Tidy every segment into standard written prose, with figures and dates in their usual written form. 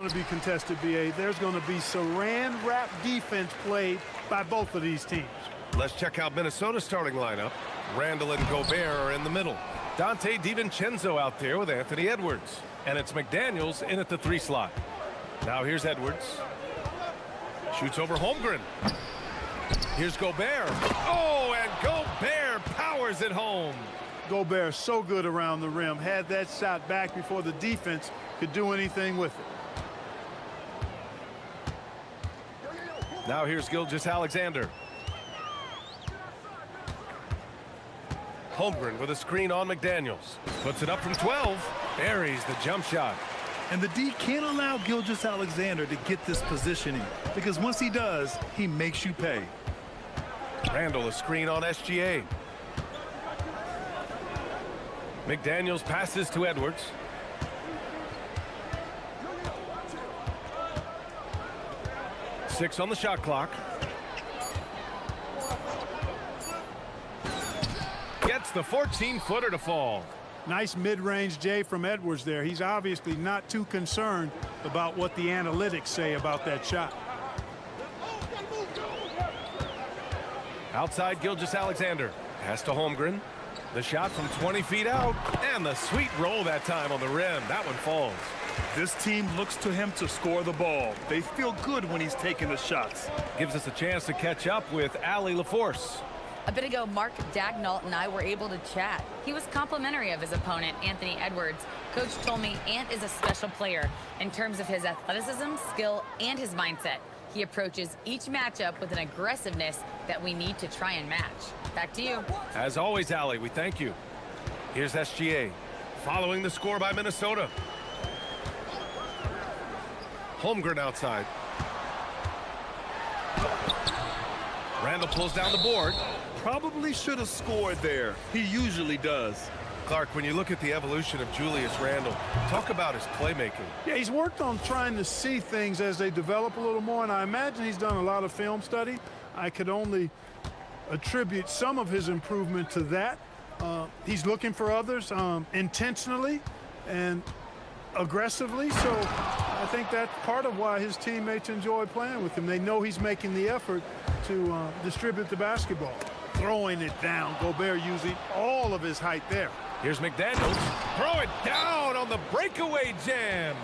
To be contested, BA. There's going to be saran wrap defense played by both of these teams. Let's check out Minnesota's starting lineup. Randall and Gobert are in the middle. Dante DiVincenzo out there with Anthony Edwards. And it's McDaniels in at the 3 slot. Now here's Edwards. Shoots over Holmgren. Here's Gobert. Oh, and Gobert powers it home. Gobert so good around the rim. Had that shot back before the defense could do anything with it. Now here's Gilgeous-Alexander. Holmgren with a screen on McDaniels. Puts it up from 12. Buries the jump shot. And the D can't allow Gilgeous-Alexander to get this positioning, because once he does, he makes you pay. Randall a screen on SGA. McDaniels passes to Edwards. Six on the shot clock. Gets the 14-footer to fall. Nice mid-range J from Edwards there. He's obviously not too concerned about what the analytics say about that shot. Outside Gilgeous-Alexander. Pass to Holmgren. The shot from 20 feet out. And the sweet roll that time on the rim. That one falls. This team looks to him to score the ball. They feel good when he's taking the shots. Gives us a chance to catch up with Allie LaForce. A bit ago, Mark Dagnall and I were able to chat. He was complimentary of his opponent, Anthony Edwards. Coach told me Ant is a special player in terms of his athleticism, skill, and his mindset. He approaches each matchup with an aggressiveness that we need to try and match. Back to you. As always, Allie, we thank you. Here's SGA, following the score by Minnesota. Holmgren outside. Randall pulls down the board. Probably should have scored there. He usually does. Clark, when you look at the evolution of Julius Randle, talk about his playmaking. Yeah, he's worked on trying to see things as they develop a little more, and I imagine he's done a lot of film study. I could only attribute some of his improvement to that. He's looking for others intentionally and aggressively, so I think that's part of why his teammates enjoy playing with him. They know he's making the effort to distribute the basketball. Throwing it down, Gobert using all of his height there. Here's McDaniels. Throw it down on the breakaway jam.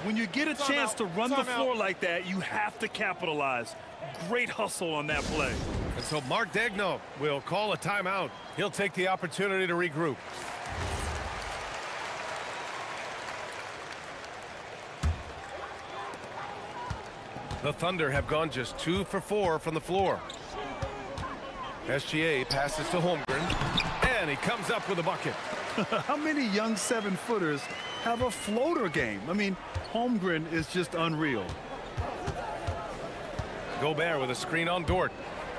When you get a chance to run the floor like that, you have to capitalize. Great hustle on that play. And so Mark Dagnall will call a timeout. He'll take the opportunity to regroup. The Thunder have gone just 2 for 4 from the floor. SGA passes to Holmgren, and he comes up with a bucket. How many young 7-footers have a floater game? I mean, Holmgren is just unreal. Gobert with a screen on Dort.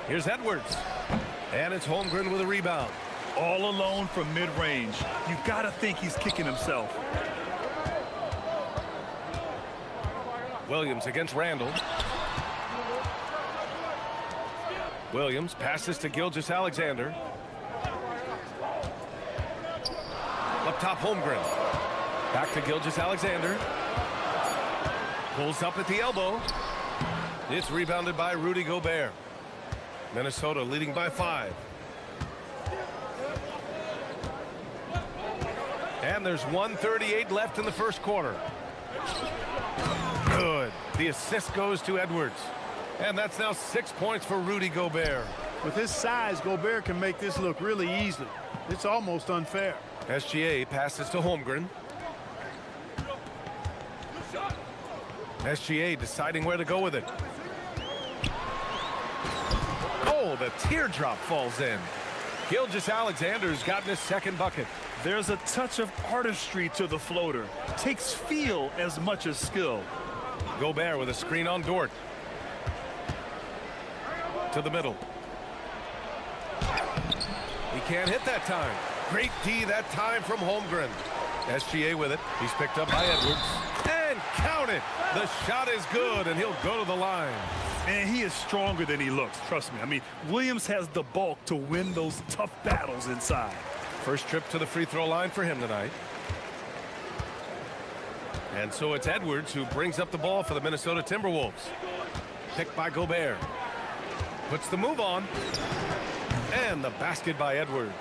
Here's Edwards. And it's Holmgren with a rebound. All alone from mid-range. You gotta think he's kicking himself. Williams against Randall. Williams passes to Gilgeous-Alexander. Up top, Holmgren. Back to Gilgeous-Alexander. Pulls up at the elbow. It's rebounded by Rudy Gobert. Minnesota leading by 5. And there's 1:38 left in the first quarter. Good. The assist goes to Edwards. And that's now 6 points for Rudy Gobert. With his size, Gobert can make this look really easy. It's almost unfair. SGA passes to Holmgren. SGA deciding where to go with it. Oh, the teardrop falls in. Gilgeous-Alexander's gotten his second bucket. There's a touch of artistry to the floater. Takes feel as much as skill. Gobert with a screen on Dort. To the middle. He can't hit that time. Great D that time from Holmgren. SGA with it. He's picked up by Edwards. And count it. The shot is good, and he'll go to the line. Man, he is stronger than he looks, trust me. I mean, Williams has the bulk to win those tough battles inside. First trip to the free throw line for him tonight. And so it's Edwards who brings up the ball for the Minnesota Timberwolves. Picked by Gobert. Puts the move on. And the basket by Edwards.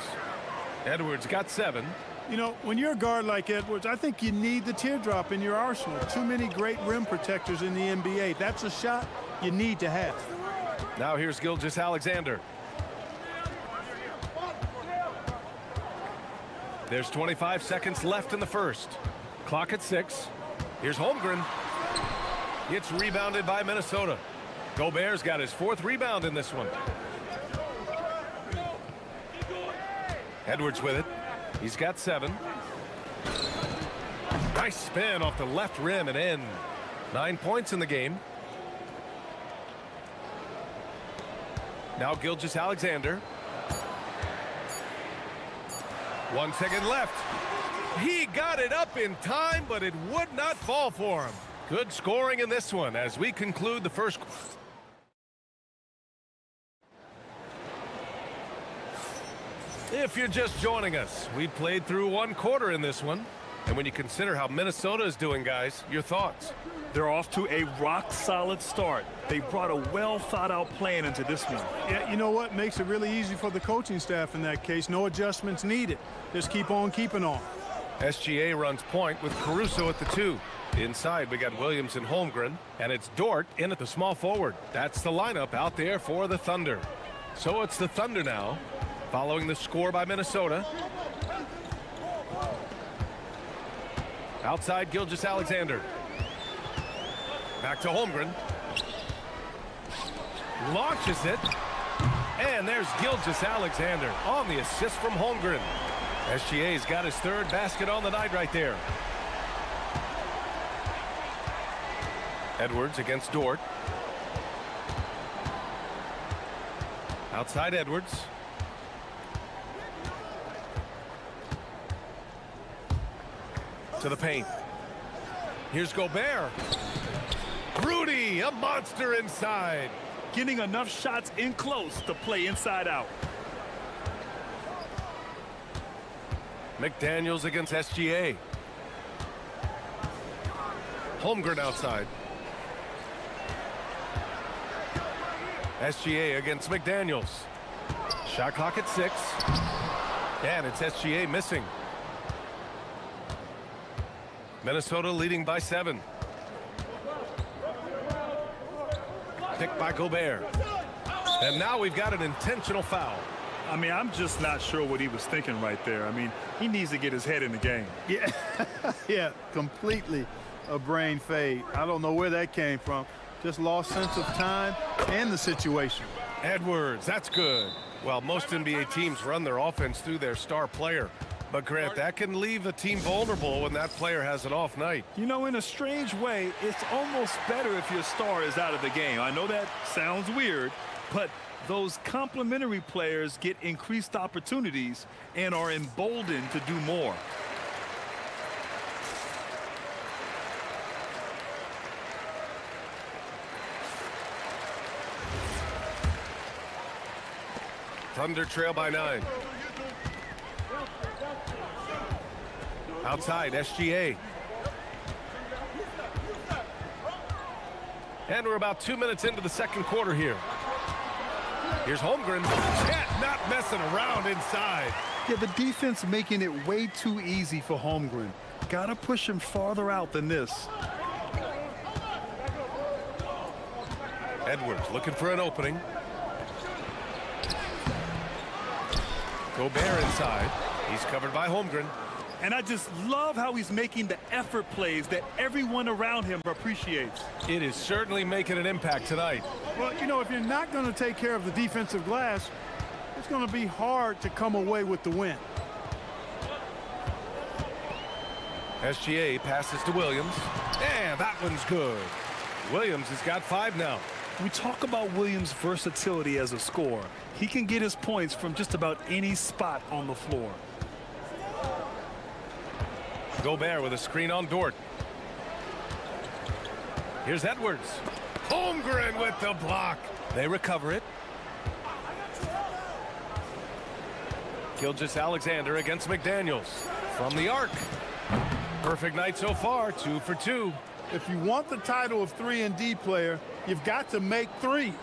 Edwards got 7. You know, when you're a guard like Edwards, I think you need the teardrop in your arsenal. Too many great rim protectors in the NBA. That's a shot you need to have. Now here's Gilgeous-Alexander. There's 25 seconds left in the first. Clock at 6. Here's Holmgren. It's rebounded by Minnesota. Gobert's got his 4th rebound in this one. Edwards with it. He's got 7. Nice spin off the left rim and in. 9 points in the game. Now Gilgeous-Alexander. 1 second left. He got it up in time, but it would not fall for him. Good scoring in this one as we conclude the first. If you're just joining us, we played through 1 quarter in this one. And when you consider how Minnesota is doing, guys, your thoughts? They're off to a rock-solid start. They brought a well-thought-out plan into this one. Yeah, you know what? Makes it really easy for the coaching staff in that case. No adjustments needed. Just keep on keeping on. SGA runs point with Caruso at the 2. Inside, we got Williams and Holmgren, and it's Dort in at the small forward. That's the lineup out there for the Thunder. So it's the Thunder now, following the score by Minnesota. Outside, Gilgeous-Alexander. Back to Holmgren. Launches it. And there's Gilgeous-Alexander on the assist from Holmgren. SGA's got his 3rd basket on the night right there. Edwards against Dort. Outside Edwards. To the paint. Here's Gobert. Rudy, a monster inside. Getting enough shots in close to play inside out. McDaniels against SGA. Holmgren outside. SGA against McDaniels. Shot clock at 6. And it's SGA missing. Minnesota leading by 7. Picked by Gobert. And now we've got an intentional foul. I mean, I'm just not sure what he was thinking right there. I mean, he needs to get his head in the game. Yeah, yeah, completely a brain fade. I don't know where that came from. Just lost sense of time and the situation. Edwards, that's good. Well, most NBA teams run their offense through their star player. But, Grant, that can leave a team vulnerable when that player has an off night. You know, in a strange way, it's almost better if your star is out of the game. I know that sounds weird, but those complementary players get increased opportunities and are emboldened to do more. Thunder trail by 9. Outside, SGA. And we're about 2 minutes into the second quarter here. Here's Holmgren. Chet not messing around inside. Yeah, the defense making it way too easy for Holmgren. Gotta push him farther out than this. Edwards looking for an opening. Gobert inside. He's covered by Holmgren. And I just love how he's making the effort plays that everyone around him appreciates. It is certainly making an impact tonight. Well, you know, if you're not going to take care of the defensive glass, it's going to be hard to come away with the win. SGA passes to Williams. And that one's good. Williams has got 5 now. We talk about Williams' versatility as a scorer. He can get his points from just about any spot on the floor. Gobert with a screen on Dort. Here's Edwards. Holmgren with the block. They recover it. Gilgeous-Alexander against McDaniels. From the arc. Perfect night so far, 2 for 2. If you want the title of 3-and-D player, you've got to make threes.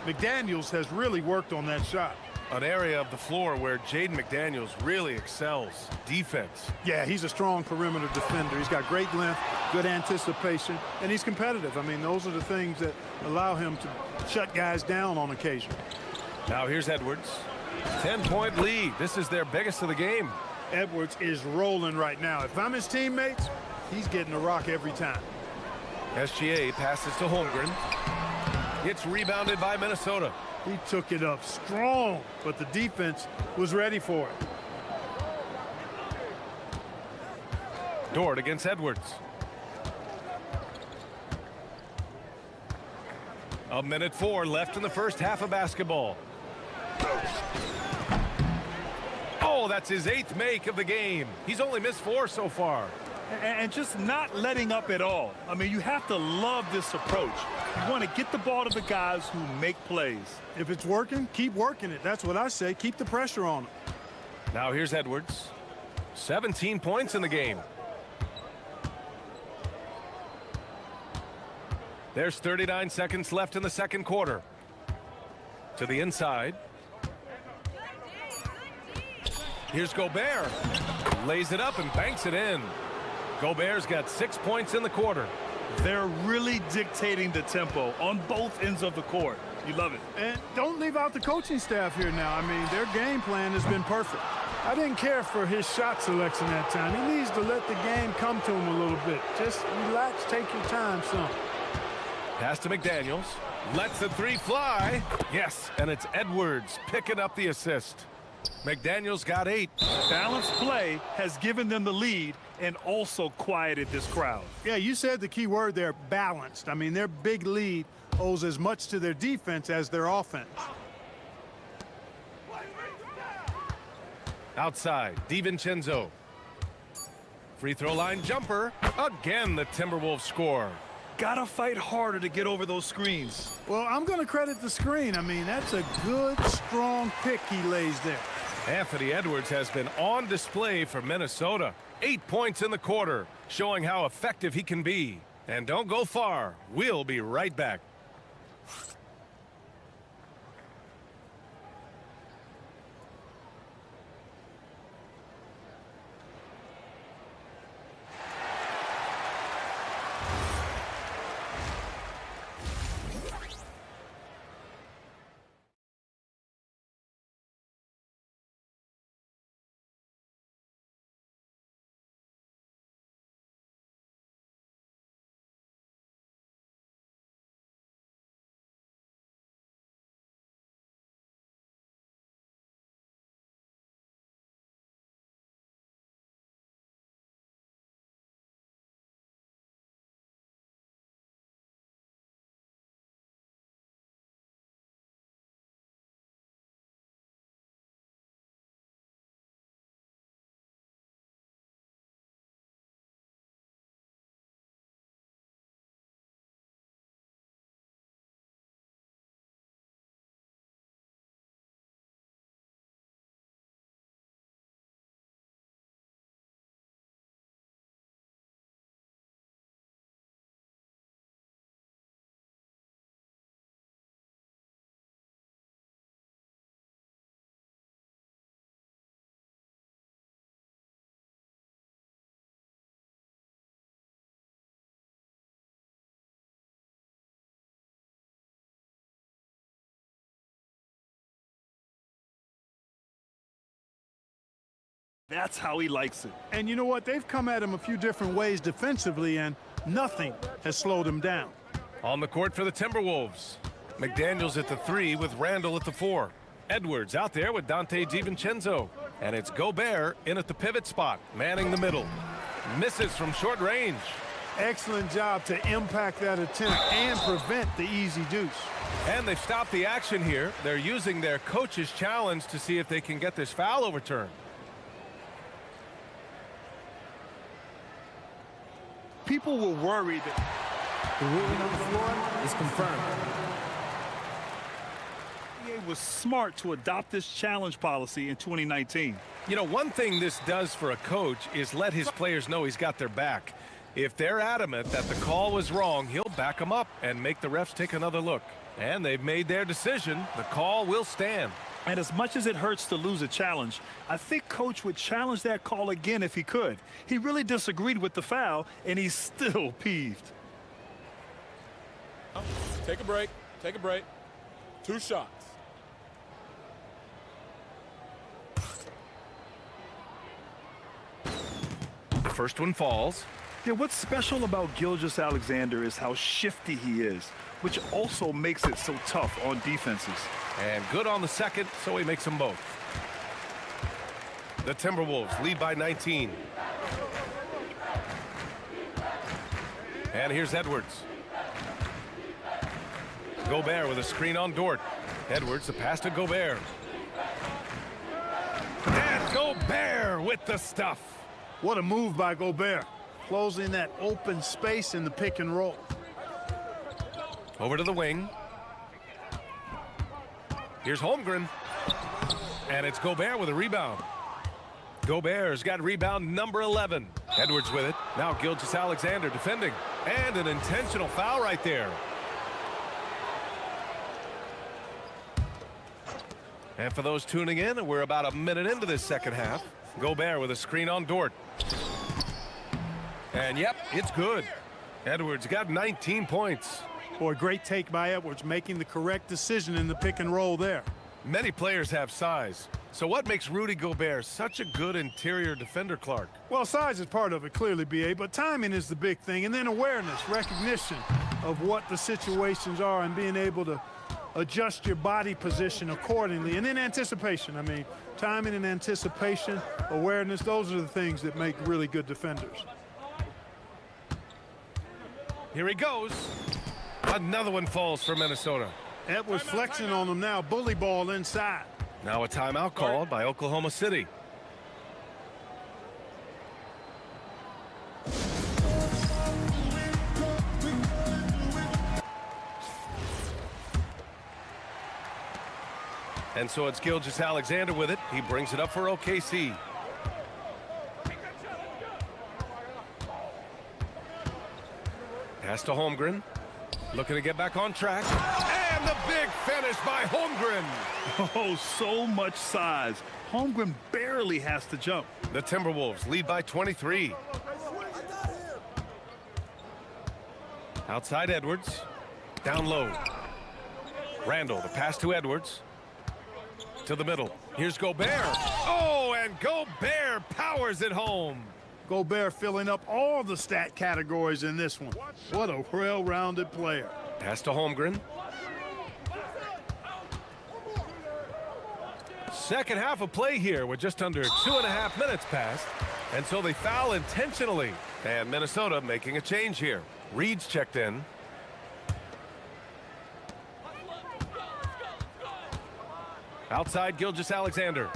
McDaniels has really worked on that shot. An area of the floor where Jaden McDaniels really excels. Defense. Yeah, he's a strong perimeter defender. He's got great length, good anticipation, and he's competitive. I mean, those are the things that allow him to shut guys down on occasion. Now here's Edwards. 10-point lead. This is their biggest of the game. Edwards is rolling right now. If I'm his teammates, he's getting a rock every time. SGA passes to Holmgren. It's rebounded by Minnesota. He took it up strong, but the defense was ready for it. Dort against Edwards. A minute 4 left in the first half of basketball. Oh, that's his 8th make of the game. He's only missed 4 so far. And just not letting up at all. I mean, you have to love this approach. You want to get the ball to the guys who make plays. If it's working, keep working it. That's what I say. Keep the pressure on him. Now here's Edwards. 17 points in the game. There's 39 seconds left in the second quarter. To the inside. Here's Gobert. Lays it up and banks it in. Gobert's got 6 points in the quarter. They're really dictating the tempo on both ends of the court. You love it. And don't leave out the coaching staff here now. I mean, their game plan has been perfect. I didn't care for his shot selection that time. He needs to let the game come to him a little bit. Just relax, take your time, son. Pass to McDaniels. Lets the 3 fly. Yes, and it's Edwards picking up the assist. McDaniels got 8. Balanced play has given them the lead and also quieted this crowd. Yeah, you said the key word there, balanced. I mean, their big lead owes as much to their defense as their offense. Outside, DiVincenzo. Free throw line jumper. Again, the Timberwolves score. Gotta fight harder to get over those screens. Well, I'm going to credit the screen. I mean, that's a good, strong pick he lays there. Anthony Edwards has been on display for Minnesota. 8 points in the quarter, showing how effective he can be. And don't go far. We'll be right back. That's how he likes it. And you know what? They've come at him a few different ways defensively, and nothing has slowed him down. On the court for the Timberwolves. McDaniels at the 3 with Randall at the 4. Edwards out there with Dante DiVincenzo. And it's Gobert in at the pivot spot, manning the middle. Misses from short range. Excellent job to impact that attempt and prevent the easy deuce. And they've stopped the action here. They're using their coach's challenge to see if they can get this foul overturned. People were worried that the ruling on the floor is confirmed. EA it was smart to adopt this challenge policy in 2019. You know, one thing this does for a coach is let his players know he's got their back. If they're adamant that the call was wrong, he'll back them up and make the refs take another look. And they've made their decision. The call will stand. And as much as it hurts to lose a challenge, I think Coach would challenge that call again if he could. He really disagreed with the foul, and he's still peeved. Take a break. Take a break. 2 shots. The first one falls. Yeah, what's special about Gilgeous-Alexander is how shifty he is, which also makes it so tough on defenses. And good on the second, so he makes them both. The Timberwolves lead by 19. And here's Edwards. Gobert with a screen on Dort. Edwards, the pass to Gobert. And Gobert with the stuff. What a move by Gobert, closing that open space in the pick and roll. Over to the wing. Here's Holmgren. And it's Gobert with a rebound. Gobert's got rebound number 11. Edwards with it. Now Gilgeous-Alexander defending. And an intentional foul right there. And for those tuning in, we're about a minute into this second half. Gobert with a screen on Dort. And yep, it's good. Edwards got 19 points. Boy, great take by Edwards, making the correct decision in the pick and roll there. Many players have size. So what makes Rudy Gobert such a good interior defender, Clark? Well, size is part of it, clearly, B.A., but timing is the big thing. And then awareness, recognition of what the situations are and being able to adjust your body position accordingly. And then anticipation. I mean, timing and anticipation, awareness, those are the things that make really good defenders. Here he goes. Another one falls for Minnesota. Edwards flexing on them now, bully ball inside. Now a timeout called by Oklahoma City. And so it's Gilgeous-Alexander with it. He brings it up for OKC. Pass to Holmgren. Looking to get back on track. And the big finish by Holmgren. Oh, so much size. Holmgren barely has to jump. The Timberwolves lead by 23. Outside Edwards. Down low. Randall, the pass to Edwards. To the middle. Here's Gobert. Oh, and Gobert powers it home. Gobert filling up all the stat categories in this one. What a well-rounded player. Pass to Holmgren. Second half of play here with just under 2.5 minutes passed. And so they foul intentionally. And Minnesota making a change here. Reed's checked in. Outside Gilgeous-Alexander.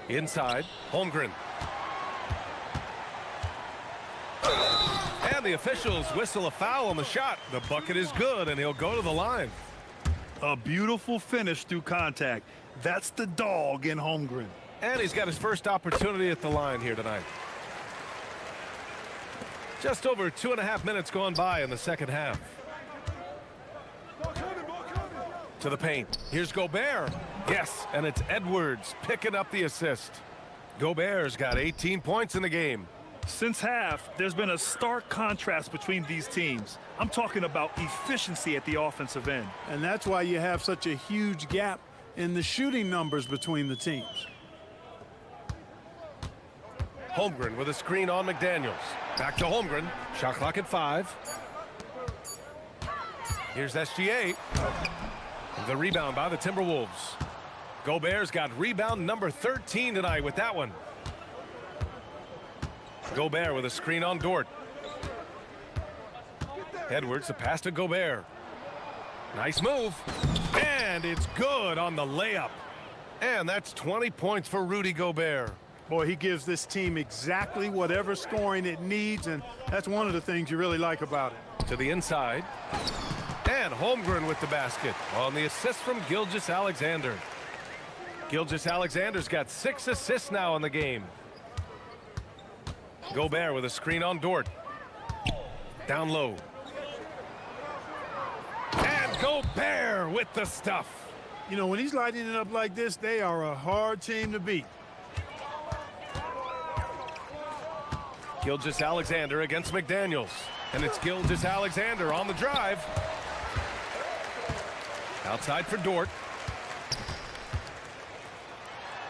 Inside Holmgren. And the officials whistle a foul on the shot. The bucket is good, and he'll go to the line. A beautiful finish through contact. That's the dog in Holmgren. And he's got his first opportunity at the line here tonight. Just over 2.5 minutes gone by in the second half. To the paint. Here's Gobert. Yes, and it's Edwards picking up the assist. Gobert's got 18 points in the game. Since half, there's been a stark contrast between these teams. I'm talking about efficiency at the offensive end. And that's why you have such a huge gap in the shooting numbers between the teams. Holmgren with a screen on McDaniels. Back to Holmgren. Shot clock at 5. Here's SGA. The rebound by the Timberwolves. Gobert's got rebound number 13 tonight with that one. Gobert with a screen on Dort. Edwards, the pass to Gobert. Nice move. And it's good on the layup. And that's 20 points for Rudy Gobert. Boy, he gives this team exactly whatever scoring it needs, and that's one of the things you really like about it. To the inside. And Holmgren with the basket on the assist from Gilgeous-Alexander. Gilgeous-Alexander's got 6 assists now in the game. Gobert with a screen on Dort. Down low. And Gobert with the stuff. You know, when he's lighting it up like this, they are a hard team to beat. Gilgeous-Alexander against McDaniels. And it's Gilgeous-Alexander on the drive. Outside for Dort.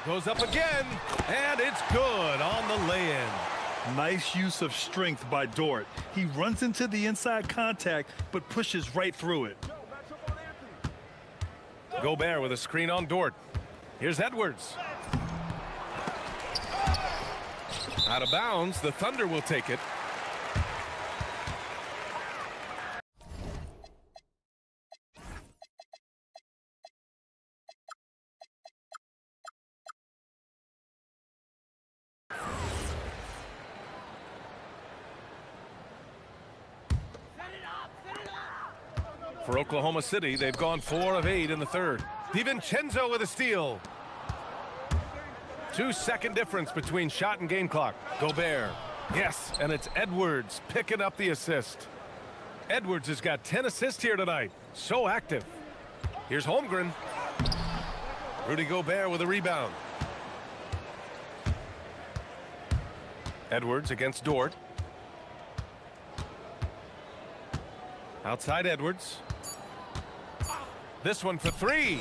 Goes up again, and it's good on the lay-in. Nice use of strength by Dort. He runs into the inside contact, but pushes right through it. Gobert with a screen on Dort. Here's Edwards. Out of bounds, the Thunder will take it. For Oklahoma City, they've gone 4 of 8 in the third. DiVincenzo with a steal. 2-second difference between shot and game clock. Gobert. Yes, and it's Edwards picking up the assist. Edwards has got 10 assists here tonight. So active. Here's Holmgren. Rudy Gobert with a rebound. Edwards against Dort. Outside Edwards. This one for 3.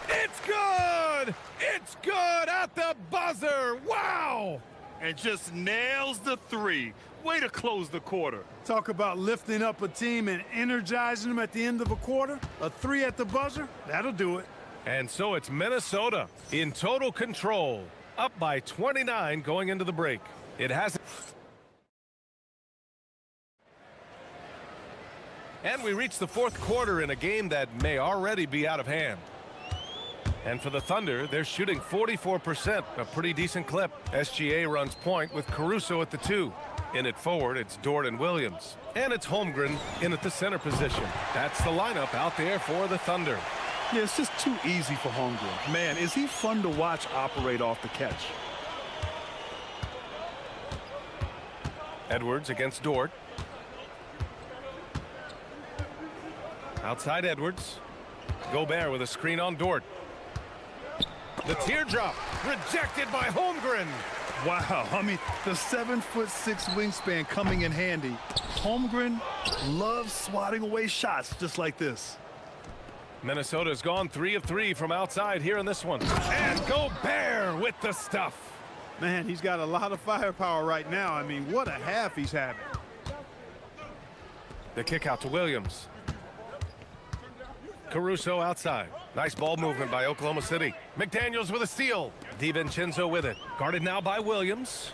It's good! It's good at the buzzer! Wow! And just nails the 3. Way to close the quarter. Talk about lifting up a team and energizing them at the end of a quarter. A 3 at the buzzer, that'll do it. And so it's Minnesota in total control, up by 29 going into the break. It has. And we reach the fourth quarter in a game that may already be out of hand. And for the Thunder, they're shooting 44%, a pretty decent clip. SGA runs point with Caruso at the 2. In at forward, it's Dort and Williams. And it's Holmgren in at the center position. That's the lineup out there for the Thunder. Yeah, it's just too easy for Holmgren. Man, is he fun to watch operate off the catch. Edwards against Dort. Outside Edwards. Gobert with a screen on Dort. The teardrop rejected by Holmgren. Wow, I mean, the 7'6" wingspan coming in handy. Holmgren loves swatting away shots just like this. Minnesota's gone 3 of 3 from outside here in this one. And Gobert with the stuff. Man, he's got a lot of firepower right now. I mean, what a half he's having. The kick out to Williams. Caruso outside. Nice ball movement by Oklahoma City. McDaniels with a steal. DiVincenzo with it. Guarded now by Williams.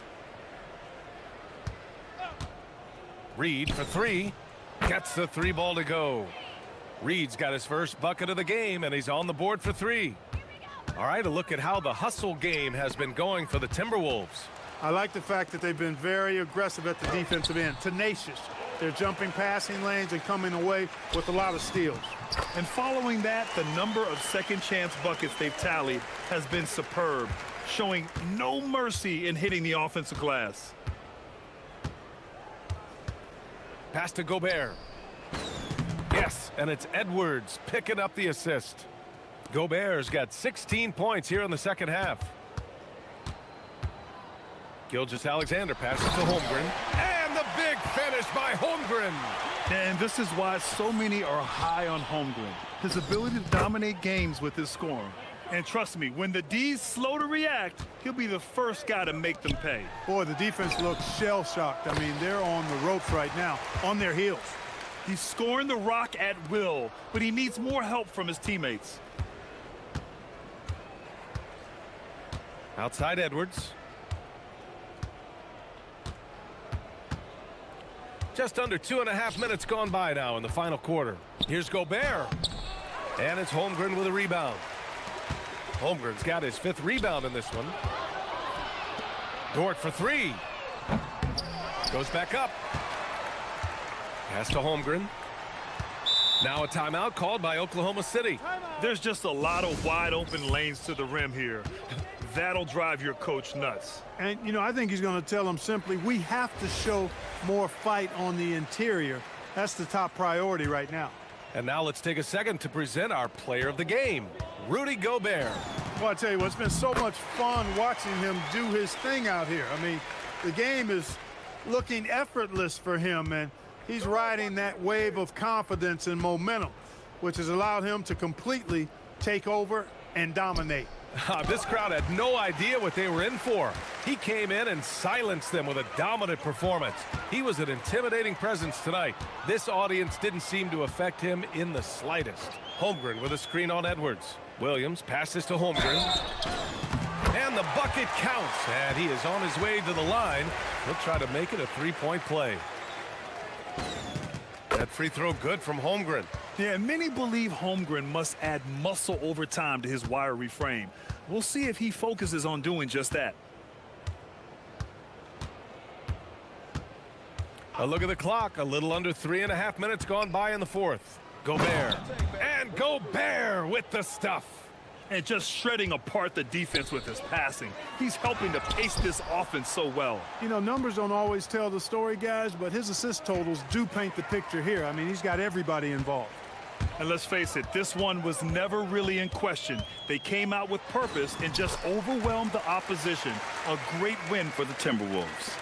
Reed for 3. Gets the 3 ball to go. Reed's got his first bucket of the game, and he's on the board for 3. All right, a look at how the hustle game has been going for the Timberwolves. I like the fact that they've been very aggressive at the defensive end. Tenacious. They're jumping passing lanes and coming away with a lot of steals. And following that, the number of second chance buckets they've tallied has been superb, showing no mercy in hitting the offensive glass. Pass to Gobert. Yes, and it's Edwards picking up the assist. Gobert's got 16 points here in the second half. Gilgeous-Alexander passes to Holmgren. And the big finish by Holmgren. And this is why so many are high on Holmgren. His ability to dominate games with his scoring. And trust me, when the D's slow to react, he'll be the first guy to make them pay. Boy, the defense looks shell-shocked. I mean, they're on the ropes right now, on their heels. He's scoring the rock at will, but he needs more help from his teammates. Outside Edwards. Just under 2.5 minutes gone by now in the final quarter. Here's Gobert. And it's Holmgren with a rebound. Holmgren's got his 5th rebound in this one. Dort for 3. Goes back up. Pass to Holmgren. Now a timeout called by Oklahoma City. There's just a lot of wide open lanes to the rim here. That'll drive your coach nuts. And, you know, I think he's going to tell them simply, we have to show more fight on the interior. That's the top priority right now. And now let's take a second to present our player of the game, Rudy Gobert. Well, I tell you what, it's been so much fun watching him do his thing out here. I mean, the game is looking effortless for him, and he's riding that wave of confidence and momentum, which has allowed him to completely take over and dominate. This crowd had no idea what they were in for. He came in and silenced them with a dominant performance. He was an intimidating presence tonight. This audience didn't seem to affect him in the slightest. Holmgren with a screen on Edwards. Williams passes to Holmgren. And the bucket counts, and he is on his way to the line. He'll try to make it a three-point play. That free throw good from Holmgren. Yeah, many believe Holmgren must add muscle over time to his wiry frame. We'll see if he focuses on doing just that. A look at the clock. A little under 3.5 minutes gone by in the fourth. Gobert. And Gobert with the stuff. And just shredding apart the defense with his passing. He's helping to pace this offense so well. You know, numbers don't always tell the story, guys, but his assist totals do paint the picture here. I mean, he's got everybody involved. And let's face it, this one was never really in question. They came out with purpose and just overwhelmed the opposition. A great win for the Timberwolves.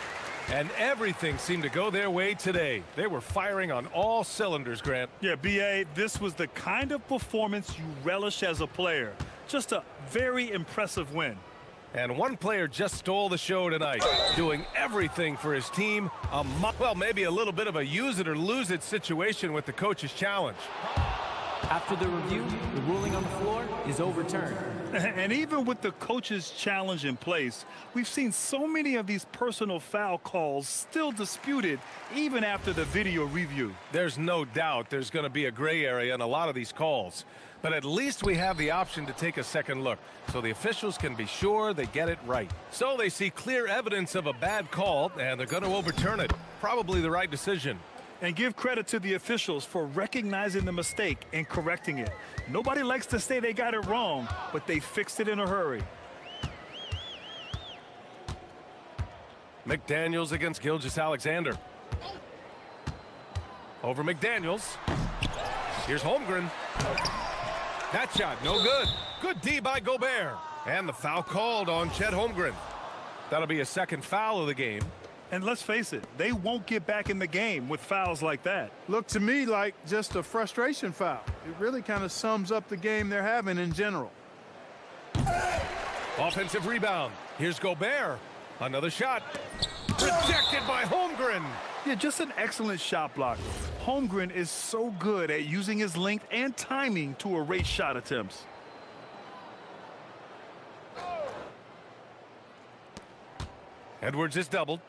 And everything seemed to go their way today. They were firing on all cylinders, Grant. Yeah, B.A., this was the kind of performance you relish as a player. Just a very impressive win. And one player just stole the show tonight, doing everything for his team. Well, maybe a little bit of a use it or lose it situation with the coach's challenge. After the review, the ruling on the floor is overturned. And even with the coach's challenge in place, we've seen so many of these personal foul calls still disputed even after the video review. There's no doubt there's going to be a gray area in a lot of these calls. But at least we have the option to take a second look, so the officials can be sure they get it right. So they see clear evidence of a bad call, and they're going to overturn it. Probably the right decision. And give credit to the officials for recognizing the mistake and correcting it. Nobody likes to say they got it wrong, but they fixed it in a hurry. McDaniels against Gilgeous-Alexander. Over McDaniels. Here's Holmgren. That shot, no good. Good D by Gobert. And the foul called on Chet Holmgren. That'll be a second foul of the game. And let's face it, they won't get back in the game with fouls like that. Looked to me like just a frustration foul. It really kind of sums up the game they're having in general. Offensive rebound. Here's Gobert. Another shot. Rejected by Holmgren. Yeah, just an excellent shot blocker. Holmgren is so good at using his length and timing to erase shot attempts. Edwards is doubled.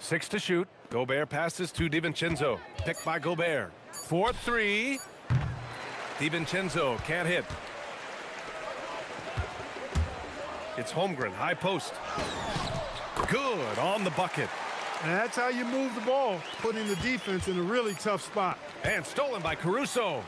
6 to shoot. Gobert passes to DiVincenzo. Picked by Gobert. 4-3. DiVincenzo can't hit. It's Holmgren, high post. Good on the bucket. And that's how you move the ball, putting the defense in a really tough spot. And stolen by Caruso.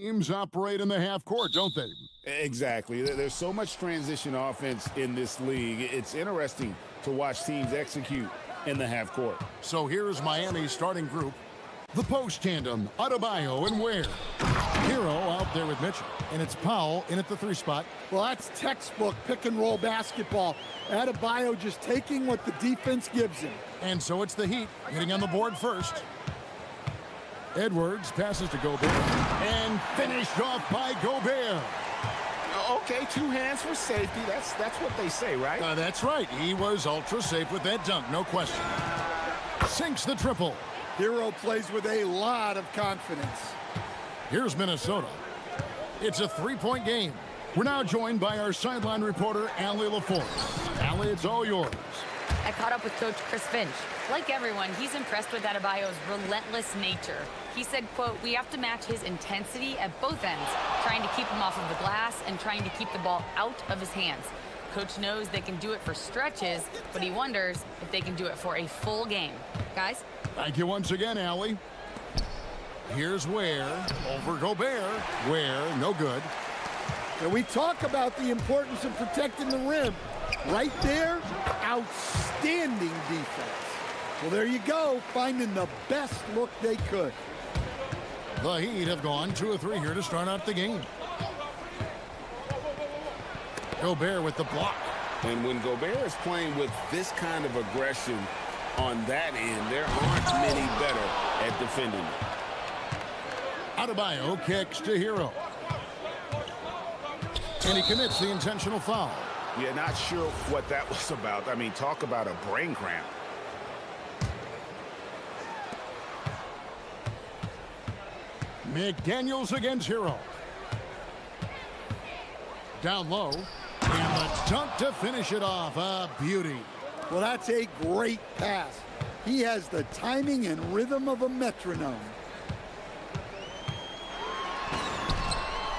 Teams operate in the half court, don't they? Exactly. There's so much transition offense in this league. It's interesting to watch teams execute in the half court. So here's Miami's starting group. The post tandem, Adebayo and Ware. Hero out there with Mitchell. And it's Powell in at the 3 spot. Well, that's textbook pick-and-roll basketball. Adebayo just taking what the defense gives him. And so it's the Heat getting on the board first. Edwards passes to Gobert. And finished off by Gobert. Okay, 2 hands for safety. That's what they say, right? That's right. He was ultra safe with that dunk, no question. Sinks the triple. Hero plays with a lot of confidence. Here's Minnesota. It's a 3-point game. We're now joined by our sideline reporter, Allie LaForce. Allie, it's all yours. I caught up with Coach Chris Finch. Like everyone, he's impressed with Adebayo's relentless nature. He said, quote, "We have to match his intensity at both ends, trying to keep him off of the glass and trying to keep the ball out of his hands. Coach knows they can do it for stretches, but he wonders if they can do it for a full game." Guys? Thank you once again, Allie. Here's Ware over Gobert. Ware, no good. And we talk about the importance of protecting the rim. Right there, outstanding defense. Well, there you go, finding the best look they could. The Heat have gone 2 of 3 here to start out the game. Gobert with the block. And when Gobert is playing with this kind of aggression on that end, there aren't many better at defending it. Adebayo kicks to Hero. And he commits the intentional foul. Yeah, not sure what that was about. I mean, talk about a brain cramp. McDaniels against Hero. Down low. And the dunk to finish it off. A beauty. Well, that's a great pass. He has the timing and rhythm of a metronome.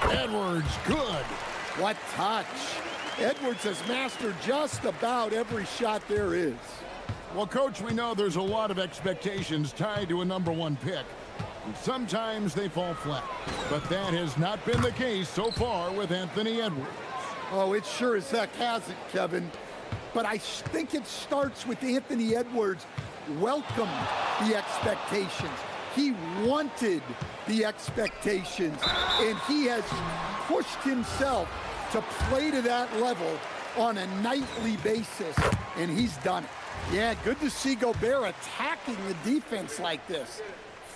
Edwards, good. What touch. Edwards has mastered just about every shot there is. Well, Coach, we know there's a lot of expectations tied to a #1 pick. And sometimes they fall flat. But that has not been the case so far with Anthony Edwards. Oh, it sure as heck hasn't, Kevin. But I think it starts with Anthony Edwards welcomed the expectations. He wanted the expectations, and he has pushed himself to play to that level on a nightly basis, and he's done it. Yeah, good to see Gobert attacking the defense like this,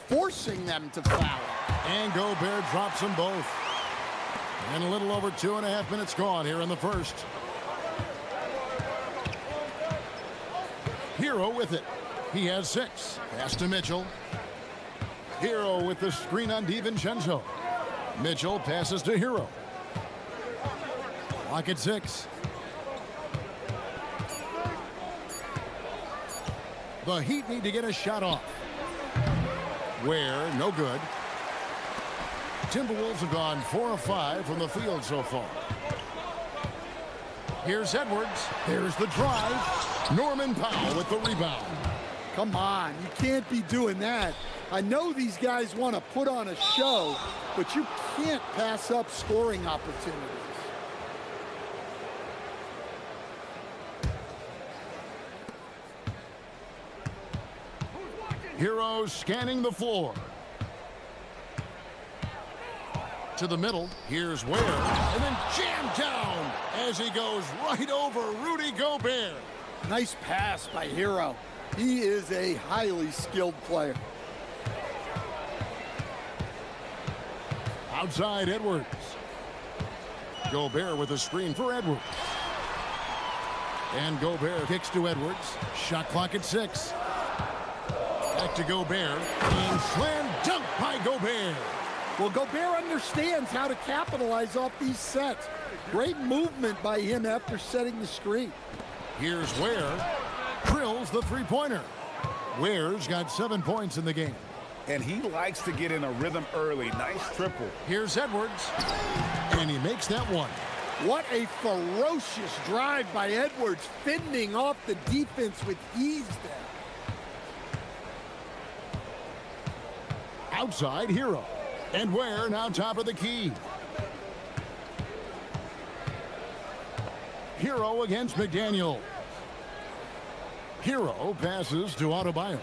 forcing them to foul. And Gobert drops them both. And a little over 2.5 minutes gone here in the first. Hero with it. He has 6. Pass to Mitchell. Hero with the screen on DiVincenzo. Mitchell passes to Hero. Clock at 6. The Heat need to get a shot off. Ware, no good. Timberwolves have gone 4 of 5 from the field so far. Here's Edwards. There's the drive. Norman Powell with the rebound. Come on, you can't be doing that. I know these guys want to put on a show, but you can't pass up scoring opportunities. Hero scanning the floor. To the middle. Here's Ware. And then jammed down as he goes right over Rudy Gobert. Nice pass by Hero. He is a highly skilled player. Outside Edwards. Gobert with a screen for Edwards. And Gobert kicks to Edwards. Shot clock at 6. Back to Gobert. And slam dunk by Gobert. Well, Gobert understands how to capitalize off these sets. Great movement by him after setting the screen. Here's Ware. Drills the three-pointer. Ware's got 7 points in the game. And he likes to get in a rhythm early. Nice triple. Here's Edwards. And he makes that one. What a ferocious drive by Edwards, fending off the defense with ease there. Outside Hero. And Ware now top of the key. Hero against McDaniel. Hero passes to Adebayo.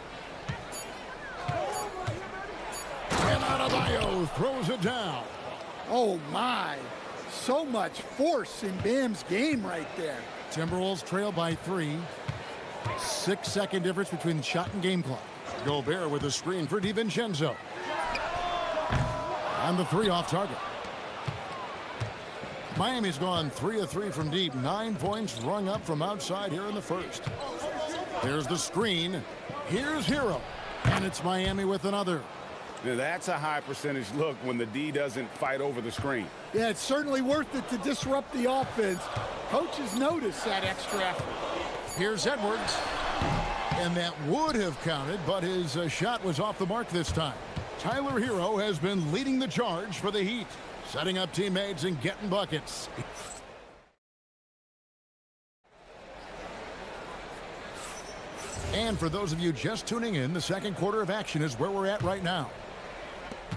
And Adebayo throws it down. Oh, my. So much force in Bam's game right there. Timberwolves trail by 3. 6-second difference between the shot and game clock. Gobert with a screen for DiVincenzo. And the 3 off target. Miami's gone 3 of 3 from deep. 9 points rung up from outside here in the first. There's the screen. Here's Hero. And it's Miami with another. Now that's a high percentage look when the D doesn't fight over the screen. Yeah, it's certainly worth it to disrupt the offense. Coaches notice that extra effort. Here's Edwards. And that would have counted, but his shot was off the mark this time. Tyler Hero has been leading the charge for the Heat, setting up teammates and getting buckets. And for those of you just tuning in, the second quarter of action is where we're at right now.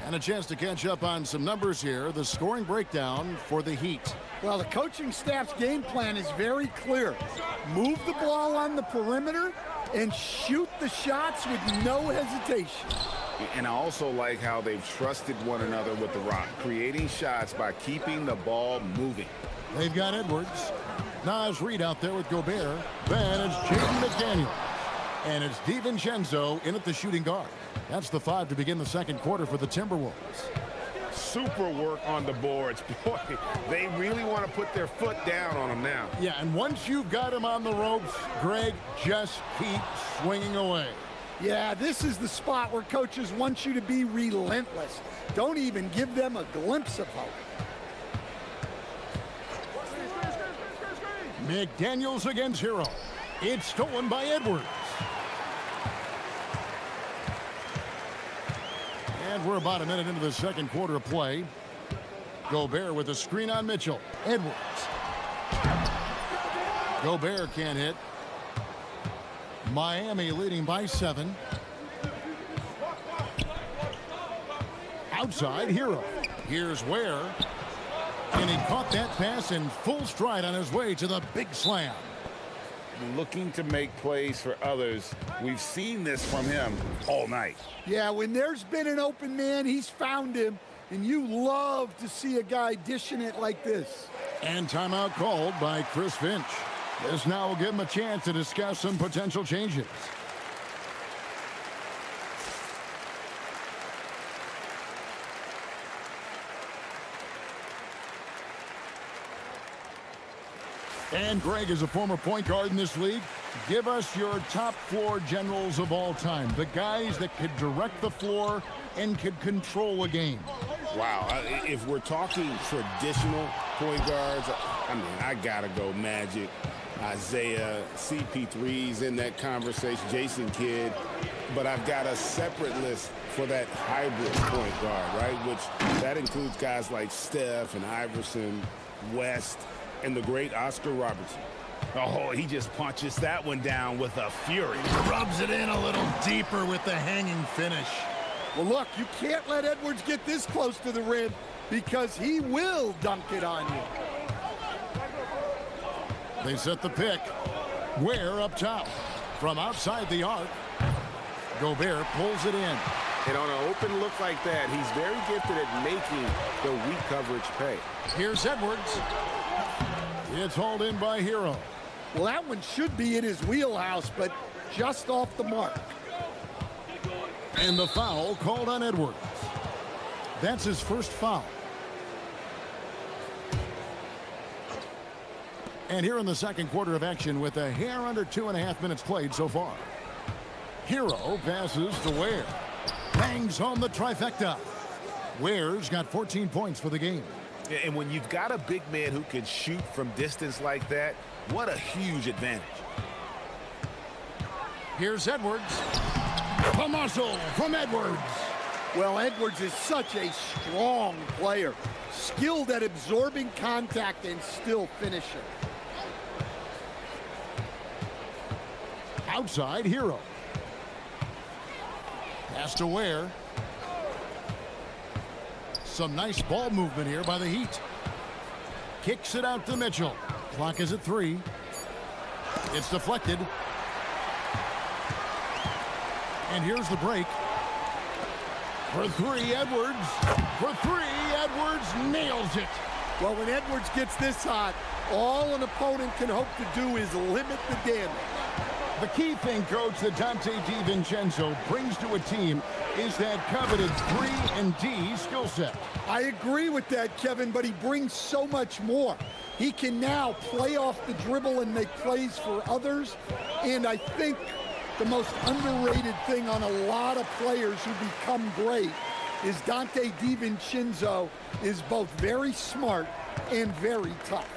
And a chance to catch up on some numbers here. The scoring breakdown for the Heat. Well, the coaching staff's game plan is very clear. Move the ball on the perimeter and shoot the shots with no hesitation. And I also like how they've trusted one another with the rock, creating shots by keeping the ball moving. They've got Edwards. Nas Reed out there with Gobert. Then it's Jaden McDaniel. And it's DiVincenzo in at the shooting guard. That's the 5 to begin the second quarter for the Timberwolves. Super work on the boards. Boy, they really want to put their foot down on them now. Yeah, and once you've got him on the ropes, Greg, just keep swinging away. Yeah, this is the spot where coaches want you to be relentless. Don't even give them a glimpse of hope. McDaniels against Hero. It's stolen by Edwards. And we're about a minute into the second quarter of play. Gobert with a screen on Mitchell. Edwards. Gobert can't hit. Miami leading by 7. Outside, Hero. Here's Ware. And he caught that pass in full stride on his way to the big slam. Looking to make plays for others. We've seen this from him all night. Yeah, when there's been an open man, he's found him. And you love to see a guy dishing it like this. And timeout called by Chris Finch. This now will give him a chance to discuss some potential changes. And Greg is a former point guard in this league. Give us your top floor generals of all time. The guys that could direct the floor and could control a game. Wow, if we're talking traditional point guards, I mean, I gotta go Magic, Isaiah, CP3's in that conversation, Jason Kidd. But I've got a separate list for that hybrid point guard, right? Which that includes guys like Steph and Iverson, West, and the great Oscar Robertson. Oh, he just punches that one down with a fury. Rubs it in a little deeper with the hanging finish. Well, look, you can't let Edwards get this close to the rim because he will dunk it on you. They set the pick. Ware up top. From outside the arc, Gobert pulls it in. And on an open look like that, he's very gifted at making the weak coverage pay. Here's Edwards. It's hauled in by Hero. Well, that one should be in his wheelhouse, but just off the mark. And the foul called on Edwards. That's his first foul. And here in the second quarter of action with a hair under 2.5 minutes played so far. Hero passes to Ware. Bangs home the trifecta. Ware's got 14 points for the game. And when you've got a big man who can shoot from distance like that, what a huge advantage. Here's Edwards. A muscle from Edwards. Well, Edwards is such a strong player, skilled at absorbing contact and still finishing. Outside, Hero. Pass to Ware. Some nice ball movement here by the Heat. Kicks it out to Mitchell. Clock is at 3. It's deflected. And here's the break. For 3, Edwards. For 3, Edwards nails it. Well, when Edwards gets this hot, all an opponent can hope to do is limit the damage. The key thing, Coach, that Dante DiVincenzo brings to a team is that coveted 3 and D skill set. I agree with that, Kevin, but he brings so much more. He can now play off the dribble and make plays for others. And I think the most underrated thing on a lot of players who become great is Dante DiVincenzo is both very smart and very tough.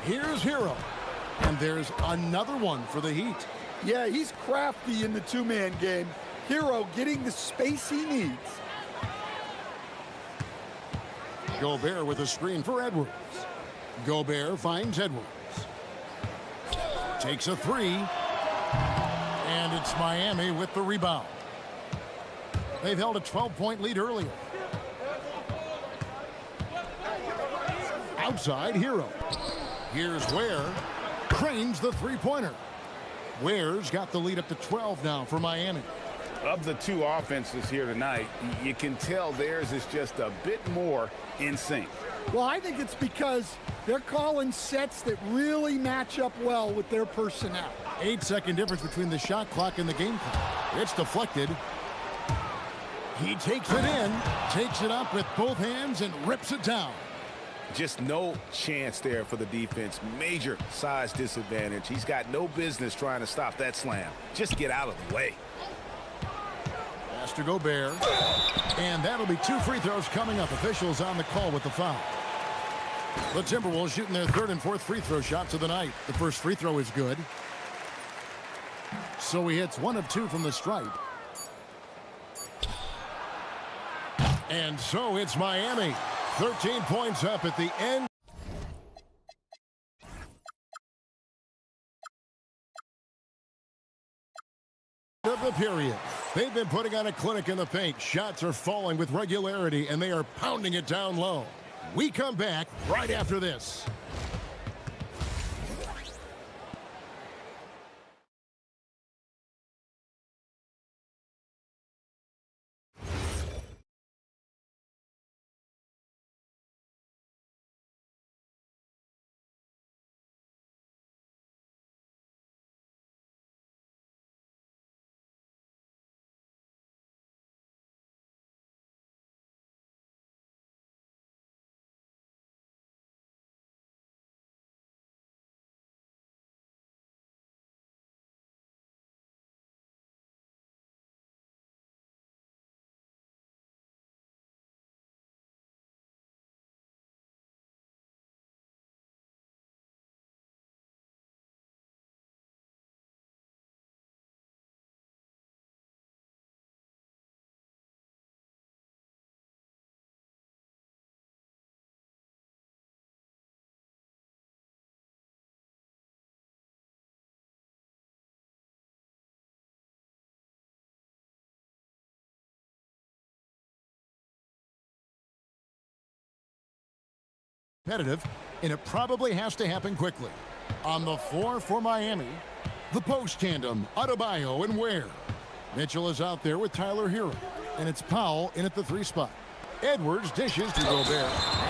Here's Hero. And there's another one for the Heat. Yeah, he's crafty in the two-man game. Hero getting the space he needs. Gobert with a screen for Edwards. Gobert finds Edwards. Takes a 3. And it's Miami with the rebound. They've held a 12-point lead earlier. Outside, Hero. Here's Ware. Cranes the three-pointer. Ware's got the lead up to 12 now for Miami. Of the two offenses here tonight, you can tell theirs is just a bit more in sync. Well, I think it's because they're calling sets that really match up well with their personnel. 8-second difference between the shot clock and the game clock. It's deflected. He takes it in, takes it up with both hands, and rips it down. Just no chance there for the defense. Major size disadvantage. He's got no business trying to stop that slam. Just get out of the way. Pass to Gobert. And that'll be 2 free throws coming up. Officials on the call with the foul. The Timberwolves shooting their 3rd and 4th free throw shots of the night. The first free throw is good. So he hits 1 of 2 from the stripe. And so it's Miami. 13 points up at the end of the period. They've been putting on a clinic in the paint. Shots are falling with regularity, and they are pounding it down low. We come back right after this. Competitive, and it probably has to happen quickly. On the floor for Miami, the post tandem, Adebayo and Ware. Mitchell is out there with Tyler Hero, and it's Powell in at the 3 spot. Edwards dishes to Gobert,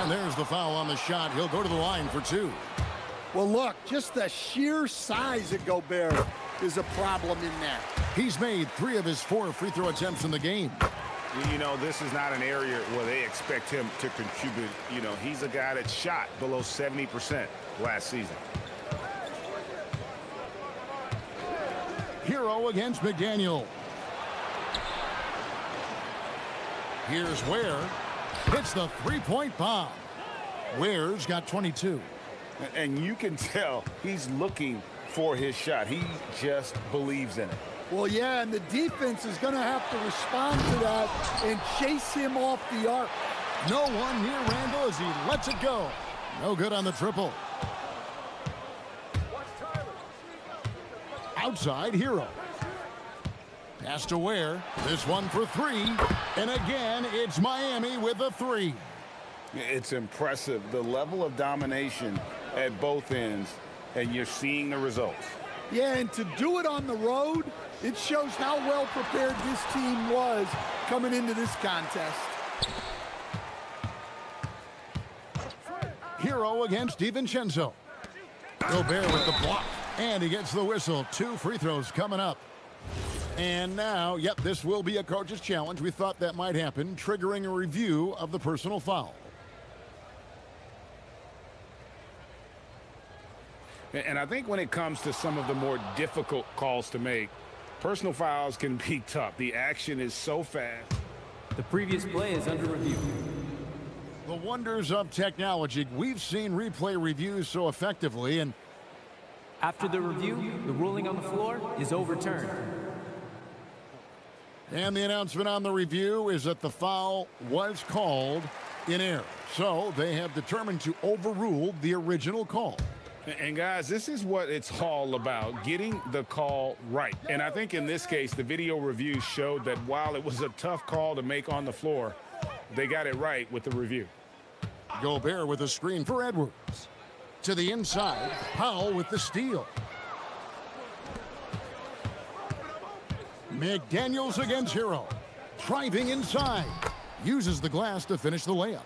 and there's the foul on the shot. He'll go to the line for 2. Well, look, just the sheer size of Gobert is a problem in that. He's made 3 of his 4 free throw attempts in the game. You know, this is not an area where they expect him to contribute. You know, he's a guy that shot below 70% last season. Hero against McDaniel. Here's Ware. Hits the 3-point bomb. Ware's got 22. And you can tell he's looking for his shot. He just believes in it. Well, yeah, and the defense is going to have to respond to that and chase him off the arc. No one near Randall as he lets it go. No good on the triple. Outside, Hero. Pass to Ware. This one for three. And again, it's Miami with a three. It's impressive, the level of domination at both ends, and you're seeing the results. Yeah, and to do it on the road, it shows how well prepared this team was coming into this contest. Hero against DiVincenzo. Gobert with the block. And he gets the whistle. 2 free throws coming up. And now, yep, this will be a coach's challenge. We thought that might happen, triggering a review of the personal foul. And I think when it comes to some of the more difficult calls to make, personal fouls can be tough. The action is so fast. The previous play is under review. The wonders of technology. We've seen replay reviews so effectively, and After the review, the ruling on the floor is overturned. And the announcement on the review is that the foul was called in error. So they have determined to overrule the original call. And guys, this is what it's all about, getting the call right. And I think in this case, the video review showed that while it was a tough call to make on the floor, they got it right with the review. Gobert with a screen for Edwards. To the inside, Powell with the steal. McDaniels against Hero. Driving inside. Uses the glass to finish the layup.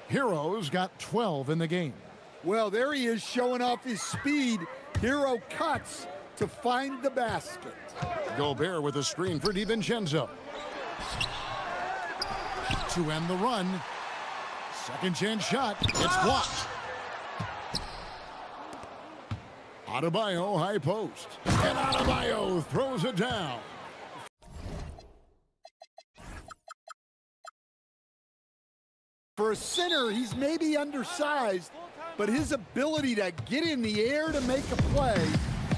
Hero's got 12 in the game. Well, there he is showing off his speed. Hero cuts to find the basket. Gobert with a screen for DiVincenzo. To end the run. Second chance shot. It's blocked. Adebayo high post. And Adebayo throws it down. For a center, he's maybe undersized, but his ability to get in the air to make a play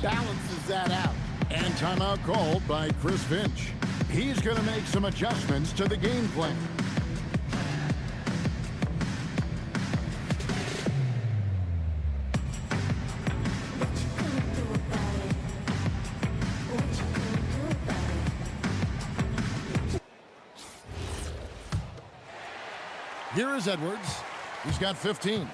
balances that out. And timeout called by Chris Finch. He's going to make some adjustments to the game plan. Here is Edwards. He's got 15.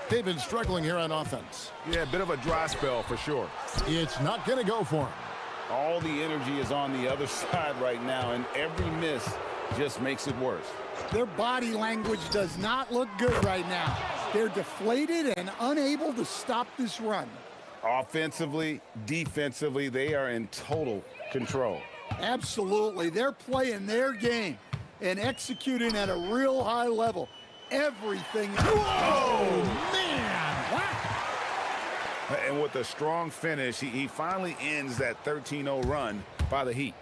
They've been struggling here on offense. Yeah, a bit of a dry spell for sure. It's not going to go for him. All the energy is on the other side right now, and every miss just makes it worse. Their body language does not look good right now. They're deflated and unable to stop this run. Offensively, defensively, they are in total control. Absolutely. They're playing their game and executing at a real high level. Everything. Whoa, man! Wow. And with a strong finish, he finally ends that 13-0 run by the Heat.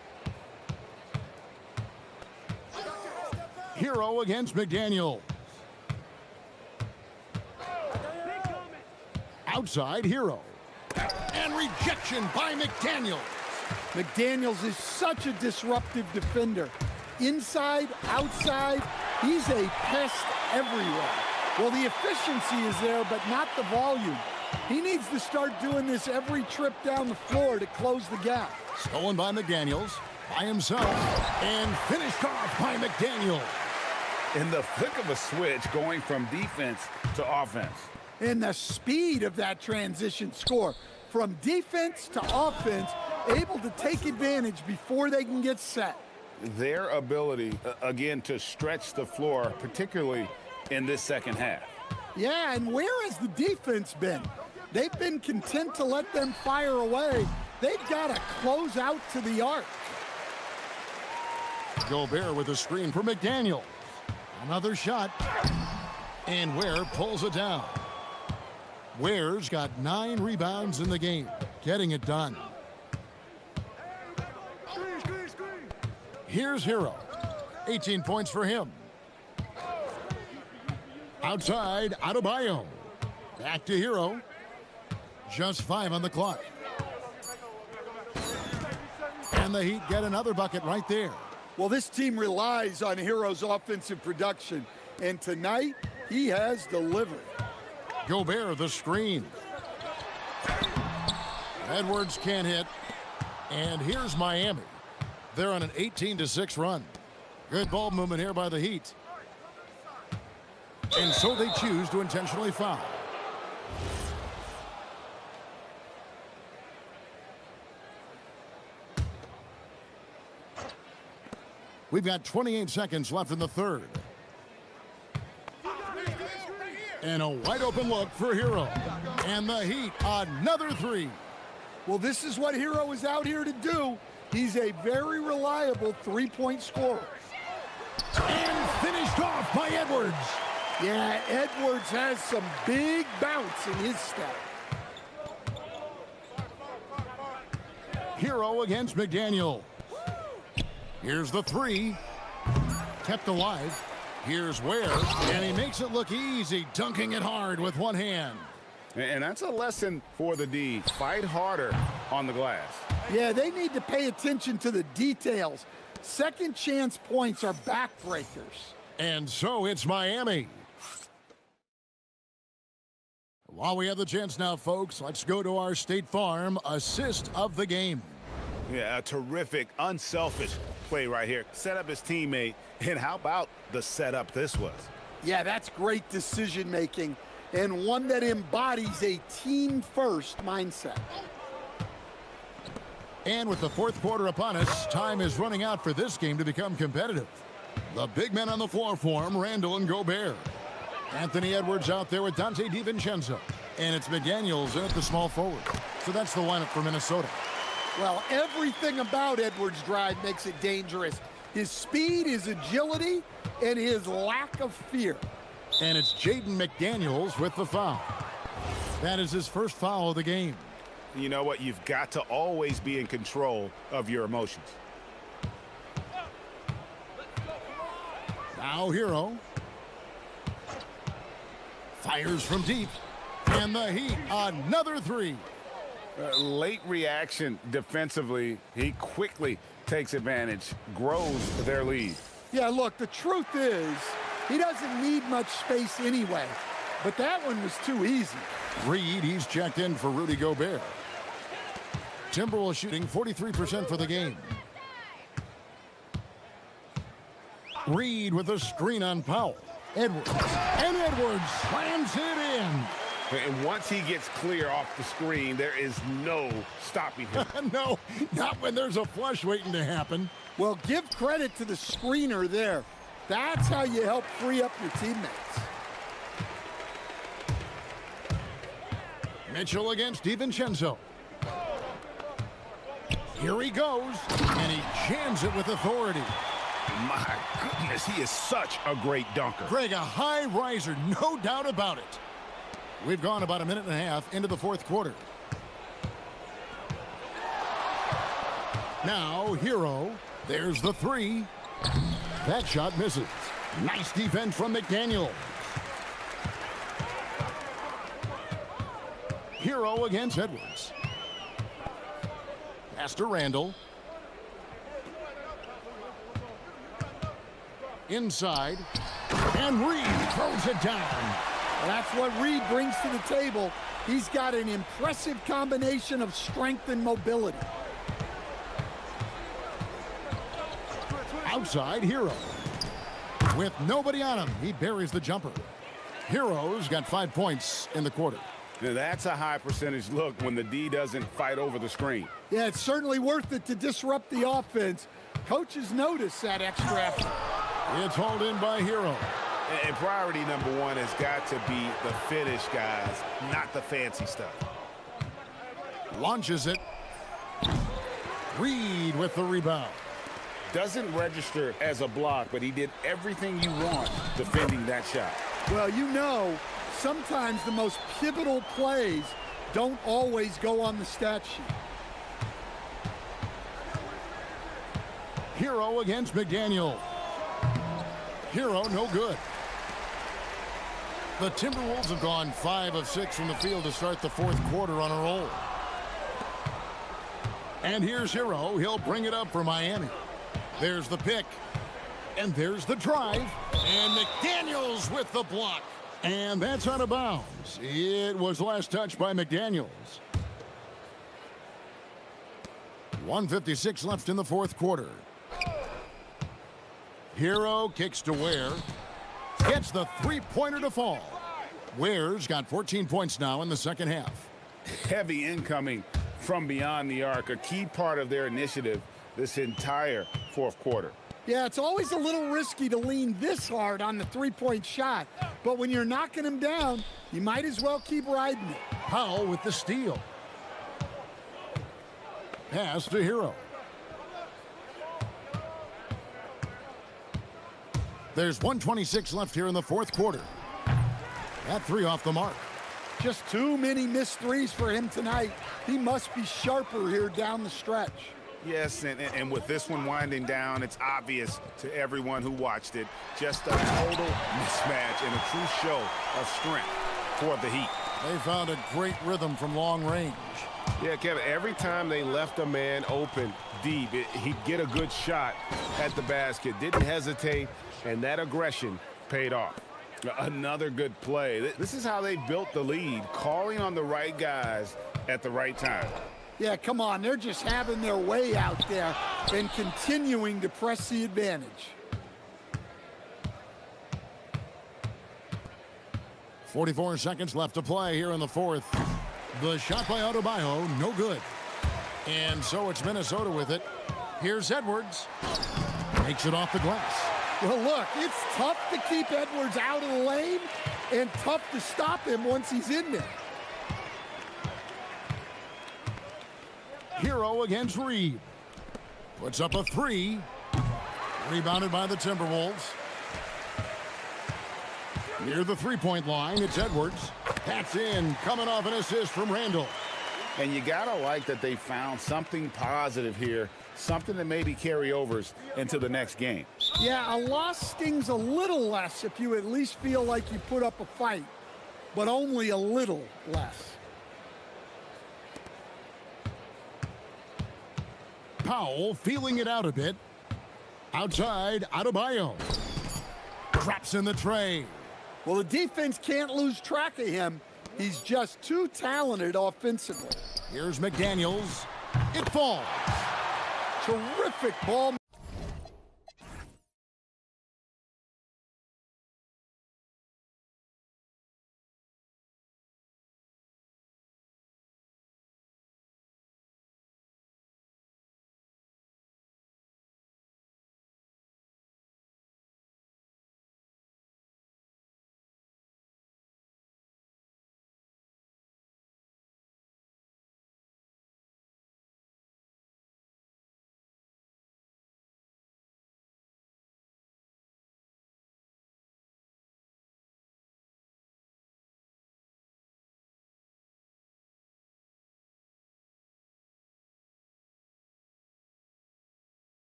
Hero against McDaniel. Outside Hero. And rejection by McDaniel. McDaniels is such a disruptive defender. Inside, outside, he's a pest everywhere. Well, the efficiency is there, but not the volume. He needs to start doing this every trip down the floor to close the gap. Stolen by McDaniels, by himself, and finished off by McDaniel. In the flick of a switch, going from defense to offense. And the speed of that transition score, from defense to offense, able to take advantage before they can get set. Their ability, again, to stretch the floor, particularly in this second half. Yeah, and where has the defense been? They've been content to let them fire away. They've got to close out to the arc. Gobert with a screen for McDaniel. Another shot. And Ware pulls it down. Ware's got 9 rebounds in the game, getting it done. Here's Hero. 18 points for him. Outside, Adebayo. Back to Hero. Just 5 on the clock. And the Heat get another bucket right there. Well, this team relies on Hero's offensive production, and tonight he has delivered. Gobert the screen. Edwards can't hit. And here's Miami. They're on an 18-6 run. Good ball movement here by the Heat. And so they choose to intentionally foul. We've got 28 seconds left in the third. And a wide open look for Hero. And the Heat, another three. Well, this is what Hero is out here to do. He's a very reliable three-point scorer. And finished off by Edwards. Yeah, Edwards has some big bounce in his step. Hero against McDaniel. Here's the three. Kept alive. Here's Ware. And he makes it look easy, dunking it hard with one hand. And that's a lesson for the D. Fight harder on the glass. Yeah, they need to pay attention to the details. Second chance points are backbreakers. And so it's Miami. While we have the chance now, folks, let's go to our State Farm assist of the game. Yeah, a terrific, unselfish play right here. Set up his teammate. And how about the setup this was? Yeah, that's great decision making and one that embodies a team-first mindset. And with the fourth quarter upon us, time is running out for this game to become competitive. The big men on the floor for him, Randall and Gobert. Anthony Edwards out there with Dante DiVincenzo. And it's McDaniels in at the small forward. So that's the lineup for Minnesota. Well, everything about Edwards' drive makes it dangerous. His speed, his agility, and his lack of fear. And it's Jaden McDaniels with the foul. That is his first foul of the game. You know what? You've got to always be in control of your emotions. Now Hero. Fires from deep. And the Heat, another three. Late reaction defensively. He quickly takes advantage, grows their lead. Yeah, look, the truth is, he doesn't need much space anyway. But that one was too easy. Reed, he's checked in for Rudy Gobert. Timberwolves shooting 43% for the game. Reed with a screen on Powell. Edwards. And Edwards slams it in. And once he gets clear off the screen, there is no stopping him. No, not when there's a flush waiting to happen. Well, give credit to the screener there. That's how you help free up your teammates. Mitchell against DiVincenzo. Here he goes, and he jams it with authority. My goodness, he is such a great dunker. Greg, a high riser, no doubt about it. We've gone about a minute and a half into the fourth quarter. Now, Hero. There's the three. That shot misses. Nice defense from McDaniel. Hero against Edwards. Pass to Randall. Inside. And Reed throws it down. Well, that's what Reed brings to the table. He's got an impressive combination of strength and mobility. Outside, Hero. With nobody on him, he buries the jumper. Hero's got 5 points in the quarter. Now, that's a high percentage look when the D doesn't fight over the screen. Yeah, it's certainly worth it to disrupt the offense. Coaches notice that extra effort. It's hauled in by Hero. And priority number one has got to be the finish, guys, not the fancy stuff. Launches it. Reed with the rebound. Doesn't register as a block, but he did everything you want defending that shot. Well, you know, sometimes the most pivotal plays don't always go on the stat sheet. Hero against McDaniel. Hero no good. The Timberwolves have gone 5 of 6 from the field to start the fourth quarter on a roll. And here's Hero. He'll bring it up for Miami. There's the pick. And there's the drive. And McDaniels with the block. And that's out of bounds. It was last touched by McDaniels. 1:56 left in the fourth quarter. Hero kicks to Ware. Gets the three-pointer to fall. Ware's got 14 points now in the second half. Heavy incoming from beyond the arc, a key part of their initiative this entire fourth quarter. Yeah, it's always a little risky to lean this hard on the three-point shot, but when you're knocking him down, you might as well keep riding it. Powell with the steal. Pass to Hero. There's 1:26 left here in the fourth quarter. That three off the mark. Just too many missed threes for him tonight. He must be sharper here down the stretch. Yes, and with this one winding down, it's obvious to everyone who watched it. Just a total mismatch and a true show of strength for the Heat. They found a great rhythm from long range. Yeah, Kevin, every time they left a man open deep, he'd get a good shot at the basket. Didn't hesitate, and that aggression paid off. Another good play. This is how they built the lead, calling on the right guys at the right time. Yeah, come on. They're just having their way out there and continuing to press the advantage. 44 seconds left to play here in the fourth. The shot by Adebayo, no good. And so it's Minnesota with it. Here's Edwards. Makes it off the glass. Well, look, it's tough to keep Edwards out of the lane and tough to stop him once he's in there. Hero against Reed. Puts up a three. Rebounded by the Timberwolves. Near the three-point line, it's Edwards. That's in, coming off an assist from Randall. And you gotta like that they found something positive here, something that maybe carryovers into the next game. Yeah, a loss stings a little less if you at least feel like you put up a fight, but only a little less. Powell feeling it out a bit. Outside, Adebayo. Drops in the tray. Well, the defense can't lose track of him. He's just too talented offensively. Here's McDaniels. It falls. Terrific ball.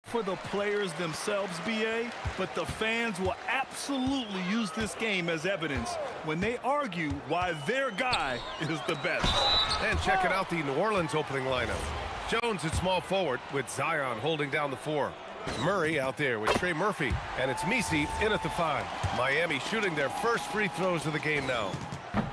for the players themselves, BA, but the fans will absolutely use this game as evidence when they argue why their guy is the best. And checking out the New Orleans opening lineup. Jones at small forward with Zion holding down the 4. Murray out there with Trey Murphy, and it's Misi in at the 5. Miami shooting their first free throws of the game now.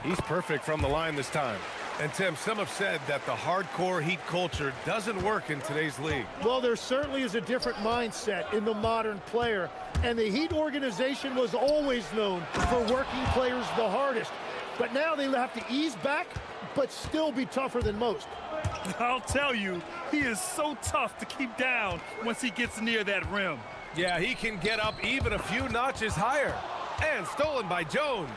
He's perfect from the line this time. And Tim, some have said that the hardcore Heat culture doesn't work in today's league. Well, there certainly is a different mindset in the modern player, and the Heat organization was always known for working players the hardest. But now they have to ease back, but still be tougher than most. I'll tell you, he is so tough to keep down once he gets near that rim. Yeah, he can get up even a few notches higher. And stolen by Jones.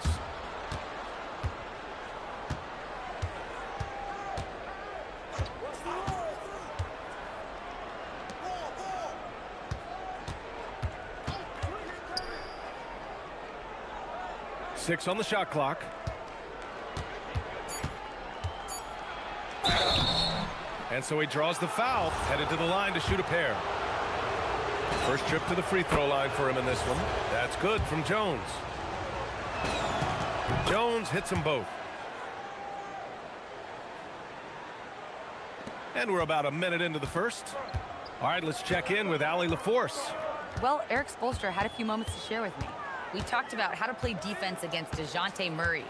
Six on the shot clock. And so he draws the foul, headed to the line to shoot a pair. First trip to the free throw line for him in this one. That's good from Jones. Jones hits them both. And we're about a minute into the first. All right, let's check in with Allie LaForce. Well, Eric Spoelstra had a few moments to share with me. We talked about how to play defense against DeJounte Murray.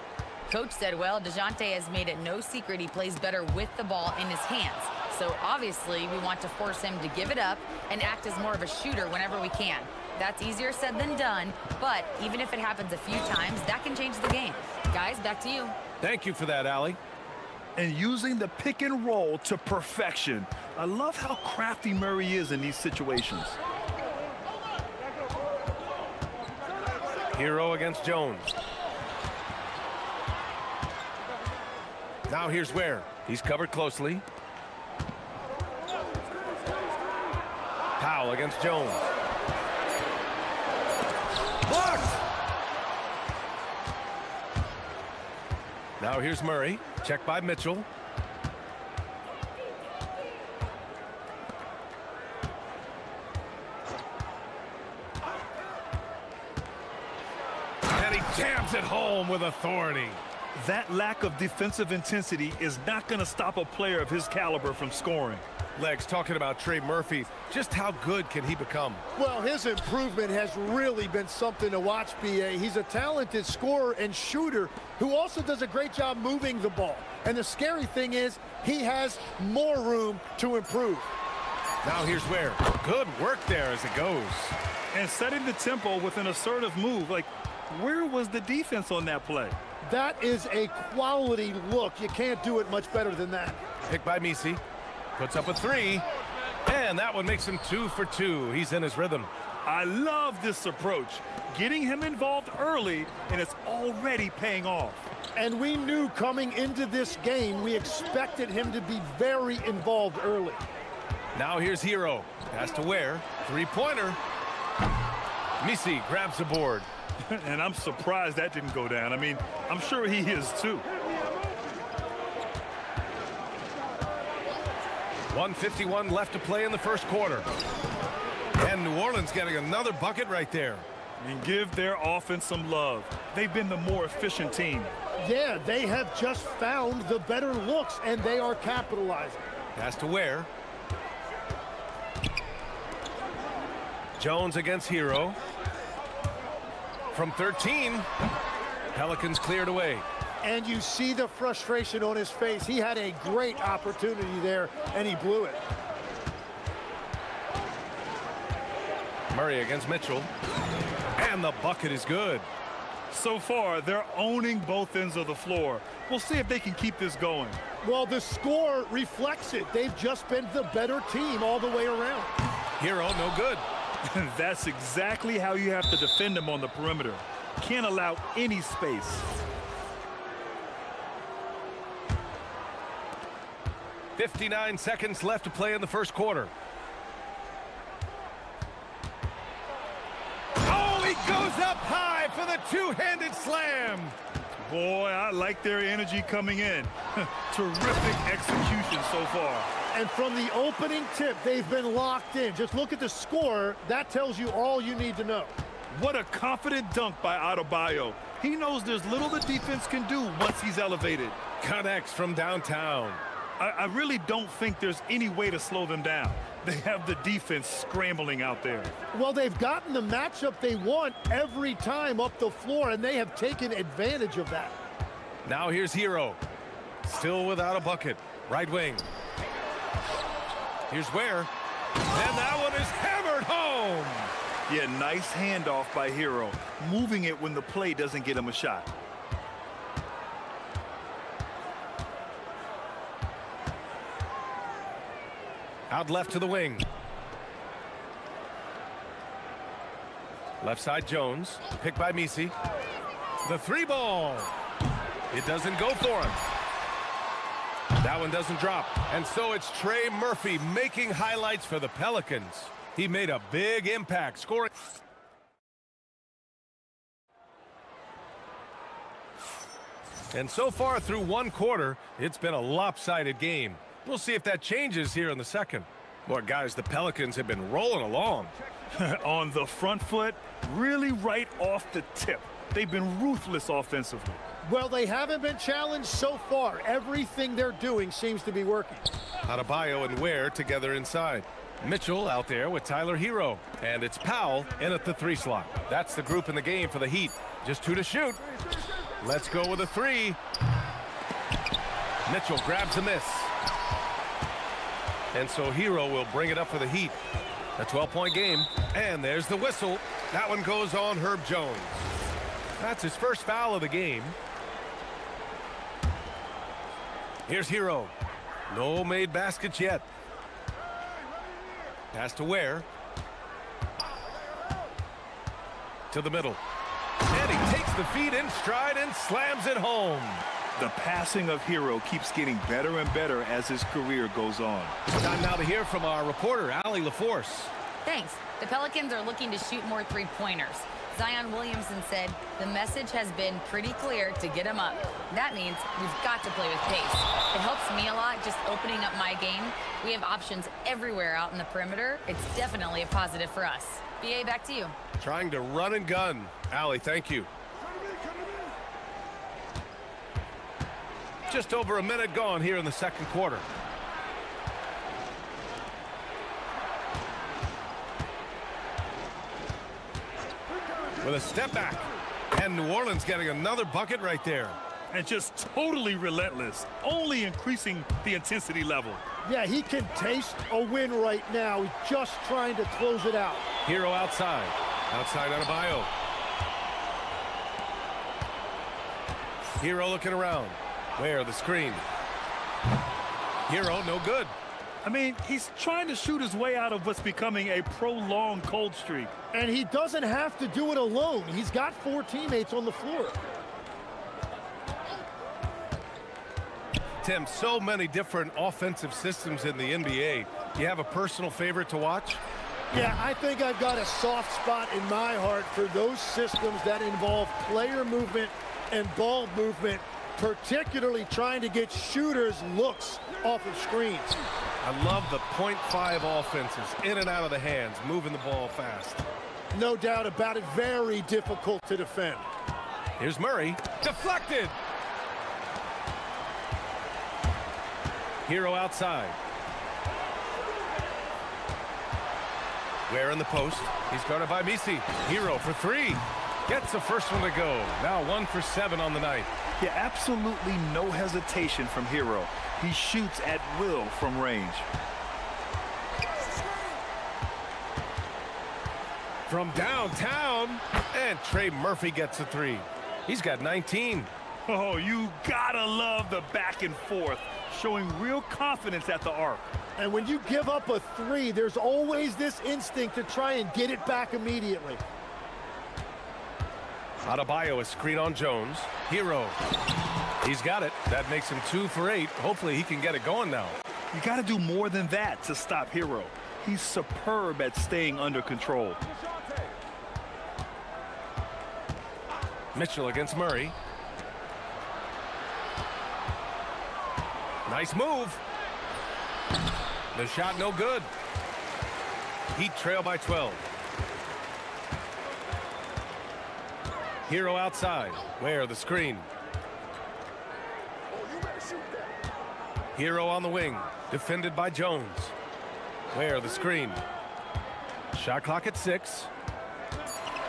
Coach said, well, DeJounte has made it no secret he plays better with the ball in his hands. So obviously we want to force him to give it up and act as more of a shooter whenever we can. That's easier said than done, but even if it happens a few times, that can change the game. Guys, back to you. Thank you for that, Allie. And using the pick and roll to perfection. I love how crafty Murray is in these situations. Hero against Jones. Now here's Ware. He's covered closely. Powell against Jones. Blocked! Now here's Murray. Checked by Mitchell. And he jams it home with authority. That lack of defensive intensity is not going to stop a player of his caliber from scoring. Legs, talking about Trey Murphy, just how good can he become? Well, his improvement has really been something to watch, BA. He's a talented scorer and shooter who also does a great job moving the ball. And the scary thing is he has more room to improve. Now here's Ware. Good work there as it goes. And setting the tempo with an assertive move. Like, where was the defense on that play? That is a quality look. You can't do it much better than that. Picked by Misi. Puts up a 3. And that one makes him 2 for 2. He's in his rhythm. I love this approach. Getting him involved early, and it's already paying off. And we knew coming into this game, we expected him to be very involved early. Now here's Hero. Pass to Ware. 3-pointer. Misi grabs the board. And I'm surprised that didn't go down. I mean, I'm sure he is too. 1:51 left to play in the first quarter. And New Orleans getting another bucket right there. And give their offense some love. They've been the more efficient team. Yeah, they have just found the better looks, and they are capitalizing. Pass to Ware. Jones against Hero. From 13, Pelicans cleared away. And you see the frustration on his face. He had a great opportunity there, and he blew it. Murray against Mitchell. And the bucket is good. So far, they're owning both ends of the floor. We'll see if they can keep this going. Well, the score reflects it. They've just been the better team all the way around. Hero, no good. That's exactly how you have to defend him on the perimeter. Can't allow any space. 59 seconds left to play in the first quarter. Oh, he goes up high for the two-handed slam. Boy, I like their energy coming in. Terrific execution so far. And from the opening tip, they've been locked in. Just look at the score. That tells you all you need to know. What a confident dunk by Adebayo. He knows there's little the defense can do once he's elevated. Connects from downtown. I really don't think there's any way to slow them down. They have the defense scrambling out there. Well, they've gotten the matchup they want every time up the floor, and they have taken advantage of that. Now here's Hero. Still without a bucket. Right wing. Here's Ware. And that one is hammered home. Yeah, nice handoff by Hero. Moving it when the play doesn't get him a shot. Out left to the wing. Left side Jones. Picked by Misi. The three ball. It doesn't go for him. That one doesn't drop. And so it's Trey Murphy making highlights for the Pelicans. He made a big impact, scoring. And so far through one quarter, it's been a lopsided game. We'll see if that changes here in the second. Boy, guys, the Pelicans have been rolling along. On the front foot, really right off the tip. They've been ruthless offensively. Well, they haven't been challenged so far. Everything they're doing seems to be working. Adebayo and Ware together inside. Mitchell out there with Tyler Hero. And it's Powell in at the three slot. That's the group in the game for the Heat. Just two to shoot. Let's go with a three. Mitchell grabs a miss. And so Hero will bring it up for the Heat. A 12-point game. And there's the whistle. That one goes on Herb Jones. That's his first foul of the game. Here's Hero. No made baskets yet. Pass to Ware. To the middle. And he takes the feed in stride and slams it home. The passing of Hero keeps getting better and better as his career goes on. Time now to hear from our reporter, Allie LaForce. Thanks. The Pelicans are looking to shoot more three-pointers. Zion Williamson said the message has been pretty clear to get him up. That means we've got to play with pace. It helps me a lot just opening up my game. We have options everywhere out in the perimeter. It's definitely a positive for us. BA, back to you. Trying to run and gun. Allie, thank you. Just over a minute gone here in the second quarter. With a step back. And New Orleans getting another bucket right there. And just totally relentless, only increasing the intensity level. Yeah, he can taste a win right now. He's just trying to close it out. Hero outside. Outside Adebayo. Hero looking around. Where the screen. Hero no good. I mean, he's trying to shoot his way out of what's becoming a prolonged cold streak. And he doesn't have to do it alone. He's got 4 teammates on the floor. Tim, so many different offensive systems in the NBA. You have a personal favorite to watch? Yeah, I think I've got a soft spot in my heart for those systems that involve player movement and ball movement, particularly trying to get shooters looks off of screens. I love the .5 offenses, in and out of the hands, moving the ball fast. No doubt about it, very difficult to defend. Here's Murray, deflected. Hero outside. Ware in the post. He's guarded by Misi. Hero for three. Gets the first one to go. Now 1 for 7 on the night. Yeah, absolutely no hesitation from Hero. He shoots at will from range. From downtown, and Trey Murphy gets a three. He's got 19. Oh, you gotta love the back and forth, showing real confidence at the arc. And when you give up a three, there's always this instinct to try and get it back immediately. Adebayo, a screen on Jones. Hero. He's got it. That makes him 2 for 8. Hopefully he can get it going now. You got to do more than that to stop Hero. He's superb at staying under control. Mitchell against Murray. Nice move. The shot no good. Heat trail by 12. Hero outside. Where the screen. Hero on the wing. Defended by Jones. Where the screen. Shot clock at 6.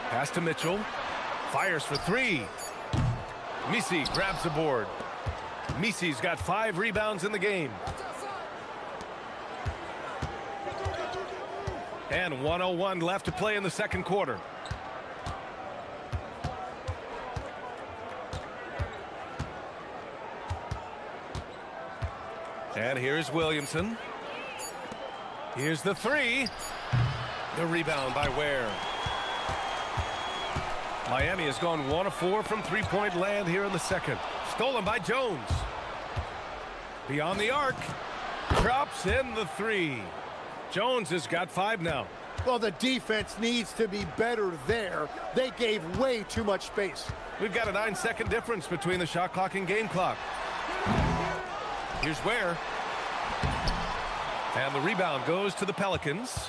Pass to Mitchell. Fires for 3. Misi grabs the board. Misi's got 5 rebounds in the game. And 1:01 left to play in the second quarter. And here's Williamson. Here's the 3. The rebound by Ware. Miami has gone 1 of 4 from three-point land here in the second. Stolen by Jones. Beyond the arc. Drops in the 3. Jones has got 5 now. Well, the defense needs to be better there. They gave way too much space. We've got a 9-second difference between the shot clock and game clock. Here's Ware. And the rebound goes to the Pelicans.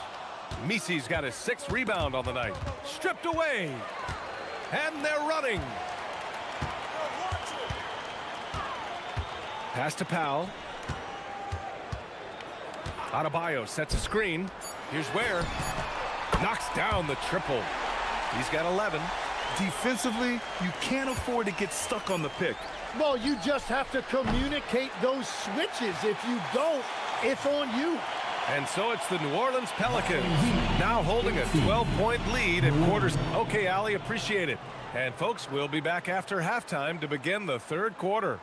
Misi's got his 6th rebound on the night. Stripped away. And they're running. Pass to Powell. Adebayo sets a screen. Here's Ware. Knocks down the triple. He's got 11. Defensively, you can't afford to get stuck on the pick. Well, you just have to communicate those switches. If you don't, it's on you. And so it's the New Orleans Pelicans now holding a 12-point lead at quarters. Okay, Ali, appreciate it. And folks, we'll be back after halftime to begin the third quarter.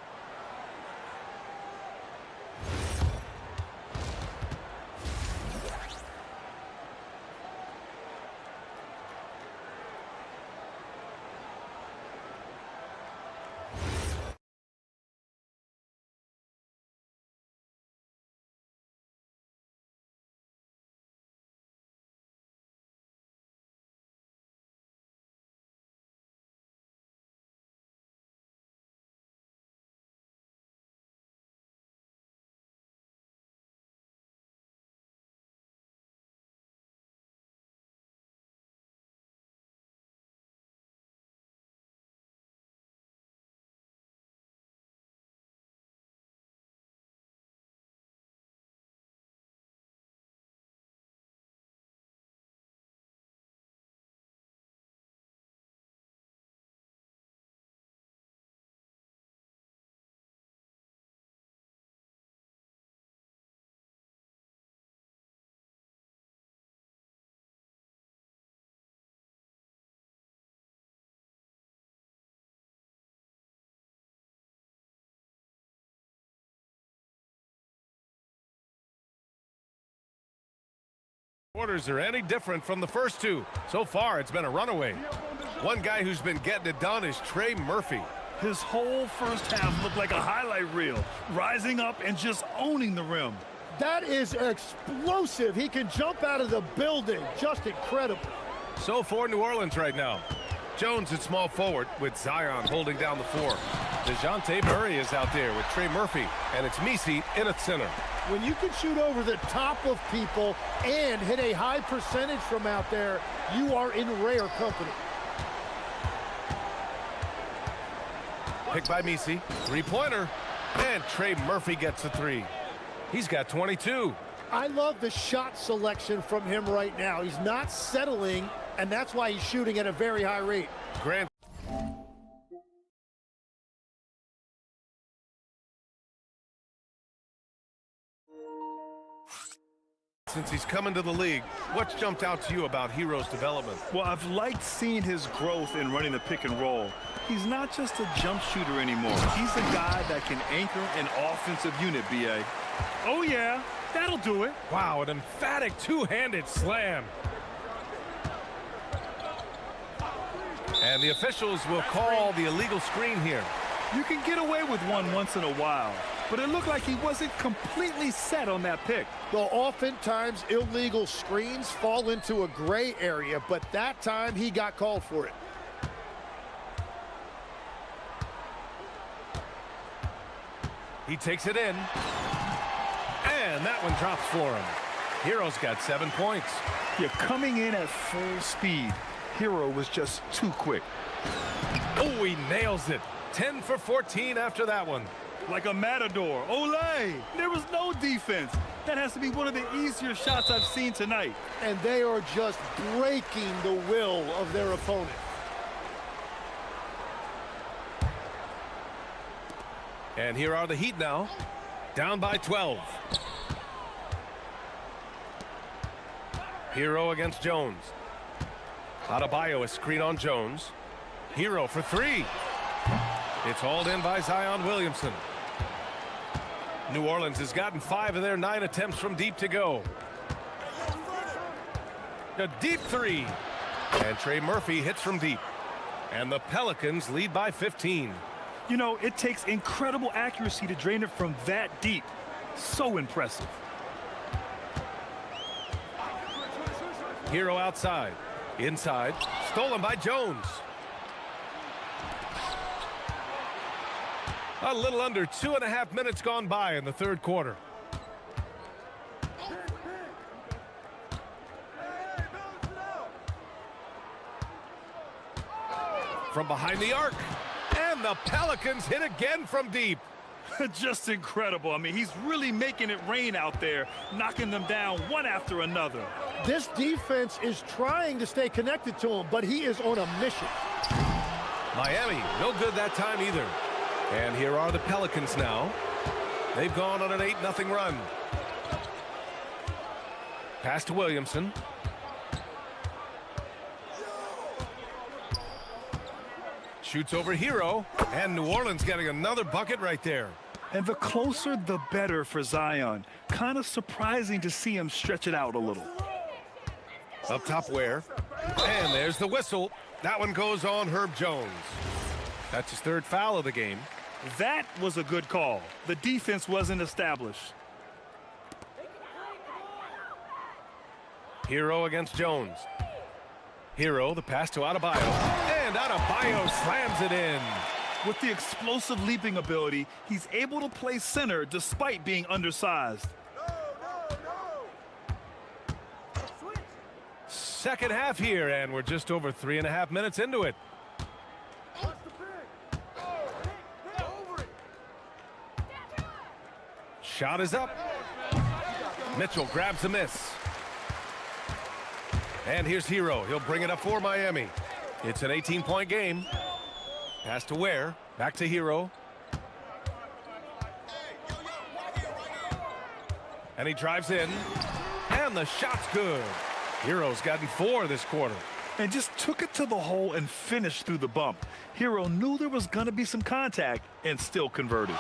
Quarters are any different from the first two. So far, it's been a runaway. One guy who's been getting it done is Trey Murphy. His whole first half looked like a highlight reel, rising up and just owning the rim. That is explosive. He can jump out of the building. Just incredible. So for New Orleans right now. Jones at small forward with Zion holding down the 4. DeJounte Murray is out there with Trey Murphy, and it's Misi in at center. When you can shoot over the top of people and hit a high percentage from out there, you are in rare company. Picked by Misi. 3-pointer. And Trey Murphy gets a 3. He's got 22. I love the shot selection from him right now. He's not settling, and that's why he's shooting at a very high rate. Grant. Since he's come into the league, what's jumped out to you about Hero's development? Well, I've liked seeing his growth in running the pick and roll. He's not just a jump shooter anymore. He's a guy that can anchor an offensive unit, B.A. Oh, yeah, that'll do it. Wow, an emphatic two-handed slam. And the officials will call the illegal screen here. You can get away with one once in a while, but it looked like he wasn't completely set on that pick. Well, oftentimes illegal screens fall into a gray area, but that time he got called for it. He takes it in. And that one drops for him. Hero's got 7 points. You're coming in at full speed. Hero was just too quick. Oh, he nails it. 10 for 14 after that one. Like a matador. Olay! There was no defense. That has to be one of the easier shots I've seen tonight. And they are just breaking the will of their opponent. And here are the Heat now. Down by 12. Hero against Jones. Adebayo, a screen on Jones. Hero for three. It's hauled in by Zion Williamson. New Orleans has gotten 5 of their 9 attempts from deep to go. A deep three. And Trey Murphy hits from deep. And the Pelicans lead by 15. You know, it takes incredible accuracy to drain it from that deep. So impressive. Hero outside. Inside. Stolen by Jones. A little under 2.5 minutes gone by in the third quarter. From behind the arc. And the Pelicans hit again from deep. Just incredible. I mean, he's really making it rain out there, knocking them down one after another. This defense is trying to stay connected to him, but he is on a mission. Miami, no good that time either. And here are the Pelicans now. They've gone on an 8-0 run. Pass to Williamson. Shoots over Hero. And New Orleans getting another bucket right there. And the closer, the better for Zion. Kind of surprising to see him stretch it out a little. Up top Ware. And there's the whistle. That one goes on Herb Jones. That's his 3rd foul of the game. That was a good call. The defense wasn't established. Hero against Jones. Hero, the pass to Adebayo. And Adebayo slams it in. With the explosive leaping ability, he's able to play center despite being undersized. Second half here, and we're just over 3.5 minutes into it. Shot is up. Mitchell grabs the miss. And here's Hero. He'll bring it up for Miami. It's an 18-point game. Pass to Ware. Back to Hero. And he drives in. And the shot's good. Hero's gotten 4 this quarter. And just took it to the hole and finished through the bump. Hero knew there was going to be some contact and still converted.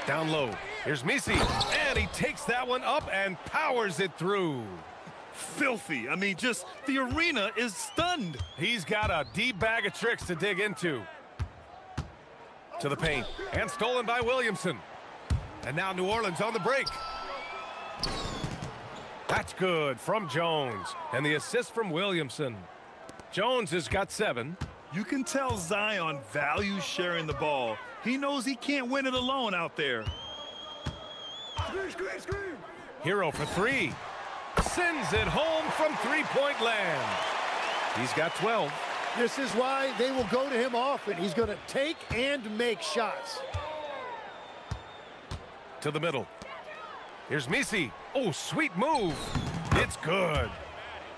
Down low. Here's Misi. And he takes that one up and powers it through. Filthy. I mean, just the arena is stunned. He's got a deep bag of tricks to dig into. To the paint. And stolen by Williamson. And now New Orleans on the break. That's good from Jones. And the assist from Williamson. Jones has got 7. You can tell Zion values sharing the ball. He knows he can't win it alone out there. Hero for 3. Sends it home from 3-point land. He's got 12. This is why they will go to him often. He's going to take and make shots. To the middle. Here's Misi. Oh, sweet move. It's good.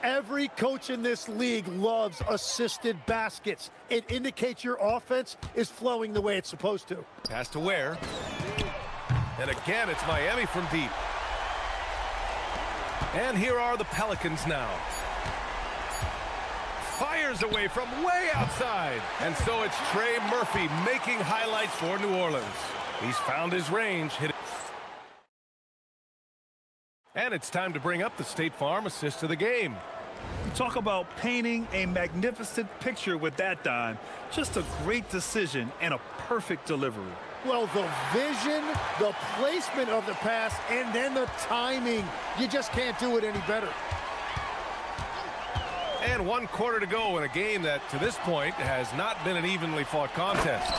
Every coach in this league loves assisted baskets. It indicates your offense is flowing the way it's supposed to. Pass to Ware. And again, it's Miami from deep. And here are the Pelicans now. Fires away from way outside. And so it's Trey Murphy making highlights for New Orleans. He's found his range. Hit it. And it's time to bring up the State Farm assist of the game. You talk about painting a magnificent picture with that dime. Just a great decision and a perfect delivery. Well, the vision, the placement of the pass, and then the timing. You just can't do it any better. And 1 quarter to go in a game that, to this point, has not been an evenly fought contest.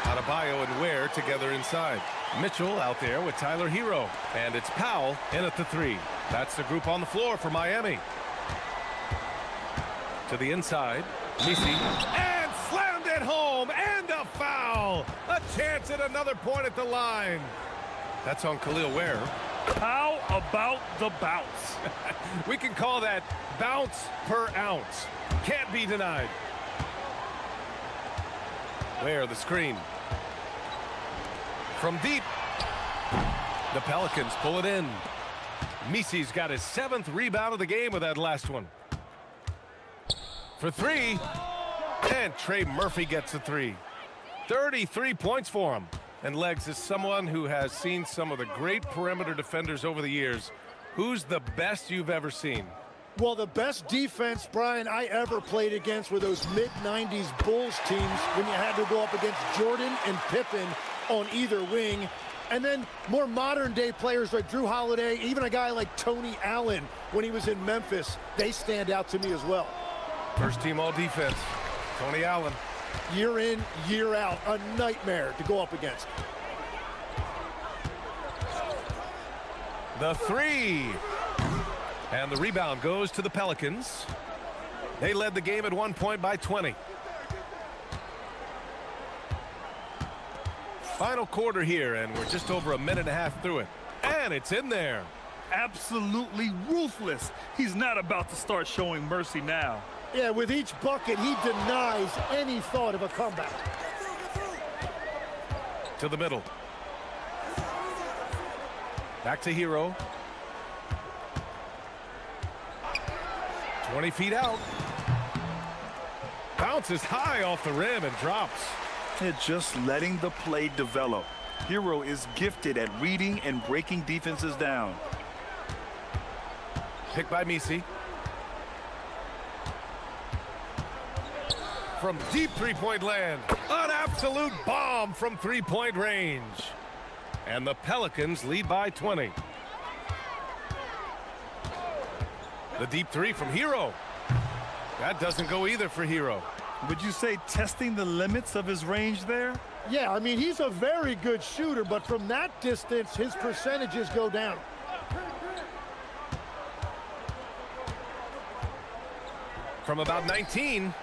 Adebayo and Ware together inside. Mitchell out there with Tyler Hero. And it's Powell in at the 3. That's the group on the floor for Miami. To the inside. Misi. And slammed it home. And a foul. A chance at another point at the line. That's on Khalil Ware. How about the bounce? We can call that bounce per ounce. Can't be denied. Ware the screen. From deep. The Pelicans pull it in. Misi's got his 7th rebound of the game with that last one. For 3. And Trey Murphy gets the 3. 33 points for him. And Legs is someone who has seen some of the great perimeter defenders over the years. Who's the best you've ever seen? Well, the best defense, Brian, I ever played against were those mid-90s Bulls teams when you had to go up against Jordan and Pippen on either wing. And then more modern-day players like Drew Holiday, even a guy like Tony Allen when he was in Memphis, they stand out to me as well. First team all-defense, Tony Allen. Year in, year out, a nightmare to go up against. The 3. And the rebound goes to the Pelicans. They led the game at one point by 20. Final quarter here, and we're just over a minute and a half through it. And it's in there. Absolutely ruthless. He's not about to start showing mercy now. Yeah, with each bucket, he denies any thought of a comeback. To the middle. Back to Hero. 20 feet out. Bounces high off the rim and drops. They're just letting the play develop. Hero is gifted at reading and breaking defenses down. Picked by Misi. From deep three-point land. An absolute bomb from three-point range. And the Pelicans lead by 20. The deep 3 from Hero. That doesn't go either for Hero. Would you say testing the limits of his range there? Yeah, I mean, he's a very good shooter, but from that distance, his percentages go down. From about 19,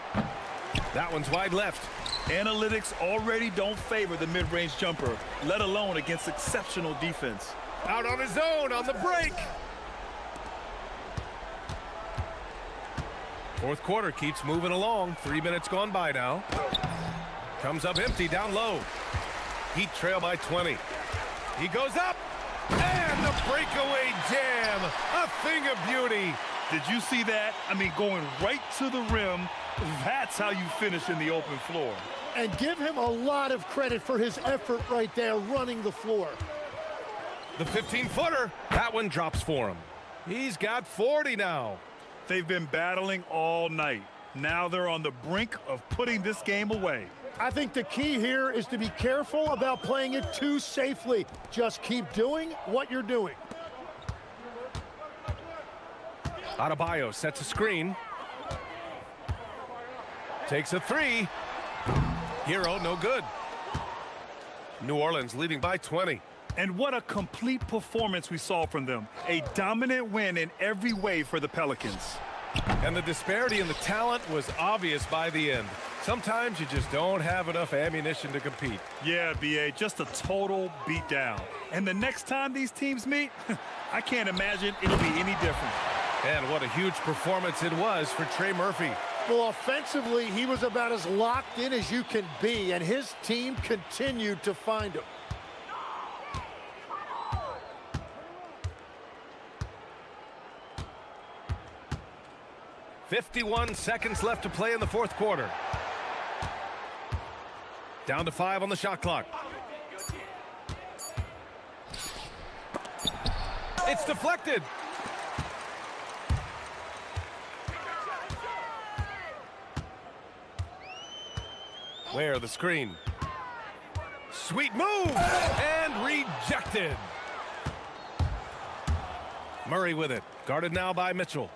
that one's wide left. Analytics already don't favor the mid-range jumper, let alone against exceptional defense. Out on his own on the break. Fourth quarter keeps moving along. 3 minutes gone by now. Comes up empty down low. Heat trail by 20. He goes up. And the breakaway jam. A thing of beauty. Did you see that? I mean, going right to the rim. That's how you finish in the open floor. And give him a lot of credit for his effort right there running the floor. The 15-footer. That one drops for him. He's got 40 now. They've been battling all night. Now they're on the brink of putting this game away. I think the key here is to be careful about playing it too safely. Just keep doing what you're doing. Adebayo sets a screen. Takes a 3. Hero, no good. New Orleans leading by 20. And what a complete performance we saw from them. A dominant win in every way for the Pelicans. And the disparity in the talent was obvious by the end. Sometimes you just don't have enough ammunition to compete. Yeah, B.A., just a total beatdown. And the next time these teams meet, I can't imagine it'll be any different. And what a huge performance it was for Trey Murphy. Well, offensively, he was about as locked in as you can be, and his team continued to find him. .51 seconds left to play in the fourth quarter. Down to 5 on the shot clock. It's deflected. Where the screen. Sweet move and rejected. Murray with it. Guarded now by Mitchell.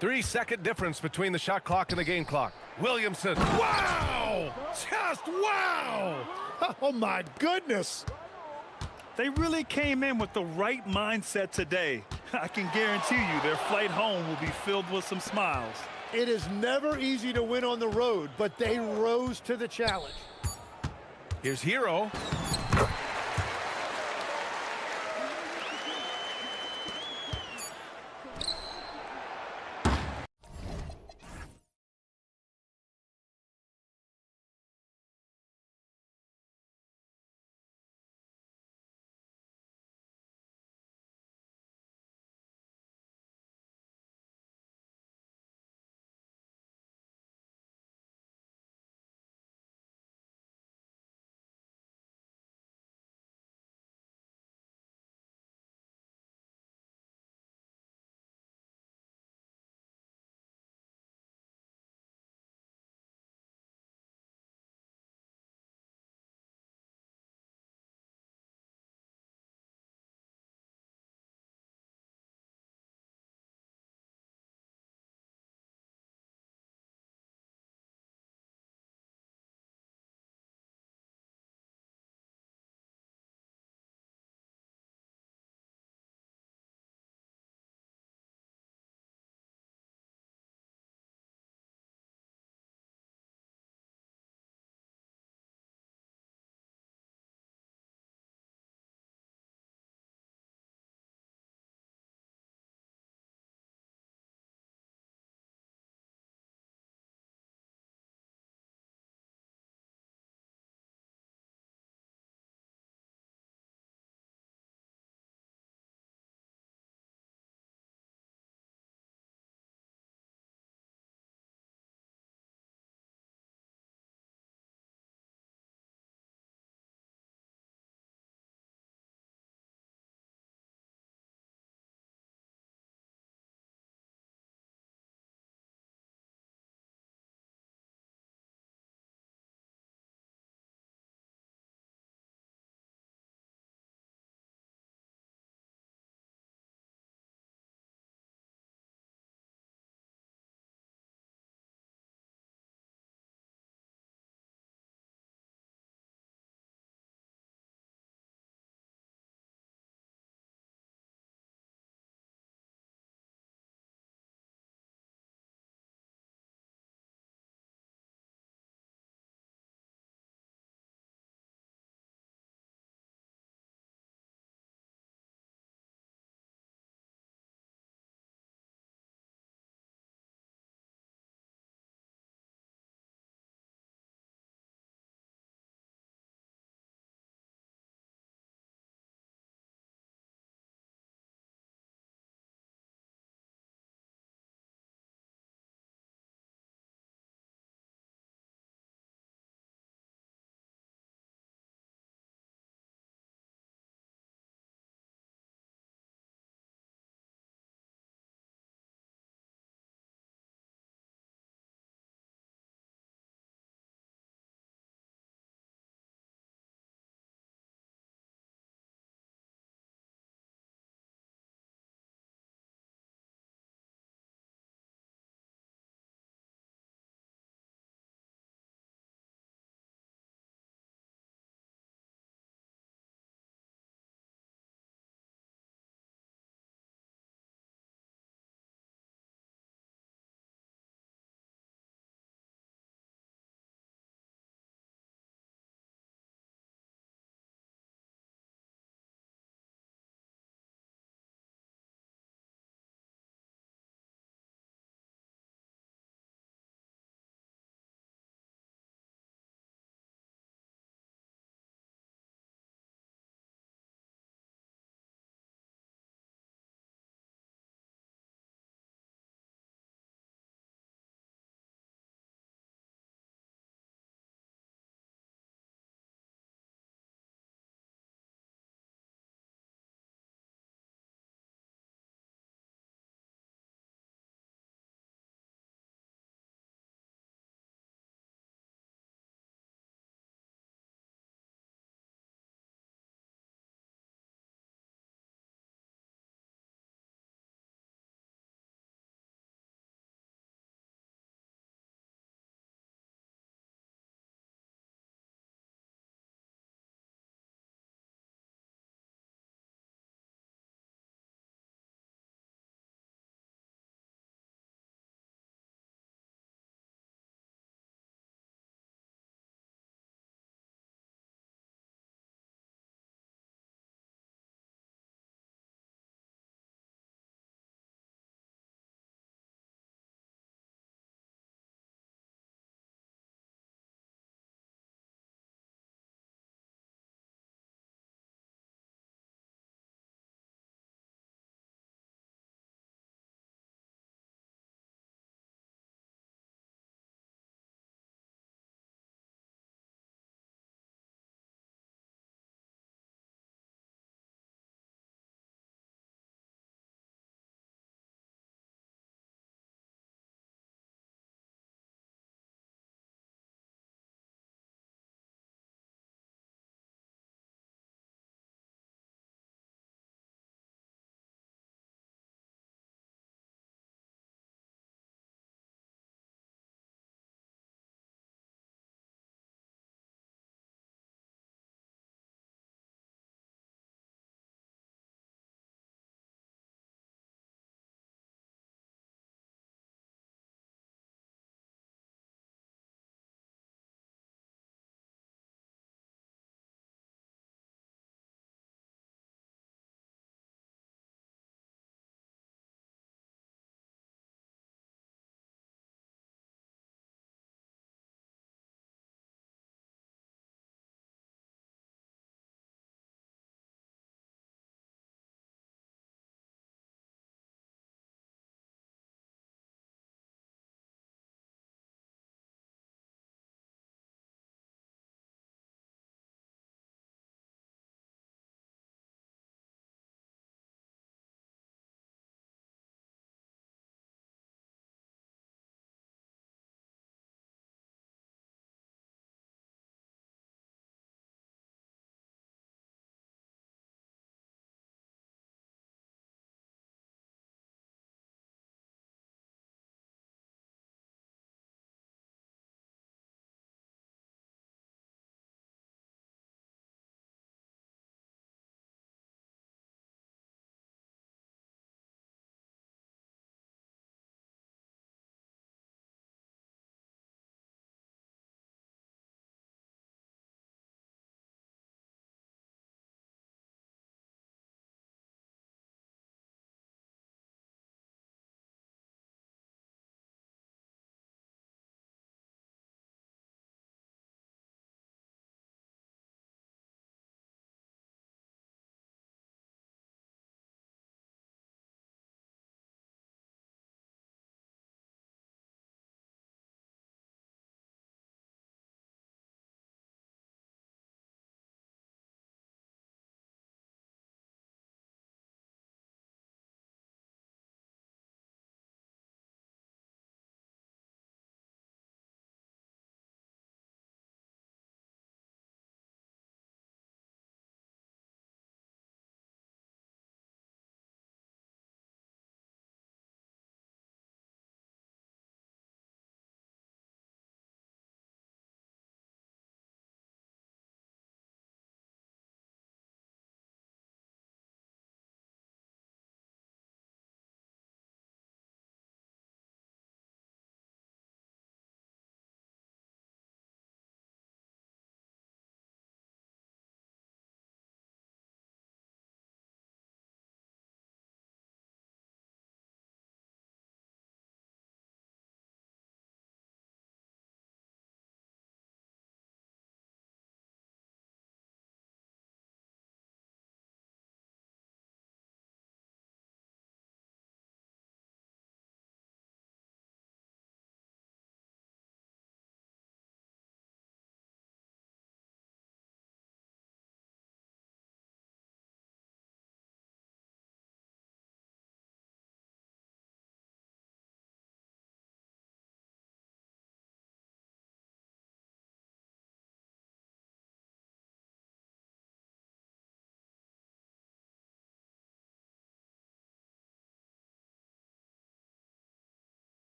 3-second difference between the shot clock and the game clock. Williamson. Wow! Wow! Just wow! Oh, my goodness. They really came in with the right mindset today. I can guarantee you their flight home will be filled with some smiles. It is never easy to win on the road, but they rose to the challenge. Here's Hero.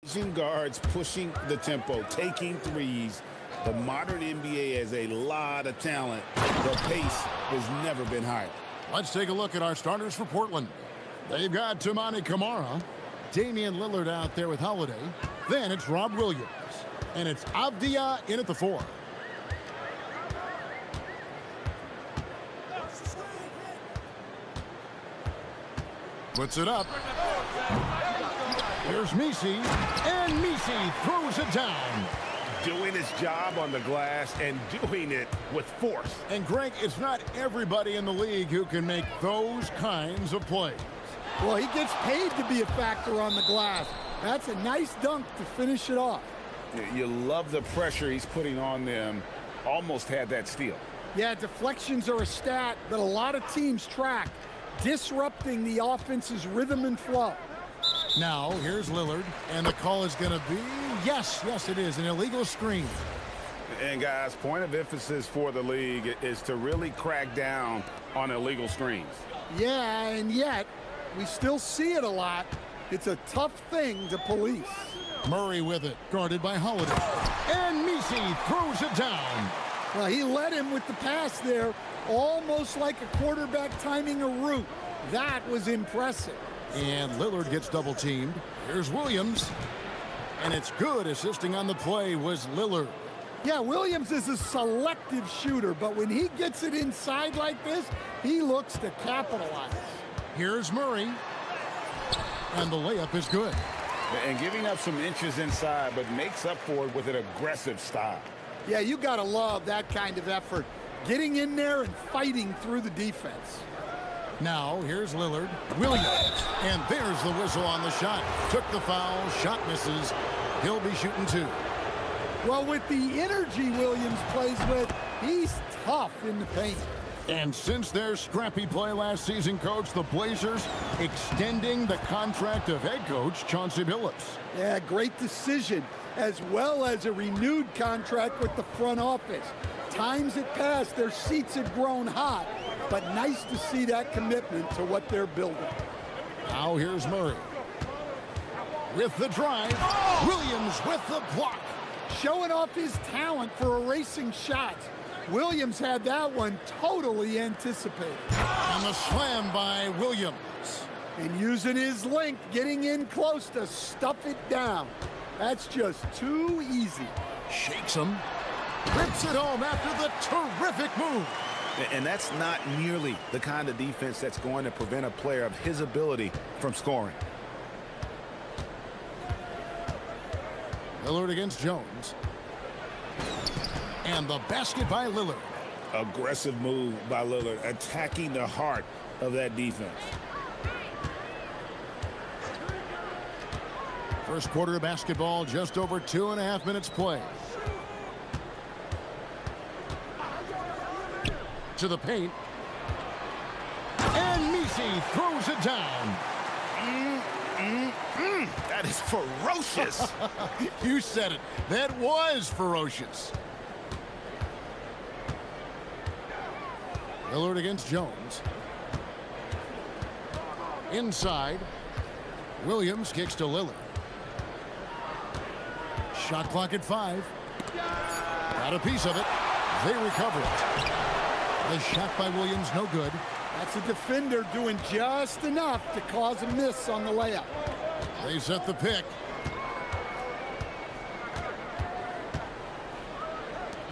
Asian guards pushing the tempo, taking threes. The modern NBA has a lot of talent. The pace has never been higher. Let's take a look at our starters for Portland. They've got Toumani Camara, Damian Lillard out there with Holiday. Then it's Rob Williams. And it's Avdia in at the 4. Puts it up. Here's Messi, and Messi throws it down. Doing his job on the glass and doing it with force. And Greg, it's not everybody in the league who can make those kinds of plays. Well, he gets paid to be a factor on the glass. That's a nice dunk to finish it off. You love the pressure he's putting on them. Almost had that steal. Yeah, deflections are a stat that a lot of teams track, disrupting the offense's rhythm and flow. Now, here's Lillard, and the call is going to be, yes, it is, an illegal screen. And guys, point of emphasis for the league is to really crack down on illegal screens. Yeah, and yet, we still see it a lot. It's a tough thing to police. Murray with it, guarded by Holiday. And Messi throws it down. Well, he led him with the pass there, almost like a quarterback timing a route. That was impressive. And Lillard gets double teamed. Here's Williams. And it's good. Assisting on the play was Lillard. Yeah, Williams is a selective shooter, but when he gets it inside like this, he looks to capitalize. Here's Murray. And the layup is good. And giving up some inches inside, but makes up for it with an aggressive style. Yeah, you got to love that kind of effort. Getting in there and fighting through the defense. Now, here's Lillard. Williams. And there's the whistle on the shot. Took the foul. Shot misses. He'll be shooting 2. Well, with the energy Williams plays with, he's tough in the paint. And since their scrappy play last season, Coach, the Blazers extending the contract of head coach Chauncey Billups. Yeah, great decision, as well as a renewed contract with the front office. Times had passed, their seats had grown hot, but nice to see that commitment to what they're building. Now here's Murray. With the drive, Williams with the block. Showing off his talent for erasing shots. Williams had that one totally anticipated. And the slam by Williams. And using his length, getting in close to stuff it down. That's just too easy. Shakes him. Rips it home after the terrific move. And that's not nearly the kind of defense that's going to prevent a player of his ability from scoring. Lillard against Jones. And the basket by Lillard. Aggressive move by Lillard, attacking the heart of that defense. First quarter of basketball, just over 2.5 minutes play. To the paint. And Messi throws it down. That is ferocious. You said it. That was ferocious. Lillard against Jones. Inside. Williams kicks to Lillard. Shot clock at 5. Got a piece of it. They recover it. The shot by Williams, no good. That's a defender doing just enough to cause a miss on the layup. They set the pick.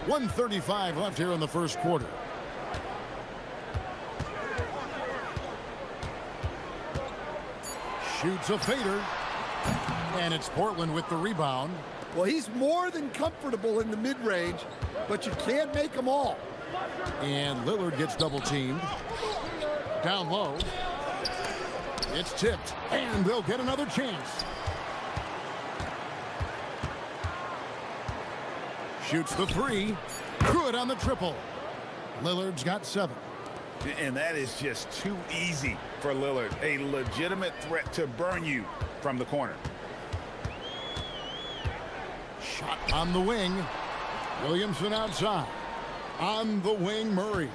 .135 left here in the first quarter. Shoots a fader. And it's Portland with the rebound. Well, he's more than comfortable in the mid-range, but you can't make them all. And Lillard gets double teamed. Down low. It's tipped, and they'll get another chance. Shoots the 3. Good on the triple. Lillard's got 7. And that is just too easy for Lillard. A legitimate threat to burn you from the corner. Shot on the wing. Williamson outside. On the wing, Murray.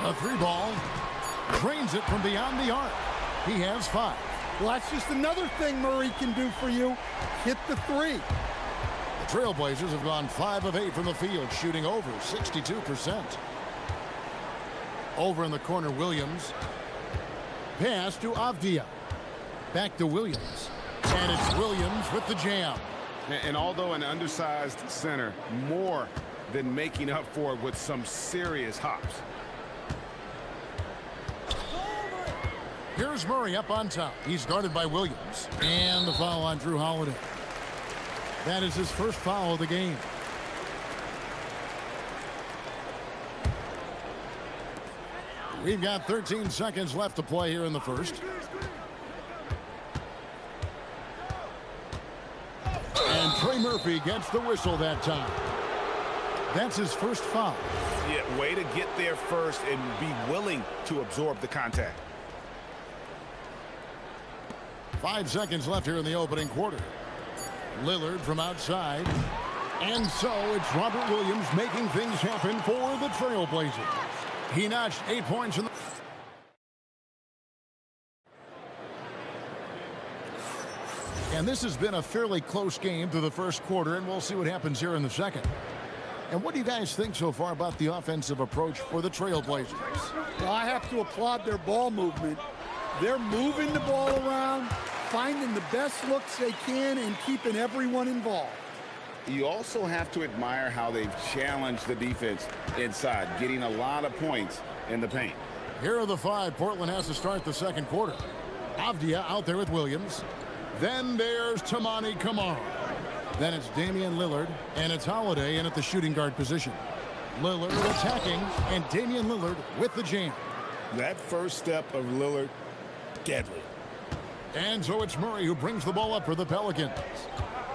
A 3 ball. Drains it from beyond the arc. He has 5. Well, that's just another thing Murray can do for you. Hit the 3. The Trailblazers have gone 5 of 8 from the field, shooting over 62%. Over in the corner, Williams. Pass to Avdia. Back to Williams. And it's Williams with the jam. And although an undersized center, more than making up for it with some serious hops. Here's Murray up on top. He's guarded by Williams. And the foul on Drew Holiday. That is his first foul of the game. We've got 13 seconds left to play here in the first. And Trey Murphy gets the whistle that time. That's his first foul. Yeah, way to get there first and be willing to absorb the contact. 5 seconds left here in the opening quarter. Lillard from outside. And so it's Robert Williams making things happen for the Trailblazers. He notched 8 points in the... And this has been a fairly close game through the first quarter, and we'll see what happens here in the second. And what do you guys think so far about the offensive approach for the Trailblazers? Well, I have to applaud their ball movement. They're moving the ball around, finding the best looks they can, and keeping everyone involved. You also have to admire how they've challenged the defense inside, getting a lot of points in the paint. Here are the 5 Portland has to start the second quarter. Avdia out there with Williams. Then there's Tamani Kamara. Then it's Damian Lillard, and it's Holiday in at the shooting guard position. Lillard attacking, and Damian Lillard with the jam. That first step of Lillard, deadly. And so it's Murray who brings the ball up for the Pelicans.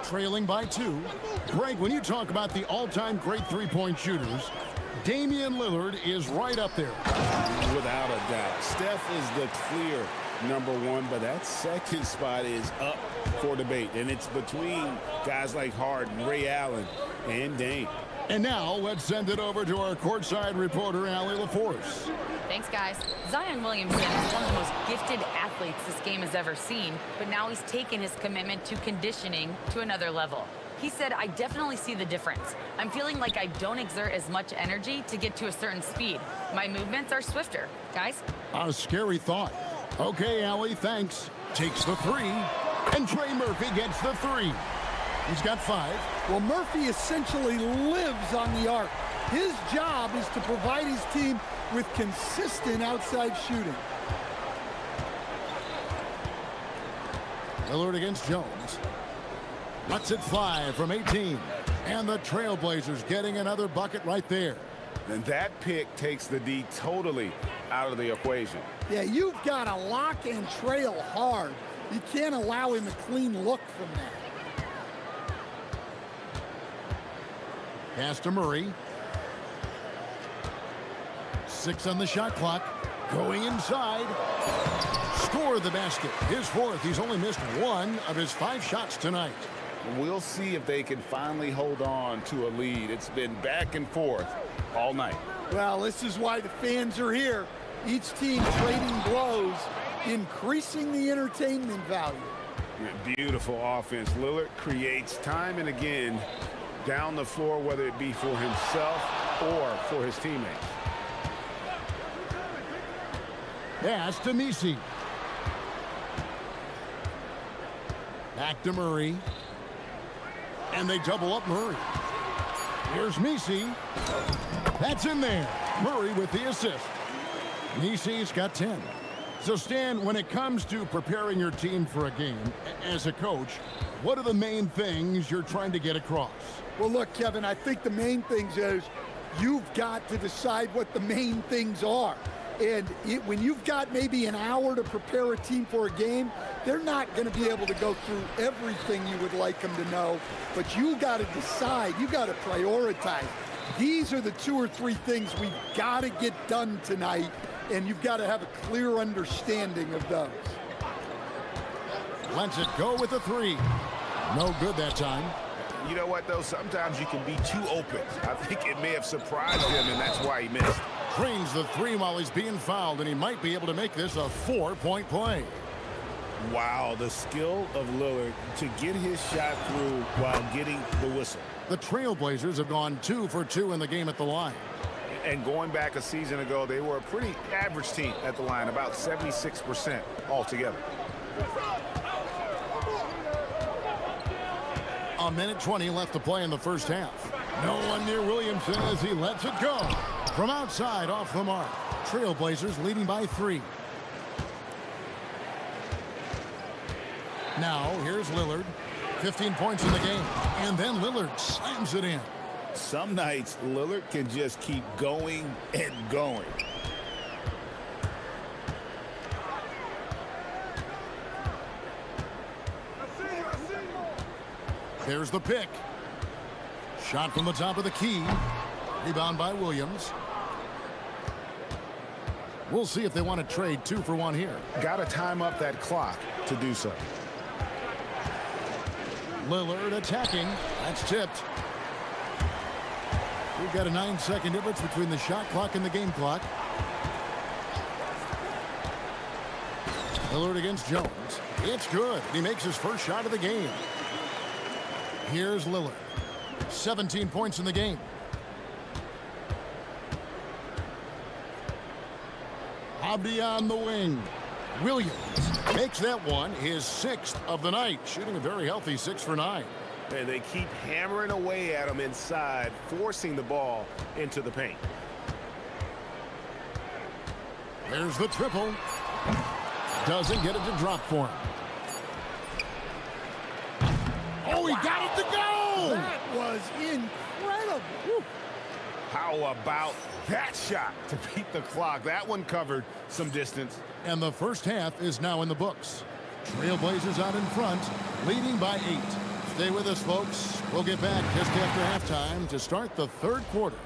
Trailing by 2. Greg, when you talk about the all-time great three-point shooters, Damian Lillard is right up there. Without a doubt. Steph is the clear #1, but that second spot is up for debate. And it's between guys like Harden, Ray Allen, and Dame. And now let's send it over to our courtside reporter, Allie LaForce. Thanks, guys. Zion Williamson is one of the most gifted athletes this game has ever seen, but now he's taken his commitment to conditioning to another level. He said, I definitely see the difference. I'm feeling like I don't exert as much energy to get to a certain speed. My movements are swifter. Guys? A scary thought. Okay, Allie, thanks. Takes the 3, and Trey Murphy gets the 3. He's got 5. Well, Murphy essentially lives on the arc. His job is to provide his team with consistent outside shooting. Lillard against Jones. Lets it fly from 18. And the Trailblazers getting another bucket right there. And that pick takes the D totally out of the equation. Yeah, you've got to lock and trail hard. You can't allow him a clean look from that. Pass to Murray. 6 on the shot clock. Going inside. Score the basket. His 4th. He's only missed 1 of his 5 shots tonight. We'll see if they can finally hold on to a lead. It's been back and forth all night. Well, this is why the fans are here. Each team trading blows, increasing the entertainment value. Beautiful offense. Lillard creates time and again down the floor, whether it be for himself or for his teammates. Pass to Misi. Back to Murray. And they double up Murray. Here's Misi. That's in there. Murray with the assist. Misi's got 10. So, Stan, when it comes to preparing your team for a game, as a coach, what are the main things you're trying to get across? Well, look, Kevin, I think the main things is you've got to decide what the main things are. And when you've got maybe an hour to prepare a team for a game, they're not going to be able to go through everything you would like them to know. But you got to decide. You got to prioritize. These are the 2 or 3 things we've got to get done tonight, and you've got to have a clear understanding of those. Lets it go with a 3. No good that time. You know what, though? Sometimes you can be too open. I think it may have surprised him, and that's why he missed. Drains the three while he's being fouled, and he might be able to make this a 4-point play. Wow, the skill of Lillard to get his shot through while getting the whistle. The Trailblazers have gone 2 for 2 in the game at the line. And going back a season ago, they were a pretty average team at the line, about 76% altogether. A minute 20 left to play in the first half. No one near Williamson as he lets it go. From outside, off the mark. Trailblazers leading by 3. Now, here's Lillard. 15 points in the game. And then Lillard slams it in. Some nights, Lillard can just keep going and going. There's the pick. Shot from the top of the key. Rebound by Williams. We'll see if they want to trade 2 for 1 here. Got to time up that clock to do so. Lillard attacking. That's tipped. We've got a 9-second difference between the shot clock and the game clock. Lillard against Jones. It's good. He makes his first shot of the game. Here's Lillard. 17 points in the game. Abdi on the wing. Williams makes that one his 6th of the night, shooting a very healthy 6 for 9. And they keep hammering away at him inside, forcing the ball into the paint. There's the triple. Doesn't get it to drop for him. Oh, he got it to go! That was incredible. Woo. How about that shot to beat the clock? That one covered some distance. And the first half is now in the books. Trailblazers out in front, leading by 8. Stay with us, folks. We'll get back just after halftime to start the third quarter.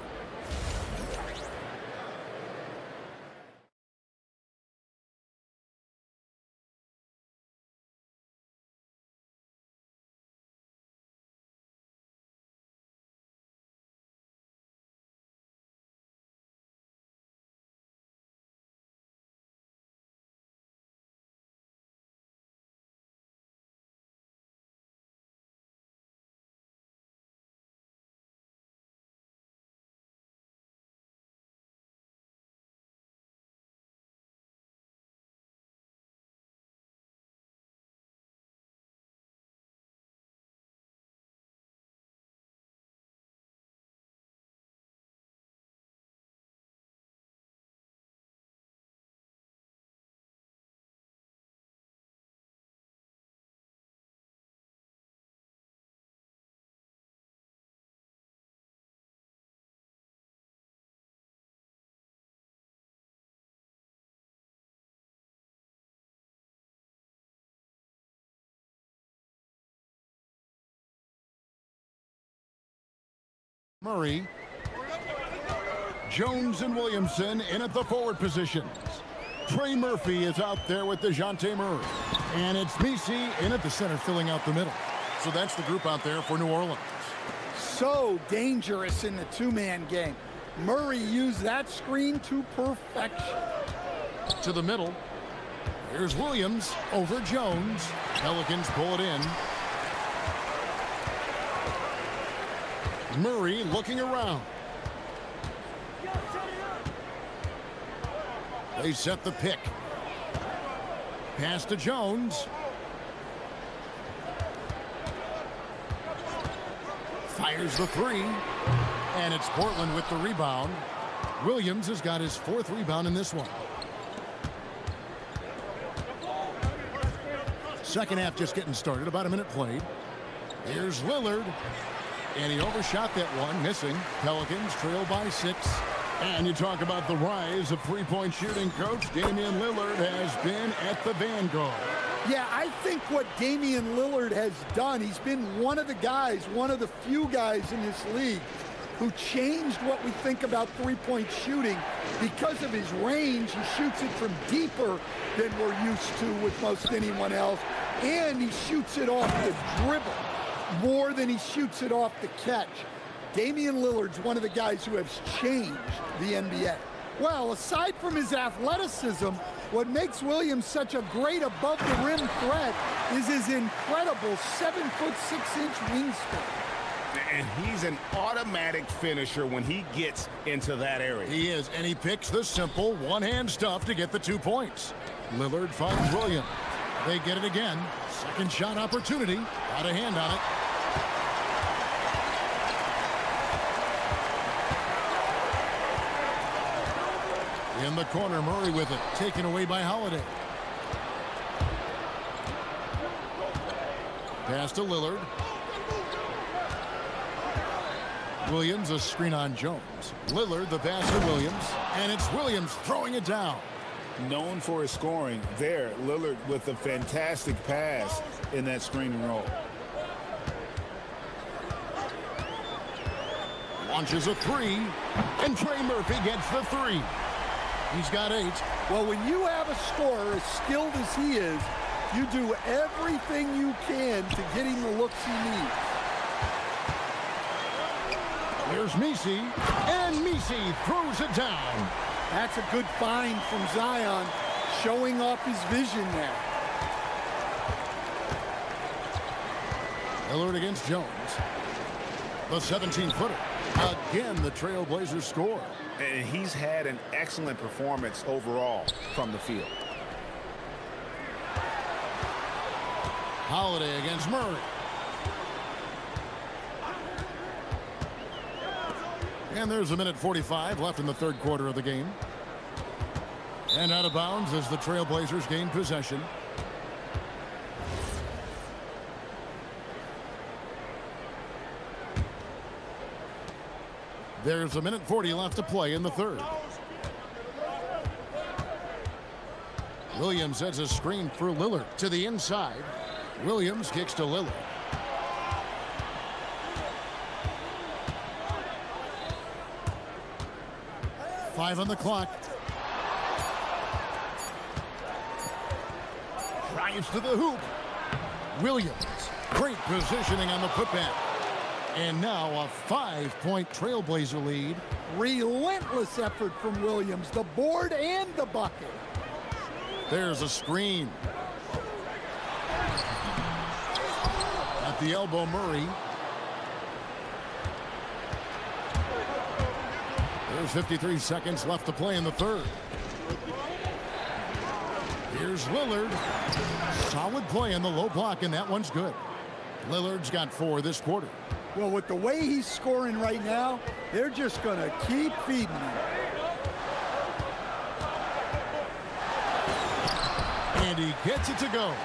Murray. Jones and Williamson in at the forward positions. Trey Murphy is out there with DeJounte Murray. And it's Misi in at the center filling out the middle. So that's the group out there for New Orleans. So dangerous in the two-man game. Murray used that screen to perfection. To the middle. Here's Williams over Jones. Pelicans pull it in. Murray looking around. They set the pick. Pass to Jones. Fires the three. And it's Portland with the rebound. Williams has got his 4th rebound in this one. Second half just getting started. About a minute played. Here's Lillard. And he overshot that one, missing. Pelicans trail by 6. And you talk about the rise of three-point shooting, Coach. Damian Lillard has been at the vanguard. Yeah, I think what Damian Lillard has done, he's been one of the guys, one of the few guys in this league who changed what we think about three-point shooting because of his range. He shoots it from deeper than we're used to with most anyone else, and he shoots it off the dribble. more than he shoots it off the catch. Damian Lillard's one of the guys who has changed the NBA. Well, aside from his athleticism, what makes Williams such a great above-the-rim threat is his incredible 7'6" wingspan. And he's an automatic finisher when he gets into that area. He is, and he picks the simple one-hand stuff to get the 2 points. Lillard finds Williams. They get it again. Second shot opportunity. Got a hand on it. In the corner, Murray with it. Taken away by Holiday. Pass to Lillard. Williams, a screen on Jones. Lillard, the pass to Williams. And it's Williams throwing it down. Known for his scoring, there, Lillard with a fantastic pass in that screen and roll. Launches a three, and Trey Murphy gets the three. He's got 8. Well, when you have a scorer as skilled as he is, you do everything you can to get him the looks he needs. Here's Messi, and Messi throws it down. That's a good find from Zion, showing off his vision there. Lillard against Jones. The 17-footer. Again, the Trailblazers score. And he's had an excellent performance overall from the field. Holiday against Murray. And there's 1:45 left in the third quarter of the game. And out of bounds as the Trailblazers gain possession. There's 1:40 left to play in the third. Williams sets a screen for Lillard to the inside. Williams kicks to Lillard. Five on the clock. Drives to the hoop. Williams. Great positioning on the putback. And now a 5-point Trailblazer lead. Relentless effort from Williams, the board and the bucket. There's a screen. At the elbow, Murray. There's 53 seconds left to play in the third. Here's Lillard. Solid play in the low block, and that one's good. Lillard's got 4 this quarter. Well, with the way he's scoring right now, they're just going to keep feeding him. And he gets it to go.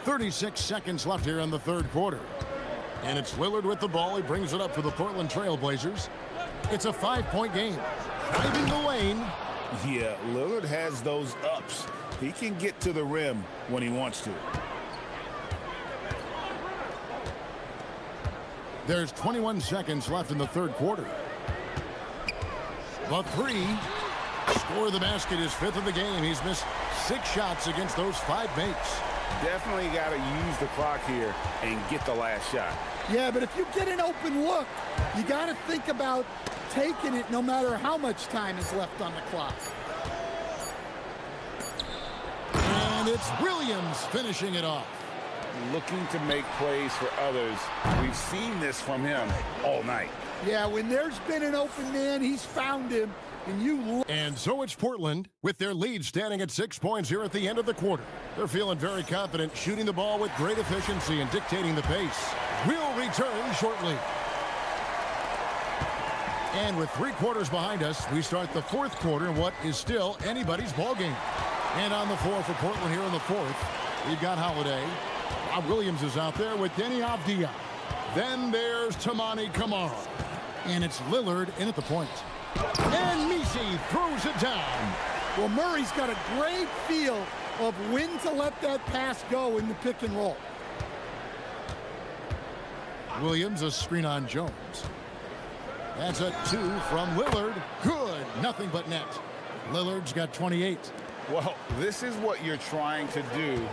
.36 seconds left here in the third quarter. And it's Lillard with the ball. He brings it up for the Portland Trailblazers. It's a 5-point game. Driving the lane. Yeah, Lillard has those ups. He can get to the rim when he wants to. There's 21 seconds left in the third quarter. The three. Score the basket, his 5th of the game. He's missed 6 shots against those 5 mates. Definitely got to use the clock here and get the last shot. Yeah, but if you get an open look, you got to think about taking it no matter how much time is left on the clock. And it's Williams finishing it off. Looking to make plays for others. We've seen this from him all night. Yeah, when there's been an open man, he's found him. And so it's Portland with their lead standing at 6 points here at the end of the quarter. They're feeling very confident, shooting the ball with great efficiency and dictating the pace. We'll return shortly. And with 3 quarters behind us, we start the fourth quarter in what is still anybody's ball game. And on the floor for Portland here in the fourth, we've got Holiday. Rob Williams is out there with Denny Avdia. Then there's Tamani Kamara. And it's Lillard in at the point. And Messi throws it down. Well, Murray's got a great feel of when to let that pass go in the pick and roll. Williams, a screen on Jones. That's a 2 from Lillard. Good. Nothing but net. Lillard's got 28. Well, this is what you're trying to do.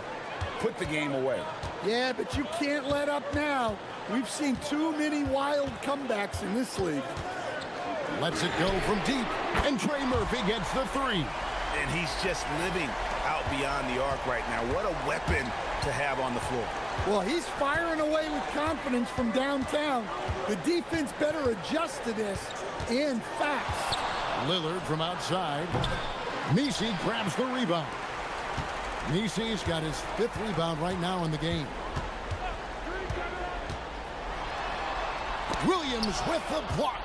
Put the game away. Yeah, but you can't let up now. We've seen too many wild comebacks in this league. Lets it go from deep, and Trey Murphy gets the three. And he's just living out beyond the arc right now. What a weapon to have on the floor. Well, he's firing away with confidence from downtown. The defense better adjust to this, and fast. Lillard from outside. Nisi grabs the rebound. Nisi's got his 5th rebound right now in the game. Williams with the block.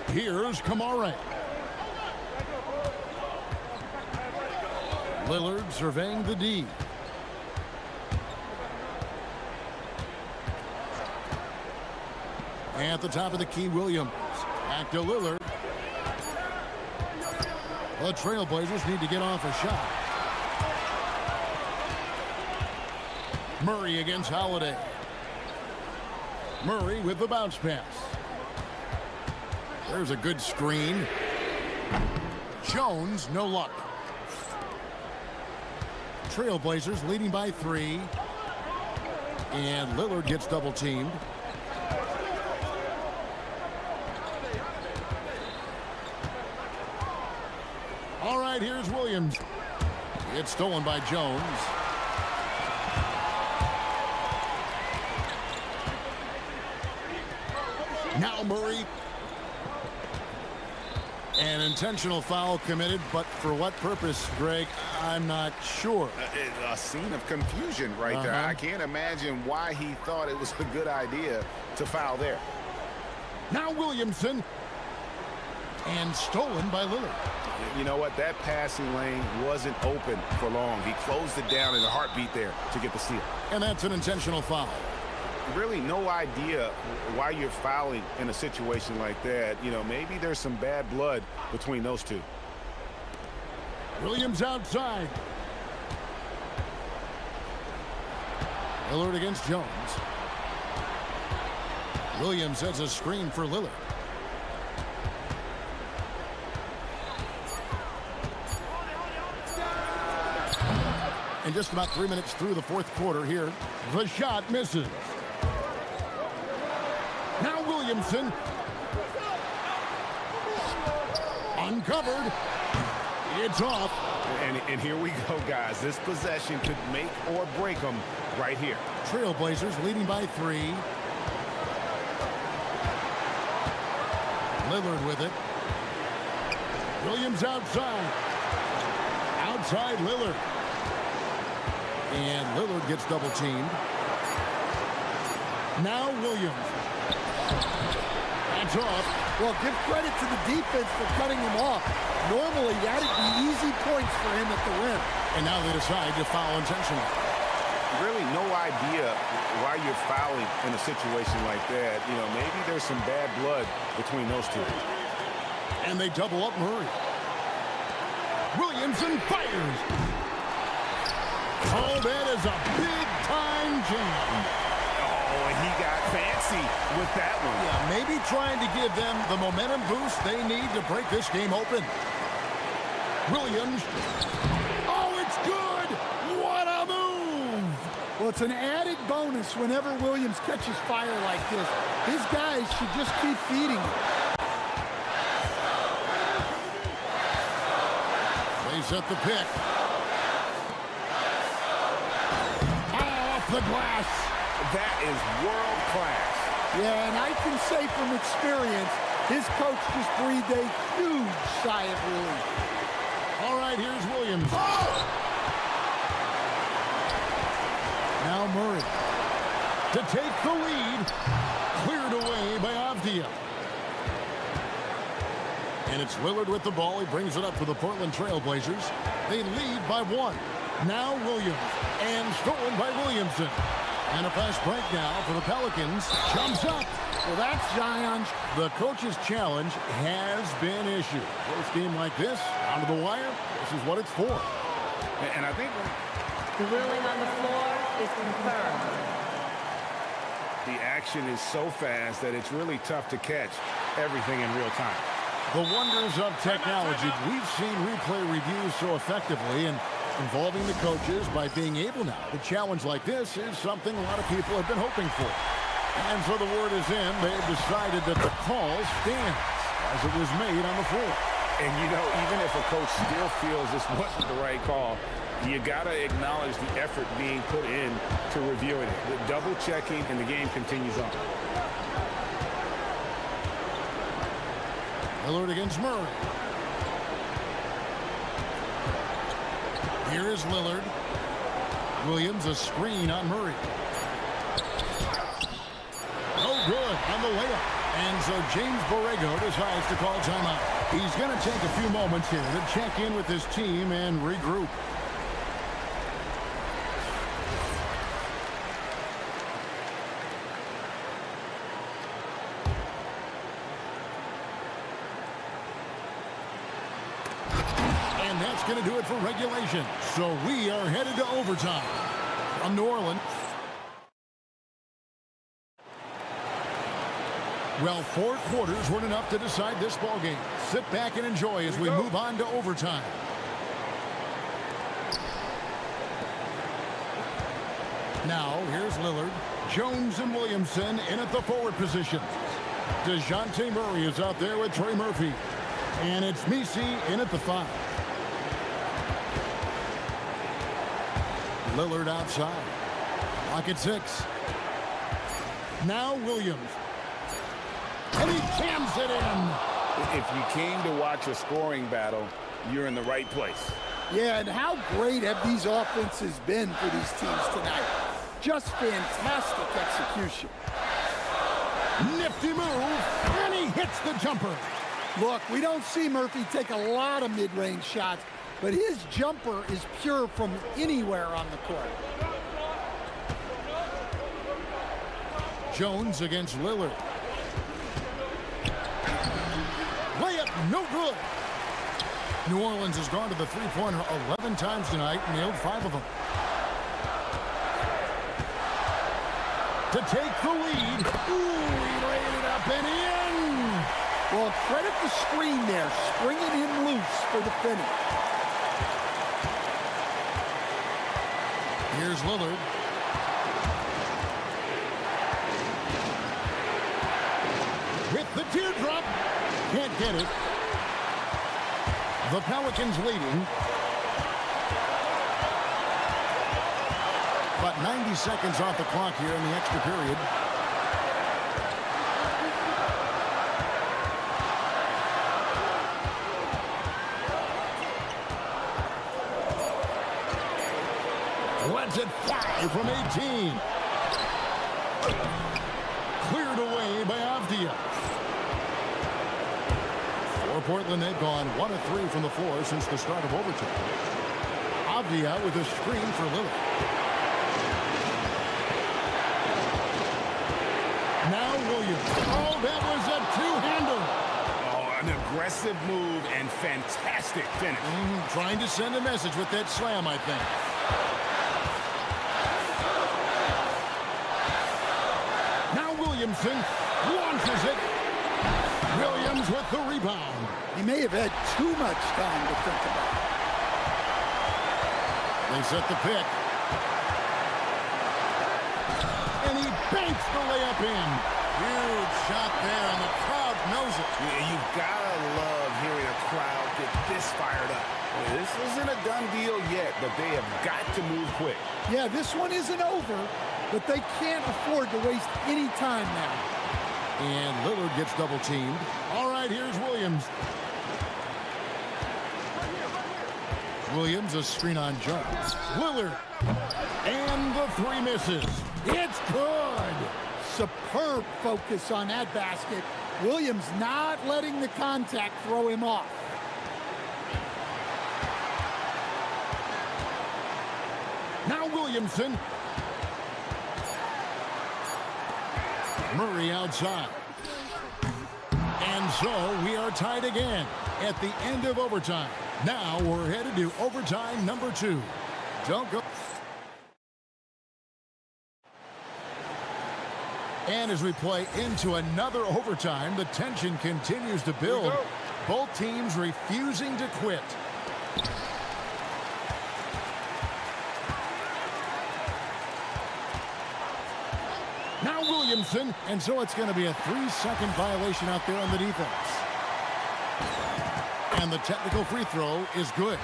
Here's Kamara. Lillard surveying the D. At the top of the key, Williams. Back to Lillard. The Trailblazers need to get off a shot. Murray against Holiday. Murray with the bounce pass. There's a good screen. Jones, no luck. Trailblazers leading by 3. And Lillard gets double teamed. All right, here's Williams. It's stolen by Jones. Now Murray. An intentional foul committed, but for what purpose, Greg, I'm not sure. A scene of confusion right there. I can't imagine why he thought it was a good idea to foul there. Now Williamson. And stolen by Lillard. You know what? That passing lane wasn't open for long. He closed it down in a heartbeat there to get the steal. And that's an intentional foul. Really no idea why you're fouling in a situation like that. You know, maybe there's some bad blood between those two. Williams outside. Lillard against Jones. Williams has a screen for Lillard. And just about 3 minutes through the 4th quarter here. The shot misses. Now Williamson. Uncovered. It's off. And here we go, guys. This possession could make or break them right here. Trailblazers leading by 3. Lillard with it. Williams outside. Outside Lillard. And Lillard gets double teamed. Now Williams. That's off. Well, give credit to the defense for cutting him off. Normally, that'd be easy points for him at the rim. And now they decide to foul intentionally. Really no idea why you're fouling in a situation like that. You know, maybe there's some bad blood between those two. And they double up Murray. Williamson fires. Oh, that is a big-time jam. Oh, and he got fancy with that one. Yeah, maybe trying to give them the momentum boost they need to break this game open. Williams. Oh, it's good. What a move. Well, it's an added bonus whenever Williams catches fire like this. His guys should just keep feeding him. They set the pick. The glass. That is world class. Yeah, and I can say from experience, his coach just breathed a huge sigh of relief. All right, here's Williams. Oh! Now Murray to take the lead. Cleared away by Avdia. And it's Lillard with the ball. He brings it up for the Portland Trailblazers. They lead by 1. Now Williams. And stolen by Williamson. And a fast break now for the Pelicans. Jumps up. Well, that's Zion. The coach's challenge has been issued. Close game like this, down to the wire, this is what it's for. And I think the ruling on the floor is confirmed. the action is so fast that it's really tough to catch everything in real time. The wonders of technology. We've seen replay reviews so effectively, and involving the coaches by being able now to challenge like this is something a lot of people have been hoping for. And so the word is in. They've decided that the call stands as it was made on the floor. And, you know, even if a coach still feels this wasn't the right call, you got to acknowledge the effort being put in to reviewing it. The double checking, and the game continues on. Lillard against Murray. Here is Lillard. Williams, a screen on Murray. Oh, good on the layup. And so James Borrego decides to call timeout. He's going to take a few moments here to check in with his team and regroup. And that's going to do it for regulation. So we are headed to overtime. From New Orleans. Well, 4 quarters weren't enough to decide this ball game. Sit back and enjoy as we move on to overtime. Now, here's Lillard. Jones and Williamson in at the forward position. DeJounte Murray is out there with Trey Murphy. And it's Misi in at the 5. Lillard outside. Lock at 6. Now Williams. And he jams it in. If you came to watch a scoring battle, you're in the right place. Yeah, and how great have these offenses been for these teams tonight? Just fantastic execution. Nifty move, and he hits the jumper. Look, we don't see Murphy take a lot of mid-range shots, but his jumper is pure from anywhere on the court. Jones against Lillard. Layup, no good. New Orleans has gone to the three-pointer 11 times tonight and nailed 5 of them. To take the lead. Ooh, he laid it up and in. Well, credit the screen there, springing him loose for the finish. Here's Lillard. With the teardrop. Can't get it. The Pelicans leading. About 90 seconds off the clock here in the extra period. Lets it fly from 18. Cleared away by Avdia. For Portland, they've gone 1 of 3 from the floor since the start of overtime. Avdia with a screen for Lillard. Now Williams. Oh, that was a two-hander. Oh, an aggressive move and fantastic finish. Trying to send a message with that slam, I think. Now Williamson launches it. Williams with the rebound. He may have had too much time to think about it. They set the pick. And he banks the layup in. Huge shot there, and the crowd knows it. Yeah, you've got to love hearing a crowd get this fired up. This isn't a done deal yet, but they have got to move quick. Yeah, this one isn't over, but they can't afford to waste any time now. And Lillard gets double teamed. All right, here's Williams. Williams, a screen on Jones. Lillard. And the 3 misses. It's good. Superb focus on that basket. Williams not letting the contact throw him off. Now Williamson. Murray outside. And so we are tied again at the end of overtime. Now we're headed to overtime number 2. Don't go. And as we play into another overtime, the tension continues to build. Both teams refusing to quit. Now Williamson, and so it's going to be a 3-second violation out there on the defense. And the technical free throw is good.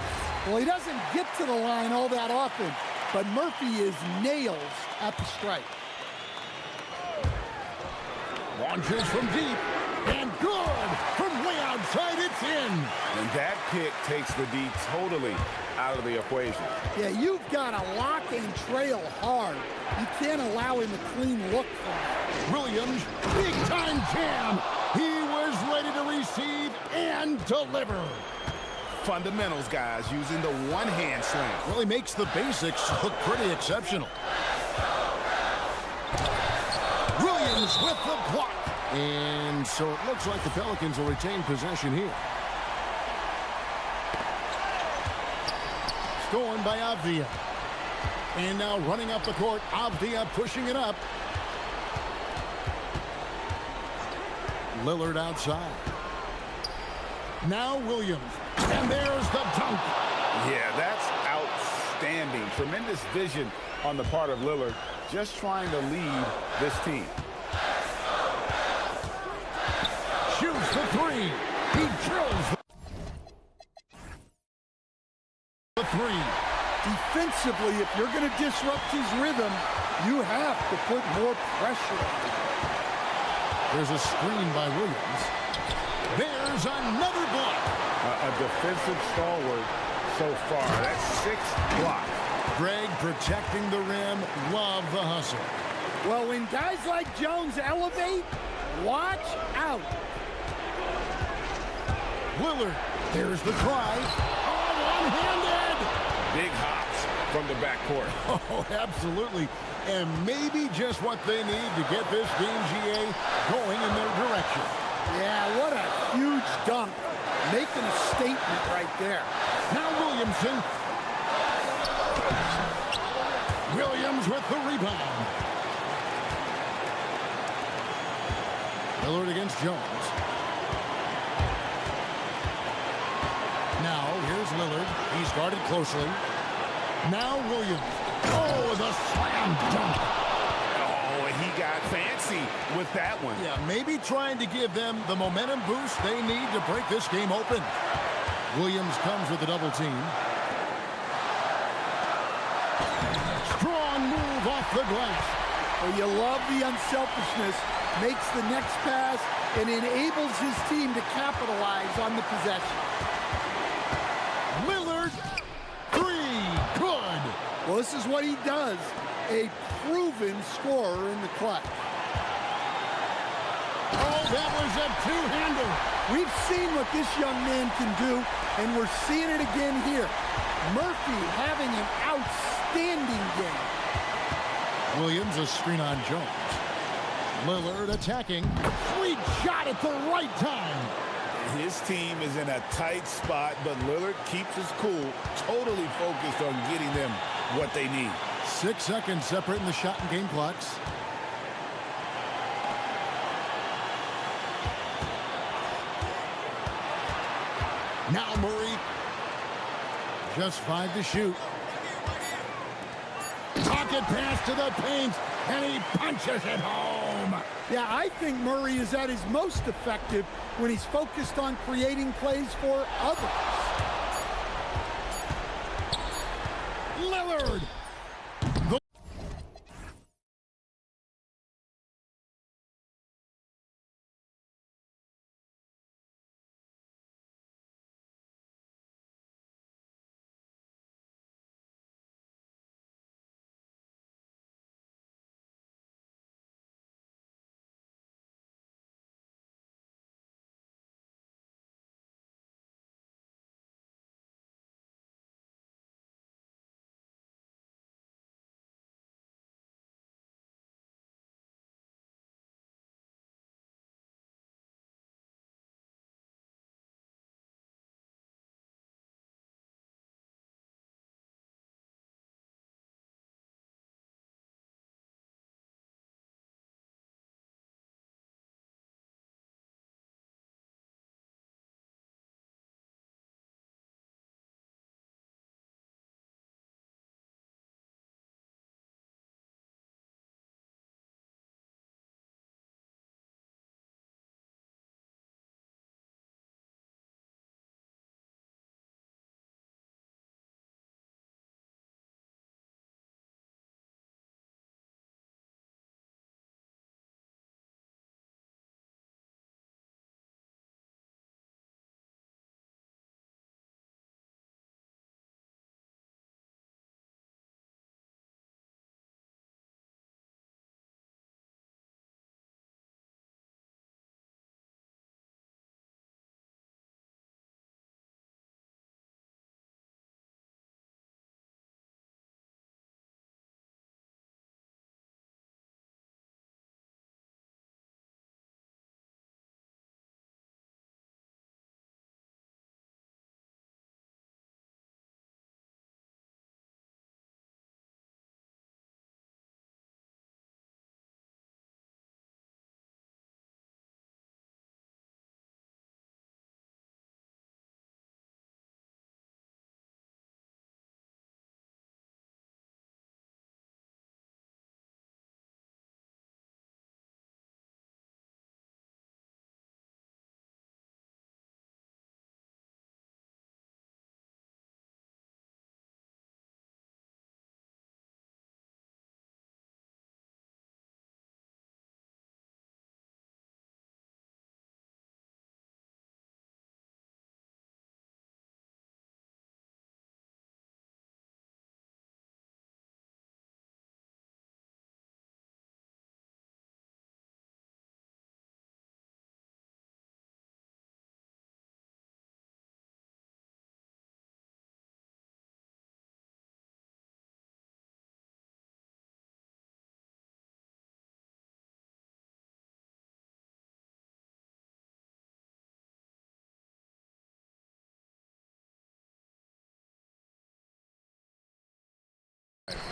Well, he doesn't get to the line all that often, but Murphy is nails at the strike. Launches from deep, and good! From way outside, it's in! And that pick takes the D totally out of the equation. Yeah, you've got to lock and trail hard. You can't allow him a clean look from that. Williams, big-time jam! He was ready to receive and deliver. Fundamentals, guys, using the one-hand slam. Well, he makes the basics look pretty exceptional. Williams with the block. And so it looks like the Pelicans will retain possession here. Stolen by Avdia. And now running up the court, Avdia pushing it up. Lillard outside. Now Williams. And there's the dunk. Yeah, that's outstanding. Tremendous vision on the part of Lillard, just trying to lead this team. Shoots the three. He drills the three. Defensively, if you're going to disrupt his rhythm, you have to put more pressure on him. There's a screen by Williams. There's another block. A defensive stalwart so far. That's 6 blocks. Greg protecting the rim. Love the hustle. Well, when guys like Jones elevate, watch out. Lillard. There's the try. Oh, one-handed. Big hops from the backcourt. Oh, absolutely. And maybe just what they need to get this game, GA, going in their direction. Yeah, what a huge dunk. Making a statement right there. Now Williamson. Williams with the rebound. Lillard against Jones. Now here's Lillard. He's guarded closely. Now Williams. Oh, the slam dunk. Oh, he got fancy with that one. Yeah, maybe trying to give them the momentum boost they need to break this game open. Williams comes with a double team. Strong move off the glass. Well, you love the unselfishness. Makes the next pass and enables his team to capitalize on the possession. Lillard, three, good. Well, this is what he does. A proven scorer in the clutch. Oh, that was a two-hander. We've seen what this young man can do, and we're seeing it again here. Murphy having an outstanding game. Williams a screen on Jones. Lillard attacking. Sweet shot at the right time. His team is in a tight spot, but Lillard keeps his cool, totally focused on getting them what they need. 6 seconds separating the shot and game clocks. Now Murray. Just 5 to shoot. Pocket pass to the paint, and he punches it home. Yeah, I think Murray is at his most effective when he's focused on creating plays for others. Lillard.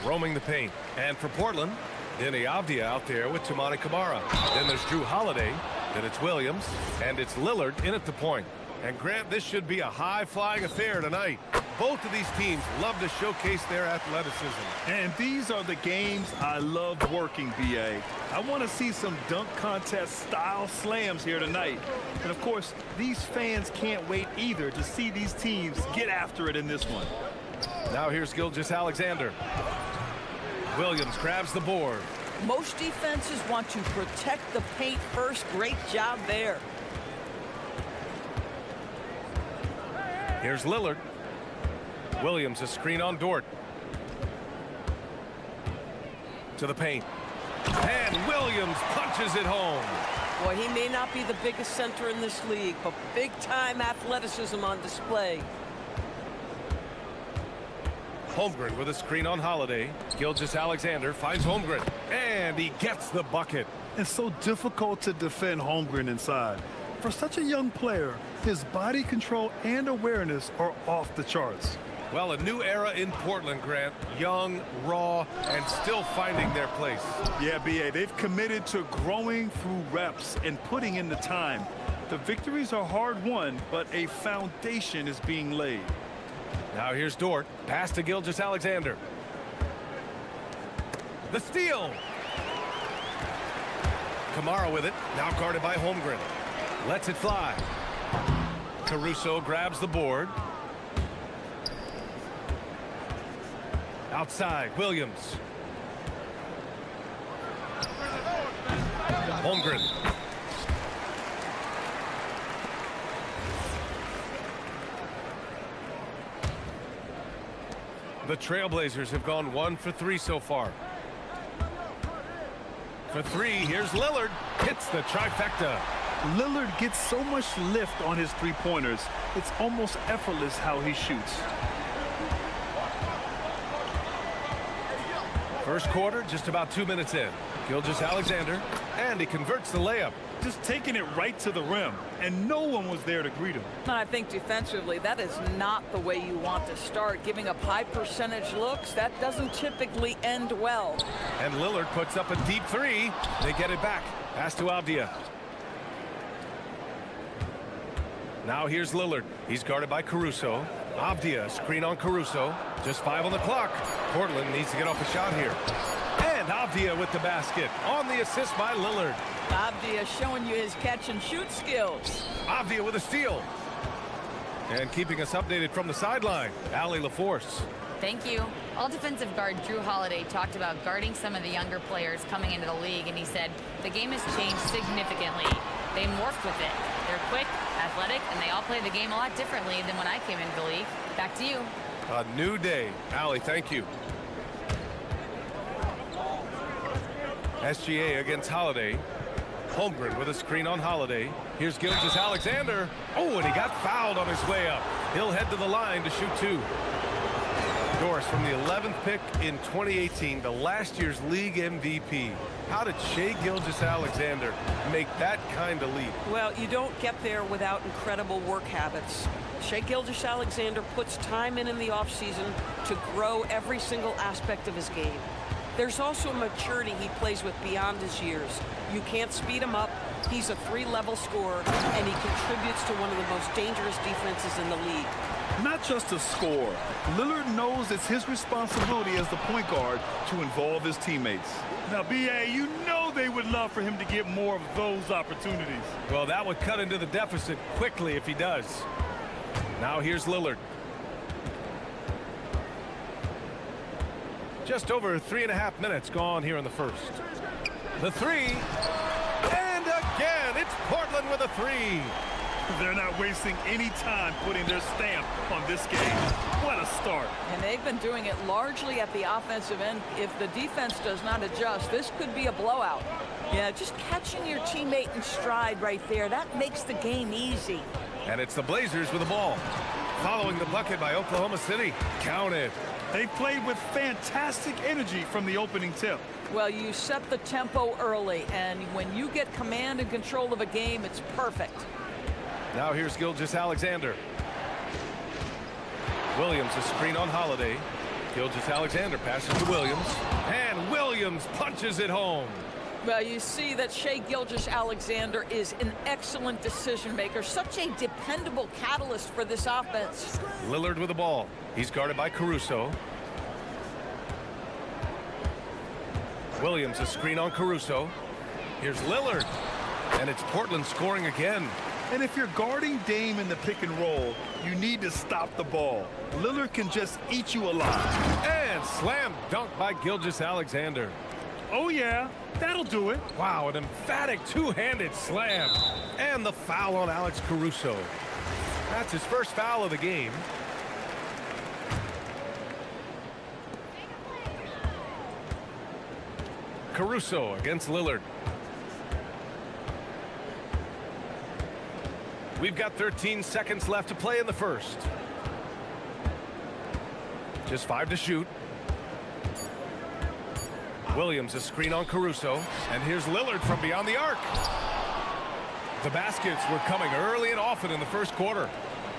roaming the paint. And for Portland, Denny Avdia out there with Toumani Camara. Then there's Drew Holiday. Then it's Williams. And it's Lillard in at the point. And Grant, this should be a high-flying affair tonight. Both of these teams love to showcase their athleticism. And these are the games I love working, BA. I want to see some dunk contest style slams here tonight. And of course, these fans can't wait either to see these teams get after it in this one. Now here's Gilgeous-Alexander. Williams grabs the board. Most defenses want to protect the paint first. Great job there. Here's Lillard. Williams, a screen on Dort. To the paint. And Williams punches it home. Boy, he may not be the biggest center in this league, but big-time athleticism on display. Holmgren with a screen on Holiday. Gilgeous-Alexander finds Holmgren. And he gets the bucket. It's so difficult to defend Holmgren inside. For such a young player, his body control and awareness are off the charts. Well, a new era in Portland, Grant. Young, raw, and still finding their place. Yeah, BA, they've committed to growing through reps and putting in the time. The victories are hard-won, but a foundation is being laid. Now here's Dort. Pass to Gilgeous-Alexander. The steal. Camara with it. Now guarded by Holmgren. Lets it fly. Caruso grabs the board. Outside, Williams. Holmgren. The Trailblazers have gone 1 for 3 so far. For 3, here's Lillard. Hits the trifecta. Lillard gets so much lift on his three-pointers, it's almost effortless how he shoots. First quarter, just about 2 minutes in. Gilgeous-Alexander, and he converts the layup. Just taking it right to the rim, and no one was there to greet him. And I think defensively, that is not the way you want to start. Giving up high percentage looks, that doesn't typically end well. And Lillard puts up a deep 3. They get it back. Pass to Avdia. Now here's Lillard. He's guarded by Caruso. Avdia, screen on Caruso. Just 5 on the clock. Portland needs to get off a shot here. And Avdia with the basket. On the assist by Lillard. Avdia showing you his catch and shoot skills. Avdia with a steal. And keeping us updated from the sideline, Allie LaForce. Thank you. All defensive guard Drew Holiday talked about guarding some of the younger players coming into the league, and he said the game has changed significantly. They morphed with it. They're quick, athletic, and they all play the game a lot differently than when I came into the league. Back to you. A new day. Allie, thank you. SGA against Holiday. Holmgren with a screen on Holiday. Here's Gilgeous-Alexander. Oh, and he got fouled on his way up. He'll head to the line to shoot 2. Doris from the 11th pick in 2018, the last year's league MVP. How did Shai Gilgeous-Alexander make that kind of leap? Well, you don't get there without incredible work habits. Shai Gilgeous-Alexander puts time in the offseason to grow every single aspect of his game. There's also maturity he plays with beyond his years. You can't speed him up. He's a 3-level scorer, and he contributes to one of the most dangerous defenses in the league. Not just a scorer. Lillard knows it's his responsibility as the point guard to involve his teammates. Now, BA, you know they would love for him to get more of those opportunities. Well, that would cut into the deficit quickly if he does. Now here's Lillard. Just over 3.5 minutes gone here in the first. The 3. And again, it's Portland with a 3. They're not wasting any time putting their stamp on this game. What a start. And they've been doing it largely at the offensive end. If the defense does not adjust, this could be a blowout. Yeah, just catching your teammate in stride right there, that makes the game easy. And it's the Blazers with the ball. Following the bucket by Oklahoma City. Counted. They played with fantastic energy from the opening tip. Well, you set the tempo early, and when you get command and control of a game, it's perfect. Now here's Gilgeous-Alexander. Williams, a screen on Holiday. Gilgeous-Alexander passes to Williams. And Williams punches it home. Well, you see that Shai Gilgeous-Alexander is an excellent decision maker, such a dependable catalyst for this offense. Lillard with the ball. He's guarded by Caruso. Williams, a screen on Caruso. Here's Lillard. And it's Portland scoring again. And if you're guarding Dame in the pick and roll, you need to stop the ball. Lillard can just eat you alive. And slam dunk by Gilgeous-Alexander. Oh, yeah, that'll do it. Wow, an emphatic two-handed slam. And the foul on Alex Caruso. That's his first foul of the game. Caruso against Lillard. We've got 13 seconds left to play in the first. Just 5 to shoot. Williams, a screen on Caruso. And here's Lillard from beyond the arc. The baskets were coming early and often in the first quarter.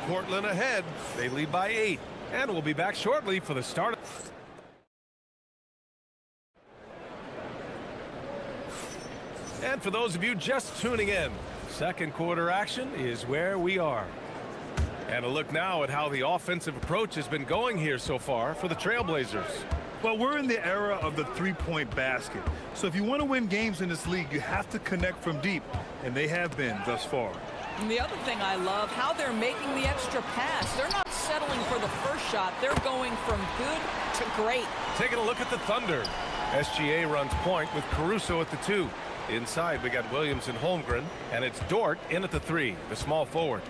Portland ahead. They lead by 8. And we'll be back shortly for the start. And for those of you just tuning in, second quarter action is where we are. And a look now at how the offensive approach has been going here so far for the Trailblazers. Well, we're in the era of the three-point basket. So if you want to win games in this league, you have to connect from deep. And they have been thus far. And the other thing I love, how they're making the extra pass. They're not settling for the first shot. They're going from good to great. Taking a look at the Thunder. SGA runs point with Caruso at the 2. Inside, we got Williams and Holmgren, and it's Dort in at the 3, the small forward.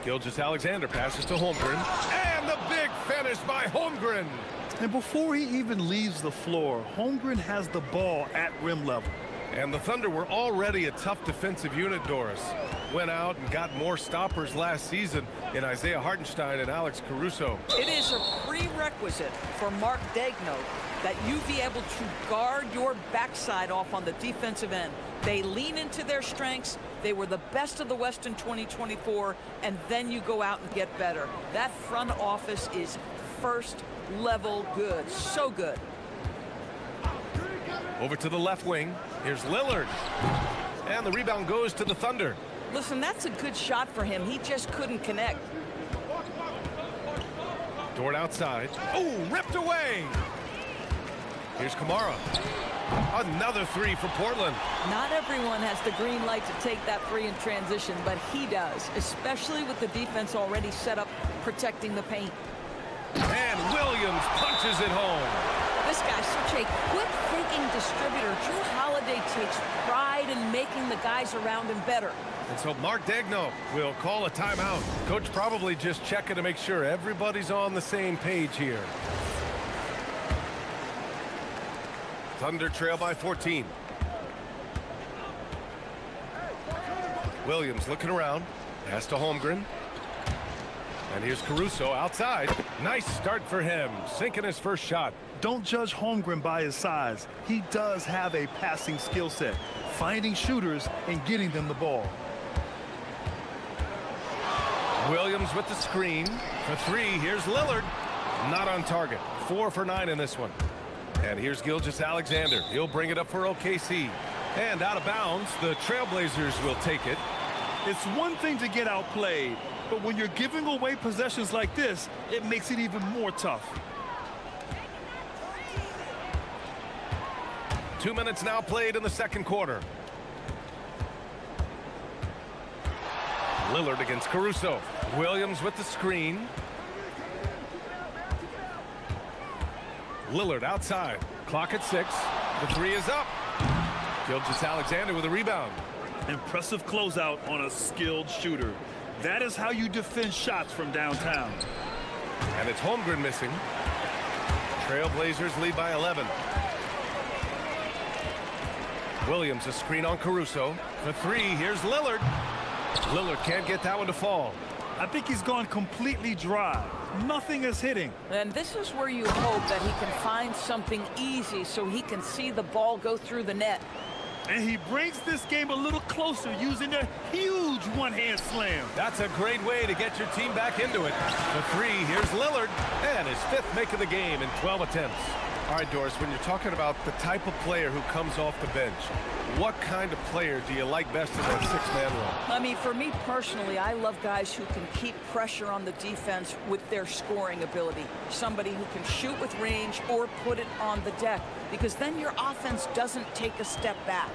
Gilgeous-Alexander passes to Holmgren, and the big finish by Holmgren. And before he even leaves the floor, Holmgren has the ball at rim level. And the Thunder were already a tough defensive unit, Doris. Went out and got more stoppers last season in Isaiah Hartenstein and Alex Caruso. It is a prerequisite for Mark Daigneault that you be able to guard your backside off on the defensive end. They lean into their strengths. They were the best of the West in 2024, and then you go out and get better. That front office is first level good. So good. Over to the left wing. Here's Lillard. And the rebound goes to the Thunder. Listen, that's a good shot for him. He just couldn't connect. Dort outside. Oh, ripped away. Here's Kamara. Another 3 for Portland. Not everyone has the green light to take that 3 in transition, but he does, especially with the defense already set up protecting the paint. And Williams punches it home. This guy's such a quick-thinking distributor. Drew Holiday takes pride in making the guys around him better. And so Mark Daigneault will call a timeout. Coach probably just checking to make sure everybody's on the same page here. Thunder trail by 14. Williams looking around. Pass to Holmgren. And here's Caruso outside. Nice start for him. Sinking his first shot. Don't judge Holmgren by his size. He does have a passing skill set, finding shooters and getting them the ball. Williams with the screen. For 3, here's Lillard. Not on target. 4 for 9 in this one. And here's Gilgeous-Alexander. He'll bring it up for OKC. And out of bounds, the Trailblazers will take it. It's one thing to get outplayed, but when you're giving away possessions like this, it makes it even more tough. 2 minutes now played in the second quarter. Lillard against Caruso. Williams with the screen. Lillard outside. Clock at 6. The 3 is up. Gilgeous-Alexander with a rebound. Impressive closeout on a skilled shooter. That is how you defend shots from downtown. And it's Holmgren missing. Trailblazers lead by 11. Williams a screen on Caruso. For 3, here's Lillard. Lillard can't get that one to fall. I think he's gone completely dry. Nothing is hitting. And this is where you hope that he can find something easy so he can see the ball go through the net. And he brings this game a little closer using a huge one-hand slam. That's a great way to get your team back into it. The three, here's Lillard, and his 5th make of the game in 12 attempts. All right, Doris, when you're talking about the type of player who comes off the bench, what kind of player do you like best in that 6-man role? I mean, for me personally, I love guys who can keep pressure on the defense with their scoring ability. Somebody who can shoot with range or put it on the deck, because then your offense doesn't take a step back.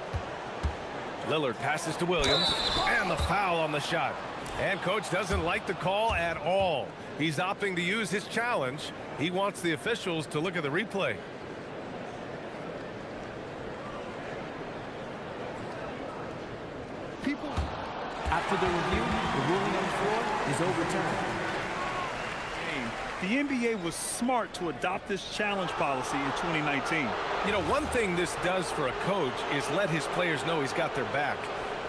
Lillard passes to Williams, and the foul on the shot. And coach doesn't like the call at all. He's opting to use his challenge. He wants the officials to look at the replay. After the review, the ruling on the floor is overturned. The NBA was smart to adopt this challenge policy in 2019. You know, one thing this does for a coach is let his players know he's got their back.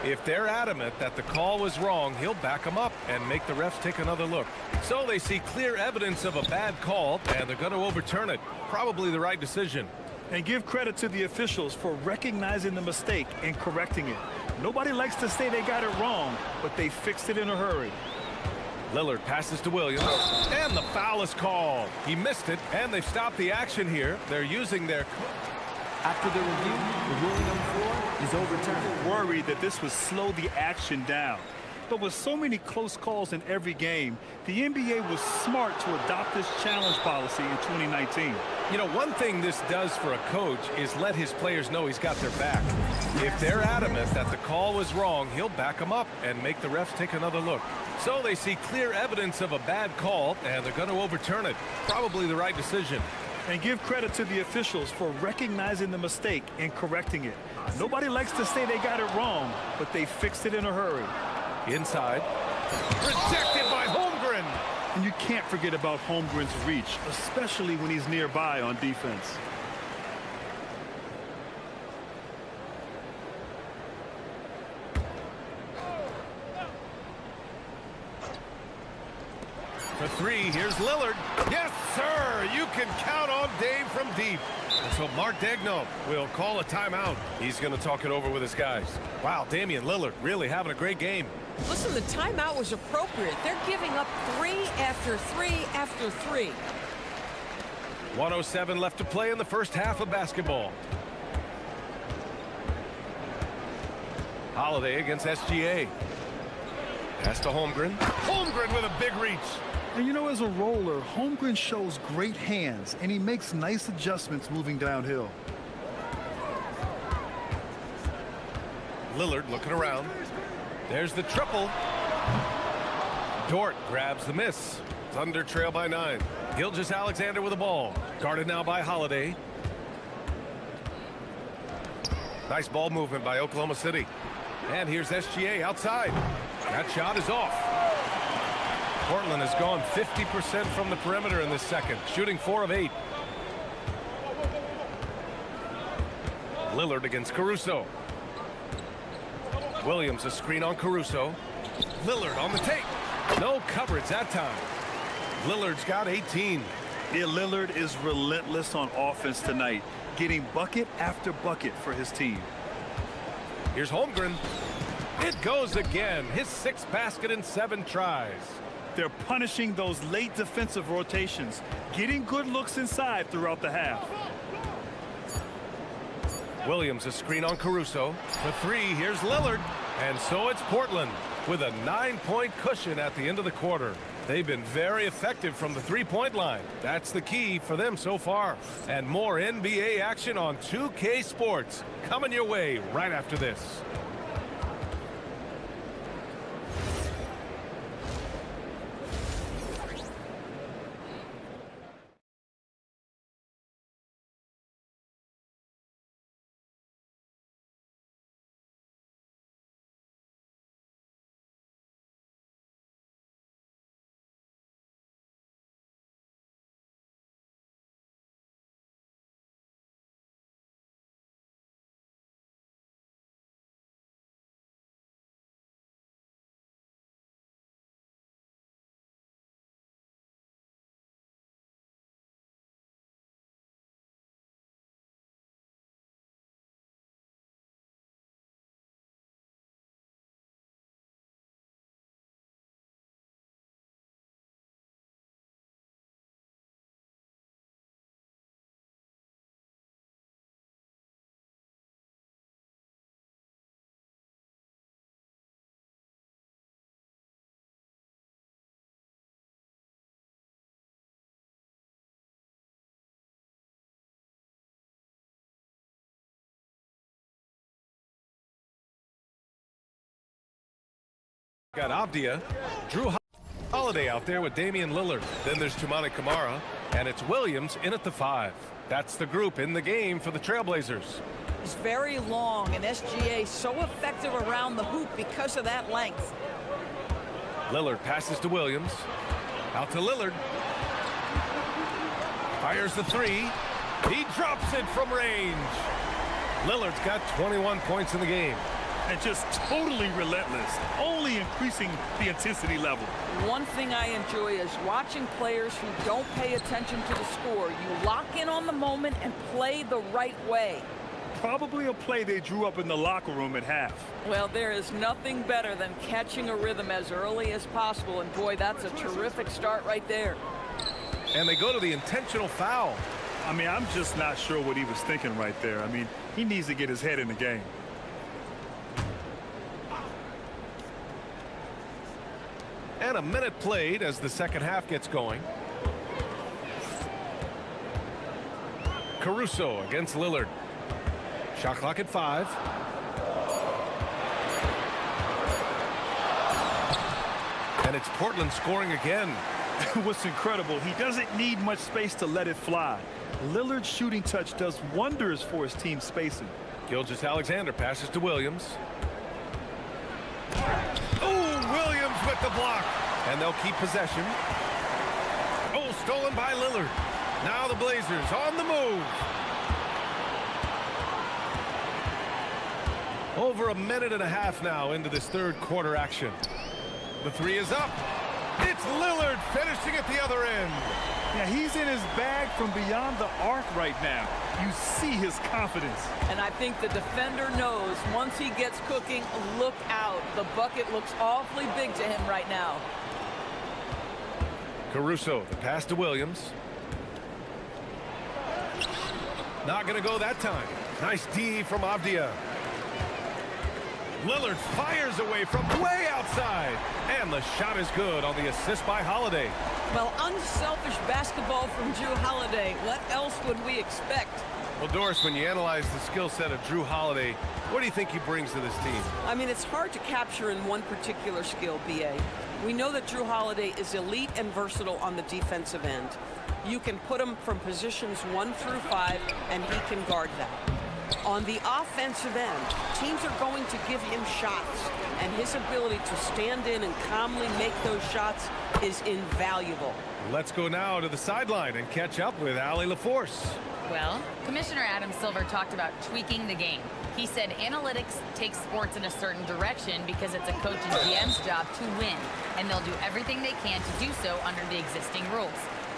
If they're adamant that the call was wrong, he'll back them up and make the refs take another look. So they see clear evidence of a bad call, and they're going to overturn it. Probably the right decision. And give credit to the officials for recognizing the mistake and correcting it. Nobody likes to say they got it wrong, but they fixed it in a hurry. Lillard passes to Williams, and the foul is called. He missed it, and they've stopped the action here. They're using their... After the review, the ruling on the floor is overturned. Worried that this would slow the action down. But with so many close calls in every game, the NBA was smart to adopt this challenge policy in 2019. You know, one thing this does for a coach is let his players know he's got their back. If they're adamant that the call was wrong, he'll back them up and make the refs take another look. So they see clear evidence of a bad call, and they're going to overturn it. Probably the right decision. And give credit to the officials for recognizing the mistake and correcting it. Nobody likes to say they got it wrong, but they fixed it in a hurry. Inside. Rejected by Holmgren. And you can't forget about Holmgren's reach, especially when he's nearby on defense. For three, here's Lillard. Yes, sir! You can count on Dave from deep. And so Mark Daigneault will call a timeout. He's going to talk it over with his guys. Wow, Damian Lillard really having a great game. Listen, the timeout was appropriate. They're giving up 3 after 3 after 3. 1:07 left to play in the first half of basketball. Holiday against SGA. Pass to Holmgren. Holmgren with a big reach. And you know, as a roller, Holmgren shows great hands, and he makes nice adjustments moving downhill. Lillard looking around. There's the triple. Dort grabs the miss. Thunder trail by 9. Gilgeous-Alexander with the ball. Guarded now by Holiday. Nice ball movement by Oklahoma City. And here's SGA outside. That shot is off. Portland has gone 50% from the perimeter in this second, shooting 4 of 8. Lillard against Caruso. Williams a screen on Caruso. Lillard on the take. No coverage that time. Lillard's got 18. Yeah, Lillard is relentless on offense tonight, getting bucket after bucket for his team. Here's Holmgren. It goes again. His 6th basket in 7 tries. They're punishing those late defensive rotations, getting good looks inside throughout the half. Williams a screen on Caruso. For 3, here's Lillard. And so it's Portland with a 9-point cushion at the end of the quarter. They've been very effective from the 3-point line. That's the key for them so far. And more NBA action on 2K Sports coming your way right after this. Got Avdia, Drew Holiday out there with Damian Lillard. Then there's Chumani Kamara, and it's Williams in at the 5. That's the group in the game for the Trailblazers. He's very long, and SGA so effective around the hoop because of that length. Lillard passes to Williams. Out to Lillard. Fires the 3. He drops it from range. Lillard's got 21 points in the game. And just totally relentless, only increasing the intensity level. One thing I enjoy is watching players who don't pay attention to the score. You lock in on the moment and play the right way. Probably a play they drew up in the locker room at half. Well, there is nothing better than catching a rhythm as early as possible, and boy, that's a terrific start right there. And they go to the intentional foul. I mean, I'm just not sure what he was thinking right there. I mean, he needs to get his head in the game. And a minute played as the second half gets going. Caruso against Lillard. Shot clock at 5. And it's Portland scoring again. What's incredible, he doesn't need much space to let it fly. Lillard's shooting touch does wonders for his team spacing. Gilgeous-Alexander passes to Williams. Oh, Williams with the block. And they'll keep possession. Oh, stolen by Lillard. Now the Blazers on the move. Over a minute and a half now into this third quarter action. The 3 is up. It's Lillard finishing at the other end. Yeah, he's in his bag from beyond the arc right now. You see his confidence. And I think the defender knows once he gets cooking, look out. The bucket looks awfully big to him right now. Caruso, the pass to Williams. Not going to go that time. Nice D from Avdia. Lillard fires away from way outside. And the shot is good on the assist by Holiday. Well, unselfish basketball from Drew Holiday. What else would we expect? Well, Doris, when you analyze the skill set of Drew Holiday, what do you think he brings to this team? I mean, it's hard to capture in one particular skill, BA. We know that Drew Holiday is elite and versatile on the defensive end. You can put him from positions 1 through 5, and he can guard that. On the offensive end, teams are going to give him shots, and his ability to stand in and calmly make those shots is invaluable. Let's go now to the sideline and catch up with Allie LaForce. Well, Commissioner Adam Silver talked about tweaking the game. He said analytics takes sports in a certain direction because it's a coach and GM's job to win, and they'll do everything they can to do so under the existing rules.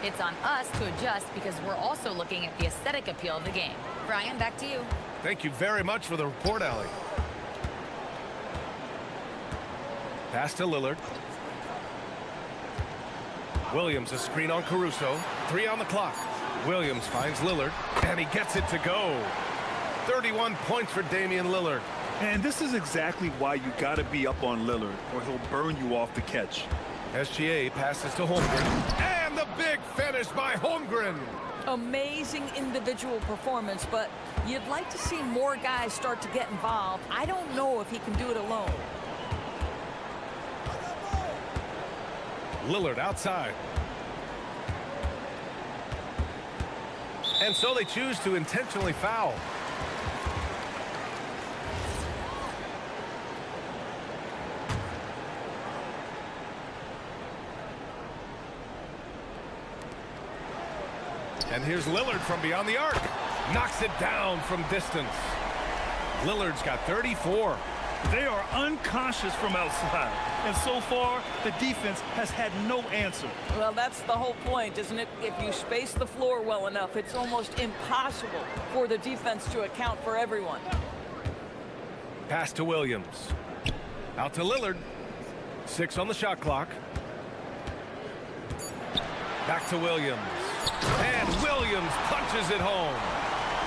It's on us to adjust because we're also looking at the aesthetic appeal of the game. Brian, back to you. Thank you very much for the report, Allie. Pass to Lillard. Williams, a screen on Caruso. 3 on the clock. Williams finds Lillard, and he gets it to go. 31 points for Damian Lillard. And this is exactly why you got to be up on Lillard, or he'll burn you off the catch. SGA passes to Holmgren. And the big finish by Holmgren. Amazing individual performance, but you'd like to see more guys start to get involved. I don't know if he can do it alone. Lillard outside. And so they choose to intentionally foul. And here's Lillard from beyond the arc. Knocks it down from distance. Lillard's got 34. They are unconscious from outside. And so far, the defense has had no answer. Well, that's the whole point, isn't it? If you space the floor well enough, it's almost impossible for the defense to account for everyone. Pass to Williams. Out to Lillard. 6 on the shot clock. Back to Williams. And Williams punches it home.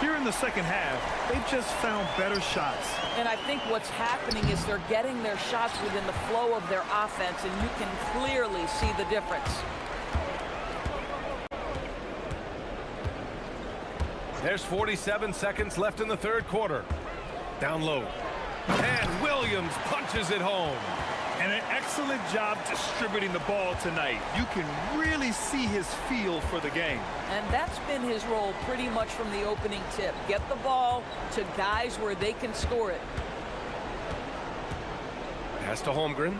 Here in the second half, they've just found better shots. And I think what's happening is they're getting their shots within the flow of their offense, and you can clearly see the difference. There's 47 seconds left in the third quarter. Down low. And Williams punches it home. And an excellent job distributing the ball tonight. You can really see his feel for the game. And that's been his role pretty much from the opening tip. Get the ball to guys where they can score it. Pass to Holmgren.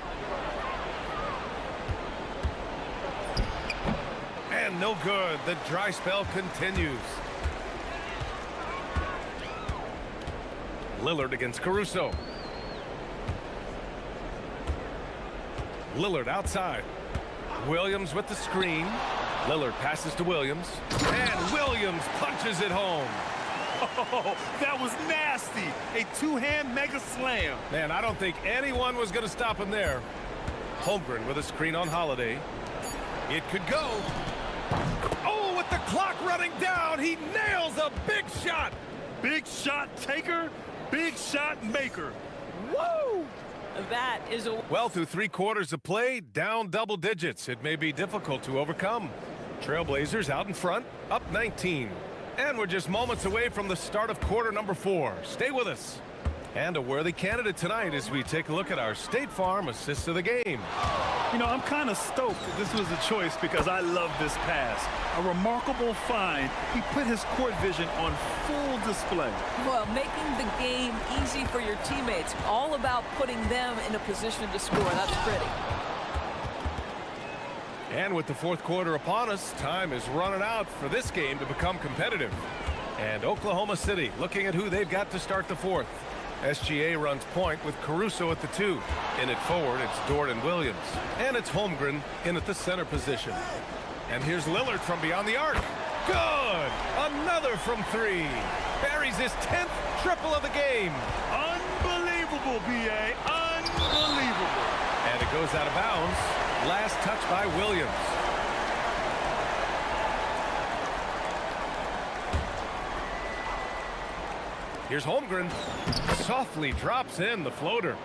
And no good. The dry spell continues. Lillard against Caruso. Lillard outside. Williams with the screen. Lillard passes to Williams. And Williams punches it home. Oh, that was nasty. A two-hand mega slam. Man, I don't think anyone was going to stop him there. Holmgren with a screen on Holiday. It could go. Oh, with the clock running down, he nails a big shot. Big shot taker, big shot maker. Woo! That is a... Well, through 3 quarters of play, down double digits. It may be difficult to overcome. Trailblazers out in front, up 19. And we're just moments away from the start of quarter number 4. Stay with us. And a worthy candidate tonight as we take a look at our State Farm assist of the game. You know, I'm kind of stoked that this was a choice because I love this pass. A remarkable find. He put his court vision on full display. Well, making the game easy for your teammates. All about putting them in a position to score. That's pretty. And with the 4th quarter upon us, time is running out for this game to become competitive. And Oklahoma City looking at who they've got to start the 4th. SGA runs point with Caruso at the 2. In it forward, it's Dort and Williams. And it's Holmgren in at the center position. And here's Lillard from beyond the arc. Good! Another from 3. Buries his 10th triple of the game. Unbelievable, B.A. Unbelievable. And it goes out of bounds. Last touch by Williams. Here's Holmgren. Softly drops in the floater.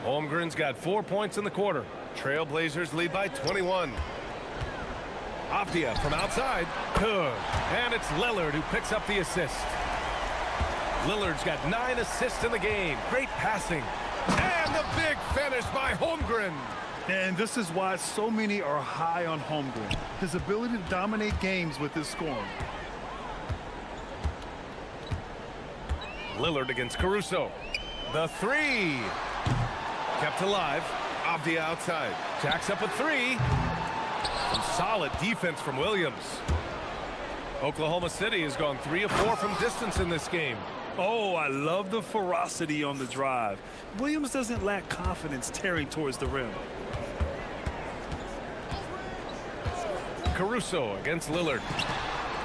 Holmgren's got 4 points in the quarter. Trailblazers lead by 21. Avdia from outside. Good. And it's Lillard who picks up the assist. Lillard's got 9 assists in the game. Great passing. And the big finish by Holmgren. And this is why so many are high on Holmgren. His ability to dominate games with his scoring. Lillard against Caruso. The 3. Kept alive. Avdia outside. Jacks up a 3. Some solid defense from Williams. Oklahoma City has gone 3 of 4 from distance in this game. Oh, I love the ferocity on the drive. Williams doesn't lack confidence tearing towards the rim. Caruso against Lillard.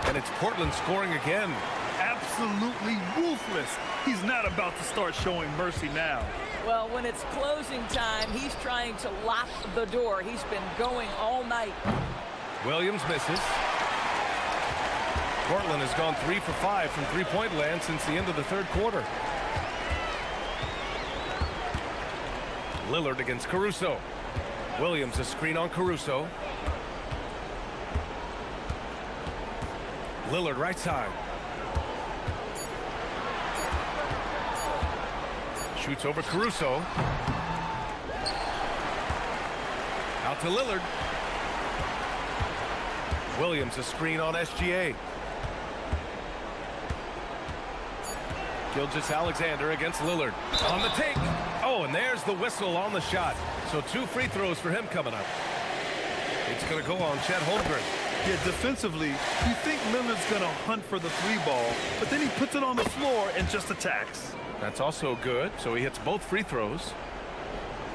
And it's Portland scoring again. Absolutely ruthless. He's not about to start showing mercy now. Well, when it's closing time, he's trying to lock the door. He's been going all night. Williams misses. Portland has gone 3 for 5 from three-point land since the end of the 3rd quarter. Lillard against Caruso. Williams a screen on Caruso. Lillard right side. Shoots over Caruso. Out to Lillard. Williams a screen on SGA. Gilgeous-Alexander against Lillard. On the take. Oh, and there's the whistle on the shot. So 2 free throws for him coming up. It's going to go on Chet Holmgren. Yeah, defensively, you think Lillard's going to hunt for the 3-ball, but then he puts it on the floor and just attacks. That's also good, so he hits both free throws.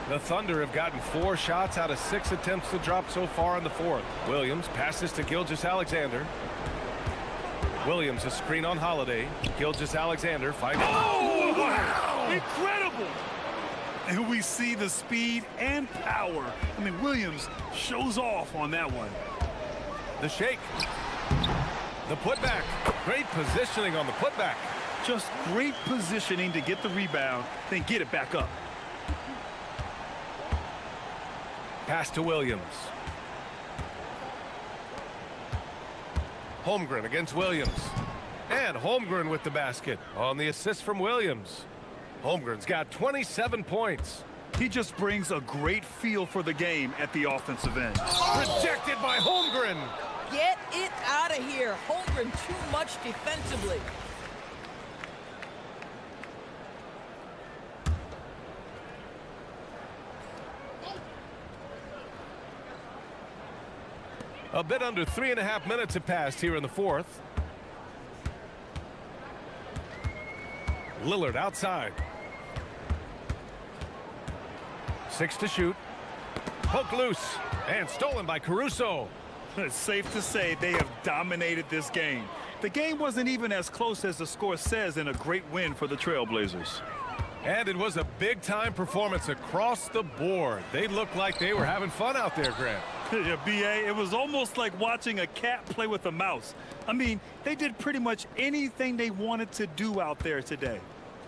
The Thunder have gotten 4 shots out of 6 attempts to drop so far in the 4th. Williams passes to Gilgeous-Alexander. Williams a screen on Holiday. Gilgeous-Alexander fighting. Oh, wow! Incredible! And we see the speed and power. I mean, Williams shows off on that one. The shake. The putback. Great positioning on the putback. Just great positioning to get the rebound, then get it back up. Pass to Williams. Holmgren against Williams. And Holmgren with the basket on the assist from Williams. Holmgren's got 27 points. He just brings a great feel for the game at the offensive end. Rejected by Holmgren. Get it out of here. Holmgren too much defensively. A bit under 3.5 minutes have passed here in the fourth. Lillard outside. 6 to shoot. Poke loose and stolen by Caruso. It's safe to say they have dominated this game. The game wasn't even as close as the score says in a great win for the Trailblazers. And it was a big-time performance across the board. They looked like they were having fun out there, Grant. Yeah, B.A., it was almost like watching a cat play with a mouse. I mean, they did pretty much anything they wanted to do out there today.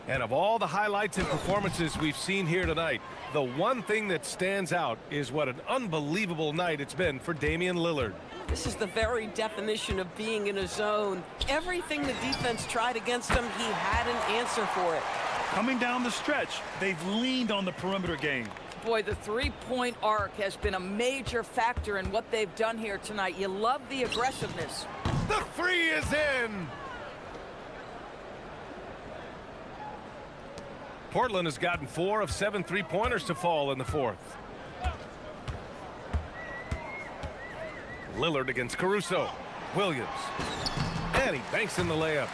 And of all the highlights and performances we've seen here tonight, the one thing that stands out is what an unbelievable night it's been for Damian Lillard. This is the very definition of being in a zone. Everything the defense tried against him, he had an answer for it. Coming down the stretch, they've leaned on the perimeter game. Boy, the three-point arc has been a major factor in what they've done here tonight. You love the aggressiveness. The three is in! Portland has gotten 4 of 7 three-pointers to fall in the fourth. Lillard against Caruso. Williams. And he banks in the layup.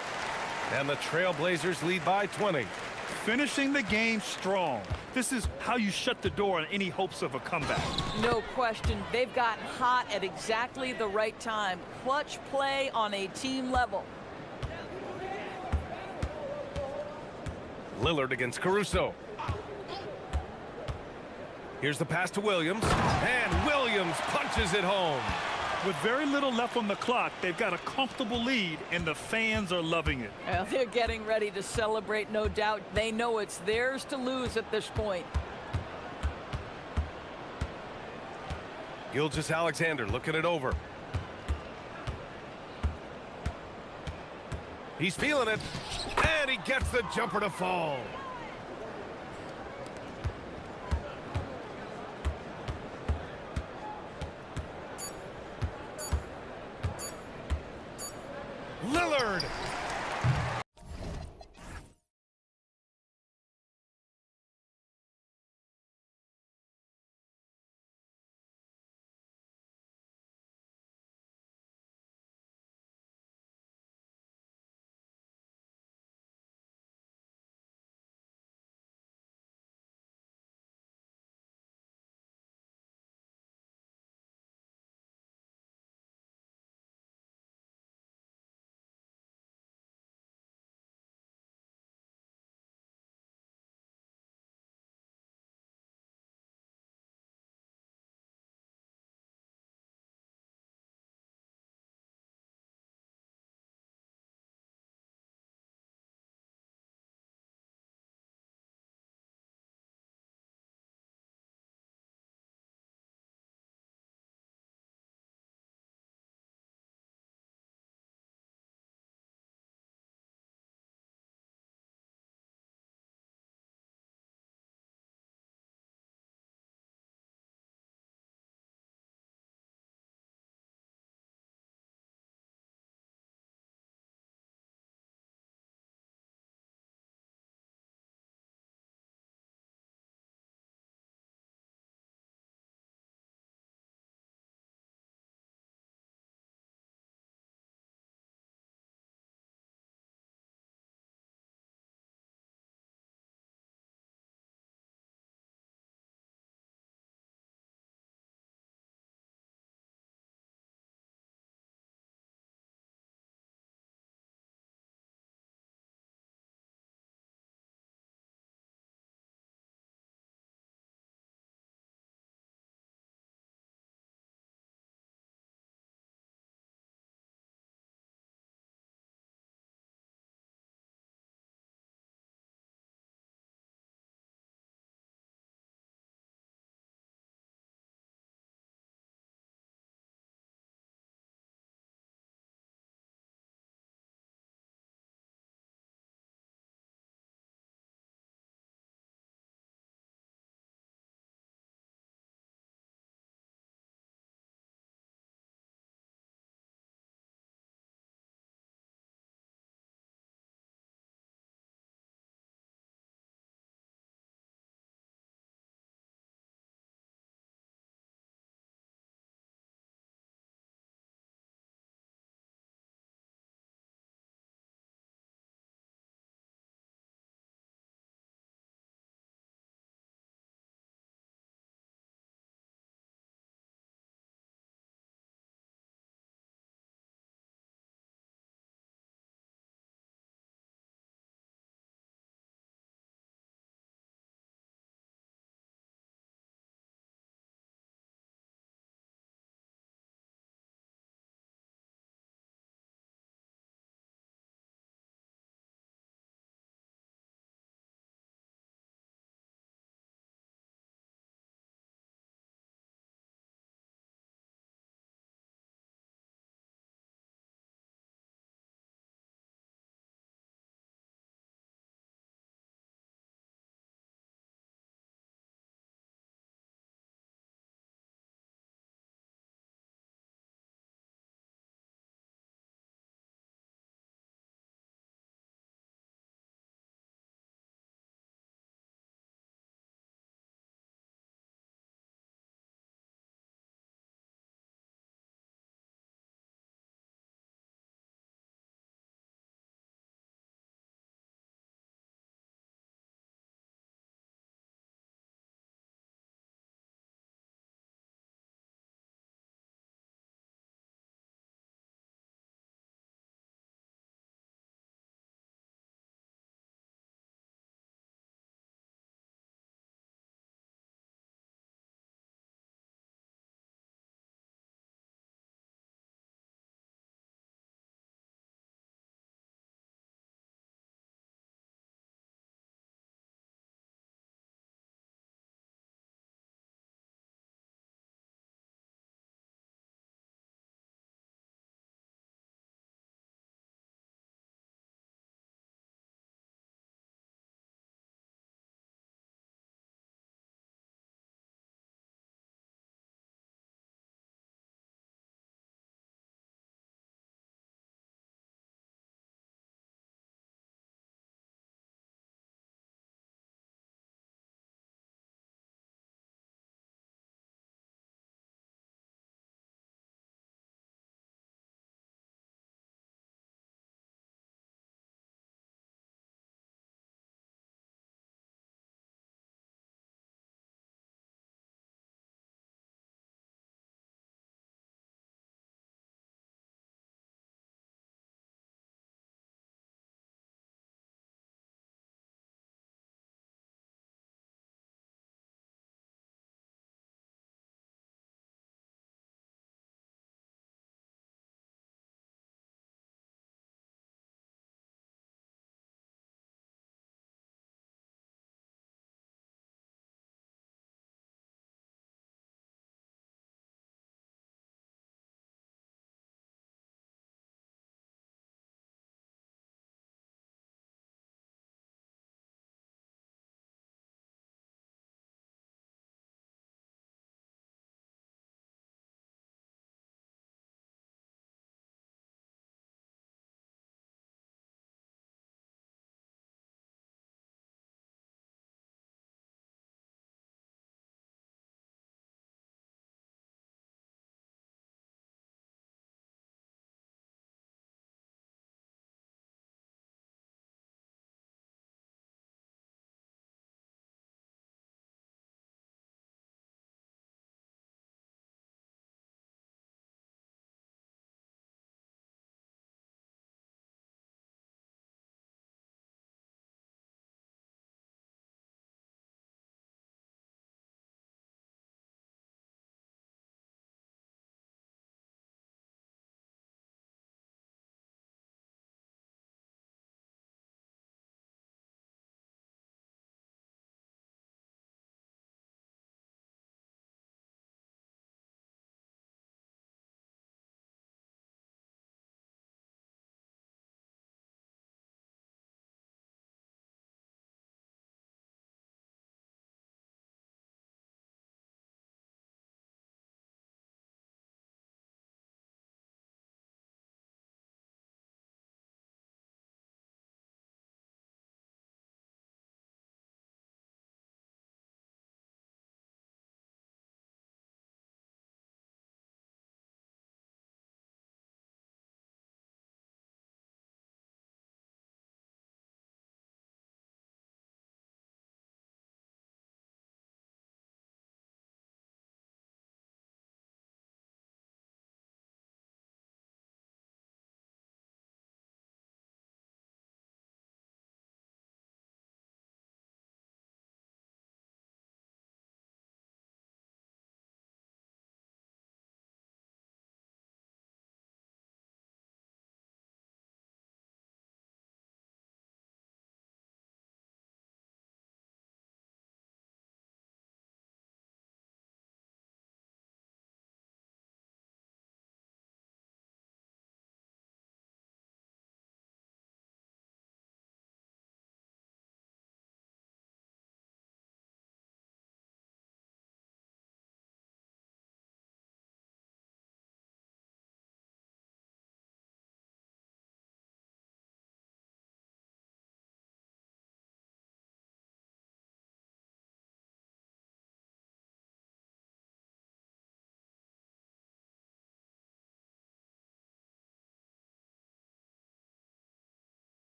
And the Trailblazers lead by 20. Finishing the game strong. This is how you shut the door on any hopes of a comeback. No question. They've gotten hot at exactly the right time. Clutch play on a team level. Lillard against Caruso. Here's the pass to Williams. And Williams punches it home. With very little left on the clock, they've got a comfortable lead, and the fans are loving it. Well, they're getting ready to celebrate, no doubt. They know it's theirs to lose at this point. Gilgeous-Alexander looking it over. He's feeling it, and he gets the jumper to fall. Lillard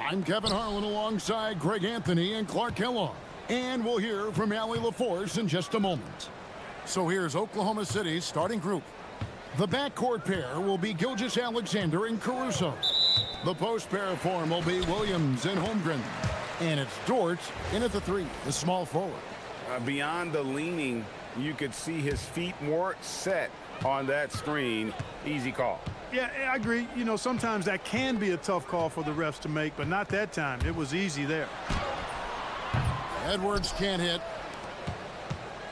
I'm Kevin Harlan alongside Greg Anthony and Clark Kellogg. And we'll hear from Allie LaForce in just a moment. So here's Oklahoma City's starting group. The backcourt pair will be Gilgeous-Alexander and Caruso. The post pair form will be Williams and Holmgren. And it's Dort in at the 3, the small forward. Beyond the leaning, you could see his feet more set on that screen. Easy call. Yeah, I agree. You know, sometimes that can be a tough call for the refs to make, but not that time. It was easy there. Edwards can't hit.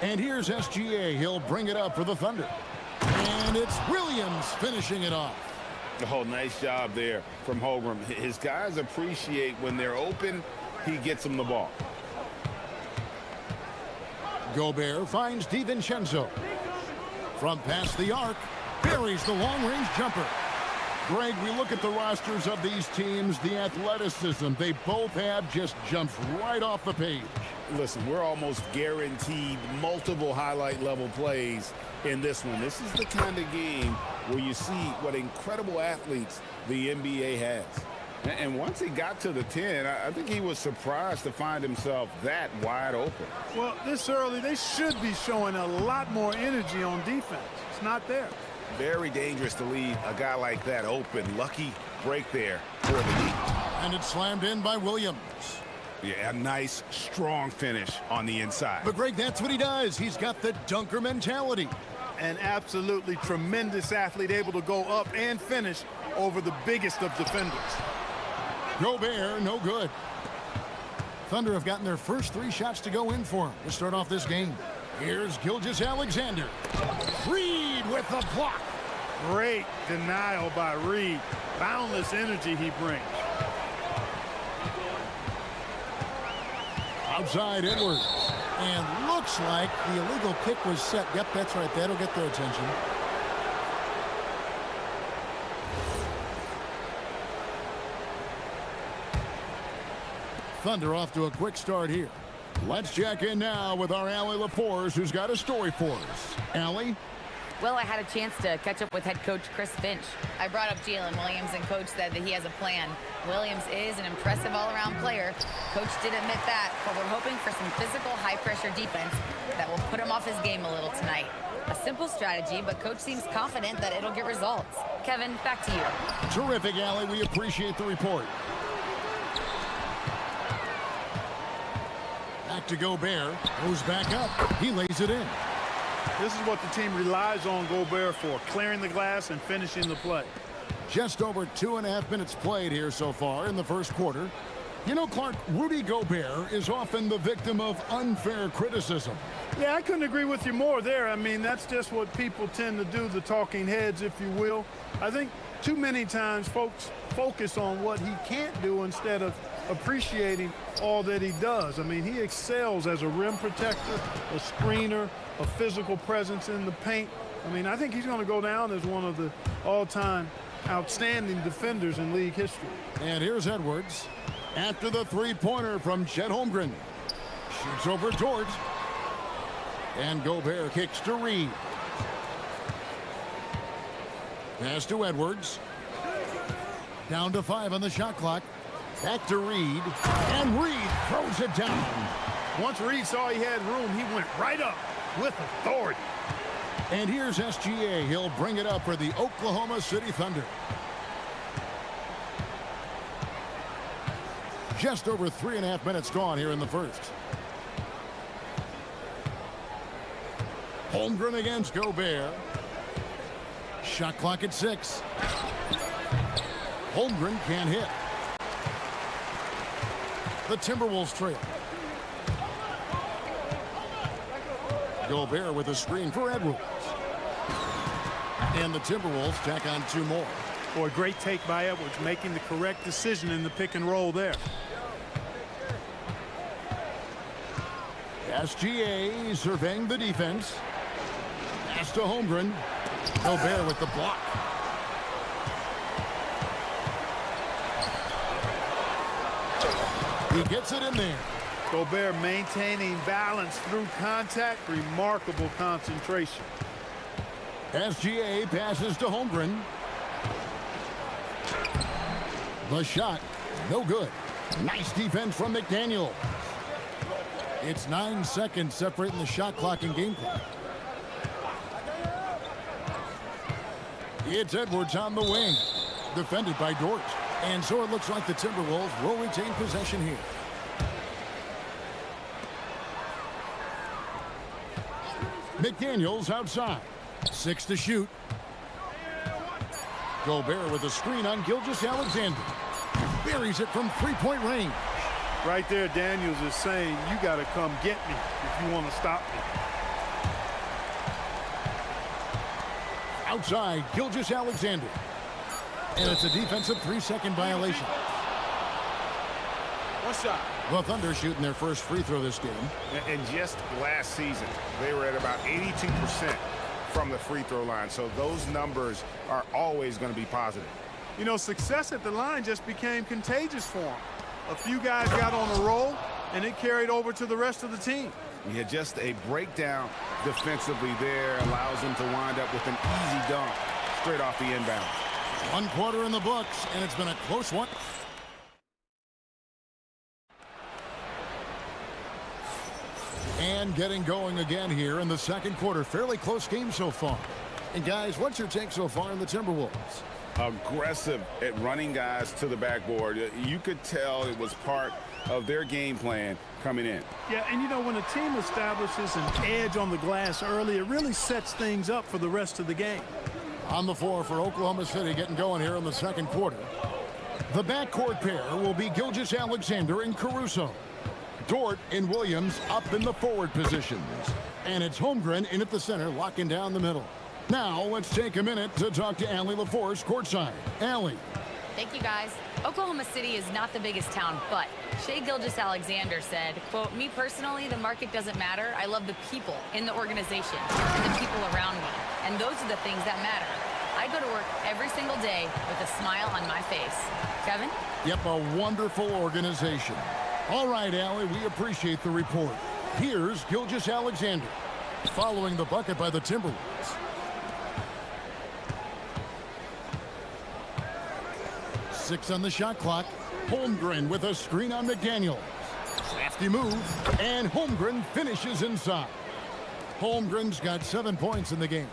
And here's SGA. He'll bring it up for the Thunder. And it's Williams finishing it off. Oh, nice job there from Holmgren. His guys appreciate when they're open, he gets them the ball. Gobert finds DiVincenzo. From past the arc, buries the long-range jumper. Greg, we look at the rosters of these teams, the athleticism they both have just jumps right off the page. Listen, we're almost guaranteed multiple highlight level plays in this one. This is the kind of game where you see what incredible athletes the NBA has. And once he got to the 10, I think he was surprised to find himself that wide open. Well, this early, they should be showing a lot more energy on defense. It's not there. Very dangerous to leave a guy like that open. Lucky break there for the lead. And it's slammed in by Williams. Yeah, a nice, strong finish on the inside. But Greg, that's what he does. He's got the dunker mentality. An absolutely tremendous athlete, able to go up and finish over the biggest of defenders. Gobert, no good. Thunder have gotten their first 3 shots to go in for him to start off this game. Here's Gilgeous-Alexander. Reed with the block. Great denial by Reed. Boundless energy he brings. Outside Edwards. And looks like the illegal kick was set. Yep, that's right. That'll get their attention. Thunder off to a quick start here. Let's check in now with our Allie LaForce, who's got a story for us. Allie? Well, I had a chance to catch up with head coach Chris Finch. I brought up Jalen Williams, and coach said that he has a plan. Williams is an impressive all-around player. Coach did admit that, but we're hoping for some physical, high-pressure defense that will put him off his game a little tonight. A simple strategy, but coach seems confident that it'll get results. Kevin, back to you. Terrific, Allie. We appreciate the report. Back to Gobert. Goes back up. He lays it in. This is what the team relies on Gobert for, clearing the glass and finishing the play. Just over 2.5 minutes played here so far in the first quarter. You know, Clark, Rudy Gobert is often the victim of unfair criticism. Yeah, I couldn't agree with you more there. I mean, that's just what people tend to do, the talking heads, if you will. I think too many times folks focus on what he can't do instead of appreciating all that he does. I mean, he excels as a rim protector, a screener, a physical presence in the paint. I mean, I think he's going to go down as one of the all-time outstanding defenders in league history. And here's Edwards. After the three-pointer from Chet Holmgren. Shoots over Dort. And Gobert kicks to Reed. Pass to Edwards. Down to 5 on the shot clock. Back to Reed. And Reed throws it down. Once Reed saw he had room, he went right up with authority. And here's SGA. He'll bring it up for the Oklahoma City Thunder. Just over 3.5 minutes gone here in the first. Holmgren against Gobert. Shot clock at 6. Holmgren can't hit. The Timberwolves trail. Gobert with a screen for Edwards. And the Timberwolves tack on 2 more. Boy, great take by Edwards, making the correct decision in the pick and roll there. SGA surveying the defense. Pass to Holmgren. Gobert with the block. He gets it in there. Gobert maintaining balance through contact. Remarkable concentration. SGA passes to Holmgren. The shot, no good. Nice defense from McDaniel. It's 9 seconds separating the shot clock and game clock. It's Edwards on the wing, defended by Dort. And so it looks like the Timberwolves will retain possession here. McDaniels outside. 6 to shoot. Gobert with a screen on Gilgeous-Alexander. Buries it from three-point range. Right there, Daniels is saying, you got to come get me if you want to stop me. Outside, Gilgeous-Alexander. And it's a defensive 3-second violation. One shot. The Thunder shooting their first free throw this game. And just last season, they were at about 82% from the free throw line. So those numbers are always going to be positive. You know, success at the line just became contagious for him. A few guys got on a roll, and it carried over to the rest of the team. Yeah, just a breakdown defensively there allows him to wind up with an easy dunk straight off the inbound. 1 quarter in the books, and it's been a close one. And getting going again here in the second quarter. Fairly close game so far. And guys, what's your take so far in the Timberwolves? Aggressive at running guys to the backboard. You could tell it was part of their game plan coming in. Yeah, and you know, when a team establishes an edge on the glass early, it really sets things up for the rest of the game. On the floor for Oklahoma City, getting going here in the second quarter. The backcourt pair will be Gilgeous-Alexander and Caruso. Dort and Williams up in the forward positions. And it's Holmgren in at the center, locking down the middle. Now, let's take a minute to talk to Allie LaForce courtside. Allie. Thank you, guys. Oklahoma City is not the biggest town, but Shai Gilgeous-Alexander said, quote, me personally, the market doesn't matter. I love the people in the organization and the people around me. And those are the things that matter. I go to work every single day with a smile on my face. Kevin? Yep, a wonderful organization. All right, Allie, we appreciate the report. Here's Gilgeous-Alexander, following the bucket by the Timberwolves. 6 on the shot clock. Holmgren with a screen on McDaniels. Crafty move, and Holmgren finishes inside. Holmgren's got 7 points in the game.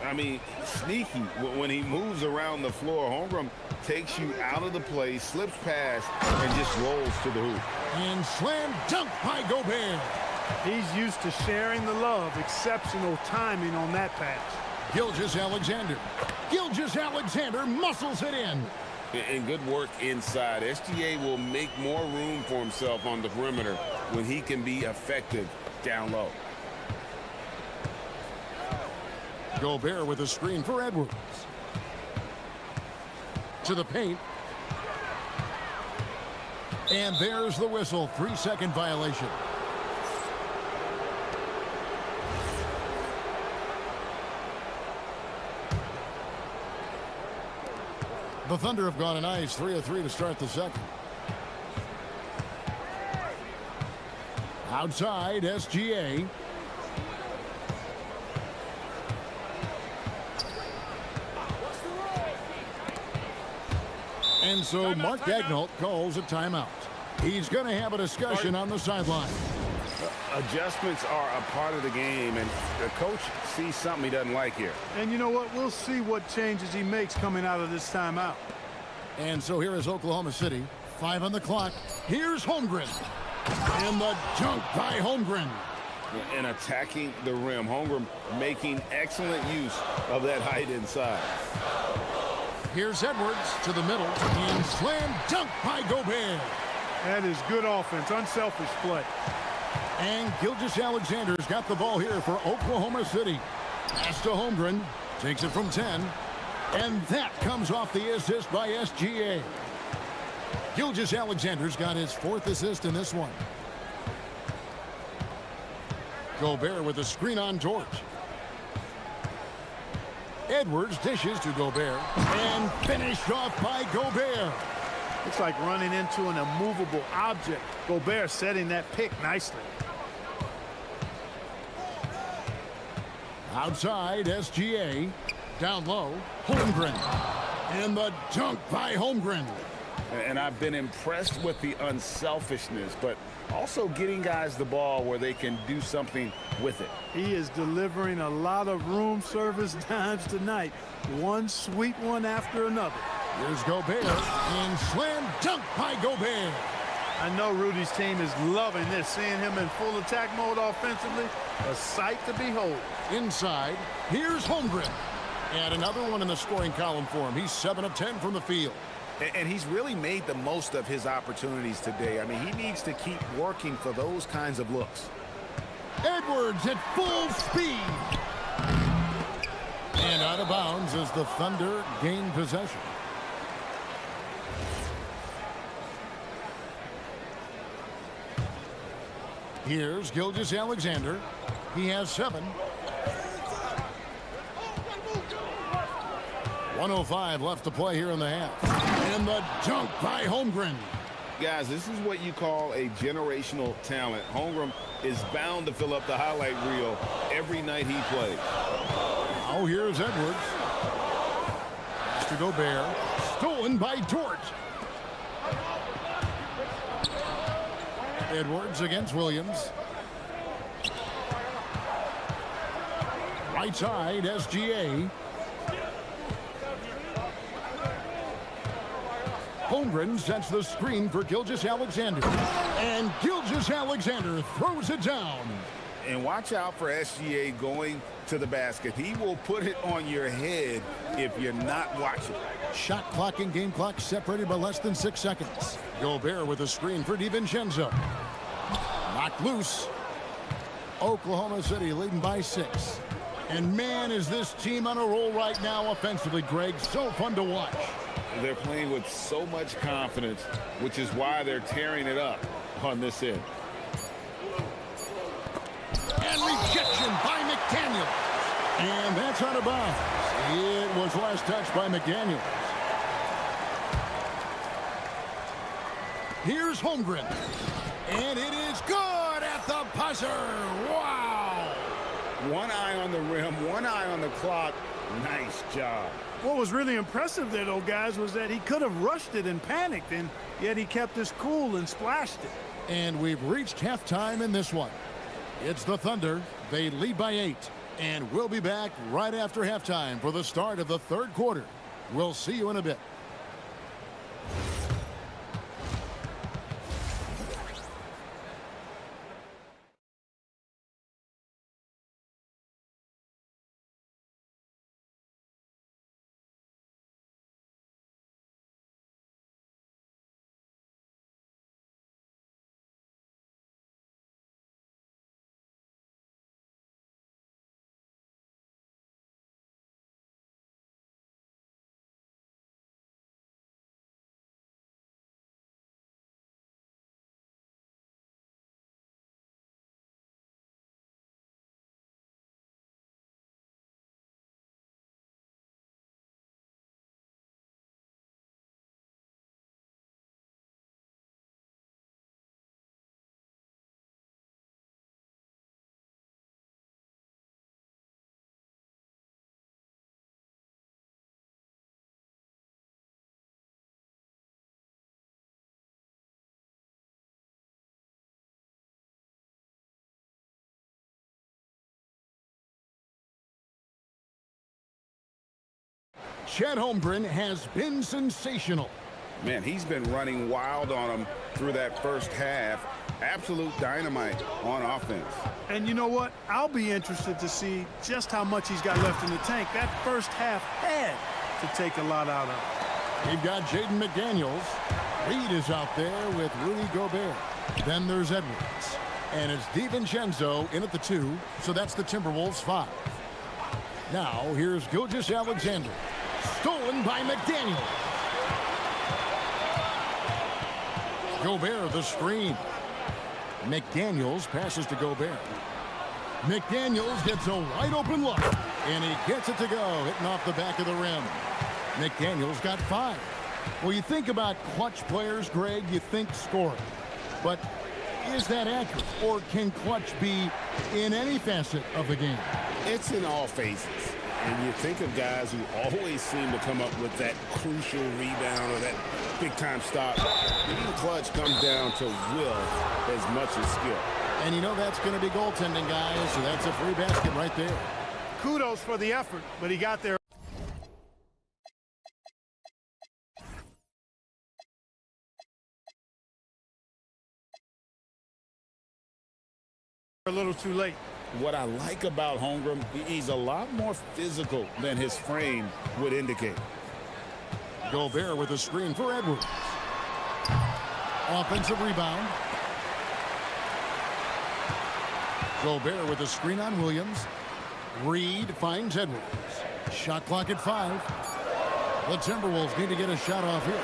I mean, sneaky. When he moves around the floor, Holmgren takes you out of the play, slips past, and just rolls to the hoop. And slam dunk by Gobert. He's used to sharing the love. Exceptional timing on that pass. Gilgeous-Alexander. Gilgeous-Alexander muscles it in. And good work inside. SGA will make more room for himself on the perimeter when he can be effective down low. Gobert with a screen for Edwards. To the paint. And there's the whistle. 3-second violation. The Thunder have gone a nice 3 of 3 to start the second. Outside, SGA. And so Mark Daigneault calls a timeout. He's going to have a discussion on the sideline. Adjustments are a part of the game, and the coach sees something he doesn't like here. And you know what? We'll see what changes he makes coming out of this timeout. And so here is Oklahoma City. 5 on the clock. Here's Holmgren. And the dunk by Holmgren. And attacking the rim. Holmgren making excellent use of that height inside. Here's Edwards to the middle. And slam dunk by Gobert. That is good offense. Unselfish play. And Gilgeous-Alexander's got the ball here for Oklahoma City. Pass to Holmgren. Takes it from 10. And that comes off the assist by SGA. Gilgeous-Alexander's got his 4th assist in this one. Gobert with a screen on George. Edwards dishes to Gobert. And finished off by Gobert. It's like running into an immovable object. Gobert setting that pick nicely. Outside, SGA. Down low, Holmgren. And the dunk by Holmgren. And I've been impressed with the unselfishness, but also getting guys the ball where they can do something with it. He is delivering a lot of room service dimes tonight. One sweet one after another. Here's Gobert, and slam dunk by Gobert. I know Rudy's team is loving this, seeing him in full attack mode offensively. A sight to behold. Inside, here's Holmgren. And another one in the scoring column for him. He's 7 of 10 from the field. And he's really made the most of his opportunities today. I mean, he needs to keep working for those kinds of looks. Edwards at full speed. And out of bounds as the Thunder gain possession. Here's Gilgeous-Alexander. He has 7. 1:05 left to play here in the half. And the dunk by Holmgren. Guys, this is what you call a generational talent. Holmgren is bound to fill up the highlight reel every night he plays. Oh, here's Edwards. Mr. Gobert. Stolen by Dort. Edwards against Williams. Right side, SGA. Holmgren sets the screen for Gilgeous-Alexander. And Gilgeous-Alexander throws it down. And watch out for SGA going to the basket. He will put it on your head if you're not watching. Shot clock and game clock separated by less than 6 seconds. Gobert with a screen for DiVincenzo. Knocked loose. Oklahoma City leading by 6. And man, is this team on a roll right now offensively, Greg. So fun to watch. They're playing with so much confidence, which is why they're tearing it up on this end. And rejection by McDaniel. And that's out of bounds. It was last touched by McDaniel. Here's Holmgren. And it is good at the buzzer. Wow. One eye on the rim, one eye on the clock. Nice job. What was really impressive there, though, guys, was that he could have rushed it and panicked, and yet he kept his cool and splashed it. And we've reached halftime in this one. It's the Thunder. They lead by 8. And we'll be back right after halftime for the start of the third quarter. We'll see you in a bit. Chet Holmgren has been sensational. Man, he's been running wild on them through that first half. Absolute dynamite on offense. And you know what? I'll be interested to see just how much he's got left in the tank. That first half had to take a lot out of it. We've got Jaden McDaniels. Reed is out there with Rudy Gobert. Then there's Edwards. And it's DiVincenzo in at the 2, so that's the Timberwolves 5. Now, here's Gilgeous-Alexander. Stolen by McDaniel. Gobert the screen. McDaniels passes to Gobert. McDaniels gets a wide open look. And he gets it to go, hitting off the back of the rim. McDaniels got 5. Well, you think about clutch players, Greg, you think scoring. But is that accurate? Or can clutch be in any facet of the game? It's in all phases. And you think of guys who always seem to come up with that crucial rebound or that big-time stop. Being clutch comes down to will as much as skill. And you know that's going to be goaltending, guys, so that's a free basket right there. Kudos for the effort, but he got there a little too late. What I like about Holmgren, he's a lot more physical than his frame would indicate. Gobert with a screen for Edwards. Offensive rebound. Gobert with a screen on Williams. Reed finds Edwards. Shot clock at 5. The Timberwolves need to get a shot off here.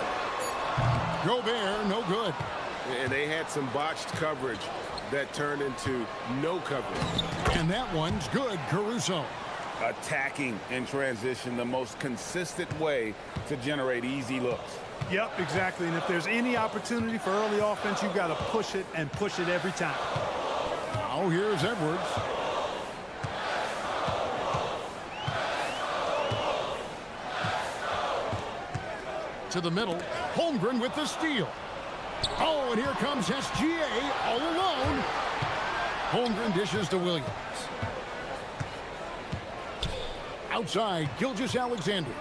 Gobert, no good. And they had some botched coverage that turned into no coverage. And that one's good, Caruso. Attacking in transition, the most consistent way to generate easy looks. Yep, exactly. And if there's any opportunity for early offense, you've got to push it and push it every time. Now here's Edwards. To the middle. Holmgren with the steal. Oh, and here comes SGA all alone. Holmgren dishes to Williams. Outside, Gilgeous-Alexander.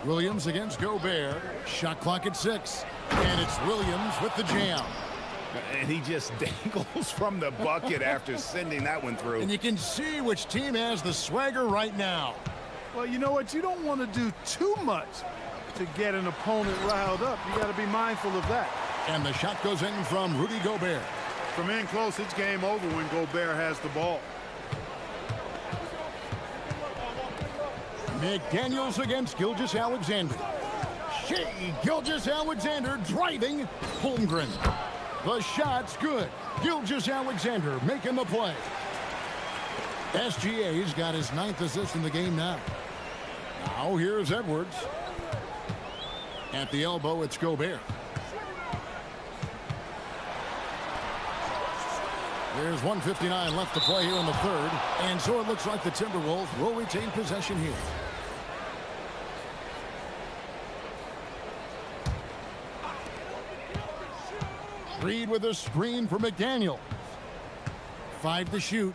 Williams against Gobert. Shot clock at 6. And it's Williams with the jam. And he just dangles from the bucket after sending that one through. And you can see which team has the swagger right now. Well, you know what? You don't want to do too much to get an opponent riled up. You got to be mindful of that. And the shot goes in from Rudy Gobert. From in close, it's game over when Gobert has the ball. McDaniels against Gilgeous-Alexander. Gilgeous-Alexander driving. Holmgren. The shot's good. Gilgeous-Alexander making the play. SGA's got his 9th assist in the game now. Now here's Edwards. At the elbow, it's Gobert. There's 1:59 left to play here in the third. And so it looks like the Timberwolves will retain possession here. Reed with a screen for McDaniel. 5 to shoot.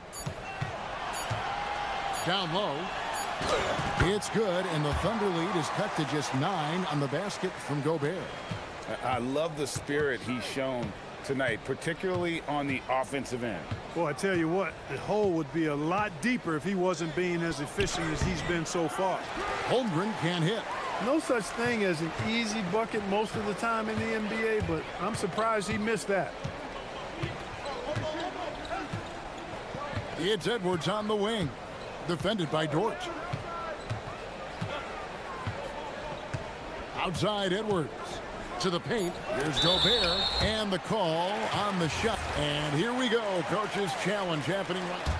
Down low. It's good, and the Thunder lead is cut to just 9 on the basket from Gobert. I love the spirit he's shown tonight, particularly on the offensive end. Well, I tell you what, the hole would be a lot deeper if he wasn't being as efficient as he's been so far. Holmgren can't hit. No such thing as an easy bucket most of the time in the NBA, but I'm surprised he missed that. It's Edwards on the wing. Defended by Dort. Outside Edwards. To the paint. Here's Gobert. And the call on the shot. And here we go. Coach's challenge happening right now.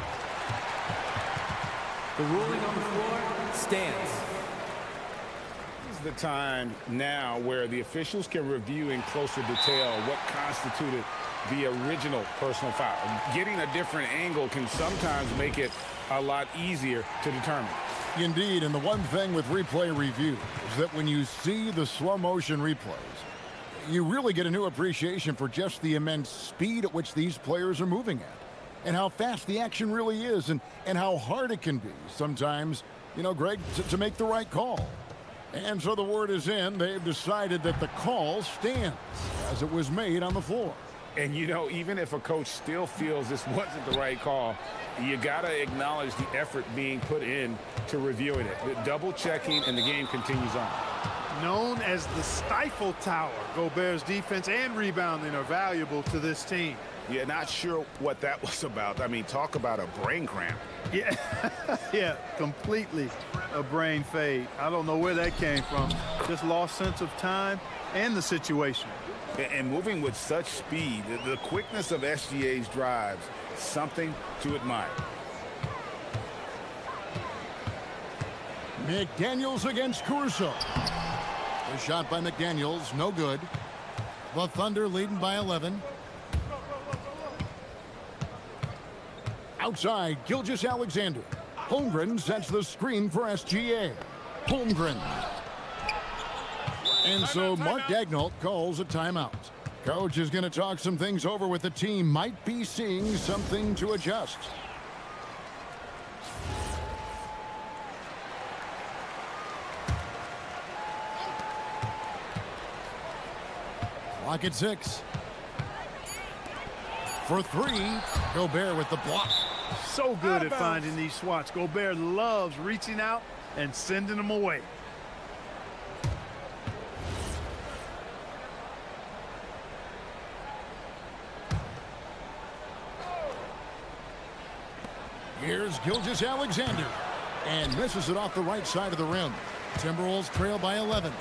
The ruling on the floor stands. This is the time now where the officials can review in closer detail what constituted the original personal foul. Getting a different angle can sometimes make it a lot easier to determine. Indeed, and the one thing with replay review is that when you see the slow motion replays, you really get a new appreciation for just the immense speed at which these players are moving at, and how fast the action really is, and how hard it can be sometimes, you know, Greg, to make the right call. And so the word is in. They've decided that the call stands as it was made on the floor. And, you know, even if a coach still feels this wasn't the right call, you got to acknowledge the effort being put in to reviewing it. The double checking, and the game continues on. Known as the Stifle Tower, Gobert's defense and rebounding are valuable to this team. Yeah, not sure what that was about. I mean, talk about a brain cramp. Yeah, yeah, completely a brain fade. I don't know where that came from. Just lost sense of time and the situation. And moving with such speed, the quickness of SGA's drives, something to admire. McDaniels against Caruso. The shot by McDaniels, no good. The Thunder leading by 11. Outside, Gilgeous-Alexander. Holmgren sets the screen for SGA. Holmgren And so Mark Daignault calls a timeout. Coach is going to talk some things over with the team. Might be seeing something to adjust. Clock at 6. For 3, Gobert with the block. So good at finding these swats. Gobert loves reaching out and sending them away. Here's Gilgeous-Alexander, and misses it off the right side of the rim. Timberwolves trail by 11.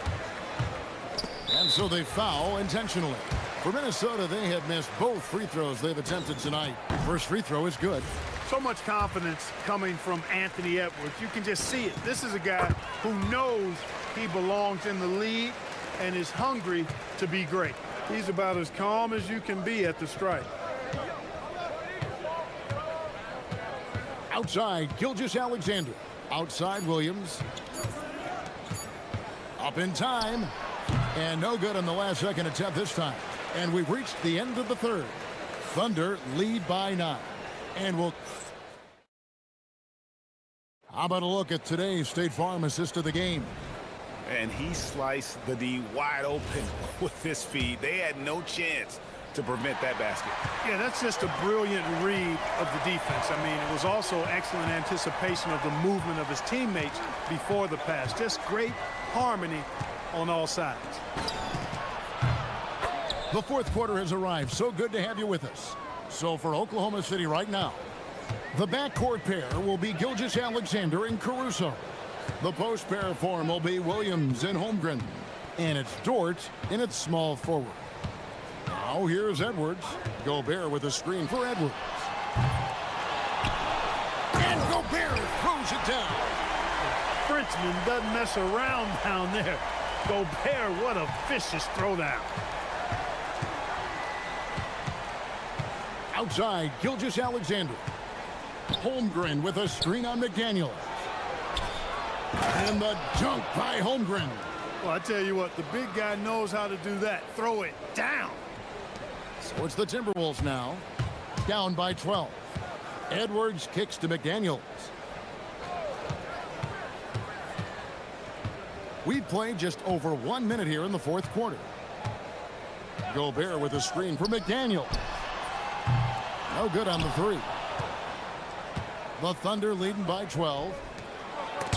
And so they foul intentionally. For Minnesota, they have missed both free throws they've attempted tonight. First free throw is good. So much confidence coming from Anthony Edwards. You can just see it. This is a guy who knows he belongs in the league and is hungry to be great. He's about as calm as you can be at the stripe. Outside, Gilgeous-Alexander. Outside, Williams. Up in time. And no good on the last second attempt this time. And we've reached the end of the third. Thunder lead by 9. And we'll... How about a look at today's State Farm assist of the game? And he sliced the D wide open with his feet. They had no chance to prevent that basket. Yeah, that's just a brilliant read of the defense. I mean, it was also excellent anticipation of the movement of his teammates before the pass. Just great harmony on all sides. The fourth quarter has arrived. So good to have you with us. So for Oklahoma City right now, the backcourt pair will be Gilgeous-Alexander and Caruso. The post pair form will be Williams and Holmgren. And it's Dort in its small forward. Now here's Edwards. Gobert with a screen for Edwards. And Gobert throws it down. Frenchman doesn't mess around down there. Gobert, what a vicious throwdown. Outside, Gilgeous-Alexander. Holmgren with a screen on McDaniel. And the dunk by Holmgren. Well, I tell you what, the big guy knows how to do that. Throw it down. So it's the Timberwolves now, down by 12. Edwards kicks to McDaniels. We've played just over 1 minute here in the fourth quarter. Gobert with a screen for McDaniel. No good on the 3. The Thunder leading by 12.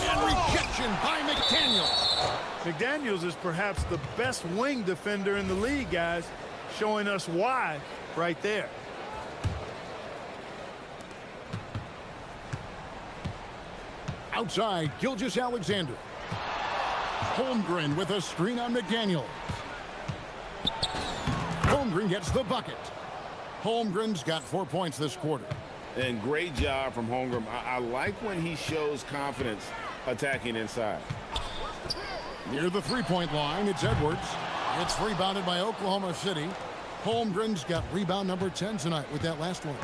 And rejection by McDaniels. McDaniels is perhaps the best wing defender in the league, guys. Showing us why right there. Outside, Gilgeous-Alexander. Holmgren with a screen on McDaniel. Holmgren gets the bucket. Holmgren's got 4 points this quarter. And great job from Holmgren. I like when he shows confidence attacking inside. Near the three-point line, it's Edwards. It's rebounded by Oklahoma City. Holmgren's got rebound number 10 tonight with that last one.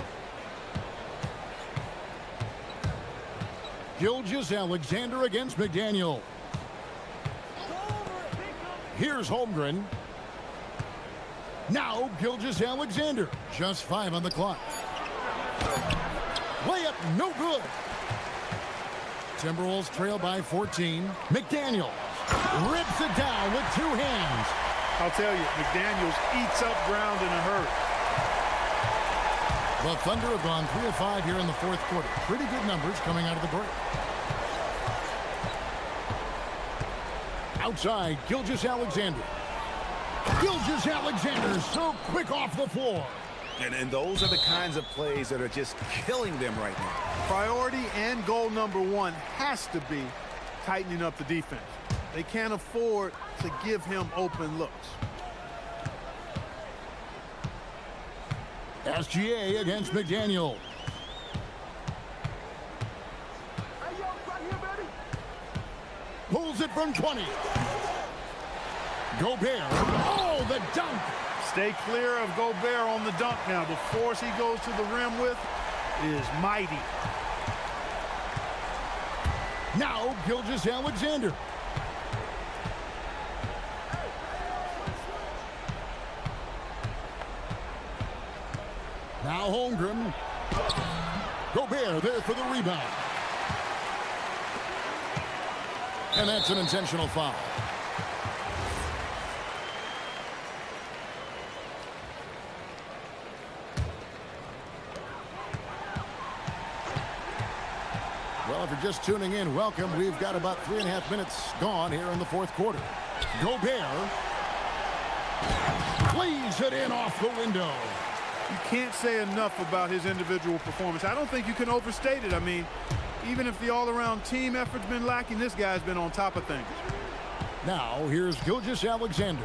Gilgeous-Alexander against McDaniel. Here's Holmgren. Now Gilgeous-Alexander. Just 5 on the clock. Layup no good. Timberwolves trail by 14. McDaniel rips it down with 2 hands. I'll tell you, McDaniels eats up ground in a hurry. The Thunder have gone 3 of 5 here in the fourth quarter. Pretty good numbers coming out of the break. Outside, Gilgeous-Alexander. Gilgeous-Alexander so quick off the floor. And those are the kinds of plays that are just killing them right now. Priority and goal number 1 has to be tightening up the defense. They can't afford to give him open looks. SGA against McDaniel. Pulls it from 20. Gobert. Oh, the dunk. Stay clear of Gobert on the dunk now. The force he goes to the rim with is mighty. Now Gilgeous-Alexander. Now Holmgren. Gobert there for the rebound. And that's an intentional foul. Well, if you're just tuning in, welcome. We've got about 3.5 minutes gone here in the fourth quarter. Gobert plays it in off the window. You can't say enough about his individual performance. I don't think you can overstate it. I mean, even if the all-around team effort's been lacking, this guy's been on top of things. Now, here's Gilgeous-Alexander.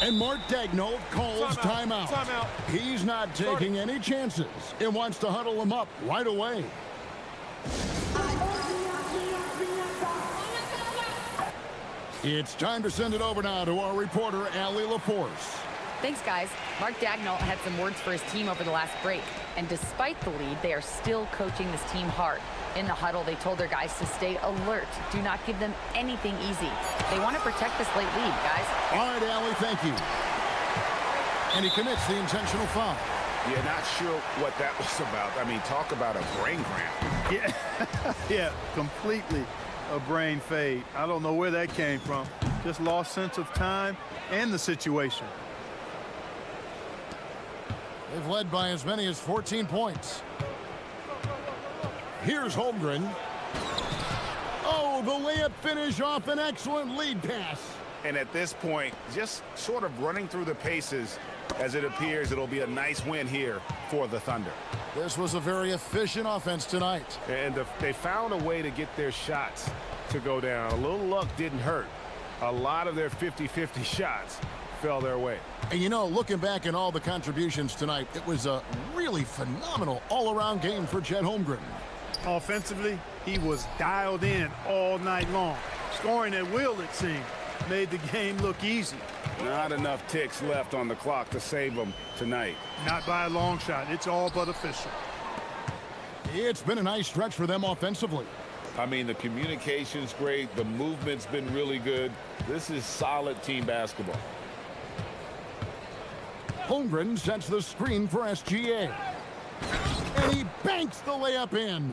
And Mark Daigneault calls timeout. Timeout. He's not taking any chances and wants to huddle him up right away. It's time to send it over now to our reporter, Allie LaForce. Thanks, guys. Mark Daigneault had some words for his team over the last break. And despite the lead, they are still coaching this team hard. In the huddle, they told their guys to stay alert. Do not give them anything easy. They want to protect this late lead, guys. All right, Allie, thank you. And he commits the intentional foul. Yeah, not sure what that was about. I mean, talk about a brain cramp. Yeah, yeah, completely a brain fade. I don't know where that came from. Just lost sense of time and the situation. They've led by as many as 14 points. Here's Holmgren. Oh, the layup finish off an excellent lead pass. And at this point, just sort of running through the paces as it appears it'll be a nice win here for the Thunder. This was a very efficient offense tonight. And they found a way to get their shots to go down. A little luck didn't hurt. A lot of their 50-50 shots fell their way. And you know, looking back at all the contributions tonight, it was a really phenomenal all-around game for Chet Holmgren. Offensively, he was dialed in all night long. Scoring at will, it seemed, made the game look easy. Not enough ticks left on the clock to save them tonight. Not by a long shot. It's all but official. It's been a nice stretch for them offensively. I mean, the communication's great. The movement's been really good. This is solid team basketball. Holmgren sets the screen for SGA. And he banks the layup in.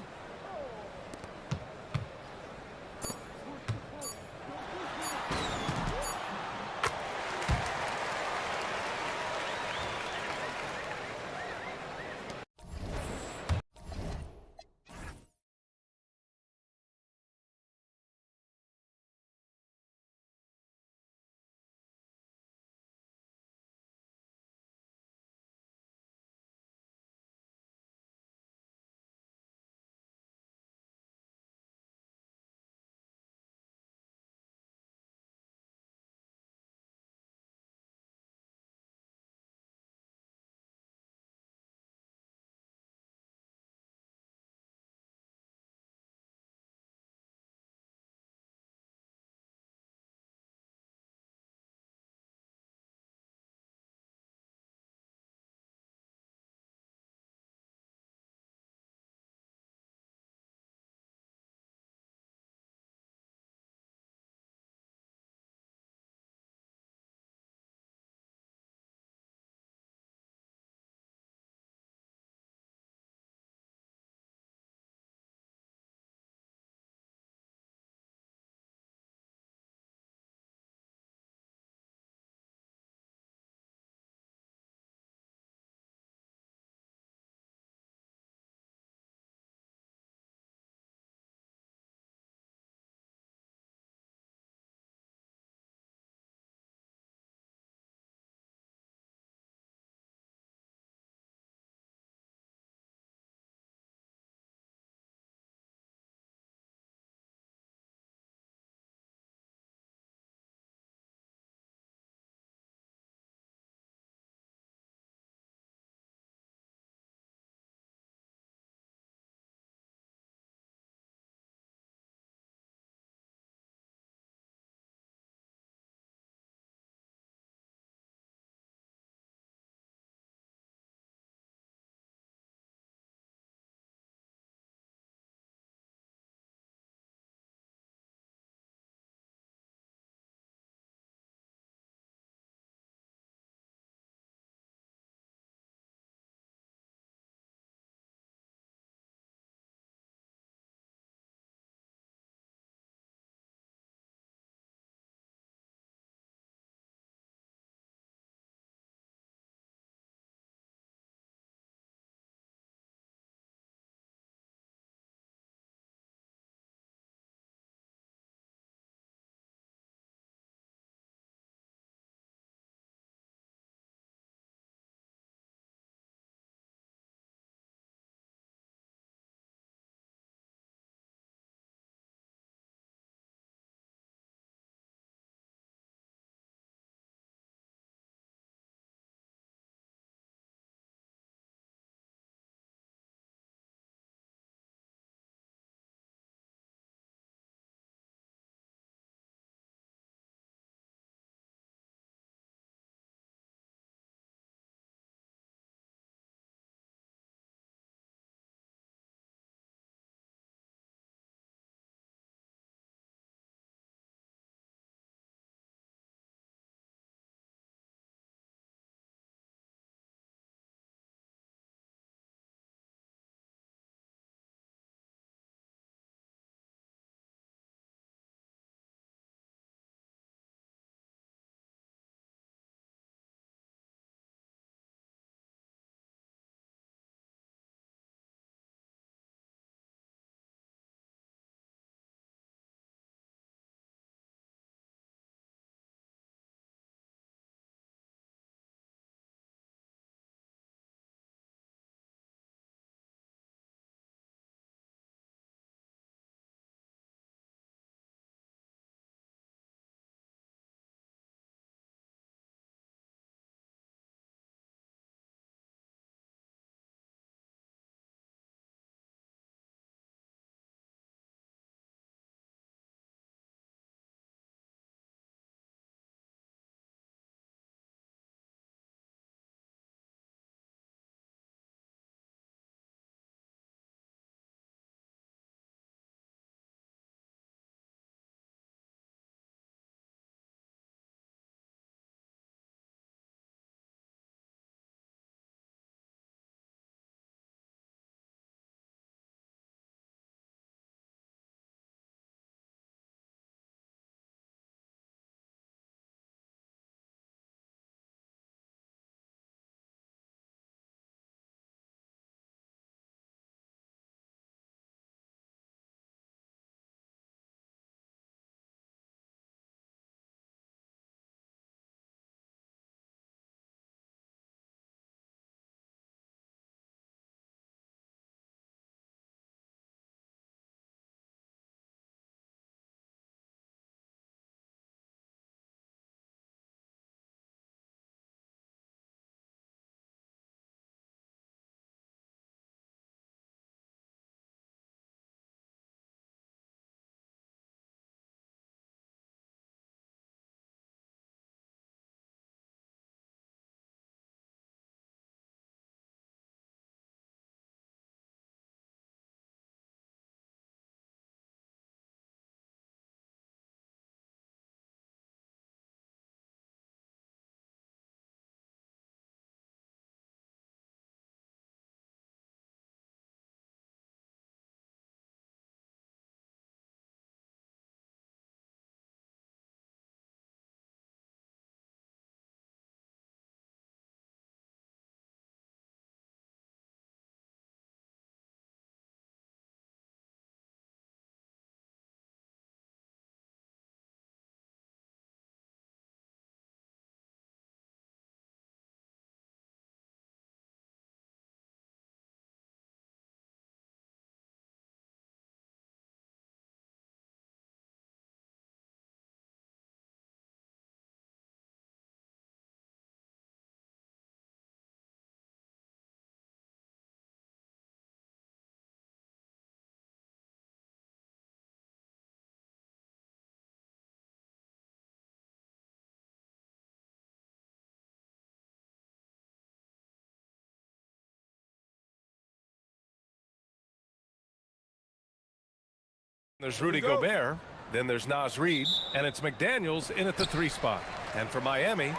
There's Rudy Gobert, then there's Naz Reid, and it's McDaniels in at the 3 spot. And for Miami,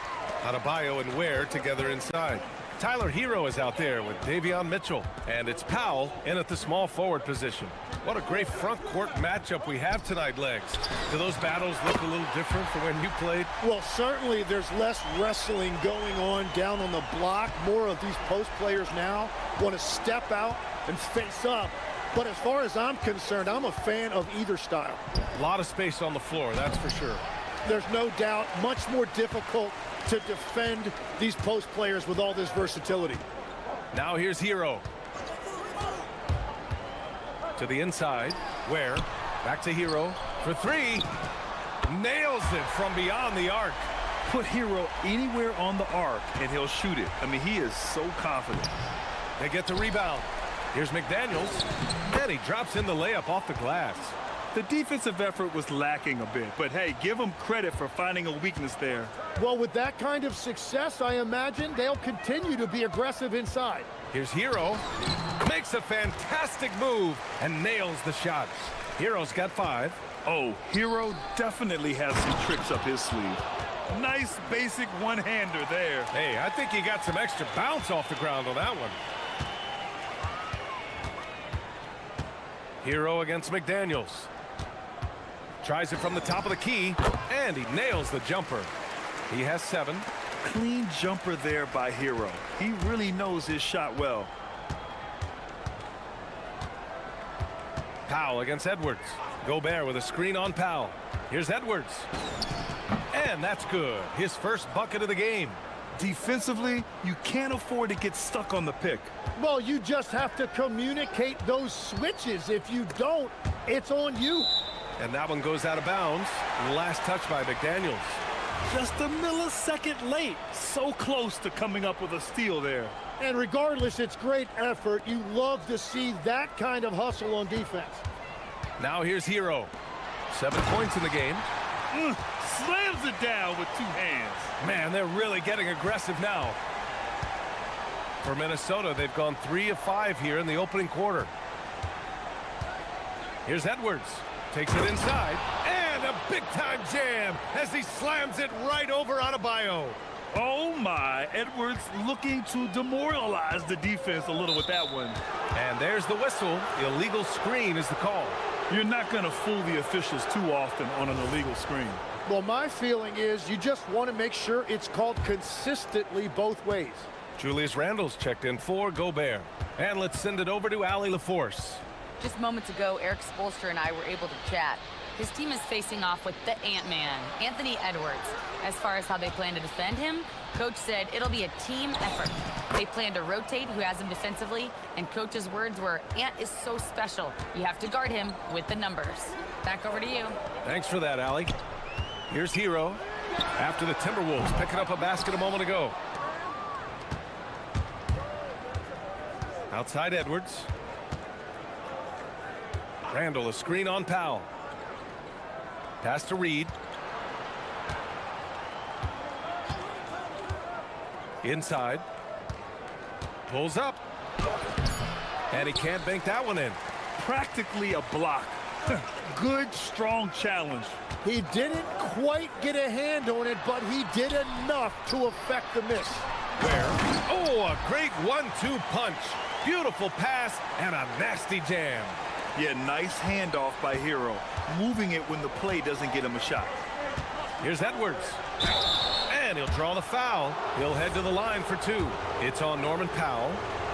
Adebayo and Ware together inside. Tyler Hero is out there with Davion Mitchell, and it's Powell in at the small forward position. What a great front court matchup we have tonight, Legs. Do those battles look a little different from when you played? Well, certainly there's less wrestling going on down on the block. More of these post players now want to step out and face up. But as far as I'm concerned, I'm a fan of either style. A lot of space on the floor, that's for sure. There's no doubt much more difficult to defend these post players with all this versatility. Now here's Hero. To the inside, Ware, back to Hero for 3. Nails it from beyond the arc. Put Hero anywhere on the arc and he'll shoot it. I mean, he is so confident. They get the rebound. Here's McDaniels, and he drops in the layup off the glass. The defensive effort was lacking a bit, but hey, give them credit for finding a weakness there. Well, with that kind of success, I imagine they'll continue to be aggressive inside. Here's Hero, makes a fantastic move and nails the shot. Hero's got 5. Oh, Hero definitely has some tricks up his sleeve. Nice basic one-hander there. Hey, I think he got some extra bounce off the ground on that one. Hero against McDaniels. Tries it from the top of the key, and he nails the jumper. He has 7. Clean jumper there by Hero. He really knows his shot well. Powell against Edwards. Gobert with a screen on Powell. Here's Edwards. And that's good. His first bucket of the game. Defensively, you can't afford to get stuck on the pick. Well, you just have to communicate those switches. If you don't, it's on you. And that one goes out of bounds. Last touch by McDaniels. Just a millisecond late. So close to coming up with a steal there. And regardless, it's great effort. You love to see that kind of hustle on defense. Now here's Hero. 7 points in the game. Slams it down with 2 hands. Man, they're really getting aggressive now. For Minnesota, they've gone 3 of 5 here in the opening quarter. Here's Edwards. Takes it inside. And a big-time jam as he slams it right over Adebayo. Oh, my. Edwards looking to demoralize the defense a little with that one. And there's the whistle. Illegal screen is the call. You're not going to fool the officials too often on an illegal screen. Well, my feeling is you just want to make sure it's called consistently both ways. Julius Randle's checked in for Gobert. And let's send it over to Allie LaForce. Just moments ago, Eric Spoelstra and I were able to chat. His team is facing off with the Ant-Man, Anthony Edwards. As far as how they plan to defend him, Coach said it'll be a team effort. They plan to rotate who has him defensively, and Coach's words were, Ant is so special. You have to guard him with the numbers. Back over to you. Thanks for that, Allie. Here's Hero after the Timberwolves picking up a basket a moment ago. Outside Edwards. Randle, a screen on Powell. Pass to Reid. Inside. Pulls up. And he can't bank that one in. Practically a block. Good, strong challenge. He didn't quite get a hand on it, but he did enough to affect the miss. Where? Oh, a great 1-2 punch. Beautiful pass and a nasty jam. Yeah, nice handoff by Hero. Moving it when the play doesn't get him a shot. Here's Edwards. And he'll draw the foul. He'll head to the line for 2. It's on Norman Powell.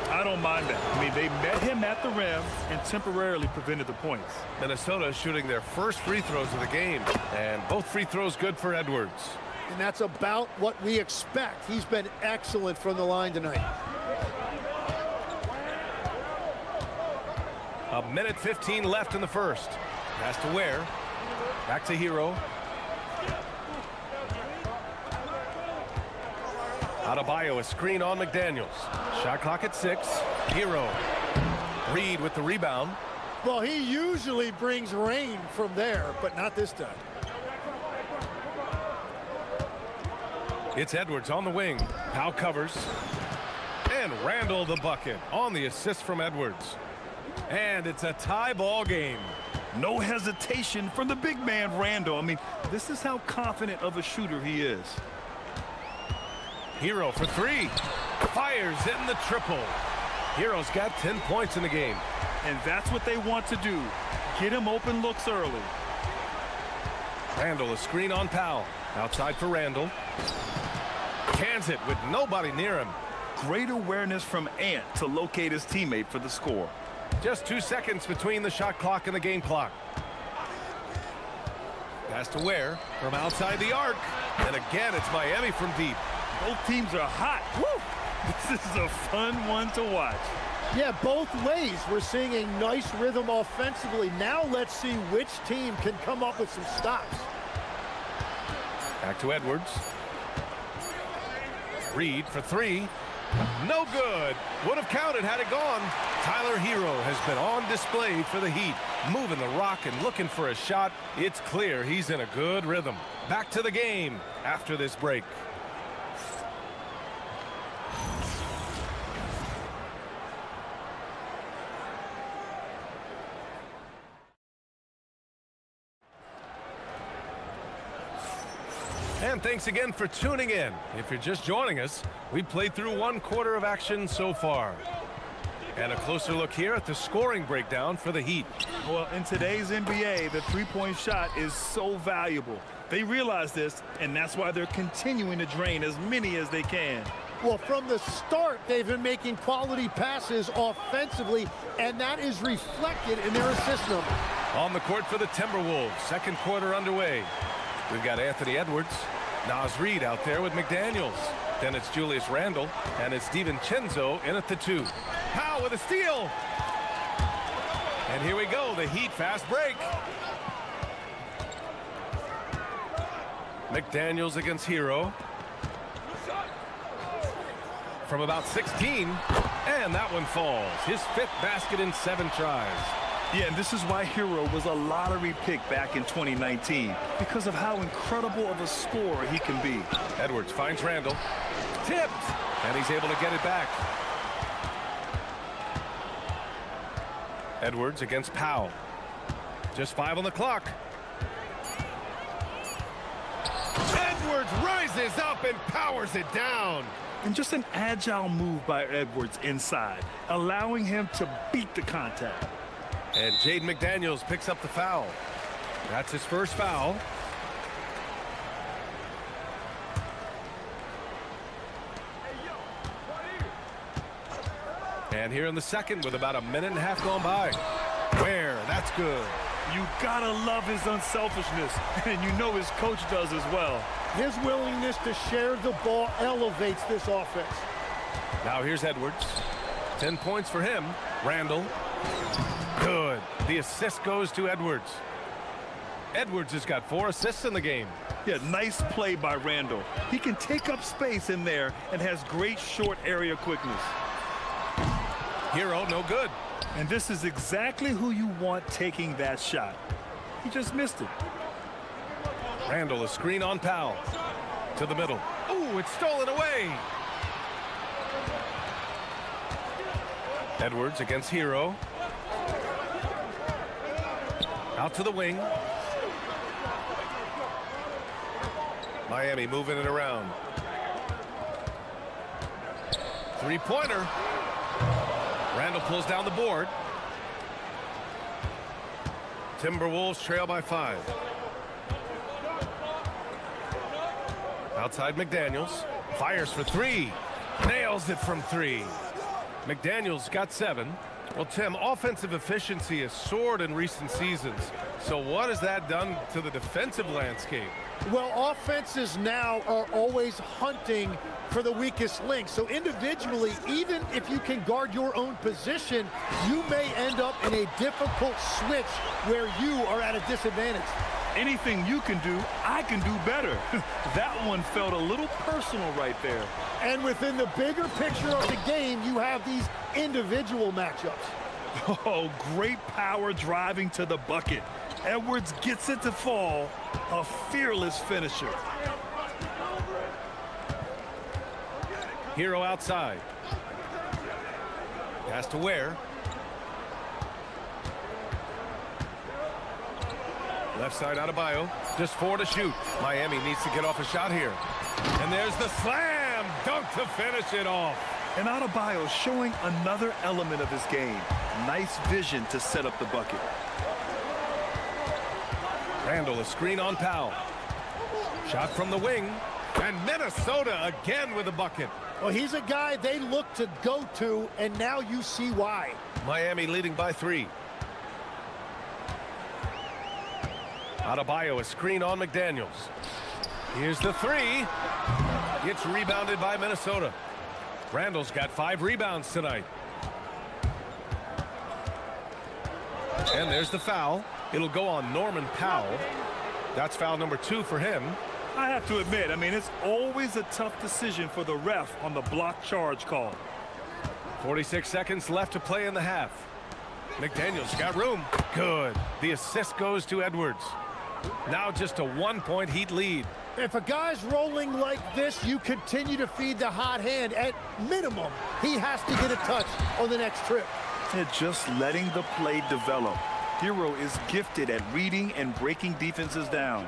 I don't mind that. I mean, they met him at the rim and temporarily prevented the points. Minnesota shooting their first free throws of the game. And both free throws good for Edwards. And that's about what we expect. He's been excellent from the line tonight. A minute 15 left in the first. Pass to Ware. Back to Hero. Adebayo, a screen on McDaniels. Shot clock at 6. Hero. Reid with the rebound. Well, he usually brings rain from there, but not this time. It's Edwards on the wing. Powell covers. And Randle the bucket on the assist from Edwards. And it's a tie ball game. No hesitation from the big man, Randall. I mean, this is how confident of a shooter he is. Hero for three. Fires in the triple. Hero's got 10 points in the game. And that's what they want to do. Get him open looks early. Randall, a screen on Powell. Outside for Randall. Cans it with nobody near him. Great awareness from Ant to locate his teammate for the score. Just 2 seconds between the shot clock and the game clock. Pass to Ware from outside the arc. And again, it's Miami from deep. Both teams are hot. Woo! This is a fun one to watch. Yeah, both ways. We're seeing a nice rhythm offensively. Now let's see which team can come up with some stops. Back to Edwards. Reed for three. No good. Would have counted had it gone. Tyler Hero has been on display for the Heat. Moving the rock and looking for a shot. It's clear he's in a good rhythm. Back to the game after this break. And thanks again for tuning in. If you're just joining us, we played through 1 quarter of action so far. And a closer look here at the scoring breakdown for the Heat. Well, in today's NBA, the three-point shot is so valuable. They realize this, and that's why they're continuing to drain as many as they can. Well, from the start, they've been making quality passes offensively, and that is reflected in their assist number. On the court for the Timberwolves, second quarter underway. We've got Anthony Edwards, Naz Reid out there with McDaniels. Then it's Julius Randle, and it's DiVincenzo in at the 2. Powell with a steal. And here we go, the Heat fast break. McDaniels against Hero. From about 16, and that one falls. His 5th basket in 7 tries. Yeah, and this is why Hero was a lottery pick back in 2019, because of how incredible of a scorer he can be. Edwards finds Randall. Tipped, and he's able to get it back. Edwards against Powell. Just 5 on the clock. Edwards rises up and powers it down. And just an agile move by Edwards inside, allowing him to beat the contact. And Jaden McDaniels picks up the foul. That's his first foul. And here in the second with about a minute and a half gone by. Ware, that's good. You gotta love his unselfishness, and you know his coach does as well. His willingness to share the ball elevates this offense. Now here's Edwards. 10 points for him. Randall. Good. The assist goes to Edwards. Edwards has got 4 assists in the game. Yeah, nice play by Randall. He can take up space in there and has great short area quickness. Hero, no good. And this is exactly who you want taking that shot. He just missed it. Randall, a screen on Powell. To the middle. Ooh, it's stolen away. Edwards against Hero. Out to the wing. Miami moving it around. Three-pointer. Randall pulls down the board. Timberwolves trail by 5. Outside McDaniels. Fires for 3. Nails it from 3. McDaniels got 7. Well, Tim, offensive efficiency has soared in recent seasons. So what has that done to the defensive landscape? Well, offenses now are always hunting for the weakest link. So individually, even if you can guard your own position, you may end up in a difficult switch where you are at a disadvantage. Anything you can do, I can do better. That one felt a little personal right there. And within the bigger picture of the game, you have these individual matchups. Oh, great power driving to the bucket. Edwards gets it to fall. A fearless finisher. Hero outside. Pass to Ware. Left side Adebayo, just 4 to shoot. Miami needs to get off a shot here. And there's the slam dunk to finish it off. And Adebayo showing another element of his game. Nice vision to set up the bucket. Randall, a screen on Powell. Shot from the wing. And Minnesota again with a bucket. Well, he's a guy they look to go to, and now you see why. Miami leading by 3. Adebayo, a screen on McDaniels. Here's the 3. It's rebounded by Minnesota. Randall's got 5 rebounds tonight. And there's the foul. It'll go on Norman Powell. That's foul number 2 for him. I have to admit, I mean, it's always a tough decision for the ref on the block charge call. 46 seconds left to play in the half. McDaniels got room. Good. The assist goes to Edwards. Now just a 1-point Heat lead. If a guy's rolling like this, you continue to feed the hot hand. At minimum, he has to get a touch on the next trip. They're just letting the play develop. Hero is gifted at reading and breaking defenses down.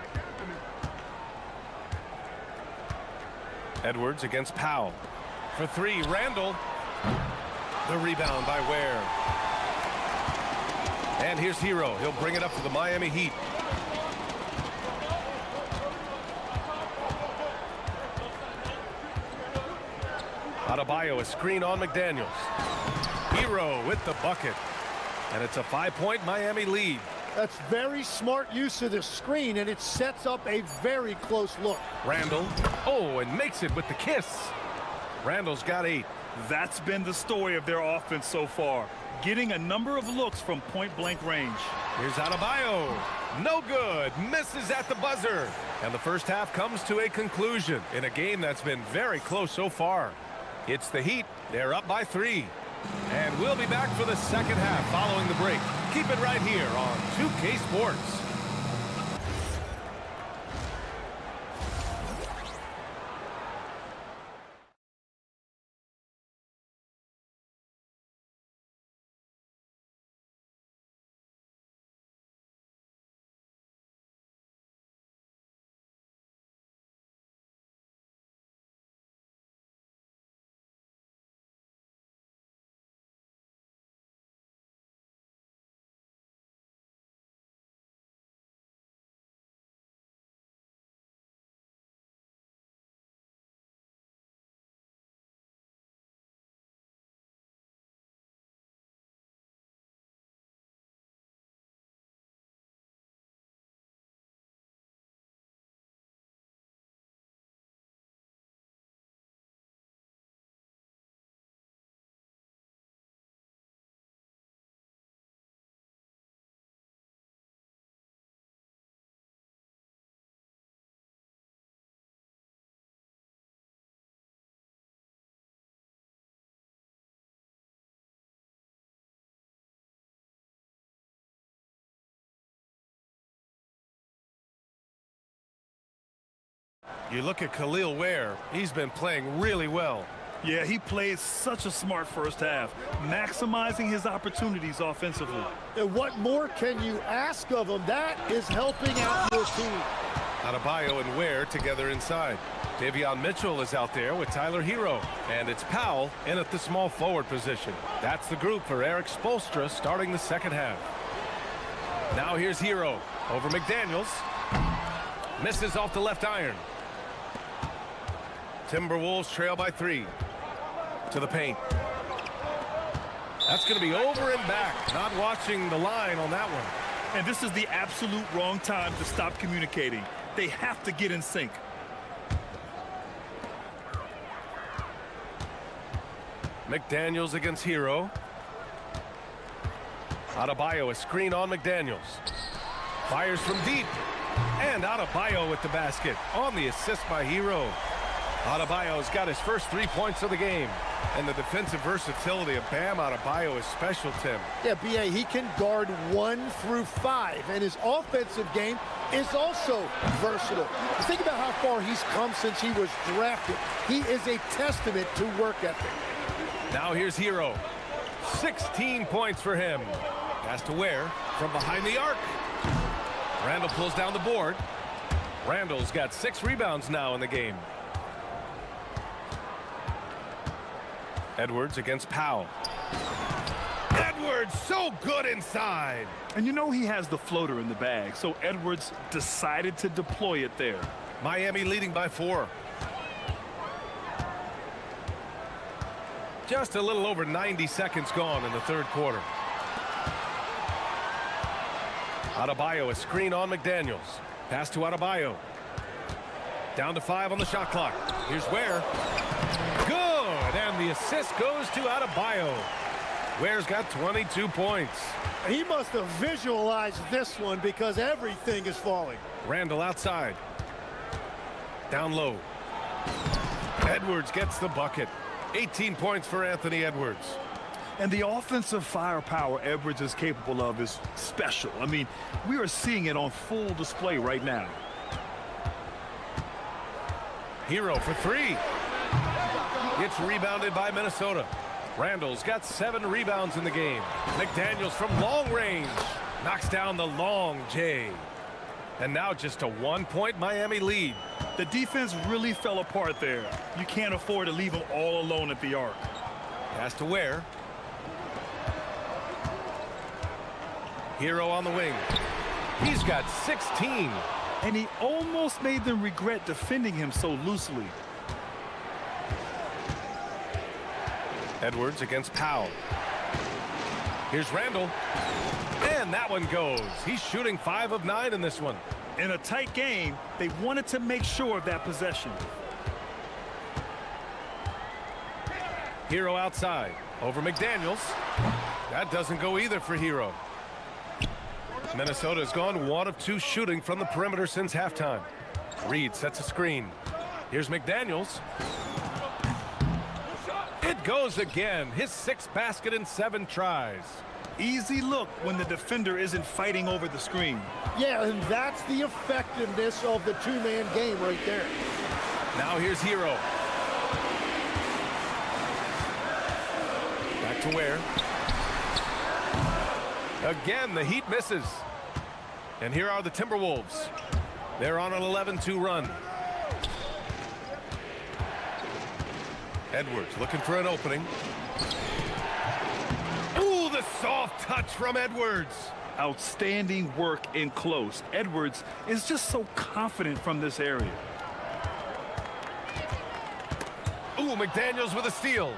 Edwards against Powell. For 3, Randall. The rebound by Ware. And here's Hero. He'll bring it up for the Miami Heat. Adebayo, a screen on McDaniels. Hero with the bucket. And it's a 5-point Miami lead. That's very smart use of the screen, and it sets up a very close look. Randall. Oh, and makes it with the kiss. Randall's got 8. That's been the story of their offense so far. Getting a number of looks from point-blank range. Here's Adebayo. No good. Misses at the buzzer. And the first half comes to a conclusion in a game that's been very close so far. It's the Heat. They're up by 3. And we'll be back for the second half following the break. Keep it right here on 2K Sports. You look at Khalil Ware. He's been playing really well. Yeah, he played such a smart first half, maximizing his opportunities offensively. And what more can you ask of him? That is helping out your team. Adebayo and Ware together inside. Davion Mitchell is out there with Tyler Hero. And it's Powell in at the small forward position. That's the group for Eric Spoelstra starting the second half. Now here's Hero over McDaniels. Misses off the left iron. Timberwolves trail by 3. To the paint. That's going to be over and back. Not watching the line on that one. And this is the absolute wrong time to stop communicating. They have to get in sync. McDaniels against Hero. Adebayo, a screen on McDaniels. Fires from deep. And Adebayo with the basket on the assist by Hero. Adebayo's got his first 3 points of the game. And the defensive versatility of Bam Adebayo is special, Tim. Yeah, B.A., he can guard 1 through 5. And his offensive game is also versatile. Think about how far he's come since he was drafted. He is a testament to work ethic. Now here's Hero. 16 points for him. Pass to Ware from behind the arc. Randall pulls down the board. Randall's got 6 rebounds now in the game. Edwards against Powell. Edwards so good inside. And you know he has the floater in the bag, so Edwards decided to deploy it there. Miami leading by 4. Just a little over 90 seconds gone in the third quarter. Adebayo, a screen on McDaniels. Pass to Adebayo. Down to 5 on the shot clock. Here's Ware. Good, and the assist goes to Adebayo. Ware's got 22 points. He must have visualized this one because everything is falling. Randall outside. Down low. Edwards gets the bucket. 18 points for Anthony Edwards. And the offensive firepower Edwards is capable of is special. I mean, we are seeing it on full display right now. Hero for 3. It's rebounded by Minnesota. Randall's got 7 rebounds in the game. McDaniels from long range knocks down the long J. And now just a 1-point Miami lead. The defense really fell apart there. You can't afford to leave them all alone at the arc. Pass to Ware. Hero on the wing. He's got 16. And he almost made them regret defending him so loosely. Edwards against Powell. Here's Randall. And that one goes. He's shooting 5 of 9 in this one. In a tight game, they wanted to make sure of that possession. Hero outside. Over McDaniels. That doesn't go either for Hero. Minnesota's gone 1 of 2 shooting from the perimeter since halftime. Reed sets a screen. Here's McDaniels. It goes again. His 6th basket in 7 tries. Easy look when the defender isn't fighting over the screen. Yeah, and that's the effectiveness of the 2-man game right there. Now here's Hero. Back to Ware. Again, the Heat misses. And here are the Timberwolves. They're on an 11-2 run. Edwards looking for an opening. Ooh, the soft touch from Edwards. Outstanding work in close. Edwards is just so confident from this area. Ooh, McDaniels with a steal.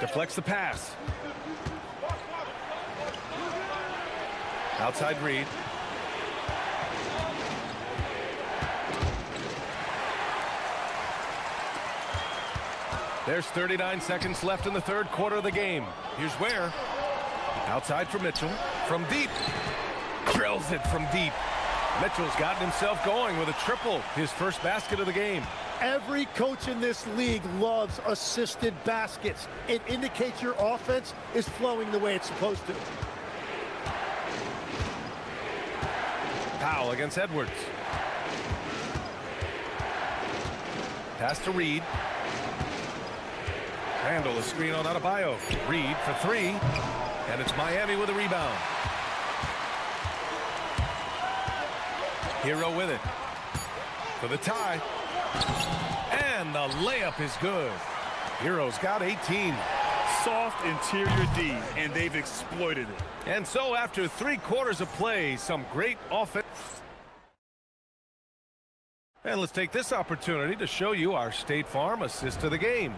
Deflects the pass. Outside Reed. There's 39 seconds left in the third quarter of the game. Here's Ware. Outside for Mitchell. From deep. Drills it from deep. Mitchell's gotten himself going with a triple. His first basket of the game. Every coach in this league loves assisted baskets. It indicates your offense is flowing the way it's supposed to. Powell against Edwards. Pass to Reed. Randall, a screen on Adebayo. Reed for 3. And it's Miami with a rebound. Hero with it. For the tie. And the layup is good. Hero's got 18. Soft interior D, and they've exploited it. And so after 3 quarters of play, some great offense. And let's take this opportunity to show you our State Farm assist of the game.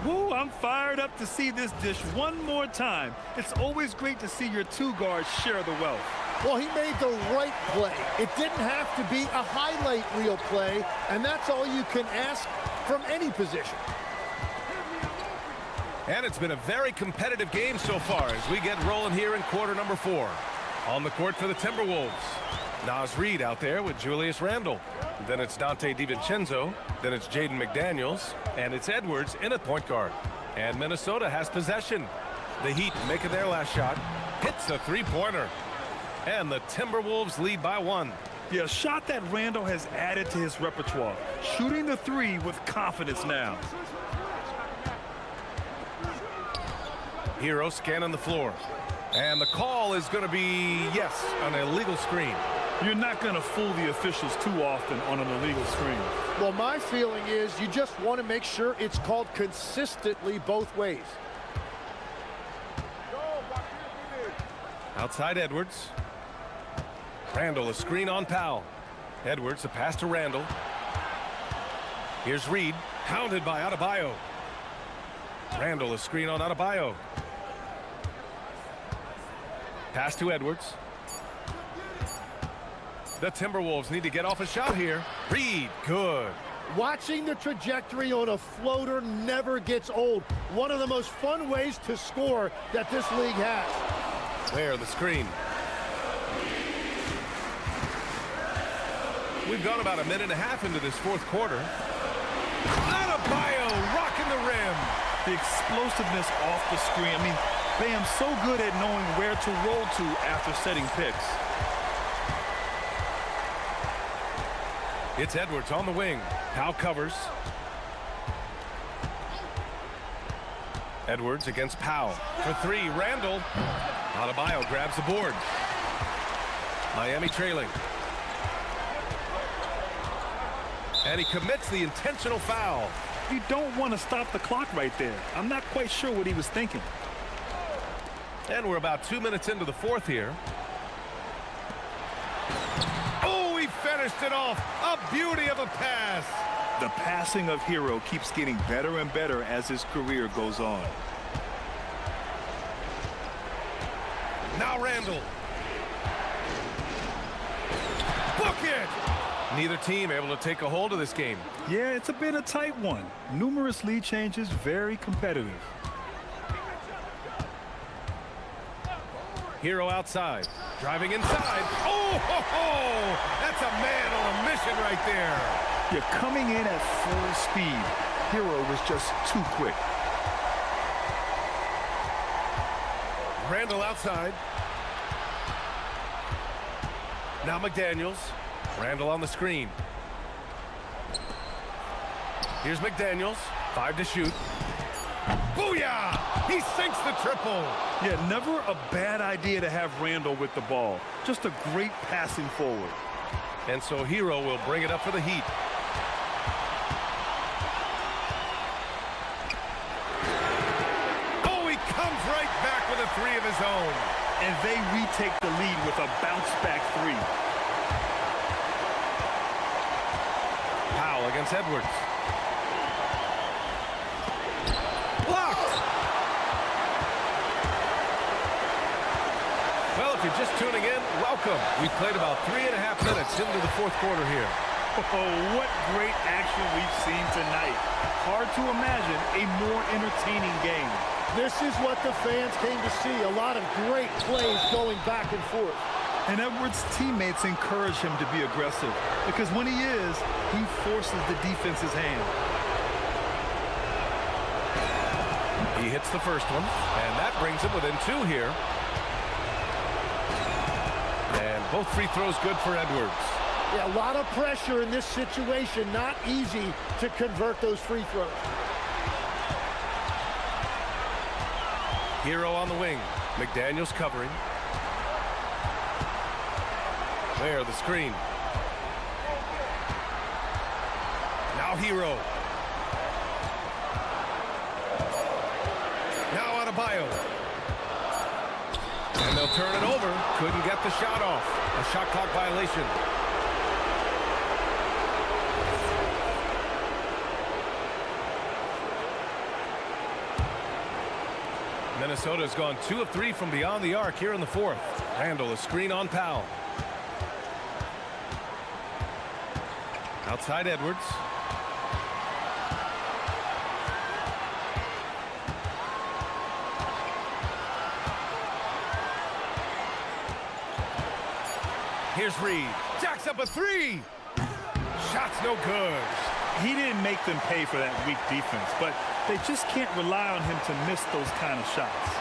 Woo, I'm fired up to see this dish one more time. It's always great to see your 2 guards share the wealth. Well, he made the right play. It didn't have to be a highlight reel play, and that's all you can ask from any position. And it's been a very competitive game so far as we get rolling here in quarter number 4. On the court for the Timberwolves. Naz Reid out there with Julius Randle. Then it's Donte DiVincenzo. Then it's Jaden McDaniels. And it's Edwards in at point guard. And Minnesota has possession. The Heat making their last shot. Hits a 3-pointer. And the Timberwolves lead by 1. Yeah, a shot that Randle has added to his repertoire. Shooting the 3 with confidence now. Hero scanning the floor. And the call is going to be, yes, an illegal screen. You're not going to fool the officials too often on an illegal screen. Well, my feeling is you just want to make sure it's called consistently both ways. Outside Edwards. Randall, a screen on Powell. Edwards, a pass to Randall. Here's Reed, hounded by Adebayo. Randall, a screen on Adebayo. Pass to Edwards. The Timberwolves need to get off a shot here. Reed, good. Watching the trajectory on a floater never gets old. One of the most fun ways to score that this league has. There, the screen. We've gone about a minute and a half into this fourth quarter. Adebayo rocking the rim. The explosiveness off the screen. I mean, Bam's so good at knowing where to roll to after setting picks. It's Edwards on the wing. Powell covers. Edwards against Powell. For three, Randall. Adebayo grabs the board. Miami trailing. And he commits the intentional foul. You don't want to stop the clock right there. I'm not quite sure what he was thinking. And we're about 2 minutes into the fourth here. Oh, he finished it off. A beauty of a pass. The passing of Hero keeps getting better and better as his career goes on. Now Randall. Book it! Neither team able to take a hold of this game. Yeah, it's been a tight one. Numerous lead changes, very competitive. Hero outside, driving inside. Oh, ho, ho! That's a man on a mission right there. You're coming in at full speed. Hero was just too quick. Randall outside. Now McDaniels. Randall on the screen. Here's McDaniels. 5 to shoot. Booyah! He sinks the triple. Yeah, never a bad idea to have Randall with the ball. Just a great passing forward. And so Hero will bring it up for the Heat. Oh, he comes right back with a three of his own. And they retake the lead with a bounce-back three. Powell against Edwards. Blocked! Well, if you're just tuning in, welcome. We've played about 3.5 minutes into the fourth quarter here. Oh, what great action we've seen tonight. Hard to imagine a more entertaining game. This is what the fans came to see. A lot of great plays going back and forth. And Edwards' teammates encourage him to be aggressive because when he is, he forces the defense's hand. He hits the first one, and that brings him within 2 here. And both free throws good for Edwards. Yeah, a lot of pressure in this situation. Not easy to convert those free throws. Hero on the wing. McDaniels covering. There, the screen. Now Hero. Now Adebayo. And they'll turn it over. Couldn't get the shot off. A shot clock violation. Minnesota's gone 2 of 3 from beyond the arc here in the fourth. Randall, a screen on Powell. Outside Edwards. Here's Reed. Jacks up a 3. Shot's no good. He didn't make them pay for that weak defense, but they just can't rely on him to miss those kind of shots.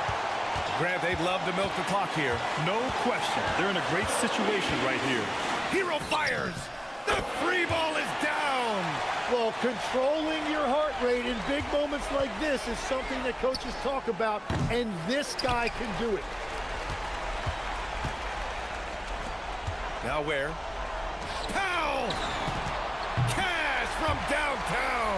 Grant, they'd love to milk the clock here. No question. They're in a great situation right here. Hero fires. The 3 ball is down. Well, controlling your heart rate in big moments like this is something that coaches talk about, and this guy can do it. Now where? Pow! Cash from downtown.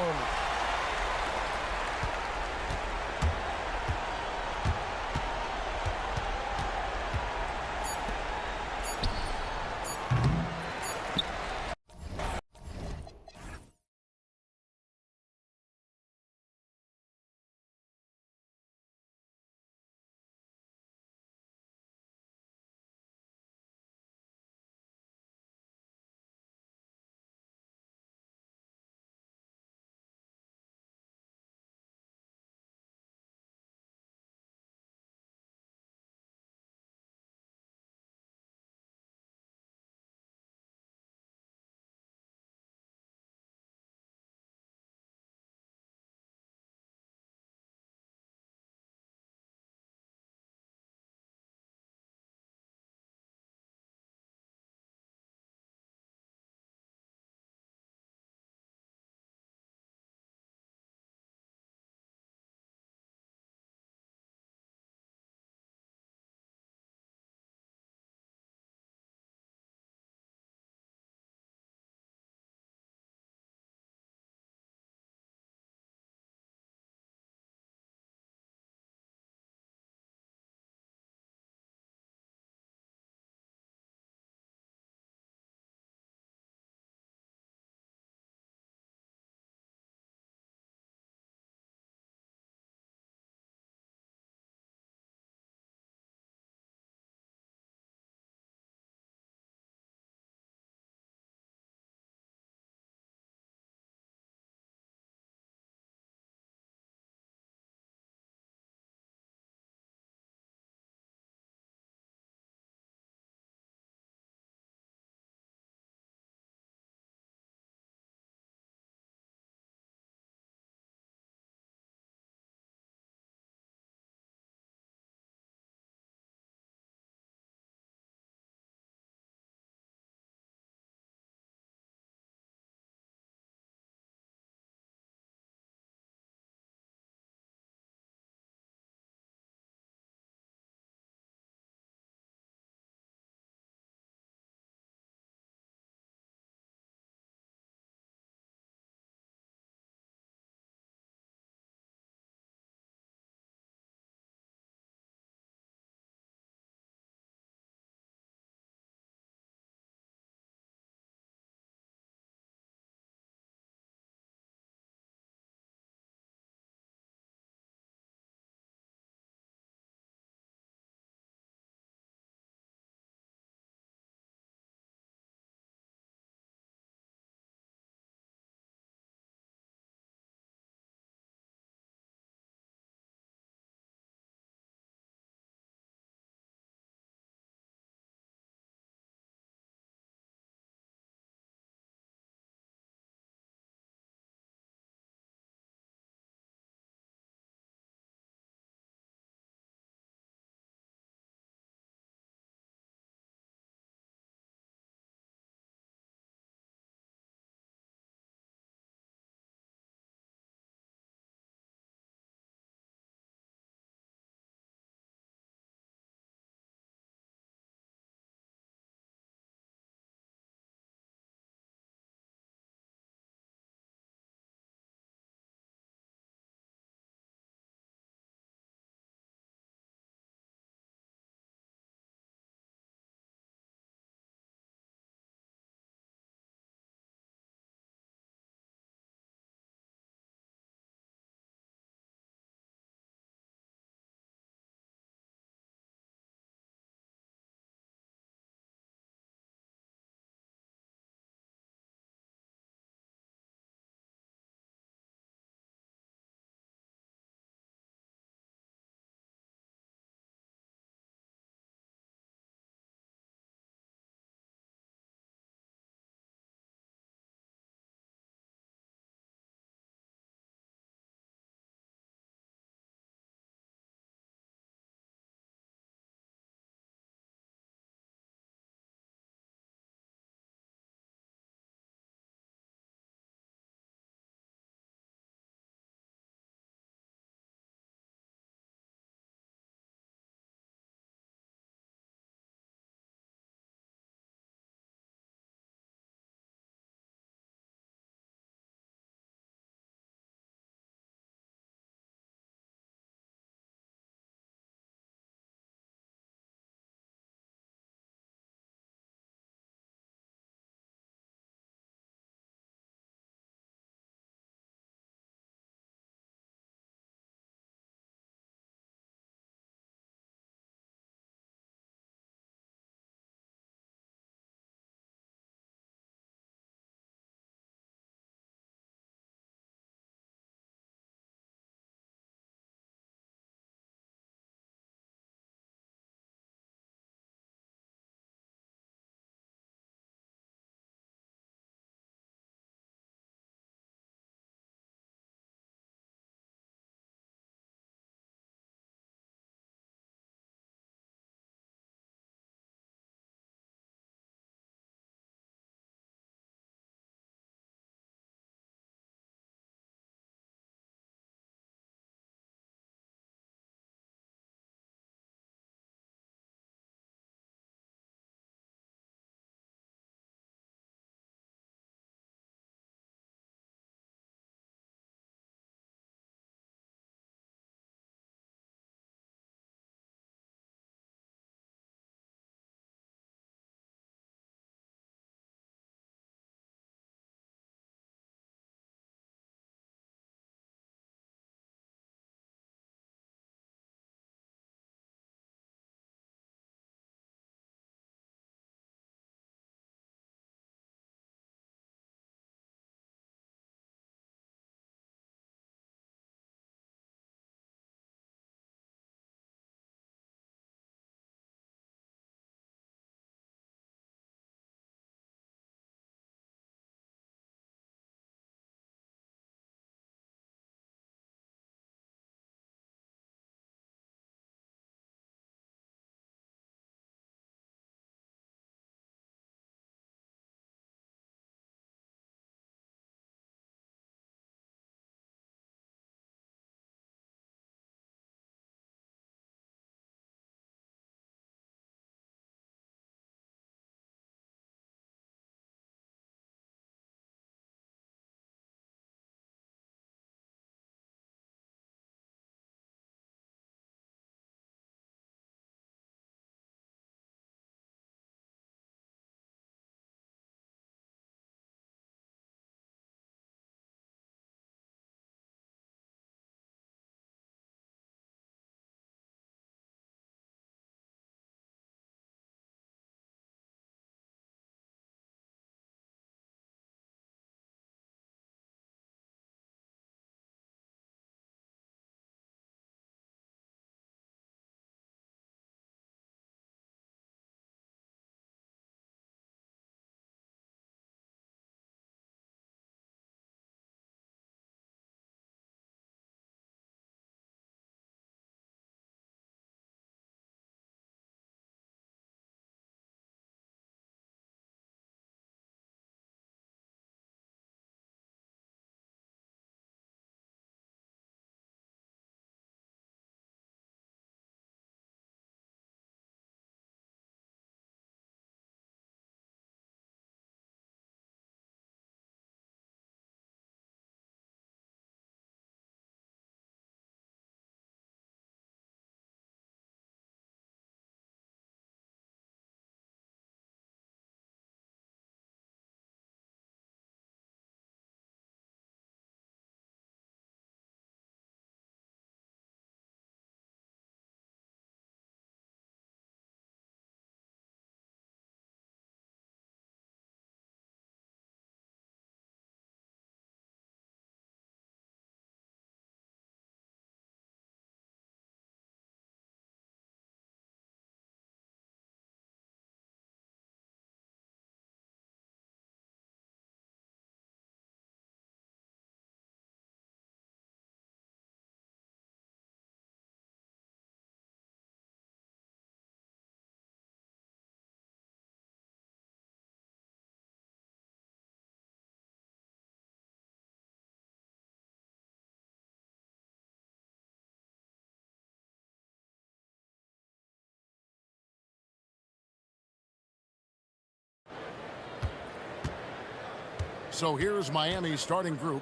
So here's Miami's starting group.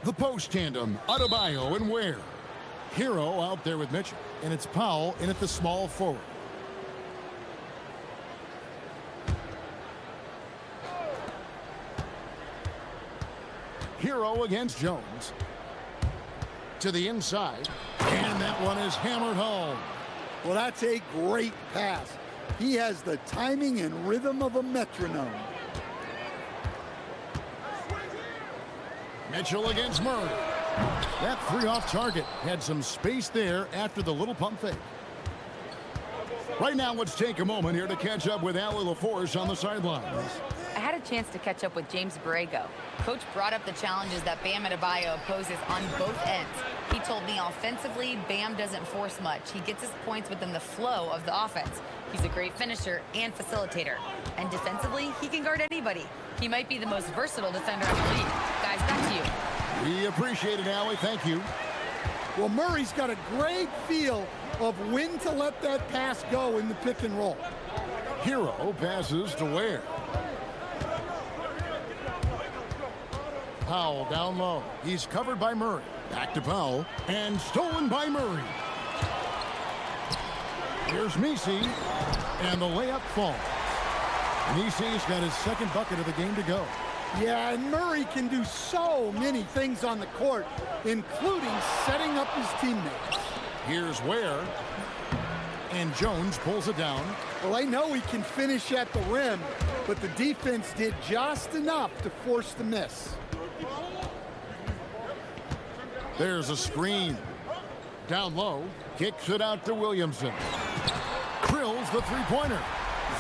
The post tandem, Adebayo and Ware. Hero out there with Mitchell, and it's Powell in at the small forward. Hero against Jones. To the inside, and that one is hammered home. Well, that's a great pass. He has the timing and rhythm of a metronome. Mitchell against Murray. That three off target had some space there after the little pump fake. Right now, let's take a moment here to catch up with Allie LaForce on the sidelines. I had a chance to catch up with James Borrego. Coach brought up the challenges that Bam Adebayo poses on both ends. He told me offensively, Bam doesn't force much. He gets his points within the flow of the offense. He's a great finisher and facilitator. And defensively, he can guard anybody. He might be the most versatile defender in the league. Guys, back to you. We appreciate it, Allie. Thank you. Well, Murray's got a great feel of when to let that pass go in the pick and roll. Hero passes to Ware. Powell down low. He's covered by Murray. Back to Powell. And stolen by Murray. Here's Misi. And the layup falls. Misi's got his second bucket of the game to go. Yeah, and Murray can do so many things on the court, including setting up his teammates. Here's Ware. And Jones pulls it down. Well, I know he can finish at the rim, but the defense did just enough to force the miss. There's a screen. Down low. Kicks it out to Williamson. Drills the three-pointer.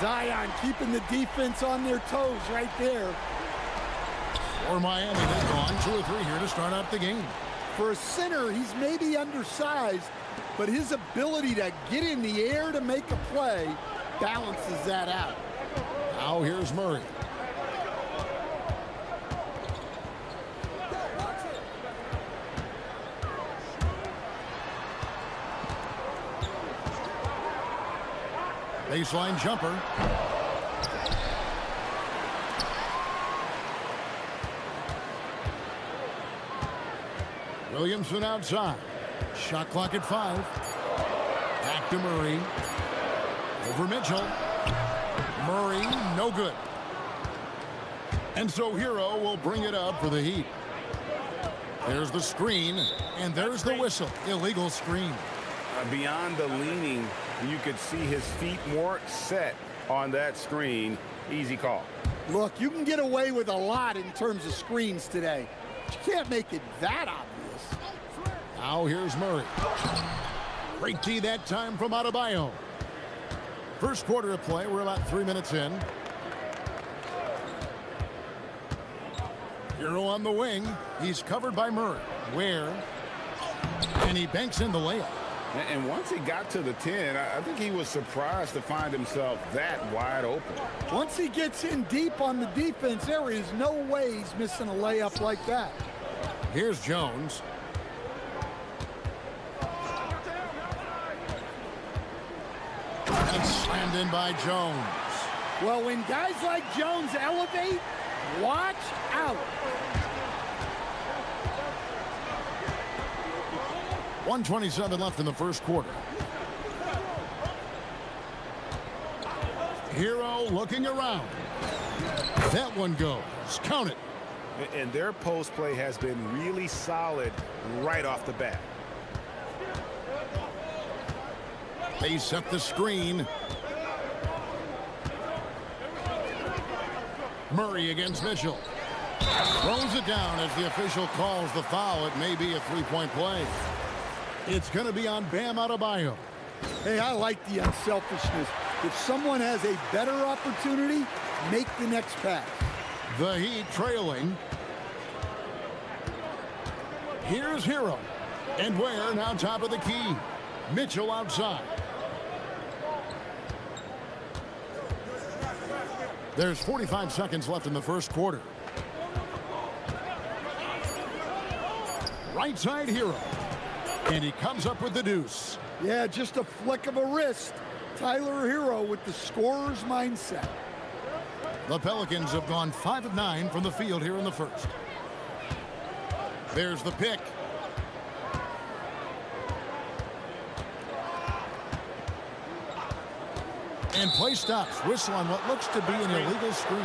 Zion keeping the defense on their toes right there. For Miami, they've gone 2 or 3 here to start out the game. For a center, he's maybe undersized, but his ability to get in the air to make a play balances that out. Now here's Murray. Baseline jumper. Williamson outside. Shot clock at 5. Back to Murray. Over Mitchell. Murray, no good. And so Hero will bring it up for the Heat. There's the screen, and there's the whistle. Illegal screen. Beyond the leaning, you could see his feet more set on that screen. Easy call. Look, you can get away with a lot in terms of screens today. But you can't make it that obvious. Now here's Murray. Great tee that time from Adebayo. First quarter of play, we're about 3 minutes in. Hero on the wing. He's covered by Murray. Ware. And he banks in the layup. And once he got to the 10, I think he was surprised to find himself that wide open. Once he gets in deep on the defense, there is no way he's missing a layup like that. Here's Jones. And slammed in by Jones. Well, when guys like Jones elevate, watch out. 1:27 left in the first quarter. Hero looking around. That one goes. Count it. And their post play has been really solid right off the bat. They set the screen. Murray against Mitchell. Throws it down as the official calls the foul. It may be a three-point play. It's going to be on Bam Adebayo. Hey, I like the unselfishness. If someone has a better opportunity, make the next pass. The Heat trailing. Here's Hero. And Ware now top of the key. Mitchell outside. There's 45 seconds left in the first quarter. Right side Hero. And he comes up with the deuce. Yeah, just a flick of a wrist. Tyler Hero with the scorer's mindset. The Pelicans have gone 5 of 9 from the field here in the first. There's the pick. And play stops. Whistle on what looks to be an illegal screen.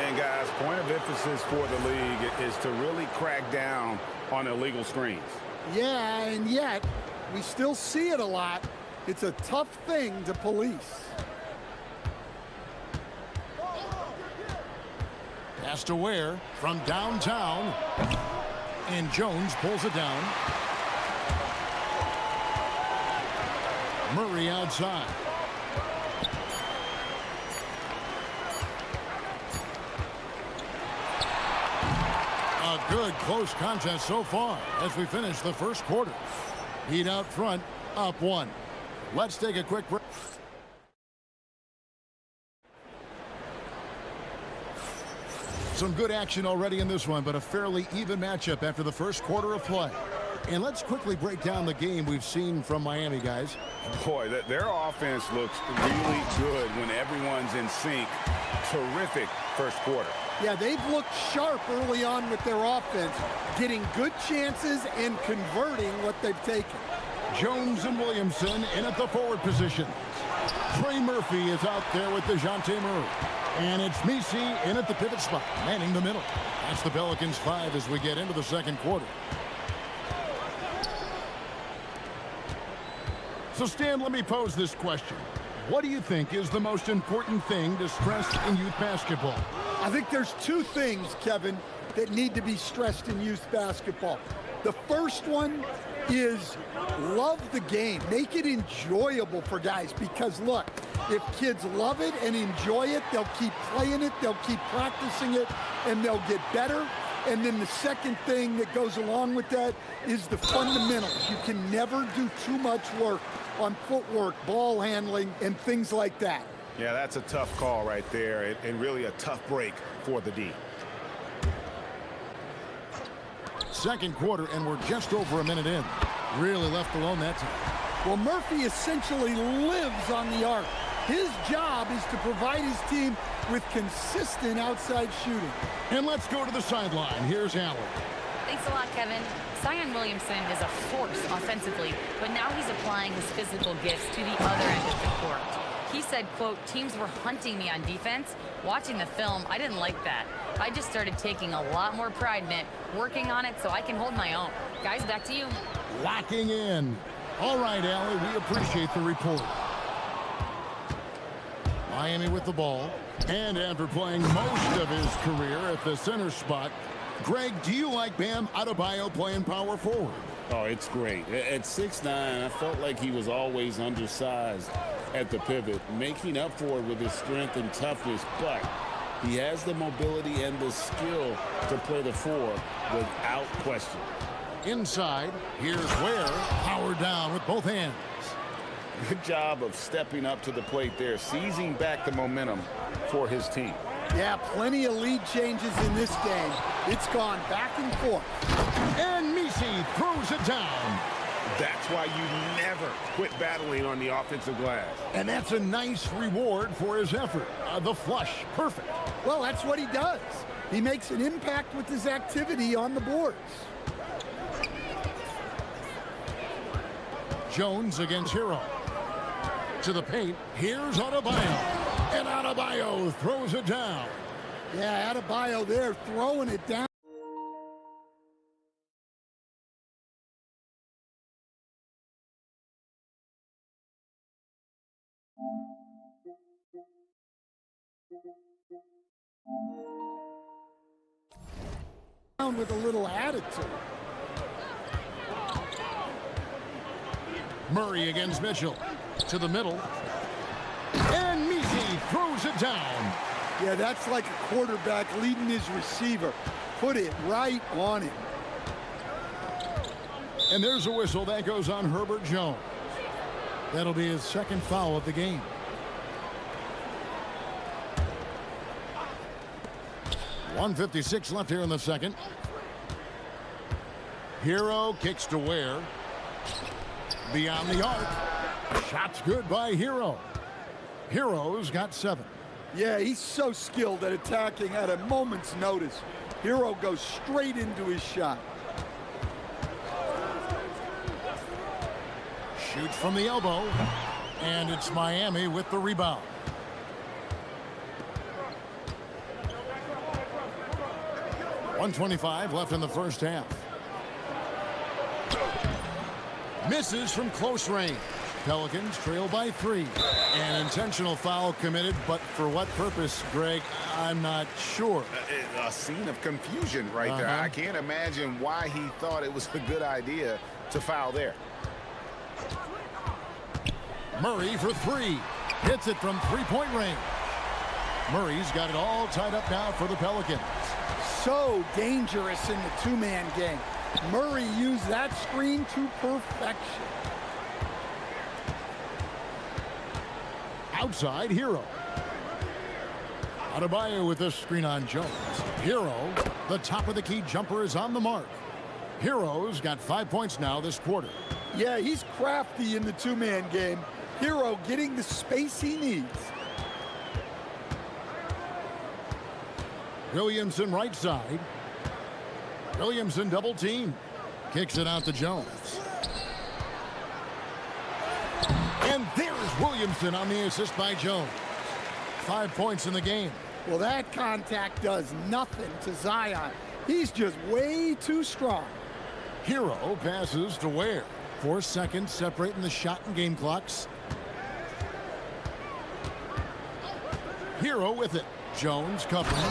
And guys, point of emphasis for the league is to really crack down on illegal screens. Yeah, and yet we still see it a lot. It's a tough thing to police. Pass to Ware from downtown. And Jones pulls it down. Murray outside. A good close contest so far as we finish the first quarter. Heat out front, up 1. Let's take a quick break. Some good action already in this one, but a fairly even matchup after the first quarter of play. And let's quickly break down the game we've seen from Miami, guys. Boy, their offense looks really good when everyone's in sync. Terrific first quarter. Yeah, they've looked sharp early on with their offense, getting good chances and converting what they've taken. Jones and Williamson in at the forward position. Trey Murphy is out there with DeJounte Murray. And it's Messi in at the pivot spot, manning the middle. That's the Pelicans 5 as we get into the second quarter. So, Stan, let me pose this question. What do you think is the most important thing to stress in youth basketball? I think there's 2 things, Kevin, that need to be stressed in youth basketball. The first one is love the game. Make it enjoyable for guys because, look, if kids love it and enjoy it, they'll keep playing it, they'll keep practicing it, and they'll get better. And then the second thing that goes along with that is the fundamentals. You can never do too much work on footwork, ball handling, and things like that. Yeah, that's a tough call right there, and really a tough break for the D. Second quarter, and we're just over a minute in. Really left alone that time. Well, Murphy essentially lives on the arc. His job is to provide his team with consistent outside shooting. And let's go to the sideline. Here's Allen. Thanks a lot, Kevin. Zion Williamson is a force offensively, but now he's applying his physical gifts to the other end of the court. He said, quote, teams were hunting me on defense. Watching the film, I didn't like that. I just started taking a lot more pride in it, working on it so I can hold my own. Guys, back to you. Locking in. All right, Allie, we appreciate the report. Miami with the ball. And after playing most of his career at the center spot, Greg, do you like Bam Adebayo playing power forward? Oh, it's great. At 6'9", I felt like he was always undersized at the pivot, making up for it with his strength and toughness, but he has the mobility and the skill to play the 4 without question. Inside, here's Ware, powered down with both hands. Good job of stepping up to the plate there, seizing back the momentum for his team. Yeah, plenty of lead changes in this game. It's gone back and forth. And Messi throws it down. That's why you never quit battling on the offensive glass. And that's a nice reward for his effort. The flush, perfect. Well, that's what he does. He makes an impact with his activity on the boards. Jones against Hero. To the paint, here's Adebayo. And Adebayo throws it down. Yeah, Adebayo there throwing it down. With a little attitude. Murray against Mitchell. To the middle. And Messi throws it down. Yeah, that's like a quarterback leading his receiver. Put it right on him. And there's a whistle that goes on Herbert Jones. That'll be his second foul of the game. .156 left here in the second. Hero kicks to Ware. Beyond the arc. Shot's good by Hero. Hero's got 7. Yeah, he's so skilled at attacking at a moment's notice. Hero goes straight into his shot. Shoots from the elbow, and it's Miami with the rebound. .125 left in the first half. Misses from close range. Pelicans trail by 3. An intentional foul committed, but for what purpose, Greg, I'm not sure. A scene of confusion right there. I can't imagine why he thought it was a good idea to foul there. Murray for 3. Hits it from three-point range. Murray's got it all tied up now for the Pelicans. So dangerous in the two-man game. Murray used that screen to perfection. Outside, Hero. Adebayo with this screen on Jones. Hero, the top of the key jumper, is on the mark. Hero's got 5 points now this quarter. Yeah, he's crafty in the two-man game. Hero getting the space he needs. Williamson right side. Williamson double team. Kicks it out to Jones. And there's Williamson on the assist by Jones. 5 points in the game. Well, that contact does nothing to Zion. He's just way too strong. Hero passes to Ware. 4 seconds separating the shot and game clocks. Hero with it. Jones covering.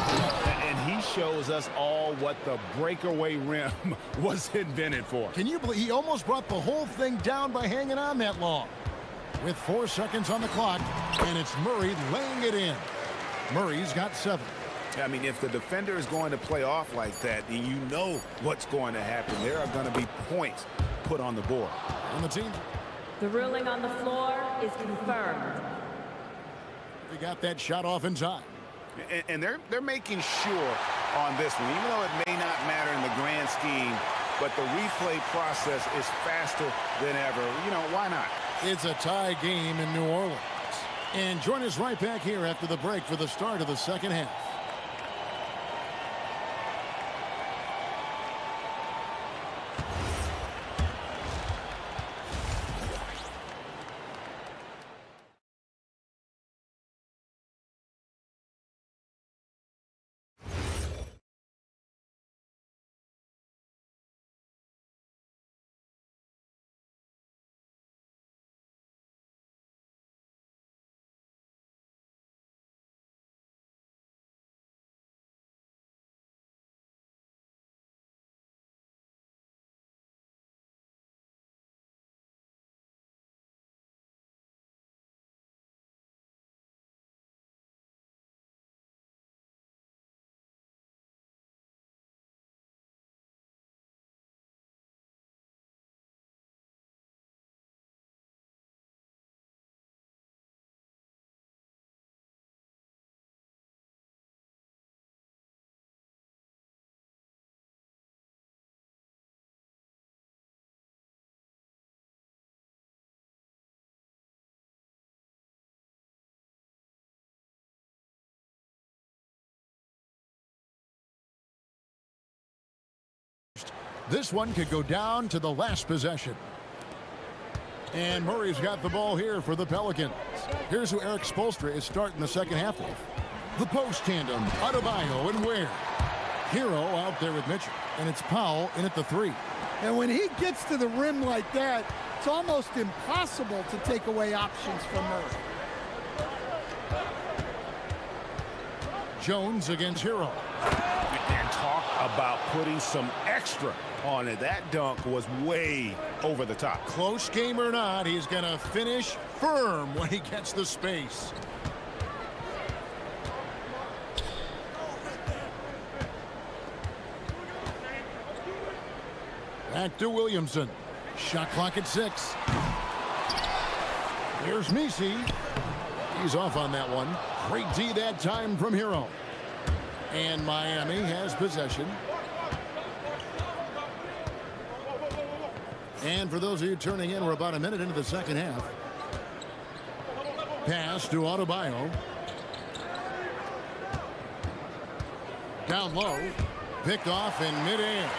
And he shows us all what the breakaway rim was invented for. Can you believe he almost brought the whole thing down by hanging on that long? With 4 seconds on the clock, and it's Murray laying it in. Murray's got 7. I mean, if the defender is going to play off like that, then you know what's going to happen. There are going to be points put on the board. On the team. The ruling on the floor is confirmed. They got that shot off in time. And they're making sure on this one, even though it may not matter in the grand scheme, but the replay process is faster than ever. You know, why not? It's a tie game in New Orleans. And join us right back here after the break for the start of the second half. This one could go down to the last possession. And Murray's got the ball here for the Pelicans. Here's who Eric Spoelstra is starting the second half with. The post tandem, Adebayo and Ware. Hero out there with Mitchell, and it's Powell in at the 3. And when he gets to the rim like that, it's almost impossible to take away options from Murray. Jones against Hero. And talk about putting some extra on it. That dunk was way over the top. Close game or not, he's going to finish firm when he gets the space. Back to Williamson. Shot clock at 6. Here's Misi. He's off on that one. Great D that time from Hero. And Miami has possession. And for those of you turning in, we're about a minute into the second half. Pass to Adebayo. Down low. Picked off in midair.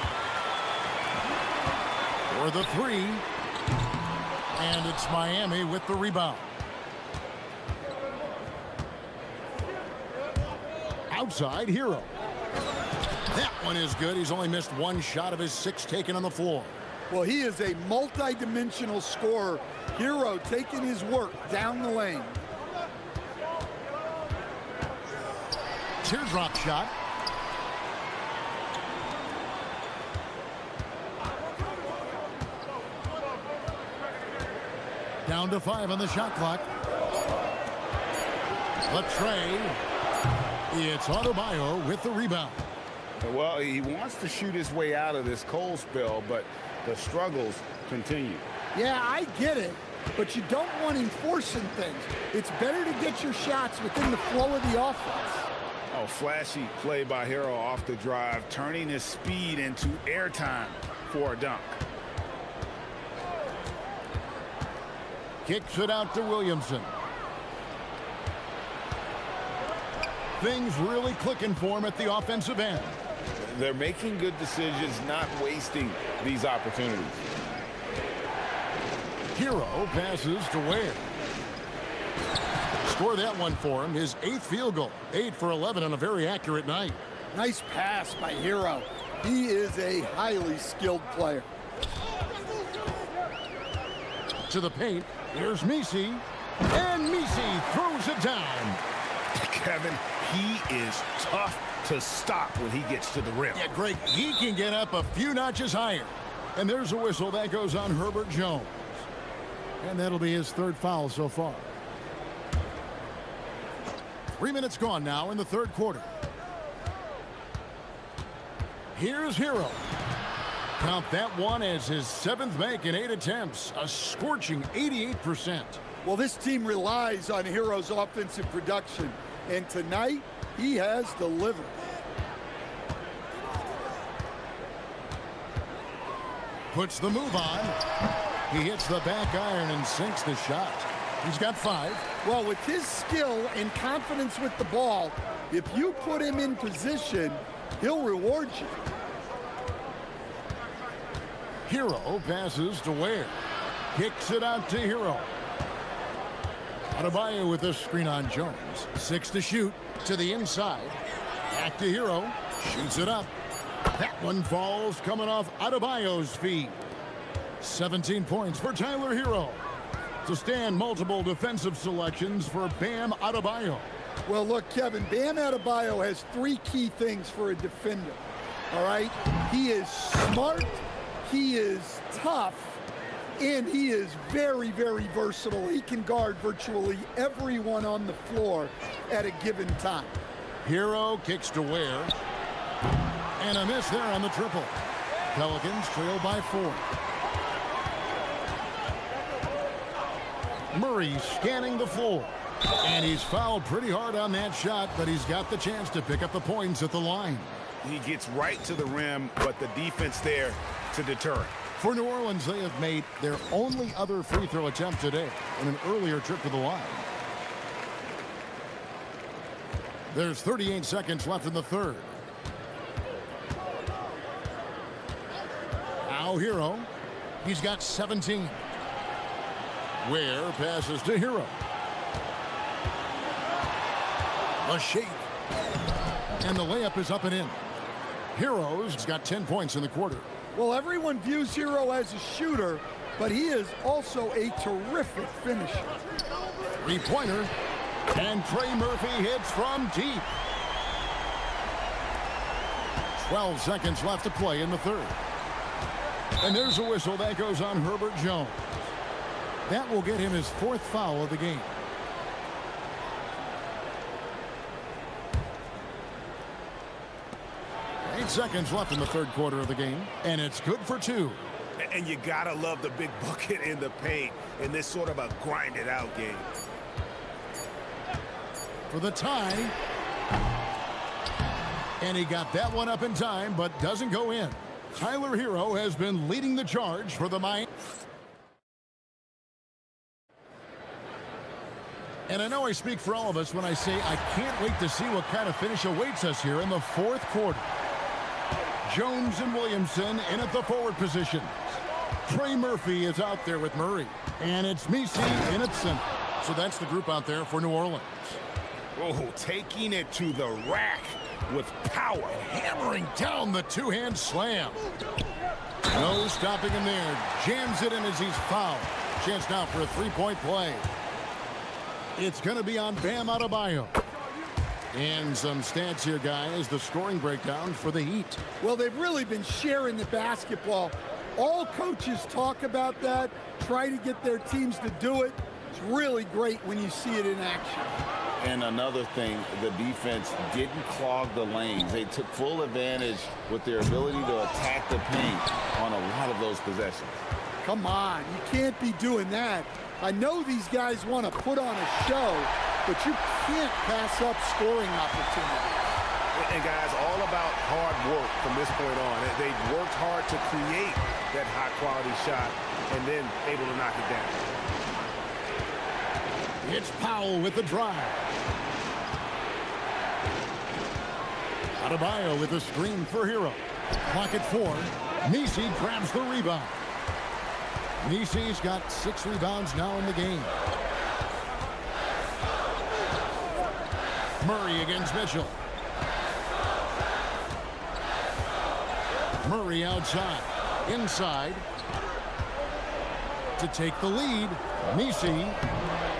For the three. And it's Miami with the rebound. Outside, Hero. That one is good. He's only missed one shot of his 6 taken on the floor. Well, he is a multi-dimensional scorer. Hero taking his work down the lane. Teardrop shot. Down to 5 on the shot clock. Latre. It's Adebayo with the rebound. Well, he wants to shoot his way out of this cold spell, but the struggles continue. Yeah, I get it, but you don't want him forcing things. It's better to get your shots within the flow of the offense. Oh, flashy play by Hero off the drive, turning his speed into airtime for a dunk. Kicks it out to Williamson. Things really clicking for him at the offensive end. They're making good decisions, not wasting these opportunities. Hero passes to Ware. Score that one for him, his 8th field goal. 8 for 11 on a very accurate night. Nice pass by Hero. He is a highly skilled player. To the paint, here's Messi. And Messi throws it down. Kevin, he is tough to stop when he gets to the rim. Yeah, Greg, he can get up a few notches higher. And there's a whistle that goes on Herbert Jones. And that'll be his 3rd foul so far. 3 minutes gone now in the 3rd quarter. Here's Hero. Count that one as his 7th make in 8 attempts. A scorching 88%. Well, this team relies on Hero's offensive production. And tonight, he has delivered. Puts the move on. He hits the back iron and sinks the shot. He's got 5. Well, with his skill and confidence with the ball, if you put him in position, he'll reward you. Hero passes to Ware. Kicks it out to Hero. Adebayo with a screen on Jones. 6 to shoot. To the inside. Back to Hero. Shoots it up. That one falls coming off Adebayo's feet. 17 points for Tyler Hero. To stand multiple defensive selections for Bam Adebayo. Well, look, Kevin, Bam Adebayo has 3 key things for a defender. All right? He is smart. He is tough. And he is very, very versatile. He can guard virtually everyone on the floor at a given time. Hero kicks to Ware. And a miss there on the triple. Pelicans trail by 4. Murray scanning the floor. And he's fouled pretty hard on that shot, but he's got the chance to pick up the points at the line. He gets right to the rim, but the defense there to deter it. For New Orleans, they have made their only other free throw attempt today in an earlier trip to the line. There's 38 seconds left in the 3rd. Now Hero. He's got 17. Ware passes to Hero. A shake. And the layup is up and in. Hero's got 10 points in the quarter. Well, everyone views Hero as a shooter, but he is also a terrific finisher. 3-pointer. And Trey Murphy hits from deep. 12 seconds left to play in the 3rd. And there's a whistle that goes on Herbert Jones. That will get him his 4th foul of the game. Seconds left in the 3rd quarter of the game, and it's good for 2. And you gotta love the big bucket in the paint in this sort of a grinded out game. For the tie. And he got that one up in time, but doesn't go in. Tyler Hero has been leading the charge for the Miami. And I know I speak for all of us when I say I can't wait to see what kind of finish awaits us here in the fourth quarter. Jones and Williamson in at the forward position. Trey Murphy is out there with Murray. And it's Misi in at center. So that's the group out there for New Orleans. Oh, taking it to the rack with power. Hammering down the two-hand slam. No stopping him there. Jams it in as he's fouled. Chance now for a three-point play. It's going to be on Bam Adebayo. And some stats here, guys. The scoring breakdown for the Heat. Well, they've really been sharing the basketball. All coaches talk about that, try to get their teams to do it. It's really great when you see it in action. And another thing, the defense didn't clog the lanes. They took full advantage with their ability to attack the paint on a lot of those possessions. Come on, you can't be doing that. I know these guys want to put on a show, but you can't pass up scoring opportunities. And guys, all about hard work from this point on. They've worked hard to create that high-quality shot and then able to knock it down. It's Powell with the drive. Adebayo with a screen for Hero. Clock at 4. Misi grabs the rebound. Misi's got 6 rebounds now in the game. Murray against Mitchell. Murray outside. Inside. To take the lead. Misi.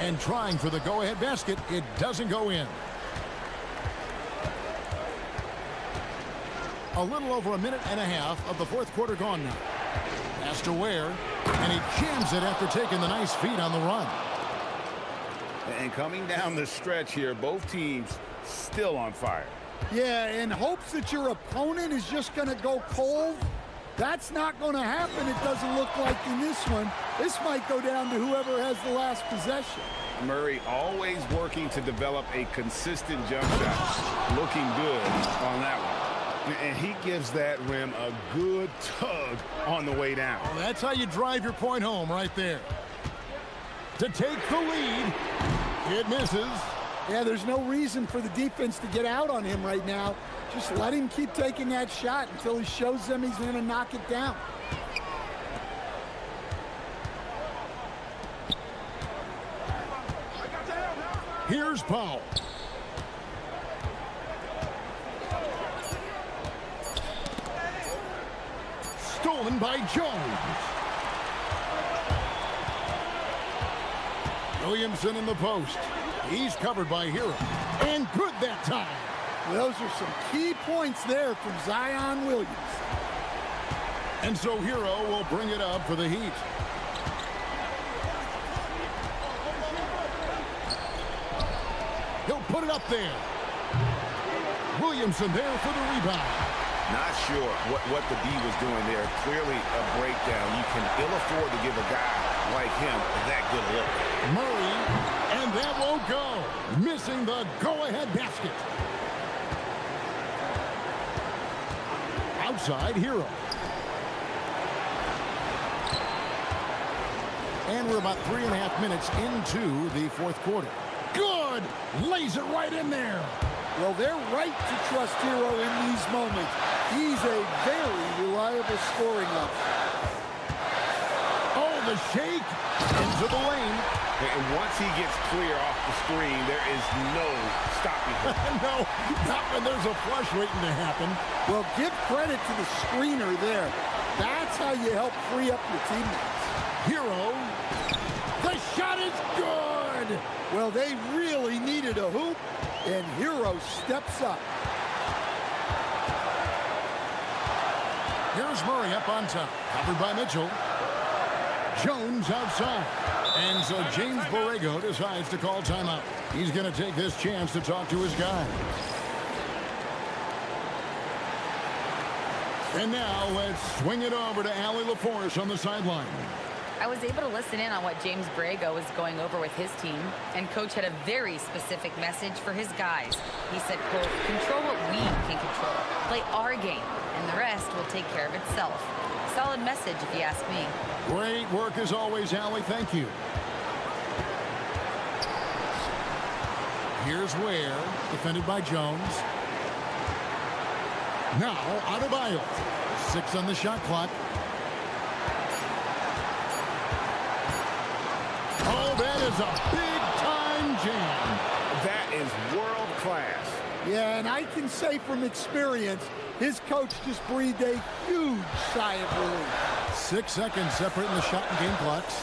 And trying for the go-ahead basket. It doesn't go in. A little over a minute and a half of the fourth quarter gone now. Pass to Ware. And he jams it after taking the nice feed on the run. And coming down the stretch here, both teams still on fire. Yeah, in hopes that your opponent is just going to go cold. That's not going to happen, it doesn't look like in this one. This might go down to whoever has the last possession. Murray always working to develop a consistent jump shot. Looking good on that one. And he gives that rim a good tug on the way down. Well, that's how you drive your point home right there. To take the lead. It misses. Yeah, there's no reason for the defense to get out on him right now. Just let him keep taking that shot until he shows them he's going to knock it down. Here's Powell. Stolen by Jones. Williamson in the post. He's covered by Hero. And good that time. Those are some key points there from Zion Williams. And so Hero will bring it up for the Heat. He'll put it up there. Williamson there for the rebound. Not sure what the D was doing there. Clearly a breakdown. You can ill afford to give a guy like him that good look. Murray, and that won't go. Missing the go-ahead basket. Outside Hero. And we're about 3.5 minutes into the fourth quarter. Good! Lays it right in there. Well, they're right to trust Hero in these moments. He's a very reliable scoring option. Oh, the shake into the lane. And once he gets clear off the screen, there is no stopping him. No, not when there's a flush waiting to happen. Well, give credit to the screener there. That's how you help free up your teammates. Hero. The shot is good. Well, they really needed a hoop, and Hero steps up. Here's Murray up on top. Covered by Mitchell. Jones outside. And so James Borrego decides to call timeout. He's going to take this chance to talk to his guy. And now let's swing it over to Allie LaForce on the sideline. I was able to listen in on what James Borrego was going over with his team, and Coach had a very specific message for his guys. He said, quote, control what we can control, play our game, and the rest will take care of itself. Solid message, if you ask me. Great work as always, Allie. Thank you. Here's Ware, defended by Jones. Now, Adebayo. 6 on the shot clock. Oh, that is a big-time jam. That is world class. Yeah, and I can say from experience, his coach just breathed a huge sigh of relief. 6 seconds separating the shot and game clocks.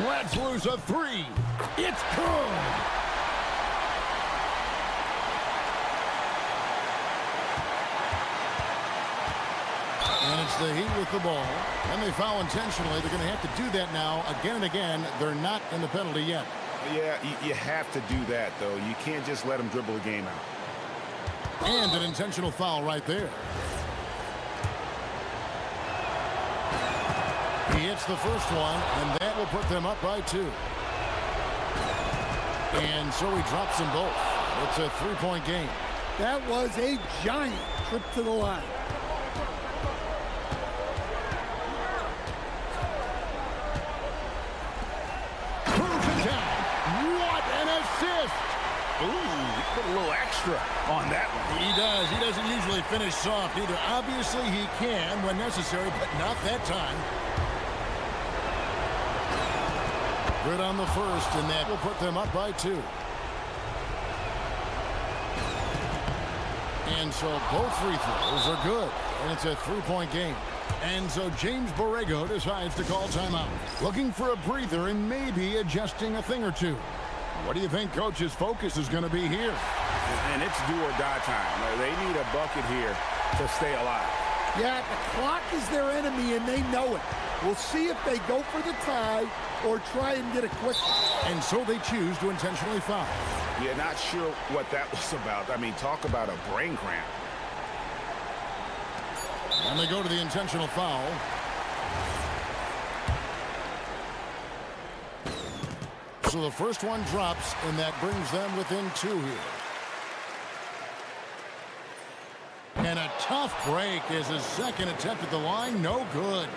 Let's lose a 3. It's good. And it's the Heat with the ball. And they foul intentionally. They're going to have to do that now again and again. They're not in the penalty yet. Yeah, you have to do that, though. You can't just let them dribble the game out. And an intentional foul right there. He hits the first one, and that will put them up by 2. And so he drops them both. It's a 3-point game. That was a giant trip to the line. What an assist! Ooh, he put a little extra on that one. He does. He doesn't usually finish soft either. Obviously, he can when necessary, but not that time. Good on the first, and that will put them up by 2. And so both free throws are good, and it's a 3-point game. And so James Borrego decides to call timeout, looking for a breather and maybe adjusting a thing or two. What do you think Coach's focus is going to be here? And it's do or die time. They need a bucket here to stay alive. Yeah, the clock is their enemy, and they know it. We'll see if they go for the tie or try and get a quick one. And so they choose to intentionally foul. Yeah, not sure what that was about. I mean, talk about a brain cramp. And they go to the intentional foul. So the first one drops, and that brings them within 2 here. And a tough break is his second attempt at the line. No good.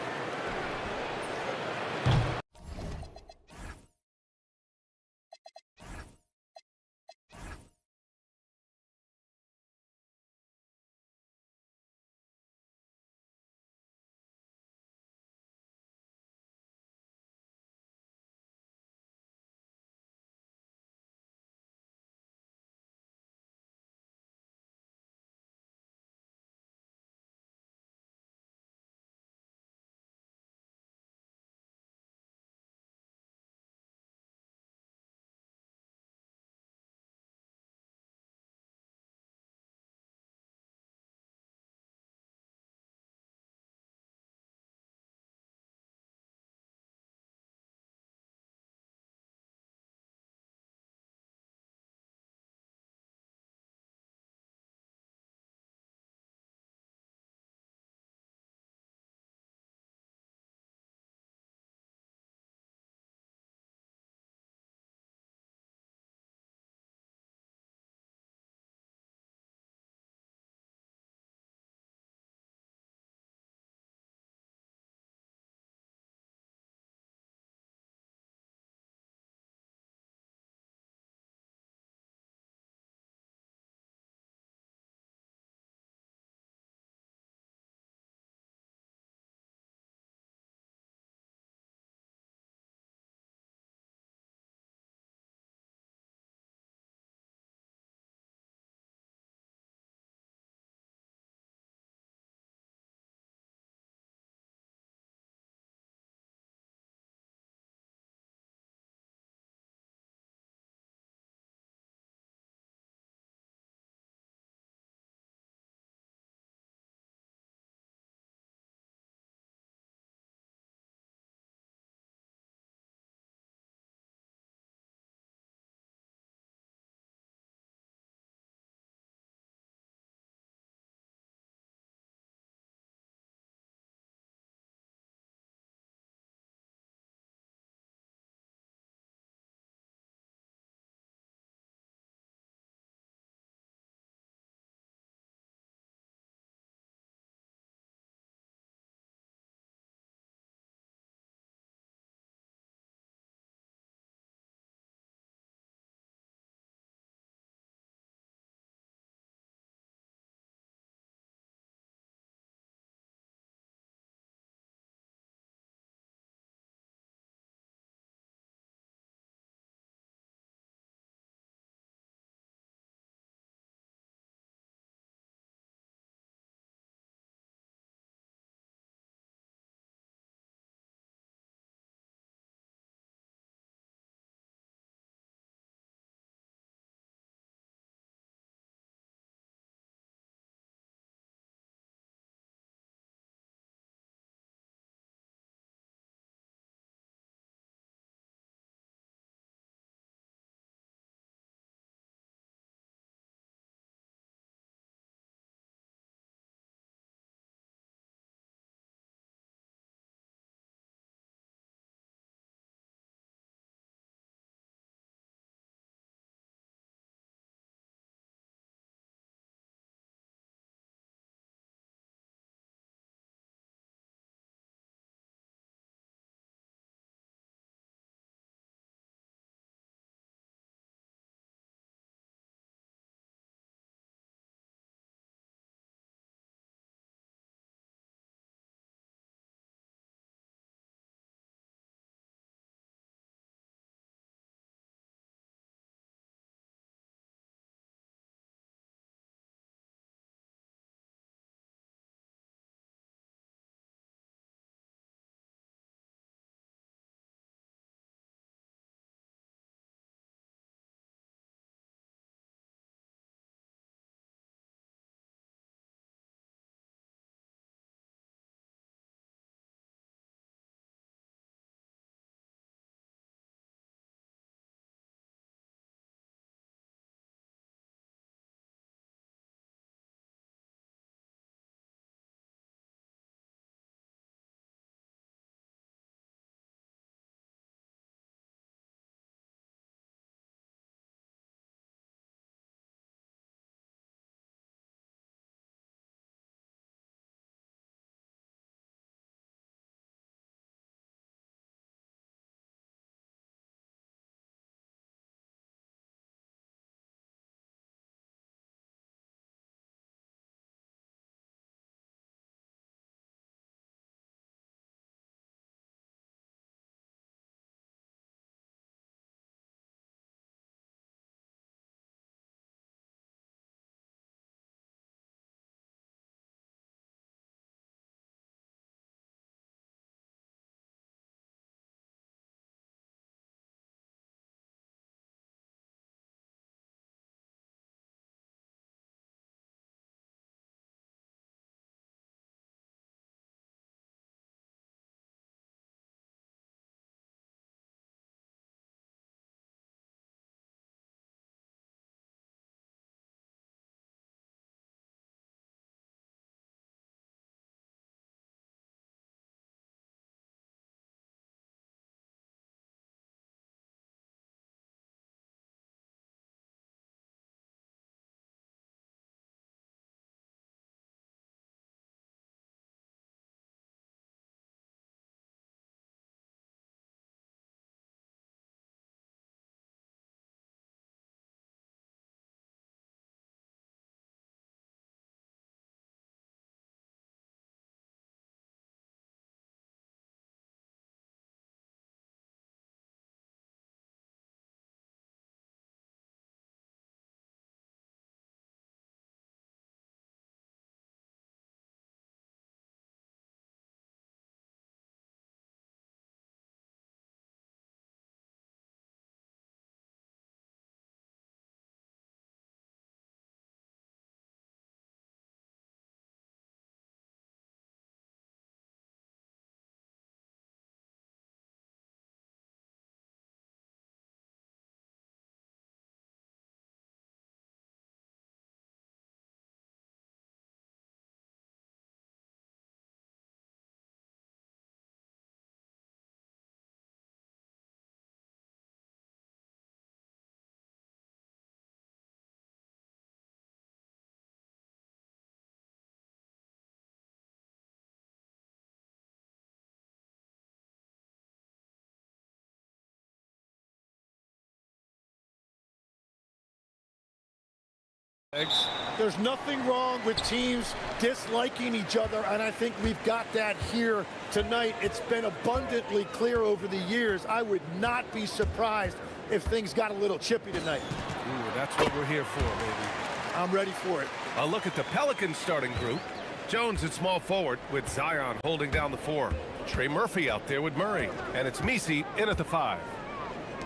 There's nothing wrong with teams disliking each other, and I think we've got that here tonight. It's been abundantly clear over the years. I would not be surprised if things got a little chippy tonight. Ooh, that's what we're here for, baby. I'm ready for it. A look at the Pelicans starting group. Jones at small forward with Zion holding down the 4. Trey Murphy out there with Murray. And it's Misi in at the 5.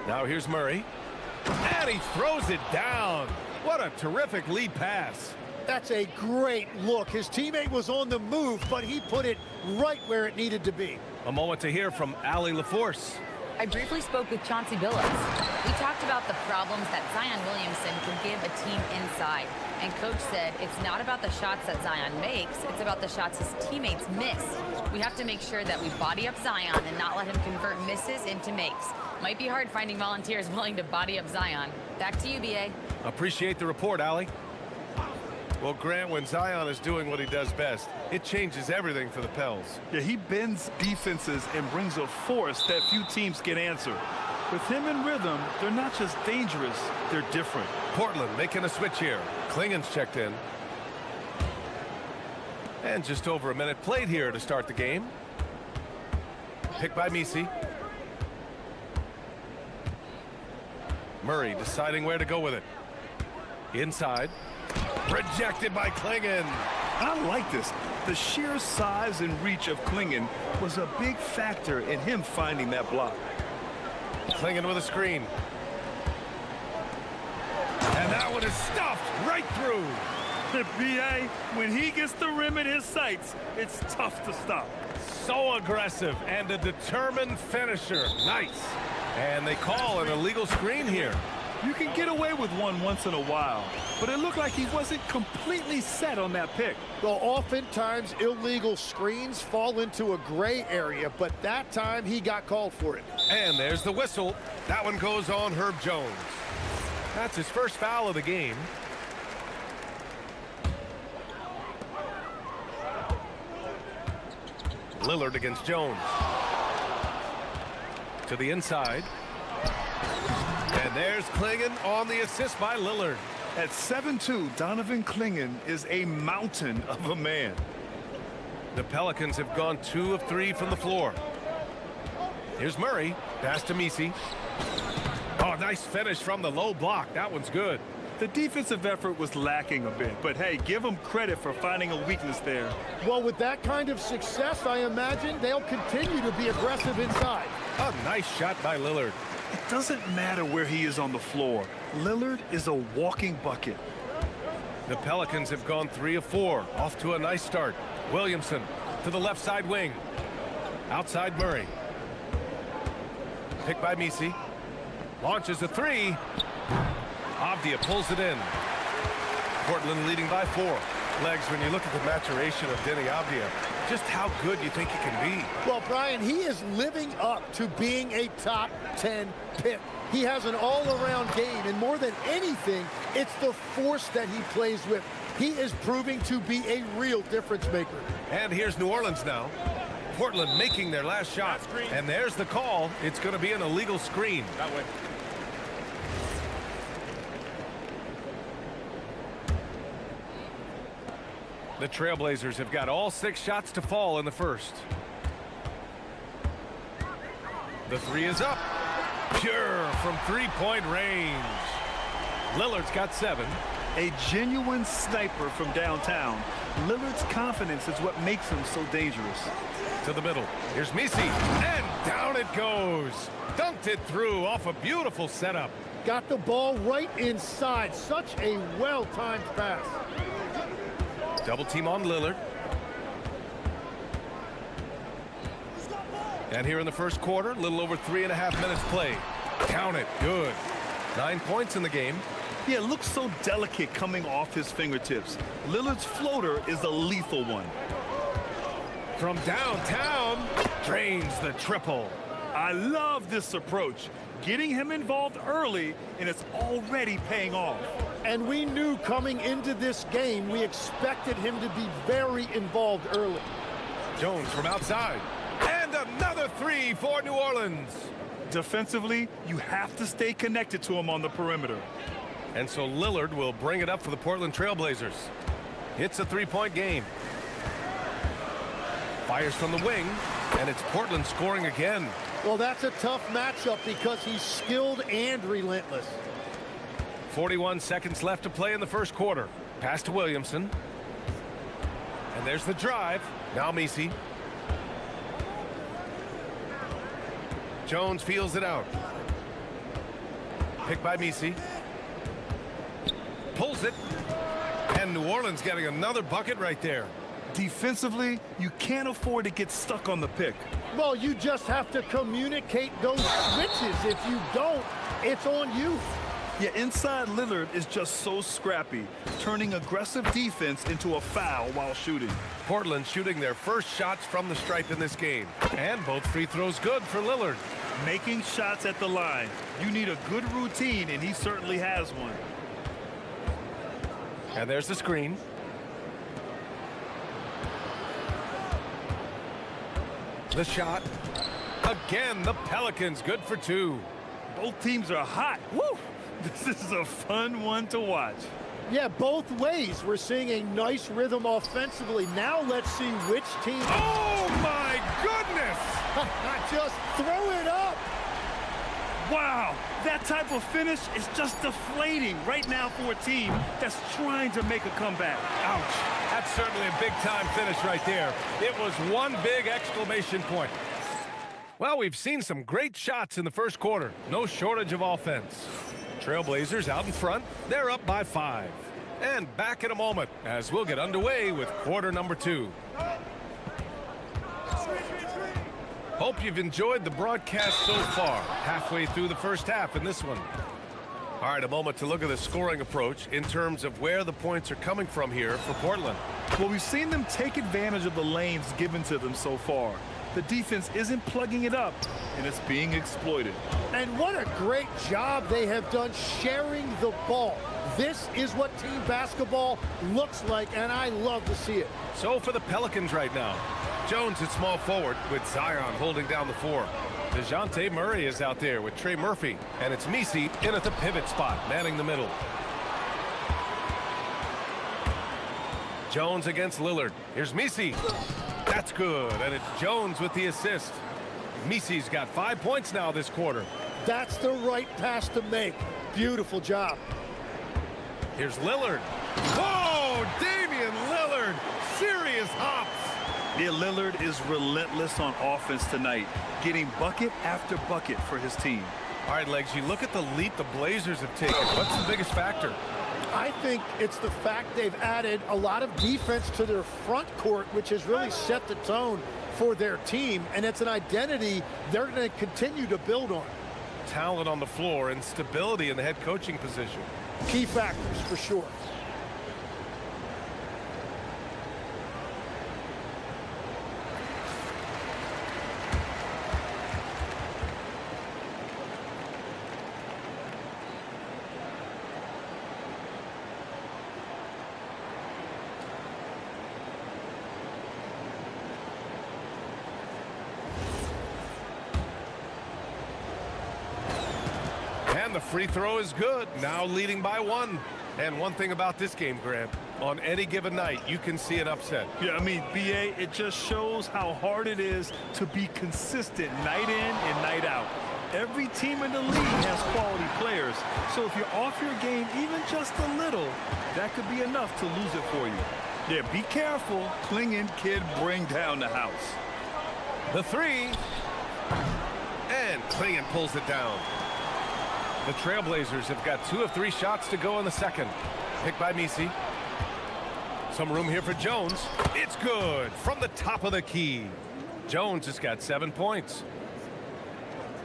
Now here's Murray. And he throws it down. What a terrific lead pass. That's a great look. His teammate was on the move, but he put it right where it needed to be. A moment to hear from Allie LaForce. I briefly spoke with Chauncey Billups. We talked about the problems that Zion Williamson can give a team inside. And Coach said it's not about the shots that Zion makes, it's about the shots his teammates miss. We have to make sure that we body up Zion and not let him convert misses into makes. Might be hard finding volunteers willing to body up Zion. Back to you, B.A. Appreciate the report, Allie. Well, Grant, when Zion is doing what he does best, it changes everything for the Pels. Yeah, he bends defenses and brings a force that few teams can answer. With him in rhythm, they're not just dangerous, they're different. Portland making a switch here. Klingen's checked in. And just over a minute played here to start the game. Picked by Misi. Murray deciding where to go with it. Inside. Rejected by Klingen. I like this. The sheer size and reach of Klingen was a big factor in him finding that block. Klingen with a screen. And that one is stuffed right through. B.A., when he gets the rim in his sights, it's tough to stop. So aggressive and a determined finisher. Nice. And they call an illegal screen here. You can get away with one once in a while, but it looked like he wasn't completely set on that pick. Well, oftentimes illegal screens fall into a gray area, but that time he got called for it. And there's the whistle. That one goes on Herb Jones. That's his first foul of the game. Lillard against Jones. To the inside. And there's Klingen on the assist by Lillard. At 7'2", Donovan Klingen is a mountain of a man. The Pelicans have gone 2 of 3 from the floor. Here's Murray. Pass to Misi. Oh, nice finish from the low block. That one's good. The defensive effort was lacking a bit, but hey, give them credit for finding a weakness there. Well, with that kind of success, I imagine they'll continue to be aggressive inside. A nice shot by Lillard. It doesn't matter where he is on the floor. Lillard is a walking bucket. The Pelicans have gone 3 of 4. Off to a nice start. Williamson to the left side wing. Outside Murray. Picked by Misi. Launches a 3. Avdia pulls it in. Portland leading by 4. Legs, when you look at the maturation of Denny Avdia, just how good you think he can be. Well, Brian, he is living up to being a top 10 pick. He has an all-around game, and more than anything, it's the force that he plays with. He is proving to be a real difference maker. And here's New Orleans now. Portland making their last shot. And there's the call. It's going to be an illegal screen. That way. The Trailblazers have got all 6 shots to fall in the first. The 3 is up. Pure from 3-point range. Lillard's got 7. A genuine sniper from downtown. Lillard's confidence is what makes him so dangerous. To the middle. Here's Misi. And down it goes. Dunked it through off a beautiful setup. Got the ball right inside. Such a well-timed pass. Double team on Lillard. And here in the first quarter, a little over 3.5 minutes played. Count it. Good. 9 points in the game. Yeah, it looks so delicate coming off his fingertips. Lillard's floater is a lethal one. From downtown, drains the triple. I love this approach. Getting him involved early, and it's already paying off. And we knew coming into this game, we expected him to be very involved early. Jones from outside. And another 3 for New Orleans. Defensively, you have to stay connected to him on the perimeter. And so Lillard will bring it up for the Portland Trailblazers. It's a three-point game. Fires from the wing, and it's Portland scoring again. Well, that's a tough matchup because he's skilled and relentless. 41 seconds left to play in the first quarter. Pass to Williamson. And there's the drive. Now Messi. Jones feels it out. Picked by Messi. Pulls it. And New Orleans getting another bucket right there. Defensively, you can't afford to get stuck on the pick. Well, you just have to communicate those switches. If you don't, it's on you. Yeah, inside Lillard is just so scrappy, turning aggressive defense into a foul while shooting. Portland shooting their first shots from the stripe in this game. And both free throws good for Lillard. Making shots at the line. You need a good routine, and he certainly has one. And there's the screen. The shot. Again, the Pelicans good for two. Both teams are hot. Woo! This is a fun one to watch. Yeah, both ways. We're seeing a nice rhythm offensively. Now let's see which team... Oh, my goodness! Just throw it up. Wow, that type of finish is just deflating right now for a team that's trying to make a comeback. Ouch. That's certainly a big-time finish right there. It was one big exclamation point. Well, we've seen some great shots in the first quarter. No shortage of offense. Trailblazers out in front. They're up by 5. And back in a moment as we'll get underway with quarter number 2. Hope you've enjoyed the broadcast so far. Halfway through the first half in this one. All right, a moment to look at the scoring approach in terms of where the points are coming from here for Portland. Well, we've seen them take advantage of the lanes given to them so far. The defense isn't plugging it up, and it's being exploited. And what a great job they have done sharing the ball. This is what team basketball looks like, and I love to see it. So for the Pelicans right now, Jones at small forward with Zion holding down the 4. DeJounte Murray is out there with Trey Murphy, and it's Messi in at the pivot spot, manning the middle. Jones against Lillard. Here's Messi. That's good, and it's Jones with the assist. Messi's got 5 points now this quarter. That's the right pass to make. Beautiful job. Here's Lillard. Whoa, Damian Lillard. Serious hops. Yeah, Lillard is relentless on offense tonight, getting bucket after bucket for his team. All right, Legs, you look at the leap the Blazers have taken. What's the biggest factor? I think it's the fact they've added a lot of defense to their front court, which has really set the tone for their team, and it's an identity they're going to continue to build on. Talent on the floor and stability in the head coaching position. Key factors for sure. And the free throw is good. Now leading by 1. And one thing about this game, Grant, on any given night, you can see an upset. Yeah, I mean, BA, it just shows how hard it is to be consistent night in and night out. Every team in the league has quality players. So if you're off your game even just a little, that could be enough to lose it for you. Yeah, be careful. Clinging kid bring down the house. The 3. And Clinging pulls it down. The Trailblazers have got 2 of 3 shots to go in the second. Picked by Messi. Some room here for Jones. It's good from the top of the key. Jones has got 7 points.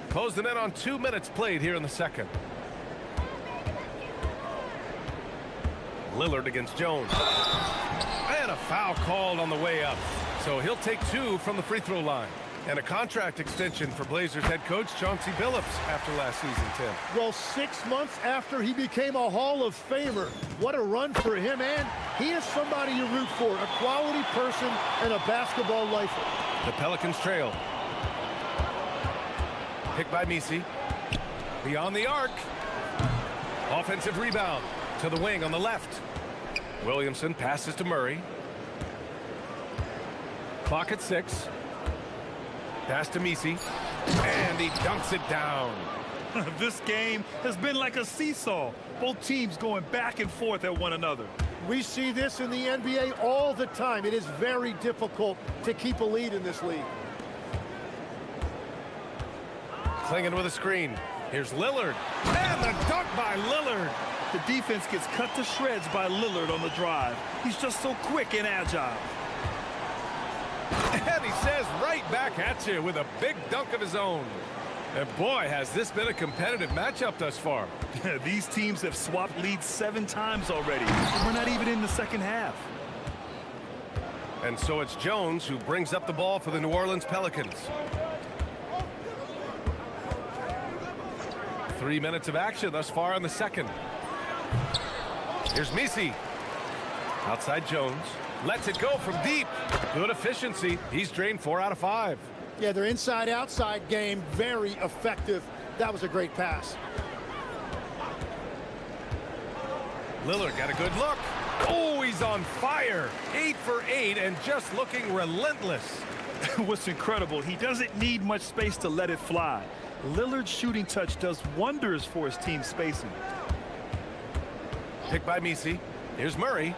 Closing in on 2 minutes played here in the second. Lillard against Jones. And a foul called on the way up. So he'll take 2 from the free throw line. And a contract extension for Blazers head coach Chauncey Billups after last season, Tim. Well, 6 months after he became a Hall of Famer, what a run for him, and he is somebody you root for, a quality person and a basketball lifer. The Pelicans trail. Picked by Messi. Beyond the arc. Offensive rebound to the wing on the left. Williamson passes to Murray. Clock at 6. Pass to Misi. And he dunks it down. This game has been like a seesaw. Both teams going back and forth at one another. We see this in the NBA all the time. It is very difficult to keep a lead in this league. Clinging with a screen. Here's Lillard. And the dunk by Lillard. The defense gets cut to shreds by Lillard on the drive. He's just so quick and agile. And he says right back at you with a big dunk of his own. And boy, has this been a competitive matchup thus far. These teams have swapped leads 7 times already. And we're not even in the second half. And so it's Jones who brings up the ball for the New Orleans Pelicans. 3 minutes of action thus far in the second. Here's Misi. Outside Jones. Lets it go from deep. Good efficiency. He's drained 4 out of 5. Yeah, their inside-outside game, very effective. That was a great pass. Lillard got a good look. Oh, he's on fire. 8 for 8 and just looking relentless. What's incredible, he doesn't need much space to let it fly. Lillard's shooting touch does wonders for his team spacing. Picked by Misi. Here's Murray.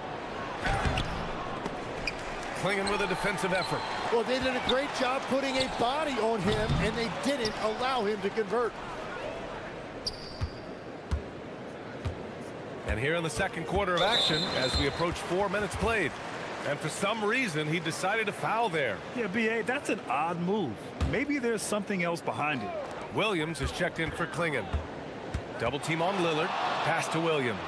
Clinging with a defensive effort. Well, they did a great job putting a body on him, and they didn't allow him to convert. And here in the second quarter of action, as we approach 4 minutes played. And for some reason, he decided to foul there. Yeah, B.A., that's an odd move. Maybe there's something else behind it. Williams is checked in for Klingon. Double team on Lillard. Pass to Williams.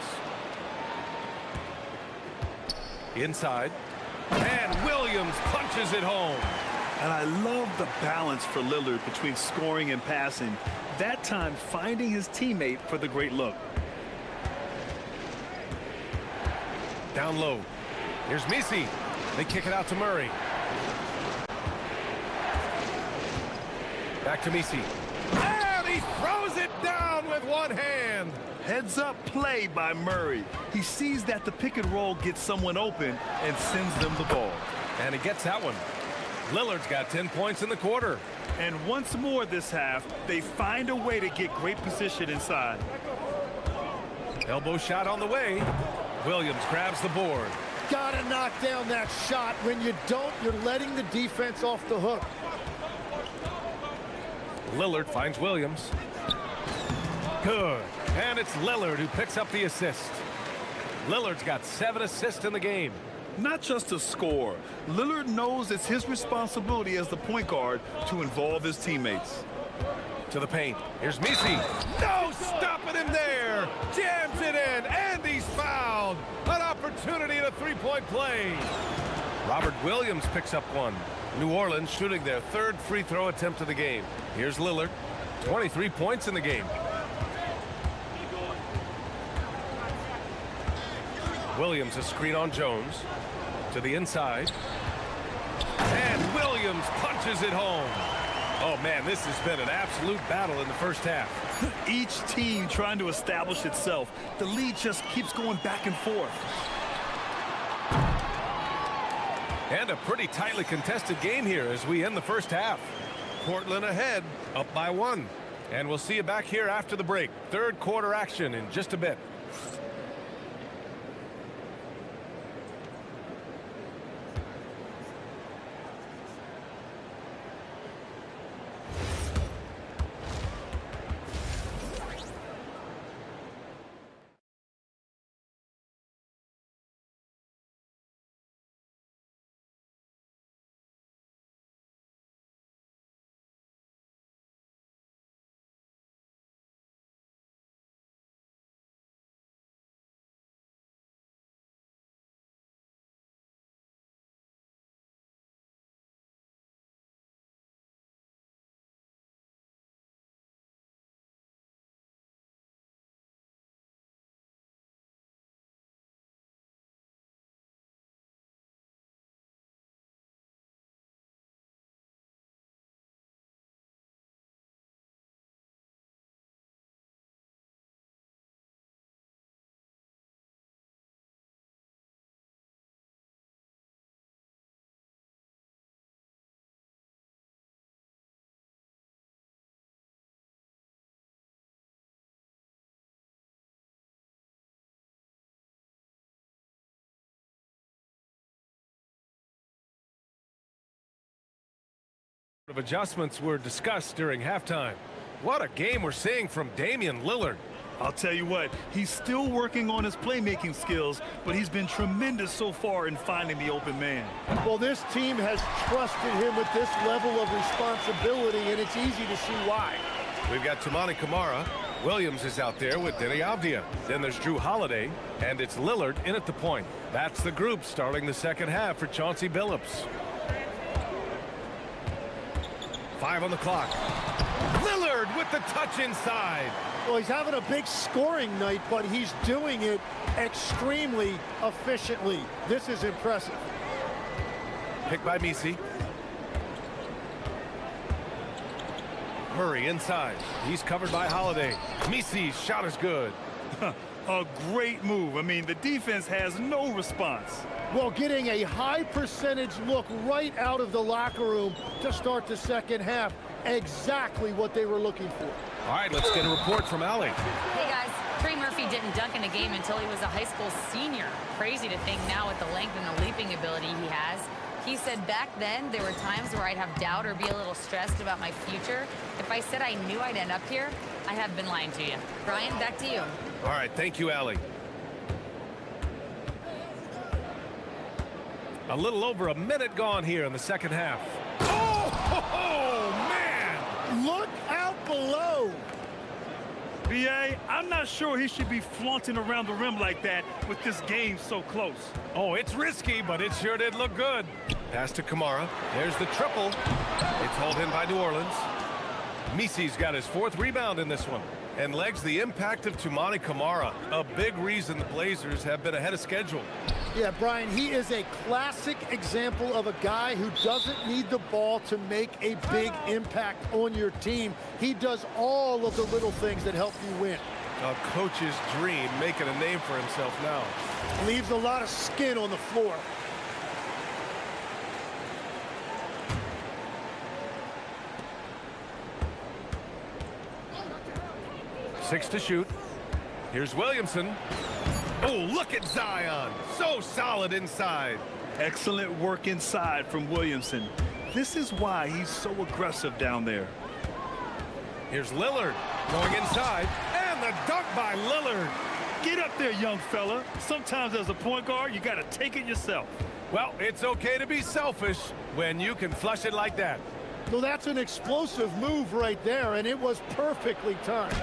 Inside. And Williams punches it home. And I love the balance for Lillard between scoring and passing. That time finding his teammate for the great look. Down low. Here's Misi. They kick it out to Murray. Back to Misi. And he throws it down with one hand. Heads up play by Murray. He sees that the pick and roll gets someone open and sends them the ball. And he gets that one. Lillard's got 10 points in the quarter. And once more this half, they find a way to get great position inside. Elbow shot on the way. Williams grabs the board. Gotta knock down that shot. When you don't, you're letting the defense off the hook. Lillard finds Williams. Good. And it's Lillard who picks up the assist. Lillard's got 7 assists in the game. Not just to score. Lillard knows it's his responsibility as the point guard to involve his teammates. To the paint. Here's Misi. No stopping him there. Jams it in, and he's fouled. An opportunity at a three-point play. Robert Williams picks up one. New Orleans shooting their 3rd free throw attempt of the game. Here's Lillard. 23 points in the game. Williams a screen on Jones. To the inside. And Williams punches it home. Oh, man, this has been an absolute battle in the first half. Each team trying to establish itself. The lead just keeps going back and forth. And a pretty tightly contested game here as we end the first half. Portland ahead, up by 1. And we'll see you back here after the break. 3rd quarter action in just a bit. Of adjustments were discussed during halftime. What a game we're seeing from Damian Lillard. I'll tell you what, he's still working on his playmaking skills, but he's been tremendous so far in finding the open man. Well, this team has trusted him with this level of responsibility, and it's easy to see why. We've got Toumani Camara. Williams is out there with Denny Avdia. Then there's Drew Holiday, and it's Lillard in at the point. That's the group starting the second half for Chauncey Billups. 5 on the clock. Lillard with the touch inside. Well, he's having a big scoring night, but he's doing it extremely efficiently. This is impressive. Picked by Misi. Murray inside. He's covered by Holiday. Misi's shot is good. A great move. I mean, the defense has no response. Well, getting a high percentage look right out of the locker room to start the second half. Exactly what they were looking for. All right, let's get a report from Allie. Hey guys, Trey Murphy didn't dunk in a game until he was a high school senior. Crazy to think now with the length and the leaping ability he has. He said back then there were times where I'd have doubt or be a little stressed about my future. If I said I knew I'd end up here, I have been lying to you. Brian, back to you. All right, thank you, Allie. A little over a minute gone here in the second half. Oh, man! Look out below. B.A., I'm not sure he should be flaunting around the rim like that with this game so close. Oh, it's risky, but it sure did look good. Pass to Camara. There's the triple. It's hauled in by New Orleans. Misi's got his 4th rebound in this one. And legs the impact of Toumani Camara. A big reason the Blazers have been ahead of schedule. Yeah, Brian, he is a classic example of a guy who doesn't need the ball to make a big impact on your team. He does all of the little things that help you win. A coach's dream, making a name for himself now. Leaves a lot of skin on the floor. Six to shoot. Here's Williamson. Oh, look at Zion. So solid inside. Excellent work inside from Williamson. This is why he's so aggressive down there. Here's Lillard going inside. And the dunk by Lillard. Get up there, young fella. Sometimes as a point guard, you got to take it yourself. Well, it's okay to be selfish when you can flush it like that. Well, that's an explosive move right there, and it was perfectly timed.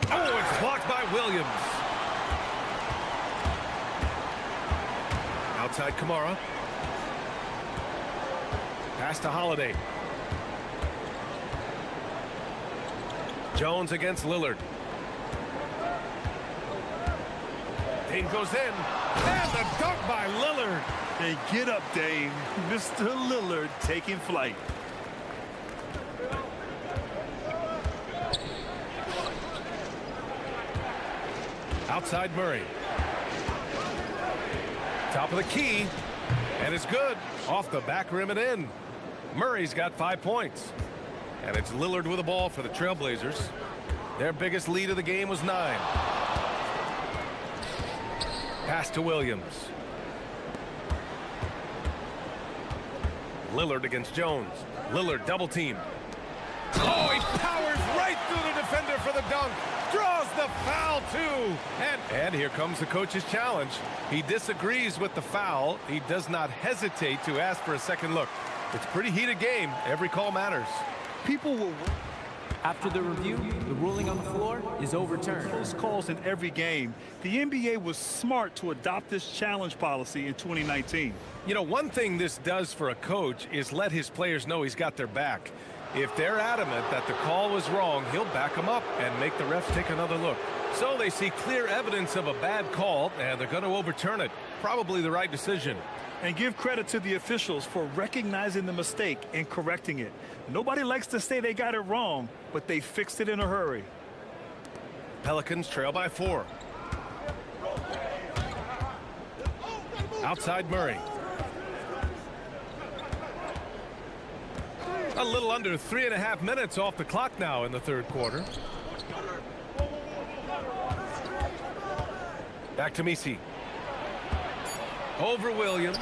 Oh, it's blocked by Williams. Outside Camara. Pass to Holiday. Jones against Lillard. Dame goes in. And the dunk by Lillard. Hey, get up, Dame. Mr. Lillard taking flight. Outside Murray. Top of the key. And it's good. Off the back rim and in. Murray's got 5 points. And it's Lillard with the ball for the Trailblazers. Their biggest lead of the game was 9. Pass to Williams. Lillard against Jones. Lillard double teamed. Oh, he powers right through the defender for the dunk. Draws the foul, too. And here comes the coach's challenge. He disagrees with the foul. He does not hesitate to ask for a second look. It's a pretty heated game. Every call matters. People will... After the review, the ruling on the floor is overturned. Close calls in every game. The NBA was smart to adopt this challenge policy in 2019. You know, one thing this does for a coach is let his players know he's got their back. If they're adamant that the call was wrong, he'll back them up and make the refs take another look. So they see clear evidence of a bad call, and they're going to overturn it. Probably the right decision. And give credit to the officials for recognizing the mistake and correcting it. Nobody likes to say they got it wrong, but they fixed it in a hurry. Pelicans trail by 4. Outside Murray. A little under 3.5 minutes off the clock now in the third quarter. Back to Misi. Over Williams.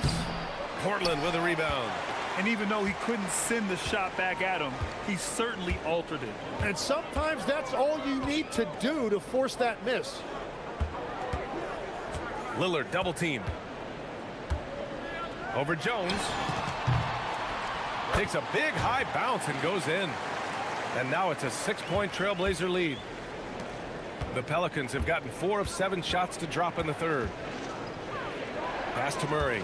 Portland with a rebound. And even though he couldn't send the shot back at him, he certainly altered it. And sometimes that's all you need to do to force that miss. Lillard double team. Over Jones. Takes a big high bounce and goes in. And now it's a 6-point Trailblazer lead. The Pelicans have gotten 4 of 7 shots to drop in the third. Pass to Murray.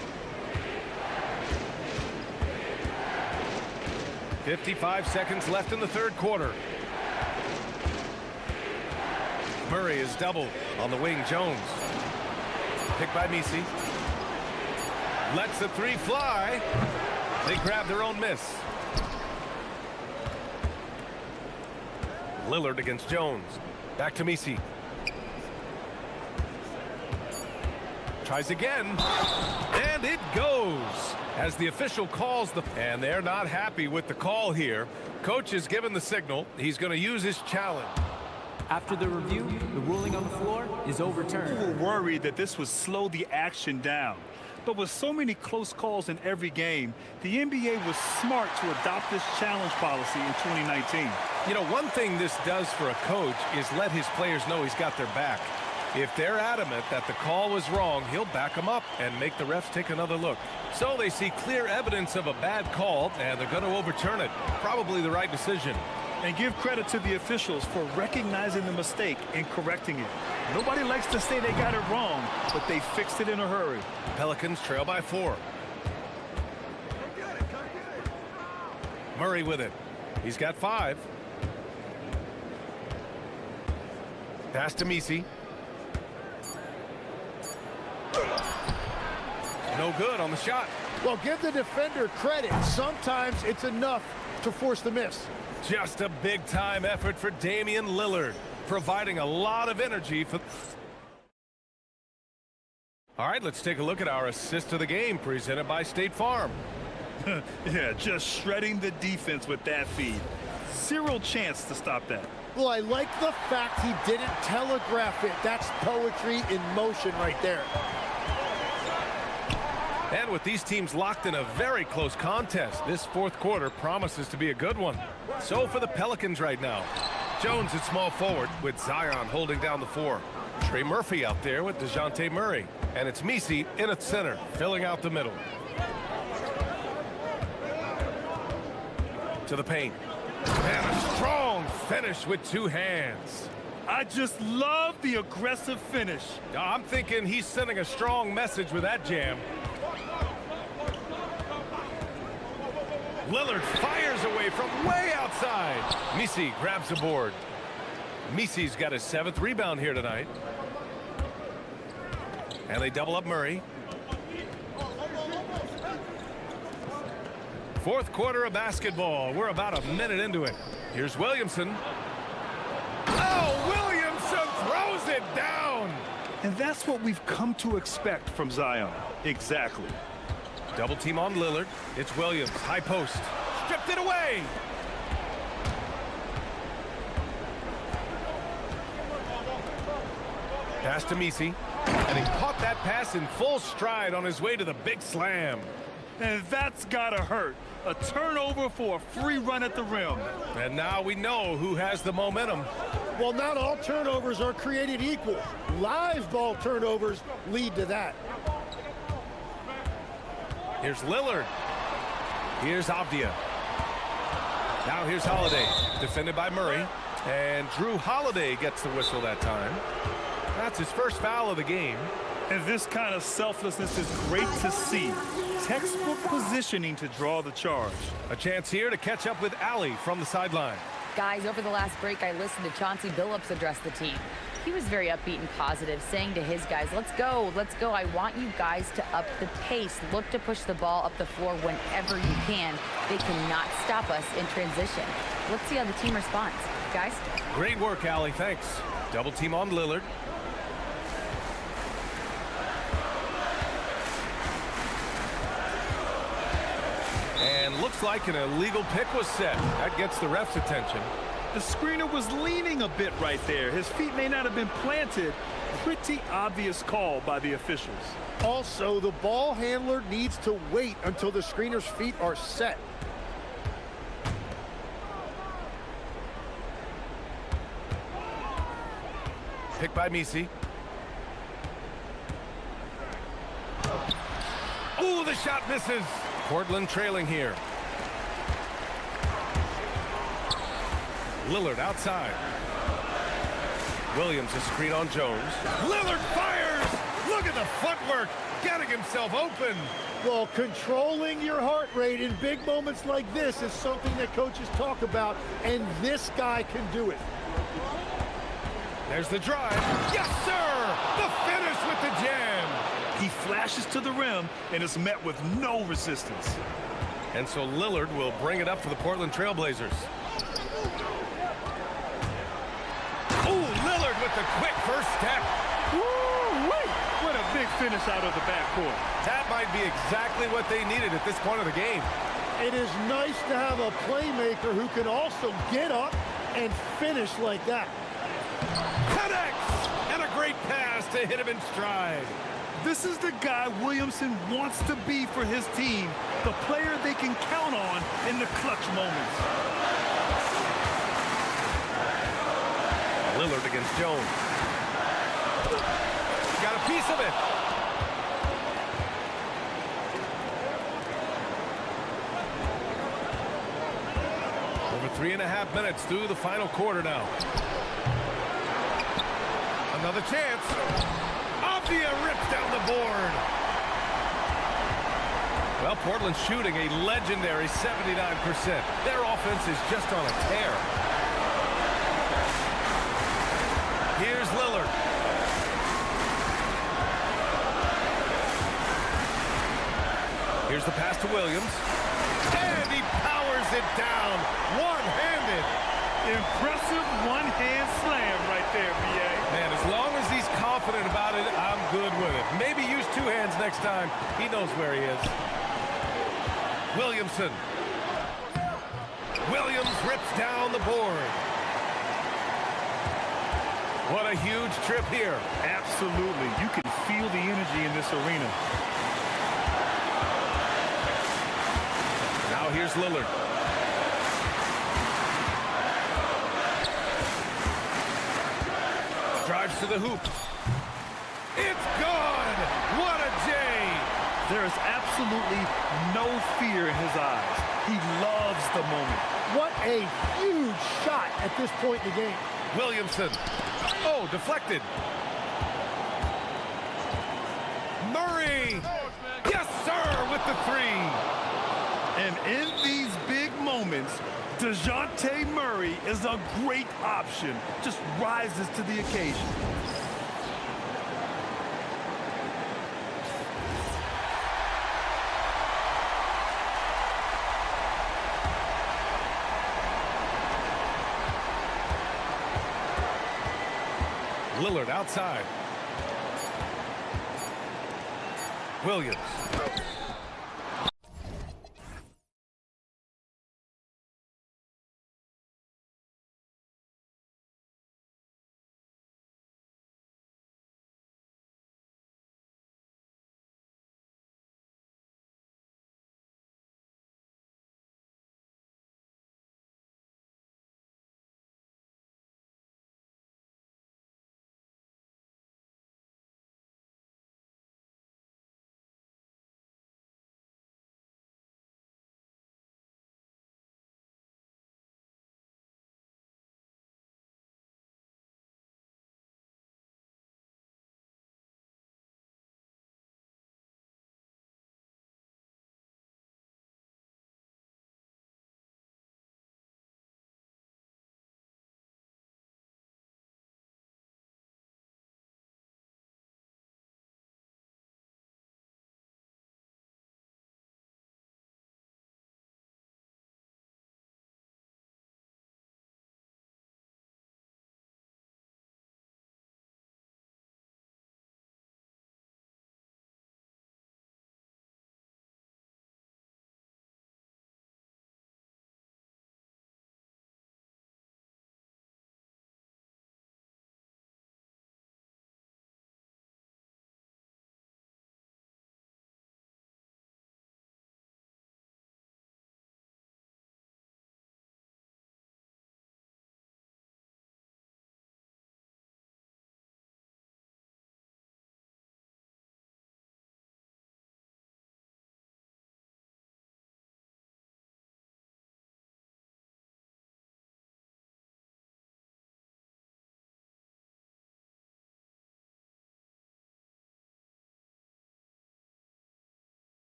55 seconds left in the third quarter. Murray is doubled on the wing. Jones. Picked by Misi. Lets the three fly. They grab their own miss. Lillard against Jones. Back to Misi. Tries again. And it goes. As the official calls the... And they're not happy with the call here. Coach has given the signal. He's going to use his challenge. After the review, the ruling on the floor is overturned. People were worried that this would slow the action down. But with so many close calls in every game, the NBA was smart to adopt this challenge policy in 2019. You know, one thing this does for a coach is let his players know he's got their back. If they're adamant that the call was wrong, he'll back them up and make the refs take another look. So they see clear evidence of a bad call, and they're going to overturn it. Probably the right decision. And give credit to the officials for recognizing the mistake and correcting it. Nobody likes to say they got it wrong, but they fixed it in a hurry. Pelicans trail by 4. Murray with it. He's got 5. Pass to Misi. No good on the shot. Well, give the defender credit. Sometimes it's enough to force the miss. Just a big-time effort for Damian Lillard, providing a lot of energy for... All right, let's take a look at our assist of the game, presented by State Farm. Yeah, just shredding the defense with that feed. Zero chance to stop that. Well, I like the fact he didn't telegraph it. That's poetry in motion right there. And with these teams locked in a very close contest, this fourth quarter promises to be a good one. So for the Pelicans right now, Jones at small forward with Zion holding down the 4. Trey Murphy out there with DeJounte Murray. And it's Misi in at center, filling out the middle. To the paint. And a strong finish with 2 hands. I just love the aggressive finish. I'm thinking he's sending a strong message with that jam. Lillard fires away from way outside. Misi grabs the board. Misi's got his 7th rebound here tonight. And they double up Murray. Fourth quarter of basketball. We're about a minute into it. Here's Williamson. Oh, Williamson throws it down. And that's what we've come to expect from Zion. Exactly. Double team on Lillard. It's Williams. High post. Stripped it away. Pass to Misi. And he caught that pass in full stride on his way to the big slam. And that's gotta hurt. A turnover for a free run at the rim. And now we know who has the momentum. Well, not all turnovers are created equal. Live ball turnovers lead to that. Here's Lillard. Here's Avdia. Now here's Holiday, defended by Murray. And Drew Holiday gets the whistle that time. That's his first foul of the game. And this kind of selflessness is great to see. Textbook positioning to draw the charge. A chance here to catch up with Allie from the sideline. Guys, over the last break, I listened to Chauncey Billups address the team. He was very upbeat and positive, saying to his guys, let's go. I want you guys to up the pace. Look to push the ball up the floor whenever you can. They cannot stop us in transition. Let's see how the team responds. Guys? Great work, Allie. Thanks. Double team on Lillard. And looks like an illegal pick was set. That gets the ref's attention. The screener was leaning a bit right there. His feet may not have been planted. Pretty obvious call by the officials. Also, the ball handler needs to wait until the screener's feet are set. Picked by Misi. Ooh, the shot misses. Portland trailing here. Lillard outside. Williams a screen on Jones. Lillard fires! Look at the footwork! Getting himself open! Well, controlling your heart rate in big moments like this is something that coaches talk about, and this guy can do it. There's the drive. Yes, sir! The finish with the jam! He flashes to the rim and is met with no resistance. And so Lillard will bring it up for the Portland Trailblazers. Ooh, Lillard with the quick first step. Woo-wee! What a big finish out of the backcourt. That might be exactly what they needed at this point of the game. It is nice to have a playmaker who can also get up and finish like that. Connects! And a great pass to hit him in stride. This is the guy Williamson wants to be for his team, the player they can count on in the clutch moments. Lillard against Jones. Got a piece of it. Over 3.5 minutes through the final quarter now. Another chance. Avdia rips down the board. Well, Portland's shooting a legendary 79%. Their offense is just on a tear. Here's Lillard. Here's the pass to Williams. And he powers it down. One-handed. Impressive one-hand slam right there, B.A. Man, as long as he's confident about it, I'm good with it. Maybe use two hands next time. He knows where he is. Williamson. Williams rips down the board. What a huge trip here. Absolutely. You can feel the energy in this arena. Now here's Lillard. Drives to the hoop. It's gone! What a J! There is absolutely no fear in his eyes. He loves the moment. What a huge shot at this point in the game. Williamson. Oh, deflected. Murray. Yes, sir, with the three. And in these big moments, DeJounte Murray is a great option. Just rises to the occasion. Lillard outside. Williams.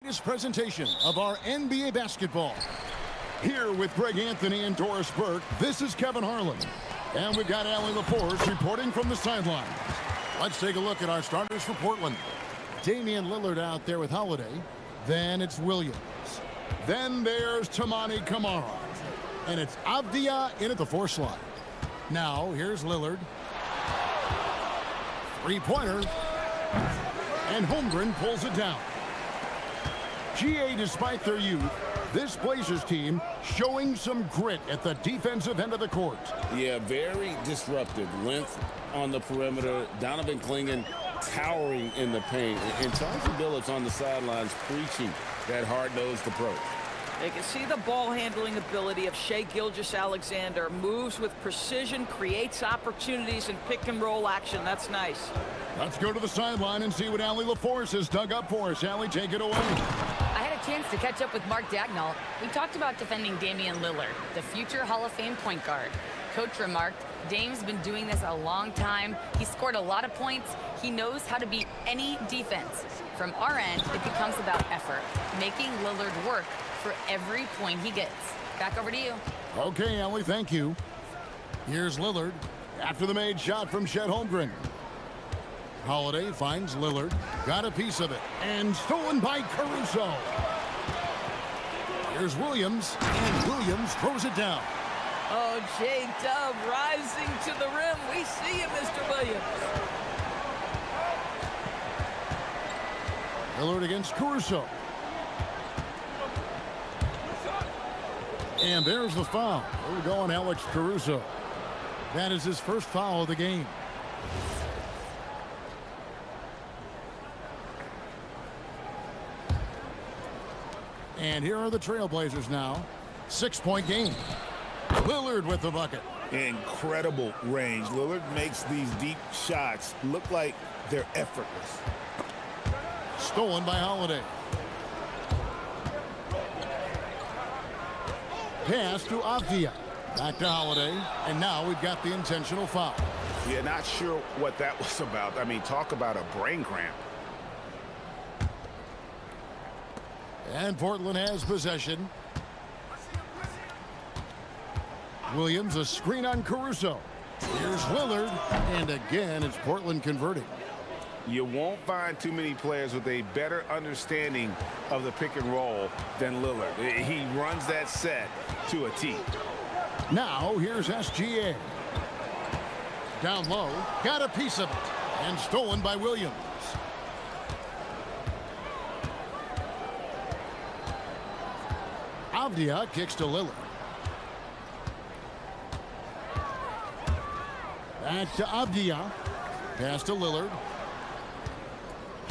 This presentation of our NBA basketball. Here with Greg Anthony and Doris Burke, this is Kevin Harlan. And we've got Allie LaForce reporting from the sideline. Let's take a look at our starters for Portland. Damian Lillard out there with Holiday. Then it's Williams. Then there's Tamani Kamara. And it's Avdia in at the 4 slot. Now, here's Lillard. Three-pointer. And Holmgren pulls it down. GA, despite their youth, this Blazers team showing some grit at the defensive end of the court. Yeah, very disruptive. Length on the perimeter. Donovan Clingan towering in the paint. And Chauncey Billups on the sidelines preaching that hard-nosed approach. You can see the ball handling ability of Shai Gilgeous-Alexander. Moves with precision, creates opportunities in pick and roll action. That's nice. Let's go to the sideline and see what Allie LaForce has dug up for us. Allie, take it away. I had a chance to catch up with Mark Dagnall. We talked about defending Damian Lillard, the future Hall of Fame point guard. Coach remarked, Dame's been doing this a long time. He scored a lot of points. He knows how to beat any defense. From our end, it becomes about effort, making Lillard work for every point he gets. Back over to you. Okay, Allie, thank you. Here's Lillard after the made shot from Chet Holmgren. Holiday finds Lillard, got a piece of it, and stolen by Caruso. Here's Williams, and Williams throws it down. Oh, J-Dub rising to the rim. We see you, Mr. Williams. Lillard against Caruso. And there's the foul. We're going Alex Caruso. That is his first foul of the game. And here are the Trailblazers now. 6-point game. Lillard with the bucket. Incredible range. Lillard makes these deep shots look like they're effortless. Stolen by Holiday. Pass to Avdia. Back to Holiday. And now we've got the intentional foul. Yeah, not sure what that was about. I mean, talk about a brain cramp. And Portland has possession. Williams, a screen on Caruso. Here's Lillard. And again, it's Portland converting. You won't find too many players with a better understanding of the pick and roll than Lillard. He runs that set to a T. Now, here's SGA. Down low, got a piece of it. And stolen by Williams. Avdia kicks to Lillard. Back to Avdia. Pass to Lillard.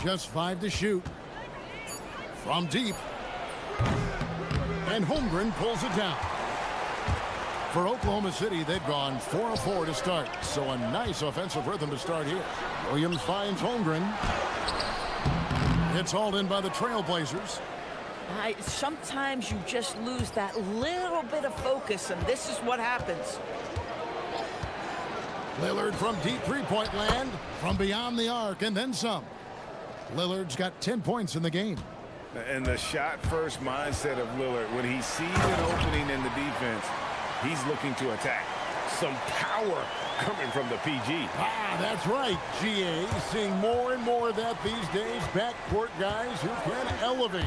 Just 5 to shoot. From deep. And Holmgren pulls it down. For Oklahoma City, they've gone 4 of 4 to start. So a nice offensive rhythm to start here. Williams finds Holmgren. It's hauled in by the Trailblazers. Sometimes you just lose that little bit of focus, and this is what happens. Lillard from deep three-point land, from beyond the arc, and then some. Lillard's got 10 points in the game. And the shot-first mindset of Lillard, when he sees an opening in the defense, he's looking to attack. Some power coming from the PG. That's right, GA. Seeing more and more of that these days. Backcourt guys who can elevate.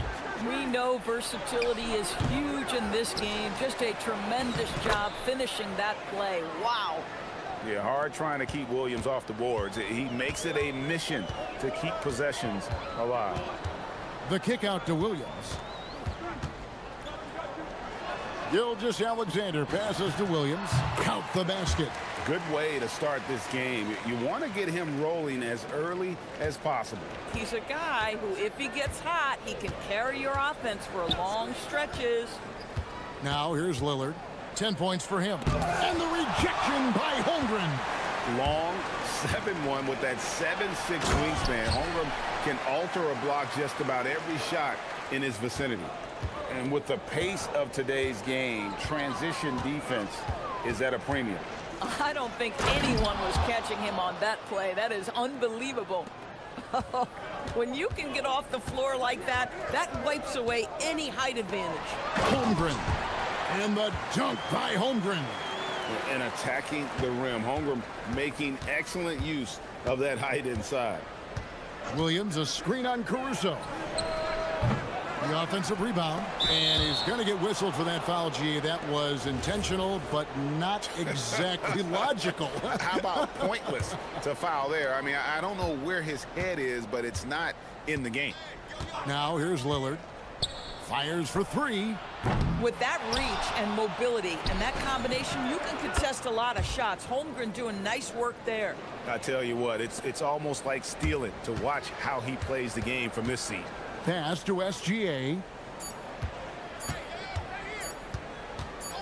We know versatility is huge in this game. Just a tremendous job finishing that play. Wow. Yeah, hard trying to keep Williams off the boards. He makes it a mission to keep possessions alive. The kick out to Williams. Gilgeous-Alexander passes to Williams. Count the basket. Good way to start this game. You want to get him rolling as early as possible. He's a guy who, if he gets hot, he can carry your offense for long stretches. Now here's Lillard. 10 points for him. And the rejection by Holmgren. Long 7-1 with that 7'6" wingspan. Holmgren can alter a block just about every shot in his vicinity. And with the pace of today's game, transition defense is at a premium. I don't think anyone was catching him on that play. That is unbelievable. When you can get off the floor like that, that wipes away any height advantage. Holmgren. And the dunk by Holmgren. And attacking the rim. Holmgren making excellent use of that height inside. Williams, a screen on Caruso. The offensive rebound, and he's going to get whistled for that foul, G. That was intentional, but not exactly logical. How about pointless to foul there? I mean, I don't know where his head is, but it's not in the game. Now here's Lillard. Fires for three. With that reach and mobility and that combination, you can contest a lot of shots. Holmgren doing nice work there. I tell you what, it's almost like stealing to watch how he plays the game from this seat. Pass to SGA.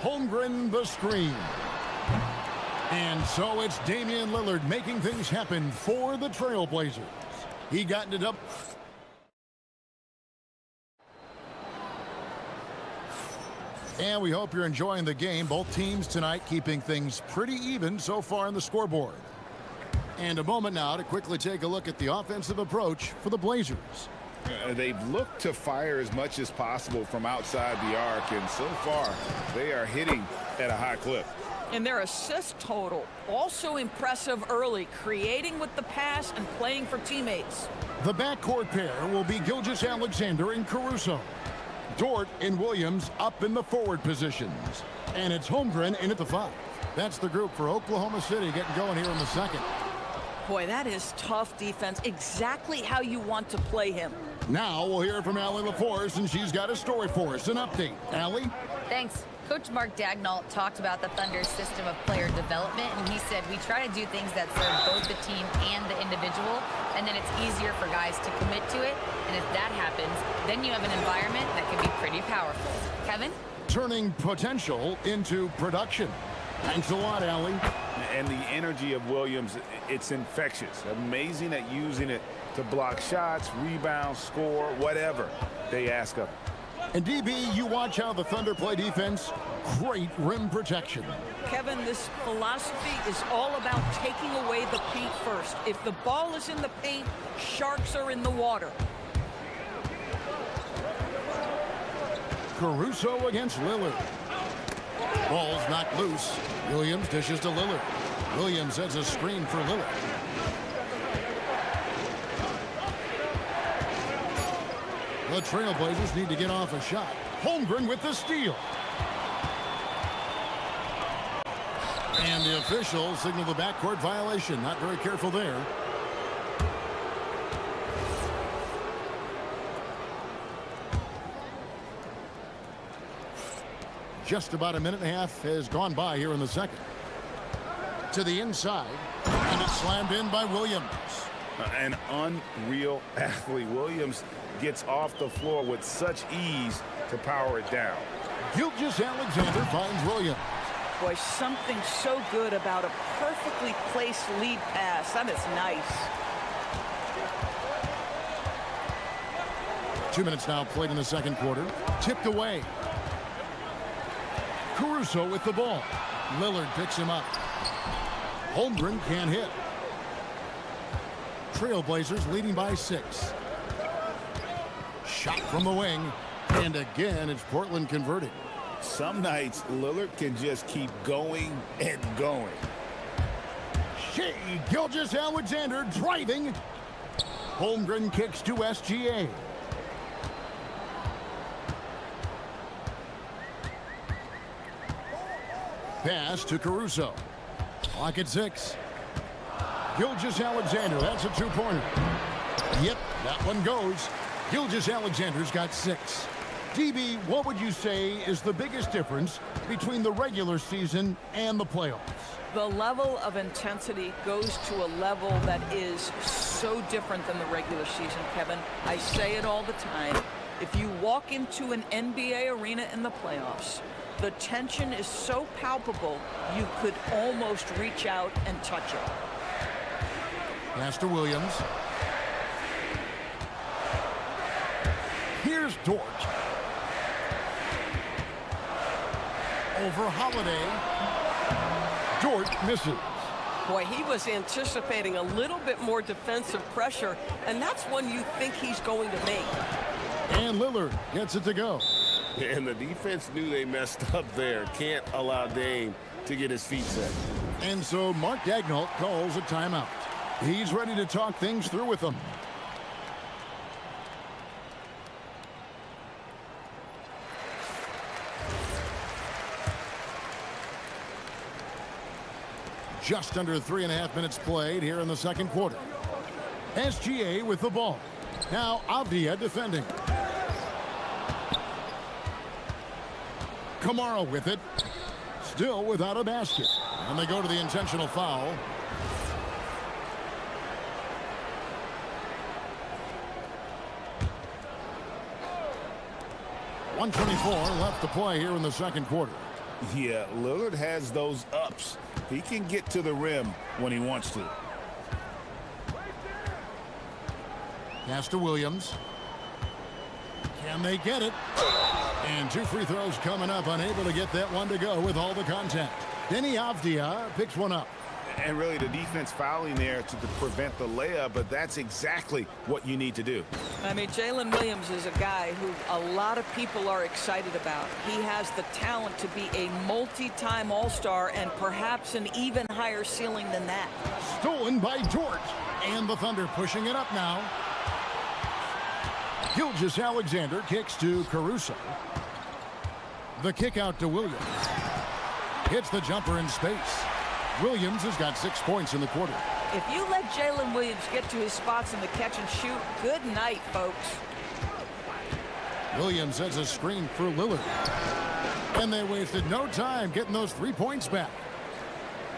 Holmgren the screen. And so it's Damian Lillard making things happen for the Trailblazers. He got it up. And we hope you're enjoying the game. Both teams tonight keeping things pretty even so far on the scoreboard. And a moment now to quickly take a look at the offensive approach for the Blazers. They've looked to fire as much as possible from outside the arc, and so far they are hitting at a high clip. And their assist total also impressive early, creating with the pass and playing for teammates. The backcourt pair will be Gilgeous-Alexander and Caruso. Dort and Williams up in the forward positions. And it's Holmgren in at the 5. That's the group for Oklahoma City getting going here in the second. Boy, that is tough defense. Exactly how you want to play him. Now we'll hear from Allie LaForce, and she's got a story for us. An update. Allie? Thanks. Coach Mark Daignault talked about the Thunder's system of player development, and he said, we try to do things that serve both the team and the individual, and then it's easier for guys to commit to it. And if that happens, then you have an environment that can be pretty powerful. Kevin? Turning potential into production. Thanks a lot, Allie. And the energy of Williams, it's infectious. Amazing at using it to block shots, rebound, score, whatever they ask of him. And DB, you watch how the Thunder play defense. Great rim protection. Kevin, this philosophy is all about taking away the paint first. If the ball is in the paint, sharks are in the water. Caruso against Lillard. Ball's knocked loose. Williams dishes to Lillard. Williams sets a screen for Lillard. The Trailblazers need to get off a shot. Holmgren with the steal. And the officials signal the backcourt violation. Not very careful there. Just about a minute and a half has gone by here in the second. To the inside, and it's slammed in by Williams. An unreal athlete. Williams gets off the floor with such ease to power it down. Gilgeous-Alexander finds Williams. Boy, something so good about a perfectly placed lead pass. That is nice. 2 minutes now played in the second quarter. Tipped away. Caruso with the ball. Lillard picks him up. Holmgren can't hit. Trailblazers leading by 6. Shot from the wing. And again, it's Portland converting. Some nights, Lillard can just keep going and going. Gilgeous-Alexander driving. Holmgren kicks to SGA. Pass to Caruso. Clock at 6. Gilgeous-Alexander, that's a two-pointer. Yep, that one goes. Gilgeous-Alexander's got 6. DB, what would you say is the biggest difference between the regular season and the playoffs? The level of intensity goes to a level that is so different than the regular season, Kevin. I say it all the time. If you walk into an NBA arena in the playoffs, the tension is so palpable, you could almost reach out and touch it. Pass to Williams. Here's Dort. Over Holiday. Dort misses. Boy, he was anticipating a little bit more defensive pressure, and that's one you think he's going to make. And Lillard gets it to go. And the defense knew they messed up there. Can't allow Dame to get his feet set. And so Mark Daigneault calls a timeout. He's ready to talk things through with them. Just under 3.5 minutes played here in the second quarter. SGA with the ball. Now Avdia defending. Kamara with it. Still without a basket. And they go to the intentional foul. .124 left to play here in the second quarter. Yeah, Lillard has those ups. He can get to the rim when he wants to. Pass to Williams. Can they get it? And 2 free throws coming up, unable to get that one to go with all the contact. Denny Avdia picks one up. And really the defense fouling there to prevent the layup, but that's exactly what you need to do. I mean, Jalen Williams is a guy who a lot of people are excited about. He has the talent to be a multi-time All-Star and perhaps an even higher ceiling than that. Stolen by George. And the Thunder pushing it up now. Gilgeous-Alexander kicks to Caruso. The kick out to Williams. Hits the jumper in space. Williams has got 6 points in the quarter. If you let Jalen Williams get to his spots in the catch and shoot, good night, folks. Williams sets a screen for Lillard. And they wasted no time getting those 3 points back.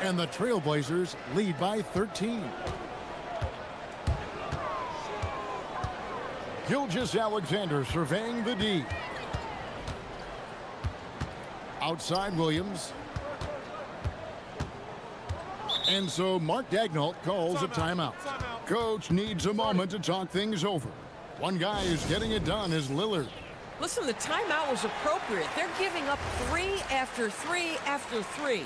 And the Trailblazers lead by 13. Gilgeous-Alexander surveying the D. Outside Williams. And so Mark Daigneault calls a timeout. Coach needs a moment to talk things over. One guy who's getting it done is Lillard. Listen, the timeout was appropriate. They're giving up 3 after 3 after 3.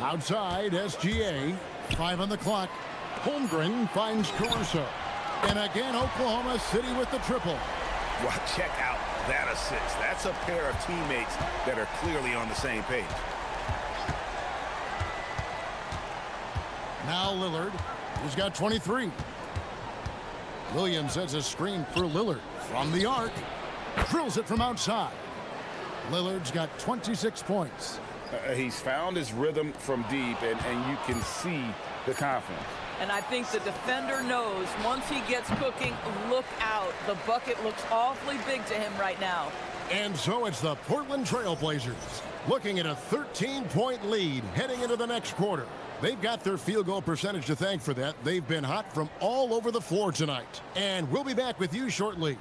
Outside SGA. 5 on the clock. Holmgren finds Caruso. And again, Oklahoma City with the triple. Well, check out that assist. That's a pair of teammates that are clearly on the same page. Now Lillard, he's got 23. Williams sets a screen for Lillard from the arc. Drills it from outside. Lillard's got 26 points. He's found his rhythm from deep, and you can see the confidence. And I think the defender knows once he gets cooking, look out. The bucket looks awfully big to him right now. And so it's the Portland Trailblazers looking at a 13-point lead heading into the next quarter. They've got their field goal percentage to thank for that. They've been hot from all over the floor tonight. And we'll be back with you shortly.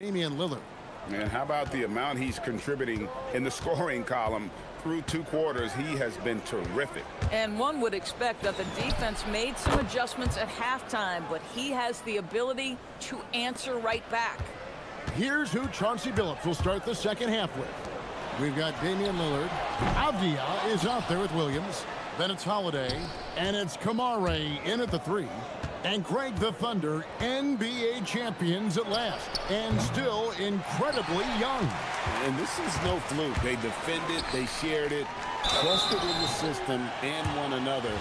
Damian Lillard And how about the amount he's contributing in the scoring column? Through 2 quarters, he has been terrific. And one would expect that the defense made some adjustments at halftime, but he has the ability to answer right back. Here's who Chauncey Billups will start the second half with. We've got Damian Lillard. Avdia is out there with Williams. Then it's Holiday. And it's Kamare in at the 3. And Greg the Thunder, NBA champions at last. And still incredibly young. And this is no fluke. They defended, they shared it, trusted in the system and one another.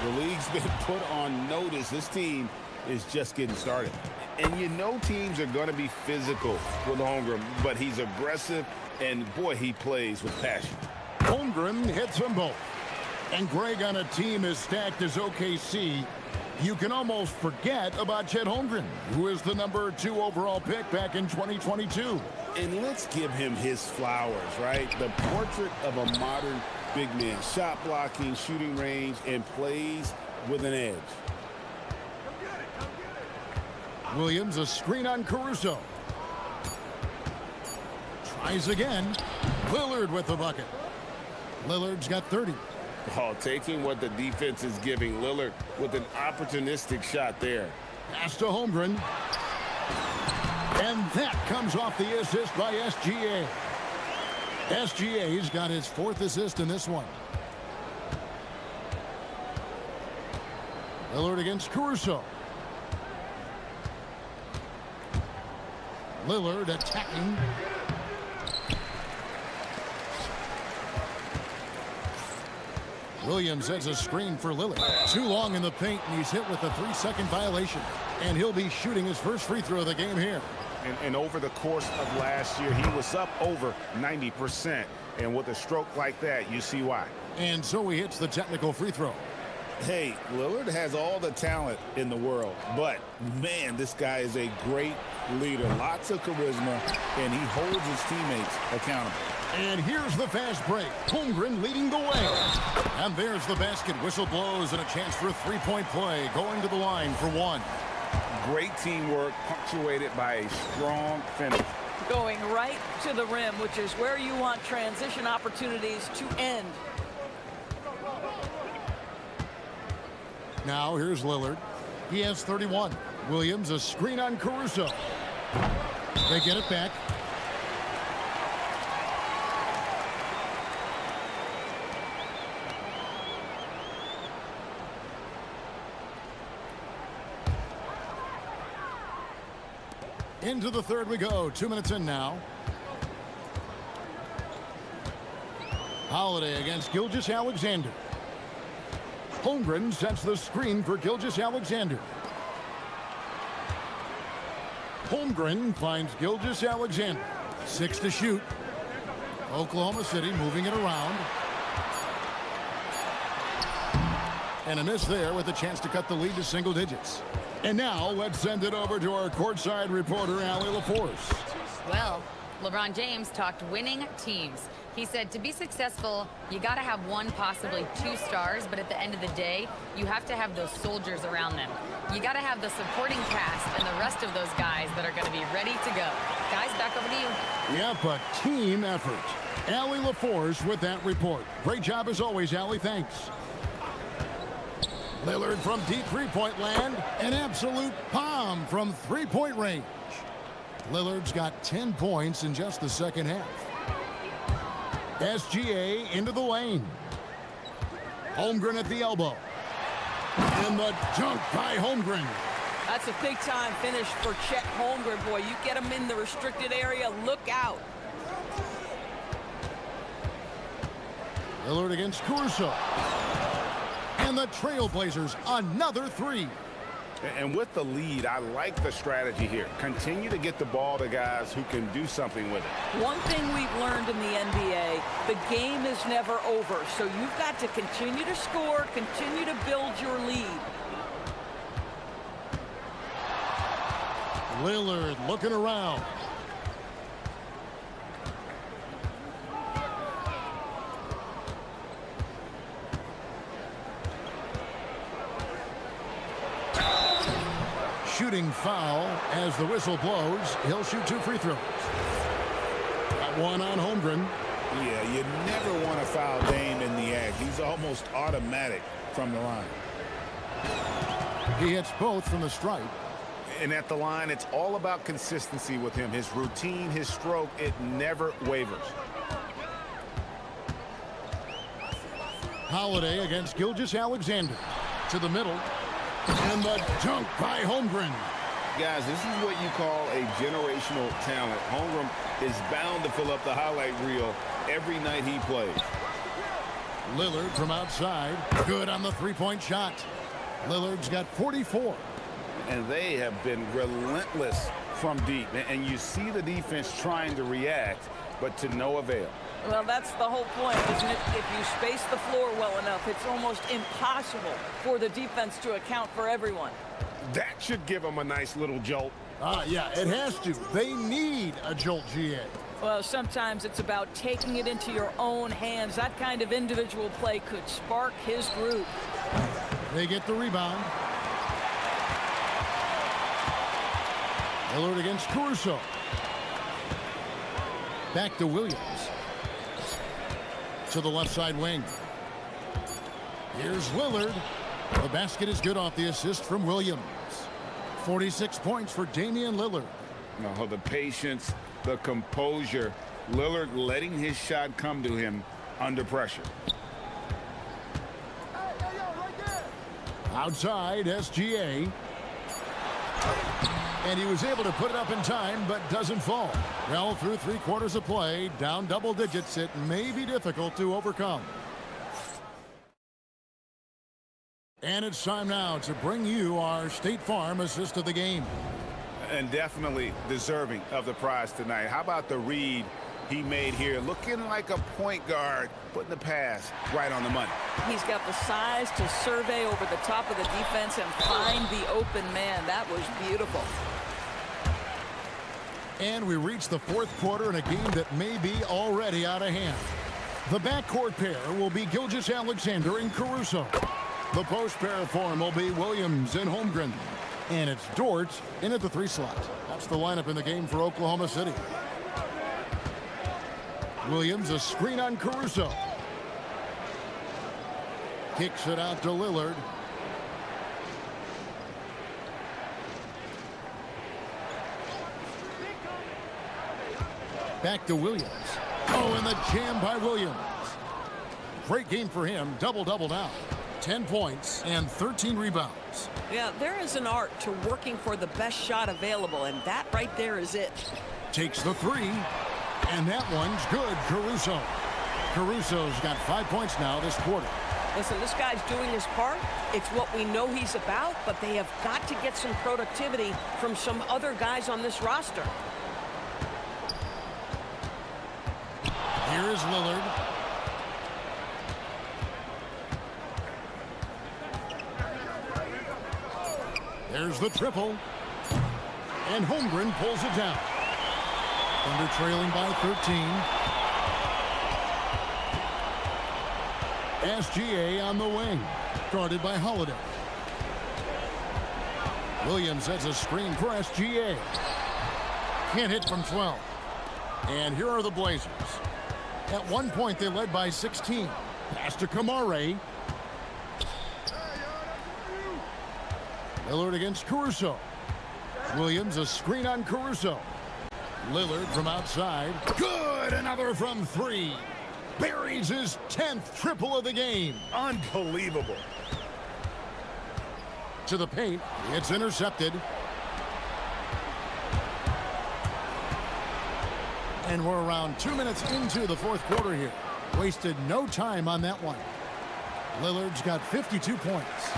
The league's been put on notice. This team is just getting started. And you know teams are going to be physical with Holmgren, but he's aggressive, and boy, he plays with passion. Holmgren hits them both. And Greg, on a team as stacked as OKC, you can almost forget about Chet Holmgren, who is the number 2 overall pick back in 2022. And let's give him his flowers, right? The portrait of a modern big man. Shot blocking, shooting range, and plays with an edge. Williams, a screen on Caruso. Tries again. Lillard with the bucket. Lillard's got 30. Oh, taking what the defense is giving Lillard with an opportunistic shot there. Pass to Holmgren. And that comes off the assist by SGA. SGA's got his 4th assist in this one. Lillard against Caruso. Lillard attacking. Williams sets a screen for Lillard. Too long in the paint, and he's hit with a 3-second violation. And he'll be shooting his first free throw of the game here. And over the course of last year, he was up over 90%. And with a stroke like that, you see why. And so he hits the technical free throw. Hey, Lillard has all the talent in the world, but man, this guy is a great leader. Lots of charisma, and he holds his teammates accountable. And here's the fast break. Holmgren leading the way. And there's the basket. Whistle blows and a chance for a 3-point play. Going to the line for 1. Great teamwork, punctuated by a strong finish. Going right to the rim, which is where you want transition opportunities to end. Now here's Lillard. He has 31. Williams, a screen on Caruso. They get it back. Into the third we go. 2 minutes in now. Holiday against Gilgeous-Alexander. Holmgren sets the screen for Gilgeous-Alexander. Holmgren finds Gilgeous-Alexander. 6 to shoot. Oklahoma City moving it around. And a miss there with a chance to cut the lead to single digits. And now let's send it over to our courtside reporter, Allie LaForce. Well, LeBron James talked winning teams. He said to be successful, you got to have 1, possibly 2 stars, but at the end of the day, you have to have those soldiers around them. You got to have the supporting cast and the rest of those guys that are going to be ready to go. Guys, back over to you. Yep, a team effort. Allie LaForce with that report. Great job as always, Allie. Thanks. Lillard from deep three-point land. An absolute bomb from three-point range. Lillard's got 10 points in just the second half. SGA into the lane. Holmgren at the elbow. And the dunk by Holmgren. That's a big-time finish for Chet Holmgren, boy. You get him in the restricted area, look out. Lillard against Caruso. And the Trailblazers, another 3. And with the lead, I like the strategy here. Continue to get the ball to guys who can do something with it. One thing we've learned in the NBA, the game is never over. So you've got to continue to score, continue to build your lead. Lillard looking around. Shooting foul as the whistle blows. He'll shoot 2 free throws. one on Holmgren. Yeah, you never want to foul Dame in the act. He's almost automatic from the line. He hits both from the stripe. And at the line, it's all about consistency with him. His routine, his stroke, it never wavers. Holiday against Gilgeous-Alexander. To the middle. And the dunk by Holmgren. Guys, this is what you call a generational talent. Holmgren is bound to fill up the highlight reel every night he plays. Lillard from outside. Good on the three-point shot. Lillard's got 44. And they have been relentless from deep. And you see the defense trying to react, but to no avail. Well, that's the whole point, isn't it? If you space the floor well enough, it's almost impossible for the defense to account for everyone. That should give them a nice little jolt. Yeah, it has to. They need a jolt, GA. Well, sometimes it's about taking it into your own hands. That kind of individual play could spark his group. They get the rebound. Lillard against Caruso. Back to Williams. To the left side wing. Here's Lillard. The basket is good off the assist from Williams. 46 points for Damian Lillard. No, the patience, the composure. Lillard letting his shot come to him under pressure. Outside, SGA. And he was able to put it up in time, but doesn't fall. Well, through 3 quarters of play, down double digits, it may be difficult to overcome. And it's time now to bring you our State Farm assist of the game. And definitely deserving of the prize tonight. How about the read he made here? Looking like a point guard, putting the pass right on the money. He's got the size to survey over the top of the defense and find the open man. That was beautiful. And we reach the 4th quarter in a game that may be already out of hand. The backcourt pair will be Gilgeous-Alexander and Caruso. The post pair form will be Williams and Holmgren. And it's Dort in at the 3 slot. That's the lineup in the game for Oklahoma City. Williams, a screen on Caruso. Kicks it out to Lillard. Back to Williams. Oh, and the jam by Williams. Great game for him. Double-double now. 10 points and 13 rebounds. Yeah, there is an art to working for the best shot available, and that right there is it. Takes the 3, and that one's good. Caruso. Caruso's got 5 points now this quarter. Listen, this guy's doing his part. It's what we know he's about, but they have got to get some productivity from some other guys on this roster. Here is Lillard. There's the triple. And Holmgren pulls it down. Thunder trailing by 13. SGA on the wing. Guarded by Holiday. Williams has a screen for SGA. Can't hit from 12. And here are the Blazers. At one point, they led by 16. Pass to Kamare. Lillard against Caruso. Williams, a screen on Caruso. Lillard from outside. Good! Another from 3. Buries his 10th triple of the game. Unbelievable. To the paint. It's intercepted. And we're around 2 minutes into the 4th quarter here. Wasted no time on that one. Lillard's got 52 points.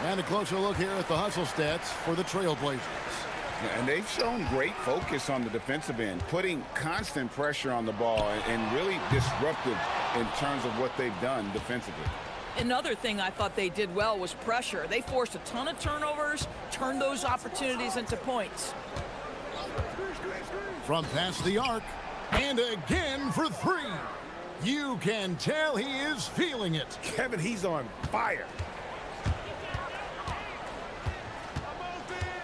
And a closer look here at the hustle stats for the Trailblazers. And they've shown great focus on the defensive end, putting constant pressure on the ball and really disruptive in terms of what they've done defensively. Another thing I thought they did well was pressure. They forced a ton of turnovers, turned those opportunities into points. From past the arc, and again for 3. You can tell he is feeling it. Kevin, he's on fire.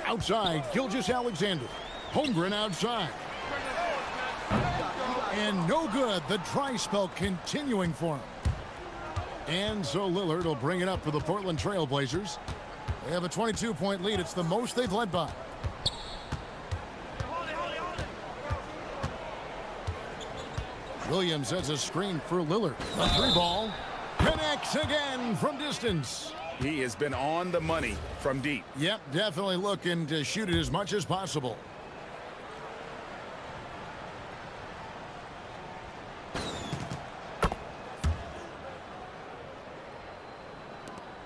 Outside, Gilgeous-Alexander. Holmgren outside. And no good. The dry spell continuing for him. And so Lillard will bring it up for the Portland Trail Blazers. They have a 22-point lead. It's the most they've led by. Williams has a screen for Lillard. A three ball. Connects again from distance. He has been on the money from deep. Yep, definitely looking to shoot it as much as possible.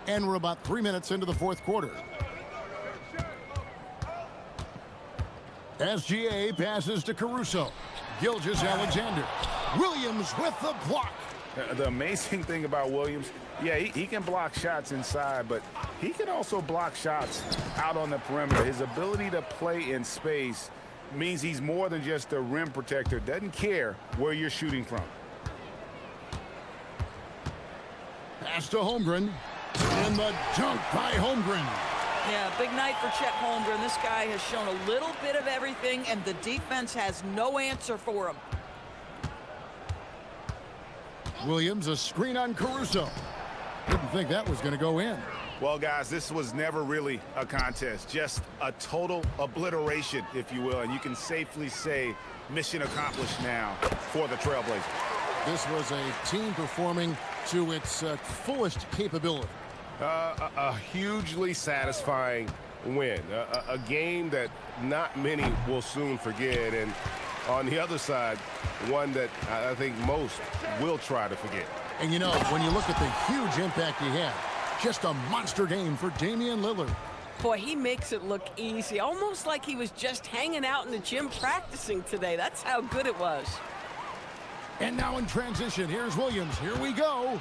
And we're about 3 minutes into the fourth quarter. SGA passes to Caruso. Gilgeous-Alexander. Williams with the block. The amazing thing about Williams, yeah, he can block shots inside, but he can also block shots out on the perimeter. His ability to play in space means he's more than just a rim protector. Doesn't care where you're shooting from. Pass to Holmgren. And the dunk by Holmgren. Yeah, big night for Chet Holmgren. This guy has shown a little bit of everything, and the defense has no answer for him. Williams, a screen on Caruso. Didn't think that was going to go in. Well, guys, this was never really a contest. Just a total obliteration, if you will. And you can safely say mission accomplished now for the Trailblazers. This was a team performing to its fullest capability. A hugely satisfying win. A game that not many will soon forget. And on the other side, one that I think most will try to forget. And you know, when you look at the huge impact he had, just a monster game for Damian Lillard. Boy, he makes it look easy, almost like he was just hanging out in the gym practicing today. That's how good it was. And now in transition, here's Williams. Here we go.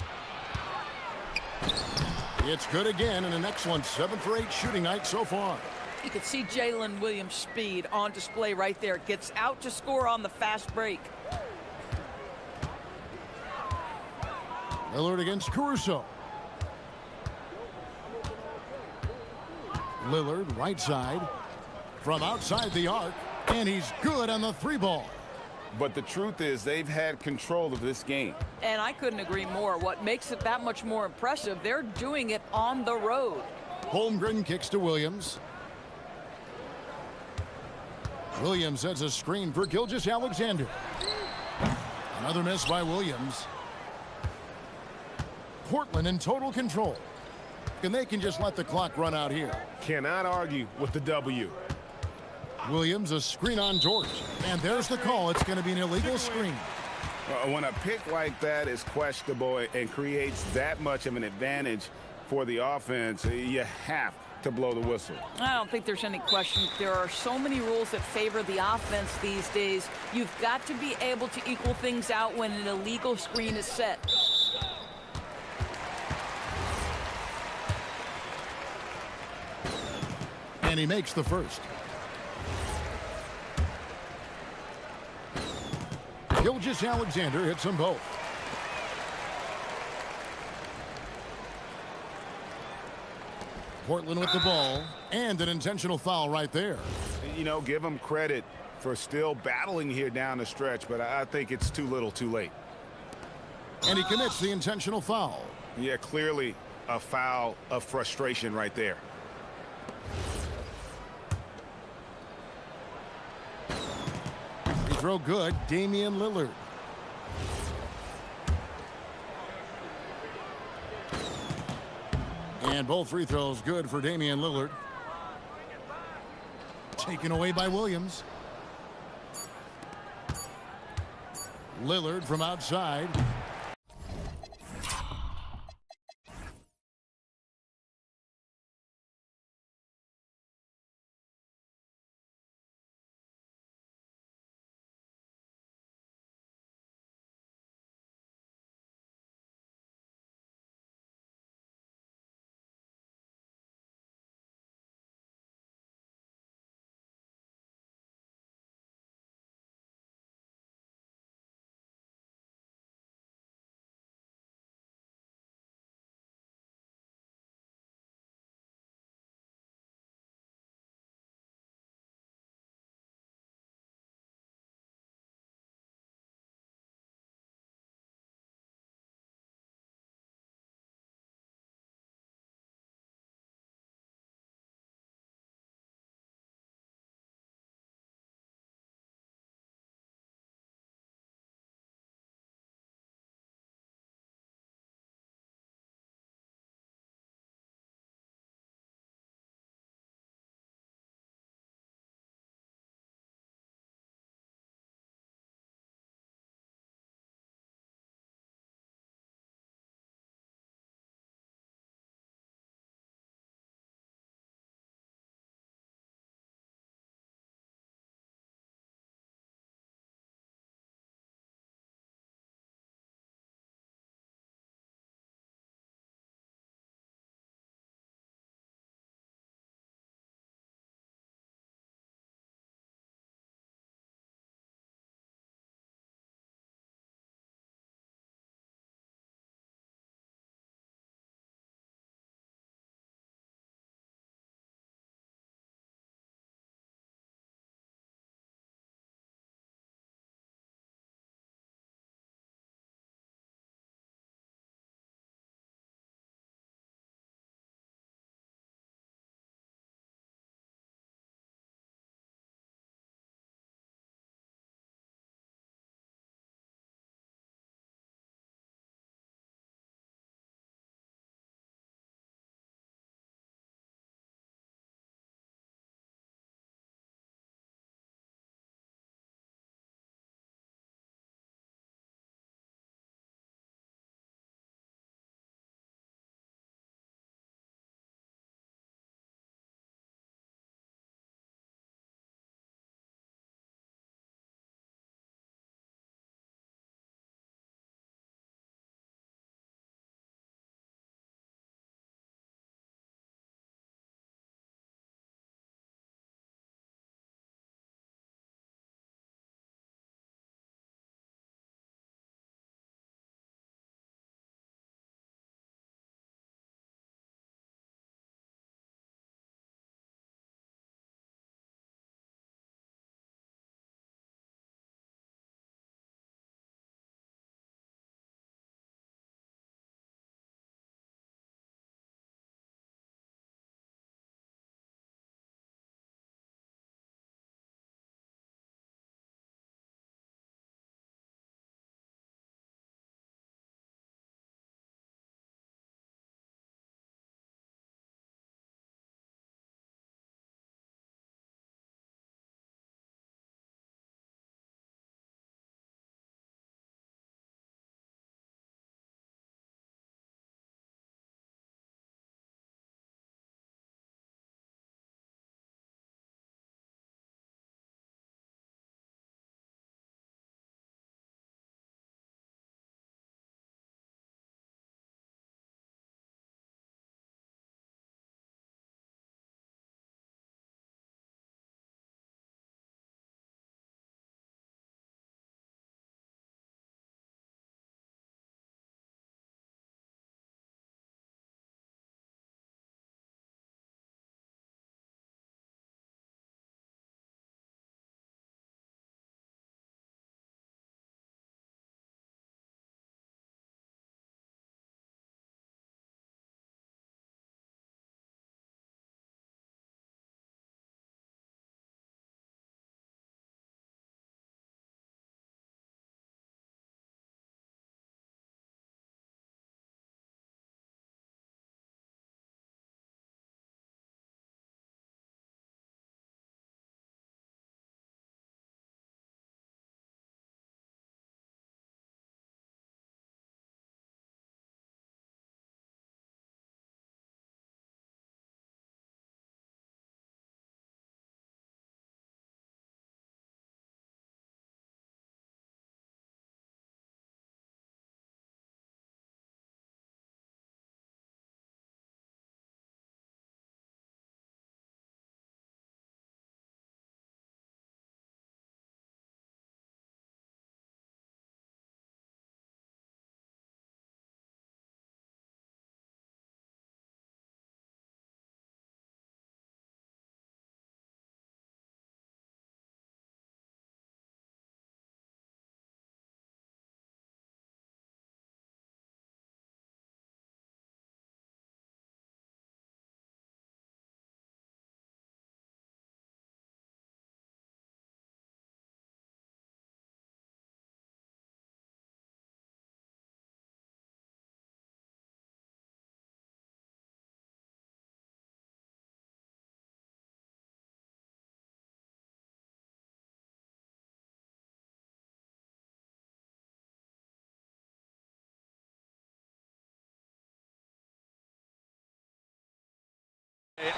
It's good again, and an excellent 7 for 8 shooting night so far. You can see Jalen Williams' speed on display right there. Gets out to score on the fast break. Lillard against Caruso. Lillard, right side, from outside the arc, and he's good on the three ball. But the truth is, they've had control of this game. And I couldn't agree more. What makes it that much more impressive, they're doing it on the road. Holmgren kicks to Williams. Williams has a screen for Gilgeous-Alexander. Another miss by Williams. Portland in total control. And they can just let the clock run out here. Cannot argue with the W. Williams, a screen on George. And there's the call. It's going to be an illegal screen. When a pick like that is questionable and creates that much of an advantage for the offense, you have to blow the whistle. I don't think there's any question. There are so many rules that favor the offense these days. You've got to be able to equal things out when an illegal screen is set. And he makes the first. Gilgeous-Alexander hits them both. Portland with the ball, and an intentional foul right there. You know, give them credit for still battling here down the stretch, but I think it's too little too late. And he commits the intentional foul. Yeah, clearly a foul of frustration right there. Throw good, Damian Lillard. And both free throws good for Damian Lillard. Taken away by Williams. Lillard from outside.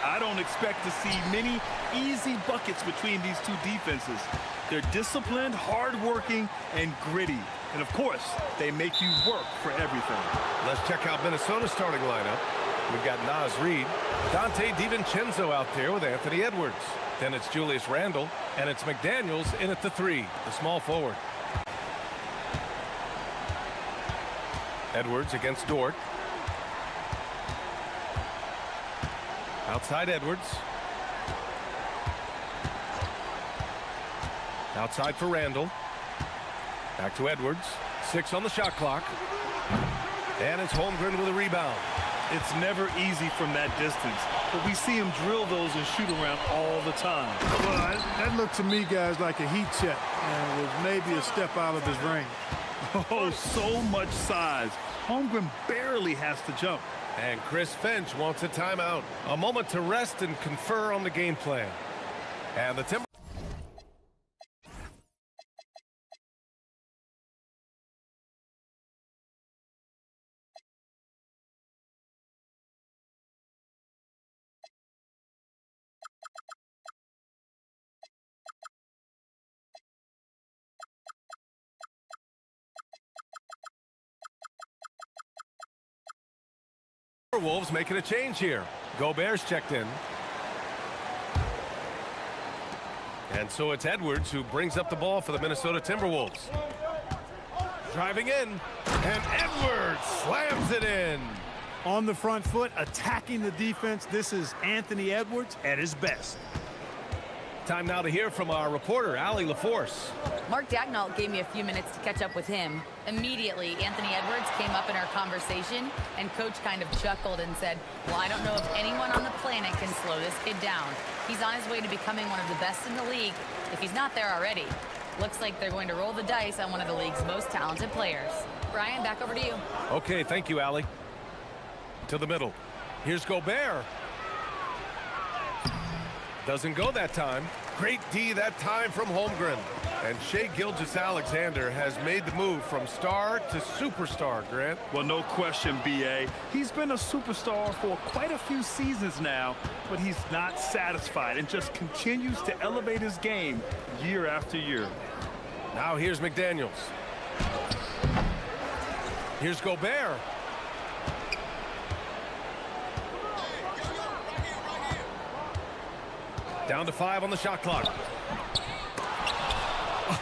I don't expect to see many easy buckets between these two defenses. They're disciplined, hard-working, and gritty. And, of course, they make you work for everything. Let's check out Minnesota's starting lineup. We've got Naz Reid, Dante DiVincenzo out there with Anthony Edwards. Then it's Julius Randle, and it's McDaniels in at the 3, the small forward. Edwards against Dort. Outside Edwards. Outside for Randle. Back to Edwards. 6 on the shot clock. And it's Holmgren with a rebound. It's never easy from that distance, but we see him drill those and shoot around all the time. Well, that looked to me, guys, like a heat check, and was maybe a step out of his range. Oh, so much size. Holmgren barely has to jump. And Chris Finch wants a timeout. A moment to rest and confer on the game plan. And the Timberwolves. Wolves making a change here. Gobert's checked in. And so it's Edwards who brings up the ball for the Minnesota Timberwolves. Driving in, and Edwards slams it in. On the front foot, attacking the defense. This is Anthony Edwards at his best. Time now to hear from our reporter, Allie LaForce. Mark Dagnall gave me a few minutes to catch up with him. Immediately, Anthony Edwards came up in our conversation, and Coach kind of chuckled and said, well, I don't know if anyone on the planet can slow this kid down. He's on his way to becoming one of the best in the league, if he's not there already. Looks like they're going to roll the dice on one of the league's most talented players. Brian, back over to you. Okay, thank you, Allie. To the middle. Here's Gobert. Doesn't go that time. Great D that time from Holmgren. And Shai Gilgeous-Alexander has made the move from star to superstar, Grant. Well, no question, B.A. He's been a superstar for quite a few seasons now, but he's not satisfied and just continues to elevate his game year after year. Now here's McDaniels. Here's Gobert. Down to 5 on the shot clock.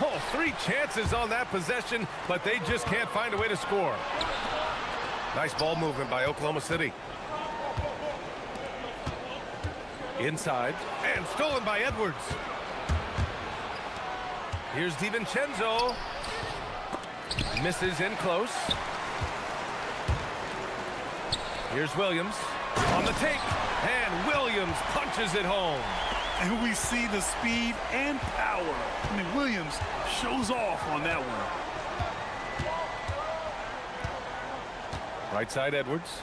Oh, 3 chances on that possession, but they just can't find a way to score. Nice ball movement by Oklahoma City. Inside, and stolen by Edwards. Here's DiVincenzo. Misses in close. Here's Williams on the take, and Williams punches it home. And we see the speed and power. I mean, Williams shows off on that one. Right side, Edwards.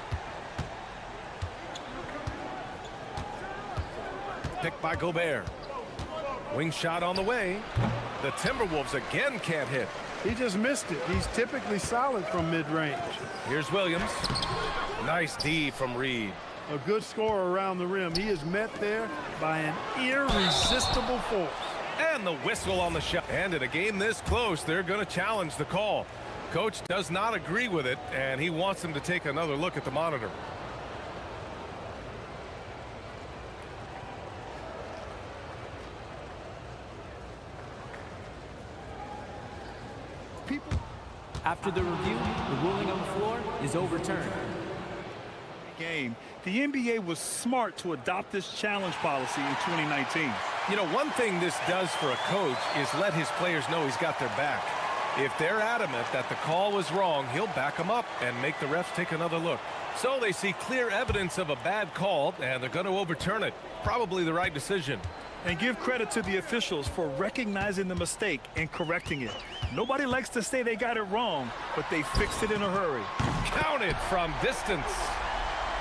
Picked by Gobert. Wing shot on the way. The Timberwolves again can't hit. He just missed it. He's typically solid from mid-range. Here's Williams. Nice D from Reid. A good scorer around the rim. He is met there by an irresistible force. And the whistle on the shot. And in a game this close, they're going to challenge the call. Coach does not agree with it, and he wants them to take another look at the monitor. After the review, the ruling on the floor is overturned. Game. The NBA was smart to adopt this challenge policy in 2019. You know, one thing this does for a coach is let his players know he's got their back. If they're adamant that the call was wrong, he'll back them up and make the refs take another look. So they see clear evidence of a bad call, and they're going to overturn it. Probably the right decision. And give credit to the officials for recognizing the mistake and correcting it. Nobody likes to say they got it wrong, but they fixed it in a hurry. Counted from distance.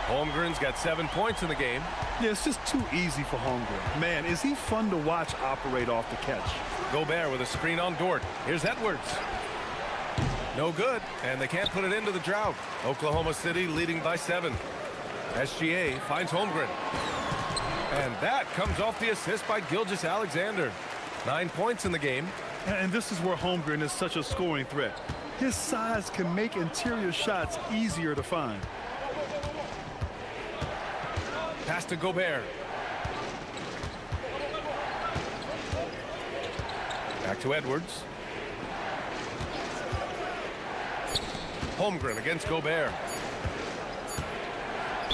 Holmgren's got 7 points in the game. Yeah, it's just too easy for Holmgren. Man, is he fun to watch operate off the catch. Gobert with a screen on Dort. Here's Edwards. No good, and they can't put it into the drought. Oklahoma City leading by 7. SGA finds Holmgren. And that comes off the assist by Gilgeous-Alexander. 9 points in the game. And this is where Holmgren is such a scoring threat. His size can make interior shots easier to find. Pass to Gobert. Back to Edwards. Holmgren against Gobert.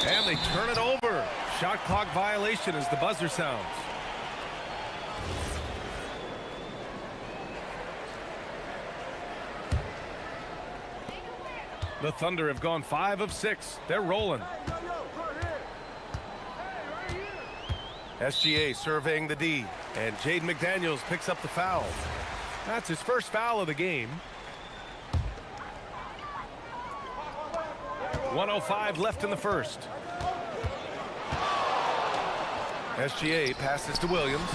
And they turn it over. Shot clock violation as the buzzer sounds. The Thunder have gone 5 of 6. They're rolling. SGA surveying the D, and Jaden McDaniels picks up the foul. That's his first foul of the game. 1:05 left in the first. SGA passes to Williams.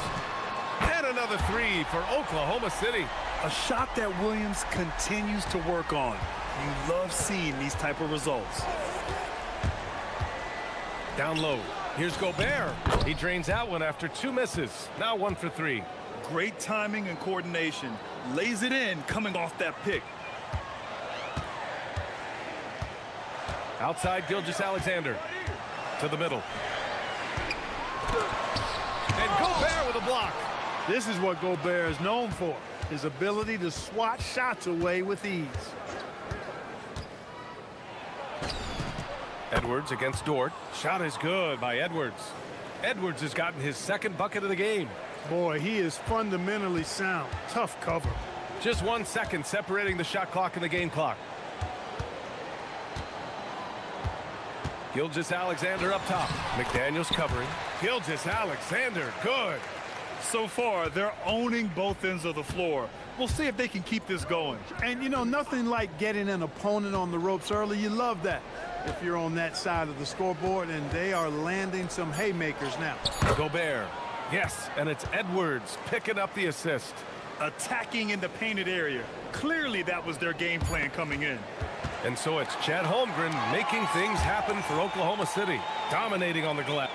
And another three for Oklahoma City. A shot that Williams continues to work on. You love seeing these type of results. Down low. Here's Gobert. He drains out one after 2 misses. Now 1 for 3. Great timing and coordination. Lays it in coming off that pick. Outside Gilgeous-Alexander. To the middle. And Gobert with a block. This is what Gobert is known for. His ability to swat shots away with ease. Edwards against Dort. Shot is good by Edwards. Edwards has gotten his second bucket of the game. Boy, he is fundamentally sound. Tough cover. Just 1 second separating the shot clock and the game clock. Gilgeous-Alexander up top. McDaniels covering. Gilgeous-Alexander, good. So far, they're owning both ends of the floor. We'll see if they can keep this going. And, you know, nothing like getting an opponent on the ropes early. You love that if you're on that side of the scoreboard, and they are landing some haymakers now. Gobert. Yes, and it's Edwards picking up the assist. Attacking in the painted area. Clearly, that was their game plan coming in. And so it's Chet Holmgren making things happen for Oklahoma City, dominating on the glass.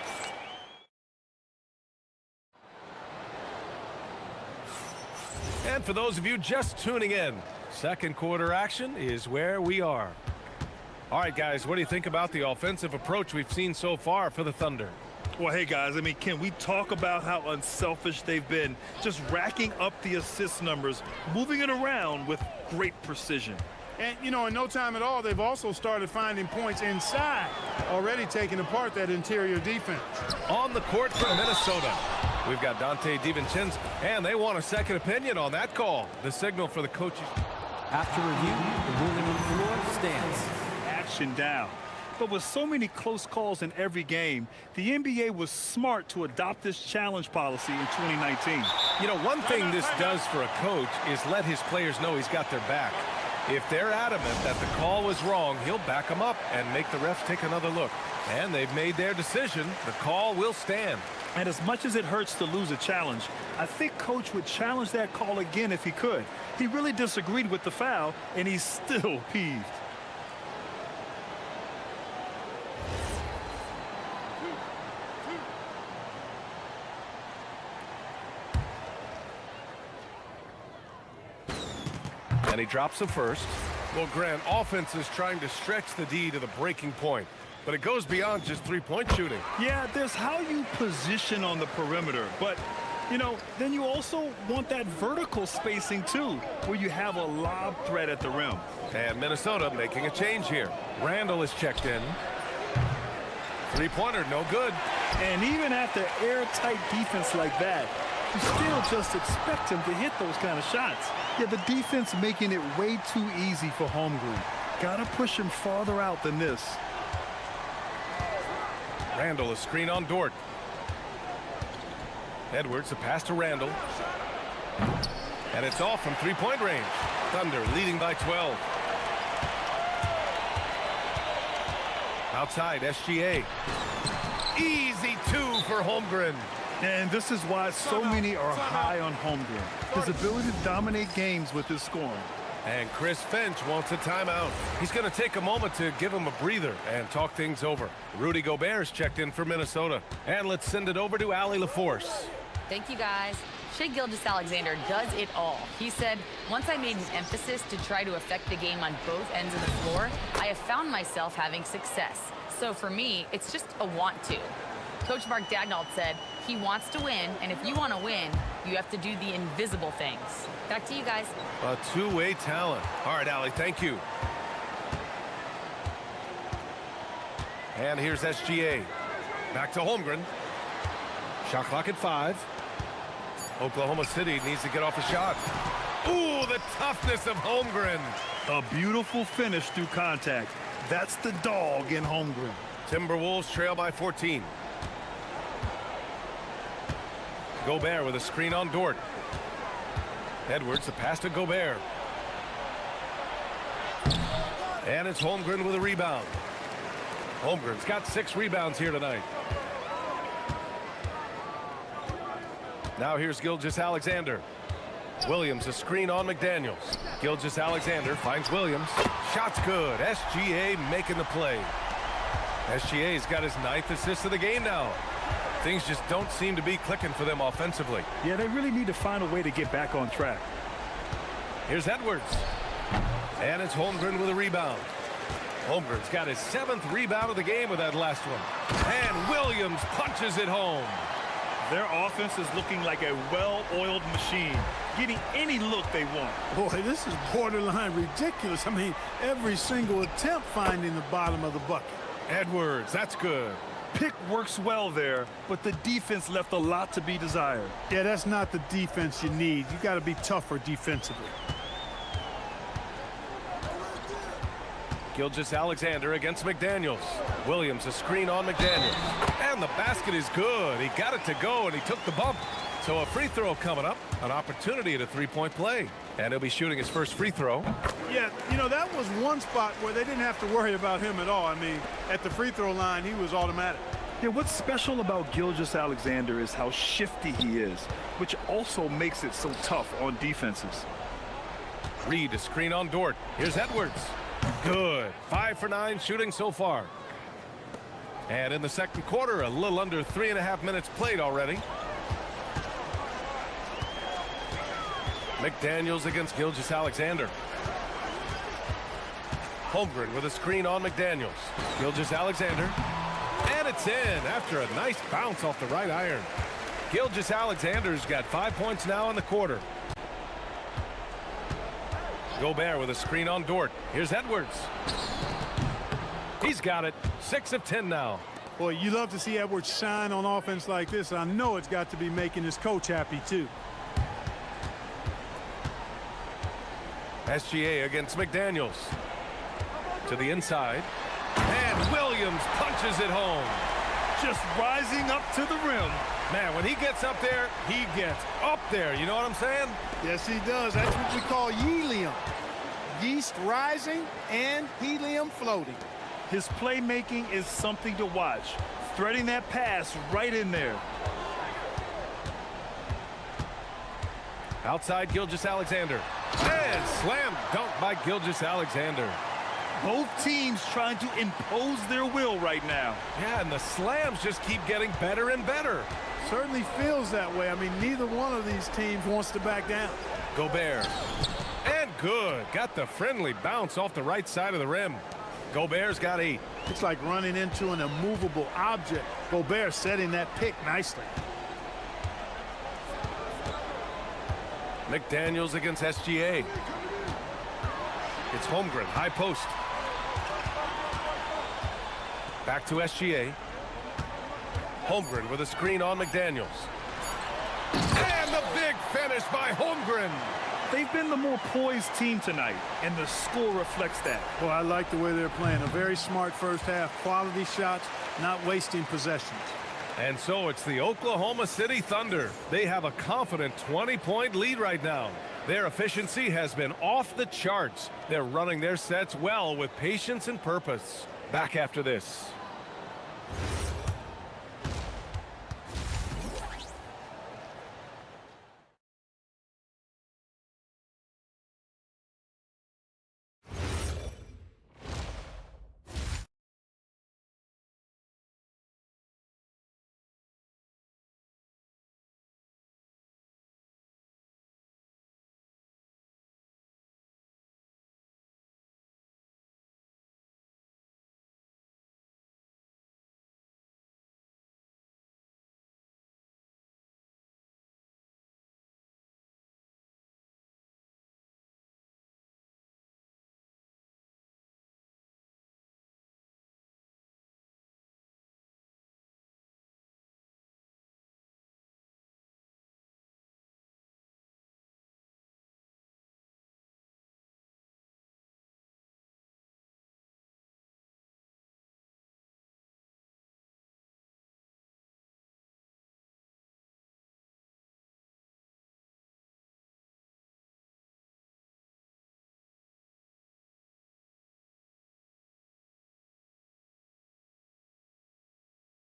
And for those of you just tuning in, second quarter action is where we are. All right, guys, what do you think about the offensive approach we've seen so far for the Thunder? Well, hey, guys, I mean, can we talk about how unselfish they've been, just racking up the assist numbers, moving it around with great precision. And, you know, in no time at all, they've also started finding points inside, already taking apart that interior defense. On the court for Minnesota, we've got Donte DiVincenzo, and they want a second opinion on that call. The signal for the coaches. After review, the ruling on the floor stands. Action down. But with so many close calls in every game, the NBA was smart to adopt this challenge policy in 2019. You know, one thing this does for a coach is let his players know he's got their back. If they're adamant that the call was wrong, he'll back them up and make the refs take another look. And they've made their decision. The call will stand. And as much as it hurts to lose a challenge, I think Coach would challenge that call again if he could. He really disagreed with the foul, and he's still peeved. And he drops the first. Well, Grant, offense is trying to stretch the D to the breaking point, but it goes beyond just three-point shooting. Yeah, there's how you position on the perimeter, but, you know, then you also want that vertical spacing, too, where you have a lob threat at the rim. And Minnesota making a change here. Randall is checked in. Three-pointer, no good. And even after airtight defense like that, you still just expect him to hit those kind of shots. Yeah, the defense making it way too easy for Holmgren. Gotta push him farther out than this. Randall, a screen on Dort. Edwards, a pass to Randall. And it's off from three-point range. Thunder leading by 12. Outside, SGA. Easy two for Holmgren. And this is why so many are high on Holmgren. His ability to dominate games with his scoring. And Chris Finch wants a timeout. He's going to take a moment to give him a breather and talk things over. Rudy Gobert's checked in for Minnesota. And let's send it over to Allie LaForce. Thank you, guys. Shai Gilgeous-Alexander does it all. He said, once I made an emphasis to try to affect the game on both ends of the floor, I have found myself having success. So for me, it's just a want to. Coach Mark Dagnall said, he wants to win, and if you want to win, you have to do the invisible things. Back to you guys. A two-way talent. All right, Allie, thank you. And here's SGA. Back to Holmgren. Shot clock at 5. Oklahoma City needs to get off a shot. Ooh, the toughness of Holmgren. A beautiful finish through contact. That's the dog in Holmgren. Timberwolves trail by 14. Gobert with a screen on Dort. Edwards, a pass to Gobert. And it's Holmgren with a rebound. Holmgren's got 6 rebounds here tonight. Now here's Gilgeous-Alexander. Williams, a screen on McDaniels. Gilgeous-Alexander finds Williams. Shot's good. SGA making the play. SGA's got his 9th assist of the game now. Things just don't seem to be clicking for them offensively. Yeah, they really need to find a way to get back on track. Here's Edwards. And it's Holmgren with a rebound. Holmgren's got his 7th rebound of the game with that last one. And Williams punches it home. Their offense is looking like a well-oiled machine, getting any look they want. Boy, this is borderline ridiculous. I mean, every single attempt finding the bottom of the bucket. Edwards, that's good. Pick works well there, but the defense left a lot to be desired. Yeah, that's not the defense you need. You got to be tougher defensively. Gilgeous-Alexander against McDaniels. Williams, a screen on McDaniels. And the basket is good. He got it to go, and he took the bump. So a free throw coming up, an opportunity at a three-point play. And he'll be shooting his first free throw. Yeah, you know, that was one spot where they didn't have to worry about him at all. I mean, at the free throw line, he was automatic. Yeah, what's special about Gilgeous-Alexander is how shifty he is, which also makes it so tough on defenses. Reed, a screen on Dort. Here's Edwards. Good. 5 for 9 shooting so far. And in the second quarter, a little under 3.5 minutes played already. McDaniels against Gilgeous-Alexander. Holmgren with a screen on McDaniels. Gilgeous-Alexander. And it's in after a nice bounce off the right iron. Gilgeous-Alexander's got 5 points now in the quarter. Gobert with a screen on Dort. Here's Edwards. He's got it. 6 of 10 now. Boy, you love to see Edwards shine on offense like this. I know it's got to be making his coach happy, too. SGA against McDaniels. To the inside. And Williams punches it home. Just rising up to the rim. Man, when he gets up there, he gets up there. You know what I'm saying? Yes, he does. That's what we call helium. Yeast rising and helium floating. His playmaking is something to watch. Threading that pass right in there. Outside Gilgeous-Alexander. And slam dunk by Gilgeous-Alexander. Both teams trying to impose their will right now. Yeah, and the slams just keep getting better and better. Certainly feels that way. I mean, neither one of these teams wants to back down. Gobert. And good. Got the friendly bounce off the right side of the rim. Gobert's got 8. It's like running into an immovable object. Gobert setting that pick nicely. McDaniels against SGA. It's Holmgren, high post. Back to SGA. Holmgren with a screen on McDaniels. And the big finish by Holmgren. They've been the more poised team tonight, and the score reflects that. Well, I like the way they're playing. A very smart first half. Quality shots, not wasting possessions. And so it's the Oklahoma City Thunder. They have a confident 20-point lead right now. Their efficiency has been off the charts. They're running their sets well with patience and purpose. Back after this.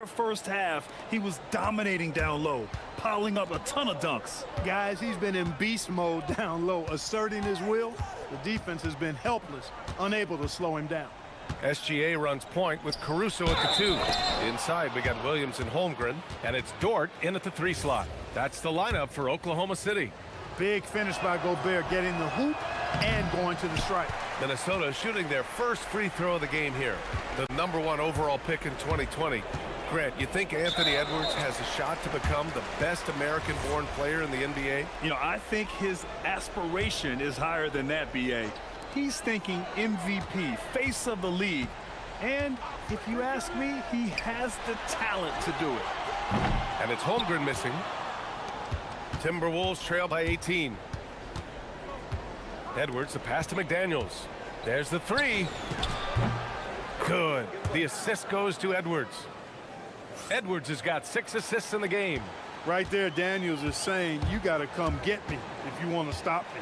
First half, he was dominating down low, piling up a ton of dunks. Guys, he's been in beast mode down low, asserting his will. The defense has been helpless, unable to slow him down. SGA runs point with Caruso at the 2. Inside, we got Williams and Holmgren, and it's Dort in at the 3 slot. That's the lineup for Oklahoma City. Big finish by Gobert, getting the hoop and going to the stripe. Minnesota shooting their first free throw of the game here. The #1 overall pick in 2020. Grant, you think Anthony Edwards has a shot to become the best American-born player in the NBA? You know, I think his aspiration is higher than that, B.A. He's thinking MVP, face of the league. And if you ask me, he has the talent to do it. And it's Holmgren missing. Timberwolves trail by 18. Edwards, the pass to McDaniels. There's the 3. Good. The assist goes to Edwards. Edwards has got 6 assists in the game. Right there, Daniels is saying, you got to come get me if you want to stop me.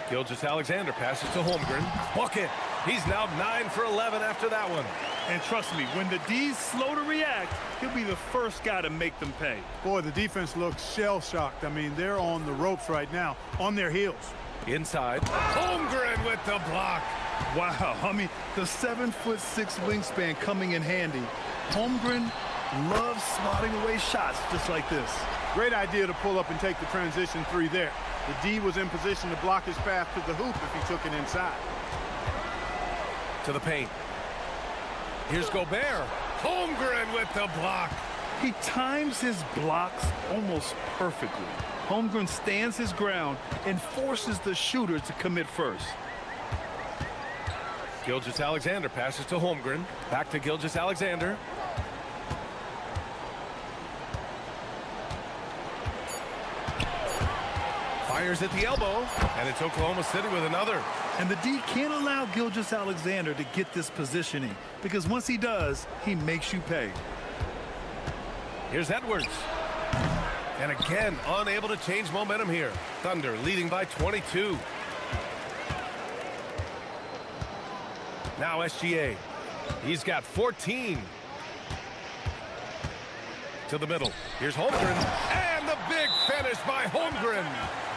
Gilgeous-Alexander passes to Holmgren. Bucket. He's now 9 for 11 after that one. And trust me, when the D's slow to react, he'll be the first guy to make them pay. Boy, the defense looks shell-shocked. I mean, they're on the ropes right now, on their heels. Inside, Holmgren with the block. Wow, I mean, the 7'6" wingspan coming in handy. Holmgren loves swatting away shots just like this. Great idea to pull up and take the transition 3 there. The D was in position to block his path to the hoop if he took it inside. To the paint. Here's Gobert. Holmgren with the block. He times his blocks almost perfectly. Holmgren stands his ground and forces the shooter to commit first. Gilgeous-Alexander passes to Holmgren. Back to Gilgeous-Alexander. Fires at the elbow, and it's Oklahoma City with another. And the D can't allow Gilgeous-Alexander to get this positioning, because once he does, he makes you pay. Here's Edwards. And again, unable to change momentum here. Thunder leading by 22. Now SGA. He's got 14. To the middle. Here's Holmgren. And the big finish by Holmgren.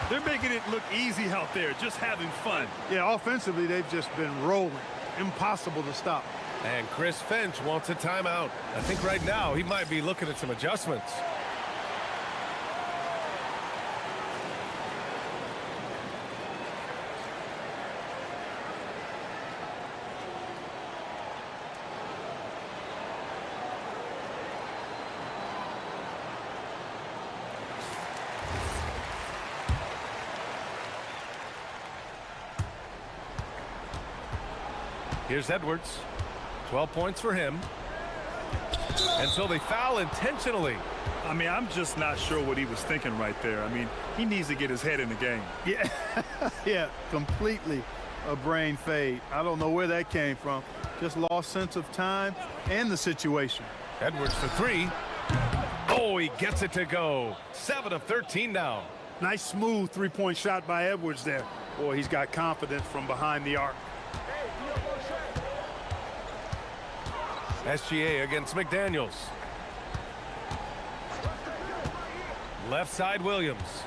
They're making it look easy out there, just having fun. Yeah, offensively, they've just been rolling. Impossible to stop. And Chris Finch wants a timeout. I think right now he might be looking at some adjustments. Here's Edwards. 12 points for him. And so they foul intentionally. I mean, I'm just not sure what he was thinking right there. I mean, he needs to get his head in the game. Yeah, yeah, completely a brain fade. I don't know where that came from. Just lost sense of time and the situation. Edwards for 3. Oh, he gets it to go. 7 of 13 now. Nice smooth three-point shot by Edwards there. Boy, he's got confidence from behind the arc. SGA against McDaniels. Left side Williams.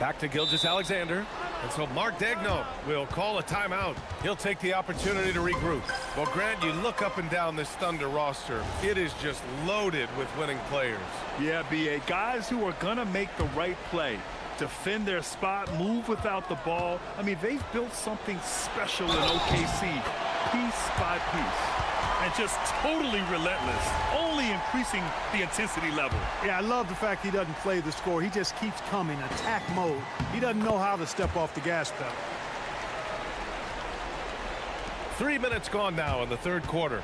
Back to Gilgeous-Alexander. And so Mark Daigneault will call a timeout. He'll take the opportunity to regroup. Well, Grant, you look up and down this Thunder roster. It is just loaded with winning players. Yeah, B.A. Guys who are going to make the right play. Defend their spot, move without the ball. I mean, they've built something special in OKC, piece by piece. And just totally relentless, only increasing the intensity level. Yeah, I love the fact he doesn't play the score. He just keeps coming, attack mode. He doesn't know how to step off the gas pedal. 3 minutes gone now in the third quarter.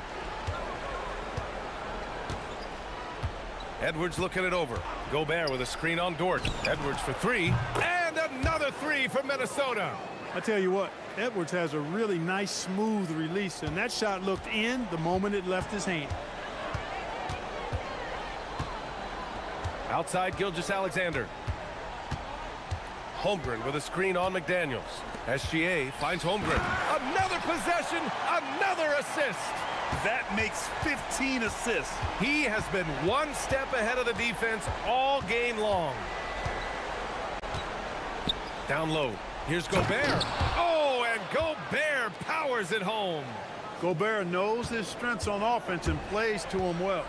Edwards looking it over. Gobert with a screen on Dort. Edwards for 3. And another 3 for Minnesota. I tell you what, Edwards has a really nice, smooth release, and that shot looked in the moment it left his hand. Outside Gilgeous-Alexander. Holmgren with a screen on McDaniels. SGA finds Holmgren. Another Another possession, another assist. That makes 15 assists. He has been one step ahead of the defense all game long. Down low. Here's Gobert. Oh, and Gobert powers it home. Gobert knows his strengths on offense and plays to them well.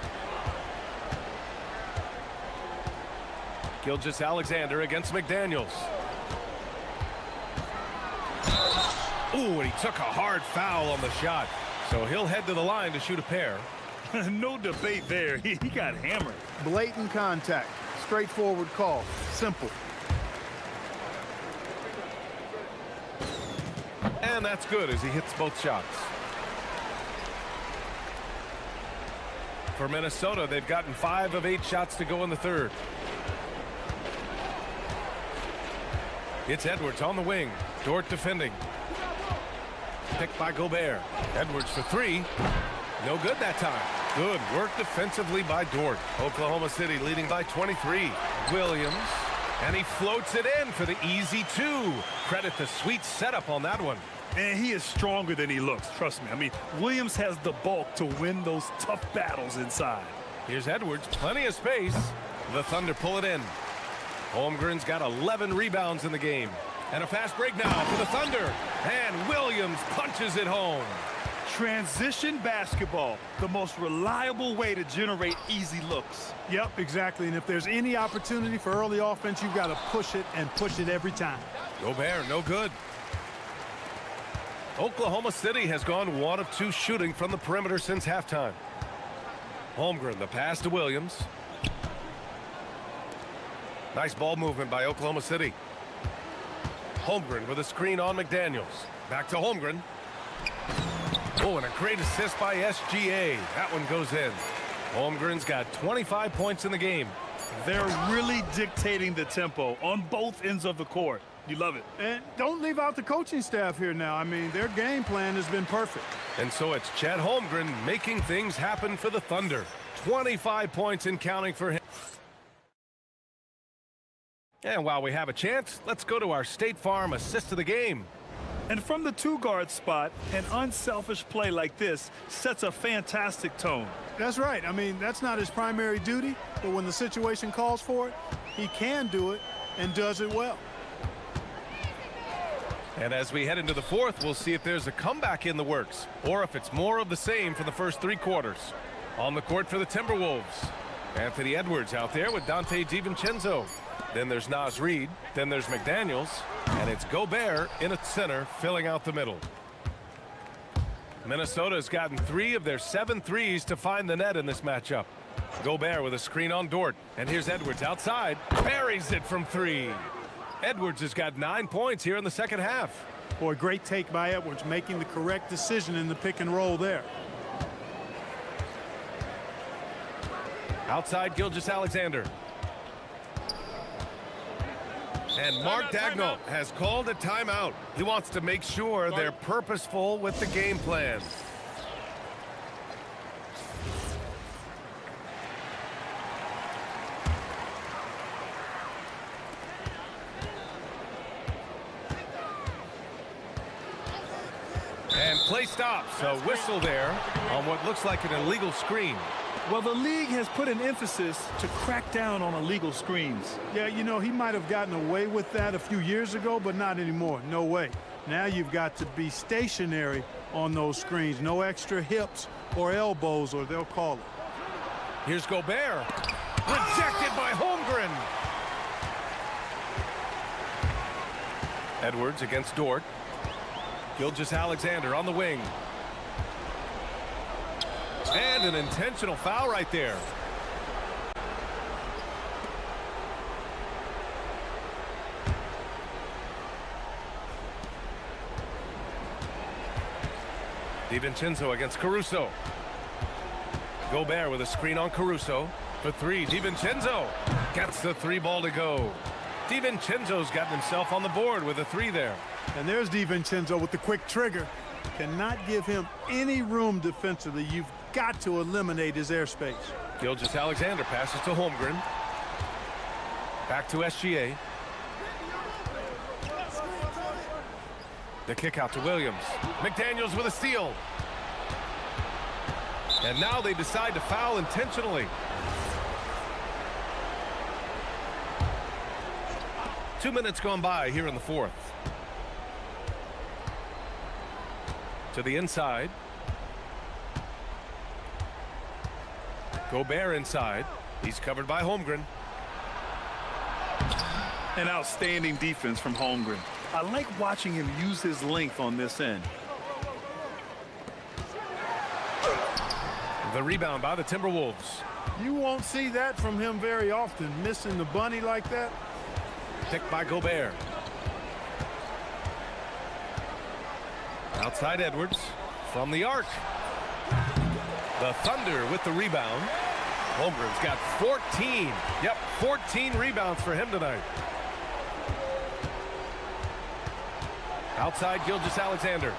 Gilgeous-Alexander against McDaniels. Ooh, and he took a hard foul on the shot. So he'll head to the line to shoot a pair. No debate there. He got hammered. Blatant contact. Straightforward call. Simple. And that's good as he hits both shots. For Minnesota, they've gotten 5 of 8 shots to go in the third. It's Edwards on the wing. Dort defending. Picked by Gobert. Edwards for 3. No good that time. Good work defensively by Dort. Oklahoma City leading by 23. Williams. And he floats it in for the easy 2. Credit the sweet setup on that one. And he is stronger than he looks, trust me. I mean, Williams has the bulk to win those tough battles inside. Here's Edwards, plenty of space. The Thunder pull it in. Holmgren's got 11 rebounds in the game. And a fast break now for the Thunder. And Williams punches it home. Transition basketball, the most reliable way to generate easy looks. Yep, exactly. And if there's any opportunity for early offense, you've got to push it and push it every time. Gobert, no good. Oklahoma City has gone 1 of 2 shooting from the perimeter since halftime. Holmgren, the pass to Williams. Nice ball movement by Oklahoma City. Holmgren with a screen on McDaniels. Back to Holmgren. Oh, and a great assist by SGA. That one goes in. Holmgren's got 25 points in the game. They're really dictating the tempo on both ends of the court. You love it. And don't leave out the coaching staff here now. I mean, their game plan has been perfect. And so it's Chet Holmgren making things happen for the Thunder. 25 points and counting for him. And while we have a chance, let's go to our State Farm assist of the game. And from the 2-guard spot, an unselfish play like this sets a fantastic tone. That's right. I mean, that's not his primary duty, but when the situation calls for it, he can do it and does it well. And as we head into the fourth, we'll see if there's a comeback in the works or if it's more of the same for the first 3 quarters. On the court for the Timberwolves, Anthony Edwards out there with Donte DiVincenzo. Then there's Naz Reid. Then there's McDaniels. And it's Gobert in at center, filling out the middle. Minnesota has gotten 3 of their 7 threes to find the net in this matchup. Gobert with a screen on Dort. And here's Edwards outside. Buries it from 3. Edwards has got 9 points here in the second half. Boy, great take by Edwards, making the correct decision in the pick and roll there. Outside Gilgeous-Alexander. And Mark Daigneault has called a timeout. He wants to make sure they're purposeful with the game plan. And play stops. A whistle there on what looks like an illegal screen. Well, the league has put an emphasis to crack down on illegal screens. Yeah, you know, he might have gotten away with that a few years ago, but not anymore. No way. Now you've got to be stationary on those screens. No extra hips or elbows, or they'll call it. Here's Gobert. Rejected by Holmgren. Edwards against Dort. Gilgeous-Alexander on the wing. And an intentional foul right there. DiVincenzo against Caruso. Gobert with a screen on Caruso. For 3, DiVincenzo gets the 3 ball to go. DiVincenzo's gotten himself on the board with a 3 there. And there's DiVincenzo with the quick trigger. Cannot give him any room defensively. You've got to eliminate his airspace. Gilgeous-Alexander passes to Holmgren. Back to SGA. The kick out to Williams. McDaniels with a steal. And now they decide to foul intentionally. 2 minutes gone by here in the fourth. To the inside. Gobert inside. He's covered by Holmgren. An outstanding defense from Holmgren. I like watching him use his length on this end. The rebound by the Timberwolves. You won't see that from him very often, missing the bunny like that. Picked by Gobert. Outside Edwards from the arc. The Thunder with the rebound. Holmgren's got 14. Yep, 14 rebounds for him tonight. Outside Gilgeous-Alexander.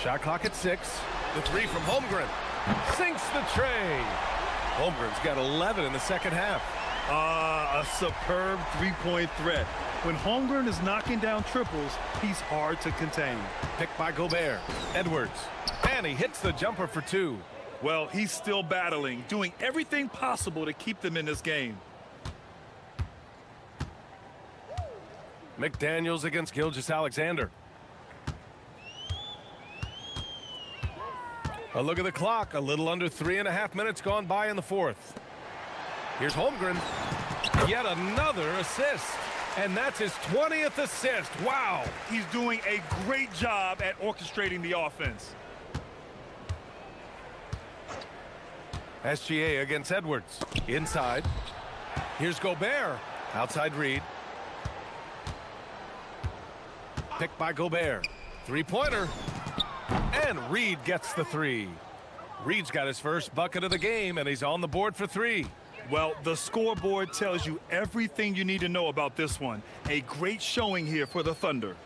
Shot clock at 6. The three from Holmgren. Sinks the tray. Holmgren's got 11 in the second half. A superb three-point threat. When Holmgren is knocking down triples, he's hard to contain. Picked by Gobert. Edwards. And he hits the jumper for 2. Well, he's still battling, doing everything possible to keep them in this game. McDaniels against Gilgeous-Alexander. A look at the clock. A little under 3.5 minutes gone by in the fourth. Here's Holmgren. Yet another assist. And that's his 20th assist. Wow. He's doing a great job at orchestrating the offense. SGA against Edwards. Inside. Here's Gobert. Outside Reed. Picked by Gobert. Three-pointer. And Reed gets the 3. Reed's got his first bucket of the game, and he's on the board for 3. Well, the scoreboard tells you everything you need to know about this one. A great showing here for the Thunder.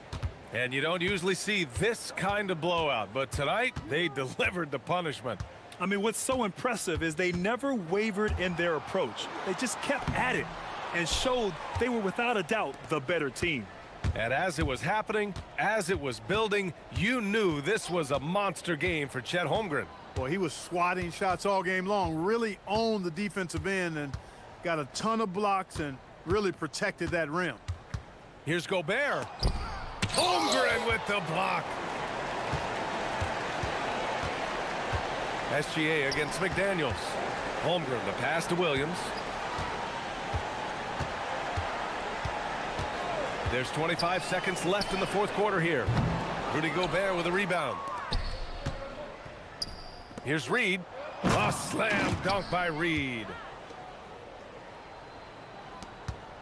And you don't usually see this kind of blowout, but tonight they delivered the punishment. I mean, what's so impressive is they never wavered in their approach. They just kept at it and showed they were without a doubt the better team. And as it was happening, as it was building, you knew this was a monster game for Chet Holmgren. Boy, he was swatting shots all game long, really owned the defensive end and got a ton of blocks and really protected that rim. Here's Gobert. Holmgren with the block. SGA against McDaniels. Holmgren the pass to Williams. There's 25 seconds left in the fourth quarter here. Rudy Gobert with a rebound. Here's Reed. A slam dunk by Reed.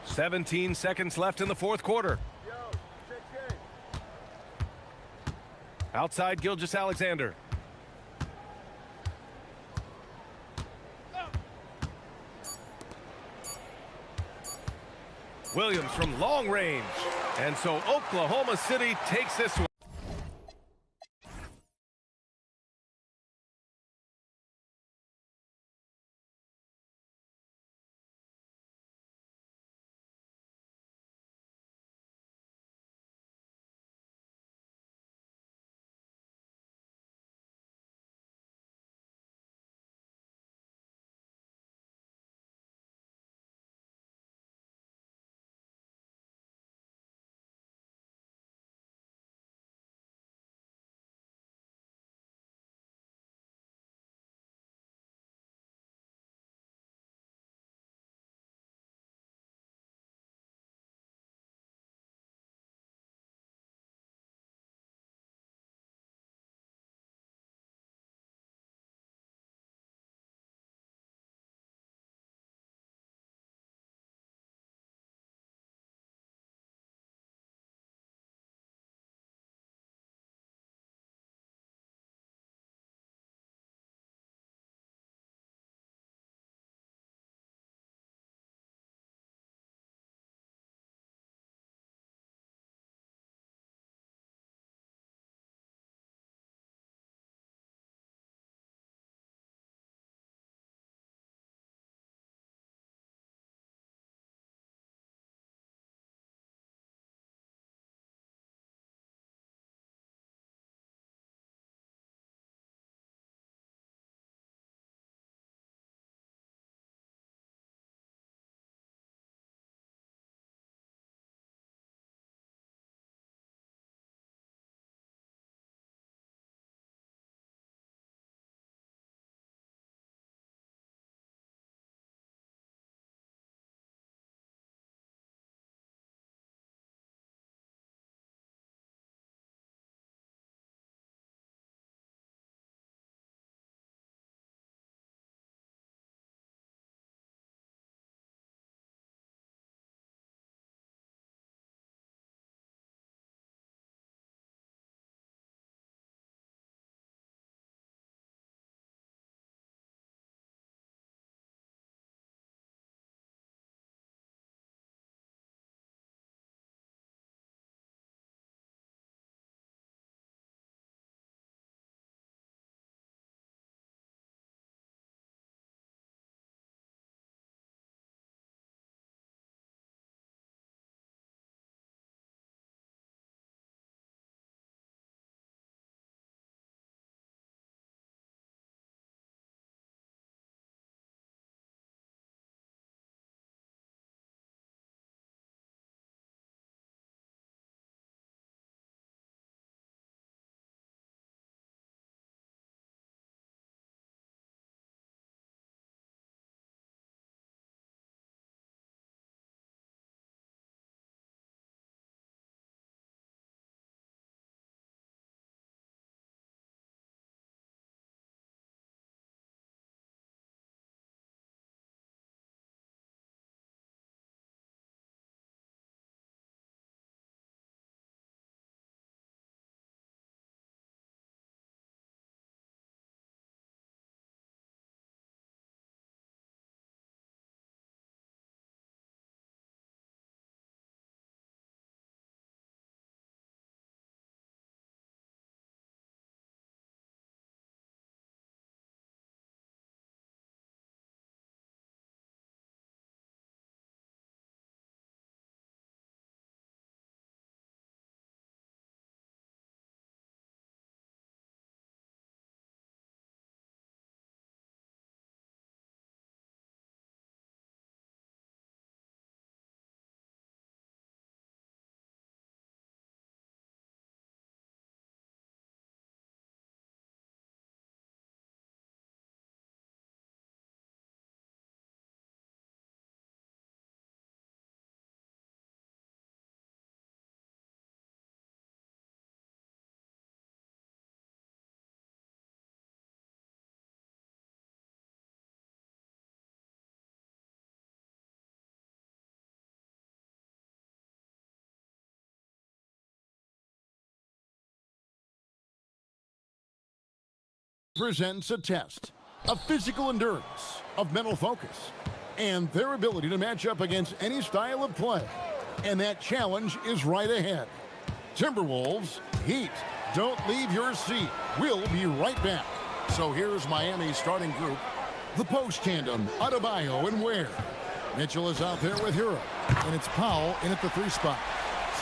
17 seconds left in the fourth quarter. Outside Gilgeous-Alexander. Williams from long range. And so Oklahoma City takes this one. presents a test of physical endurance, of mental focus, and their ability to match up against any style of play. And that challenge is right ahead. Timberwolves, Heat. Don't leave your seat. We'll be right back. So here's Miami's starting group. The post tandem, Adebayo and Ware. Mitchell is out there with Hero. And it's Powell in at the 3 spot.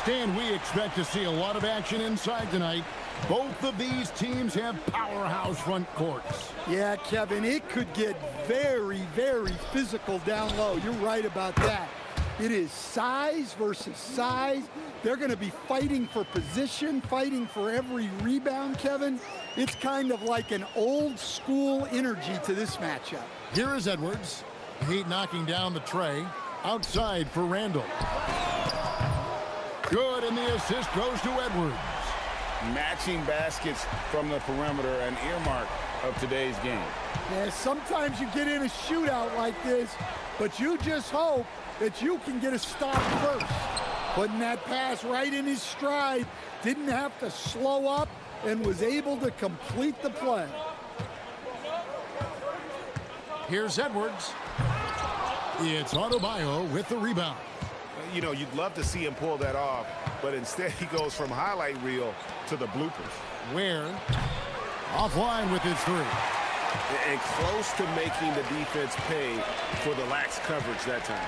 Stan, we expect to see a lot of action inside tonight. Both of these teams have powerhouse front courts. Yeah, Kevin, it could get very, very physical down low. You're right about that. It is size versus size. They're going to be fighting for position, fighting for every rebound, Kevin. It's kind of like an old school energy to this matchup. Here is Edwards. Heat knocking down the tray. Outside for Randall. Good, and the assist goes to Edwards. Matching baskets from the perimeter, an earmark of today's game. Yeah, sometimes you get in a shootout like this, but you just hope that you can get a stop first. Putting that pass right in his stride, didn't have to slow up, and was able to complete the play. Here's Edwards. It's Adebayo with the rebound. You know, you'd love to see him pull that off, but instead he goes from highlight reel to the bloopers. Ware offline with his 3. And close to making the defense pay for the lax coverage that time.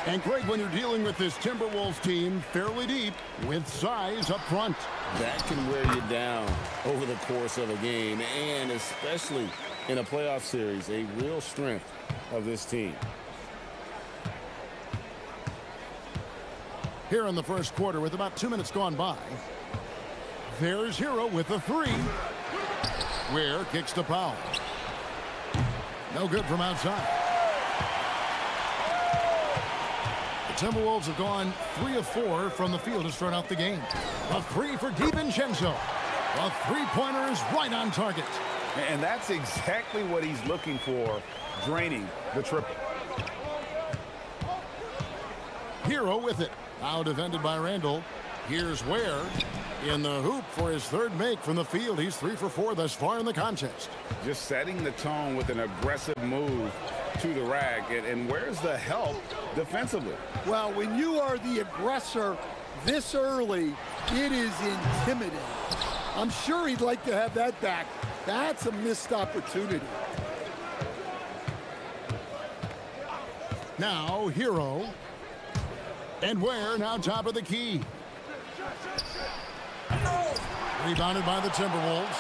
And Greg, when you're dealing with this Timberwolves team fairly deep with size up front. That can wear you down over the course of a game, and especially in a playoff series, a real strength of this team. Here in the first quarter with about 2 minutes gone by. There's Hero with the 3. Ware kicks to Powell. No good from outside. The Timberwolves have gone 3 of 4 from the field to start out the game. A 3 for DiVincenzo. A 3-pointer is right on target. And that's exactly what he's looking for, draining the triple. Hero with it. Now defended by Randall. Here's Ware in the hoop for his 3rd make from the field. He's 3 for 4 thus far in the contest. Just setting the tone with an aggressive move to the rack. And where's the help defensively? Well, when you are the aggressor this early, it is intimidating. I'm sure he'd like to have that back. That's a missed opportunity. Now Hero. And Ware now top of the key. Rebounded by the Timberwolves.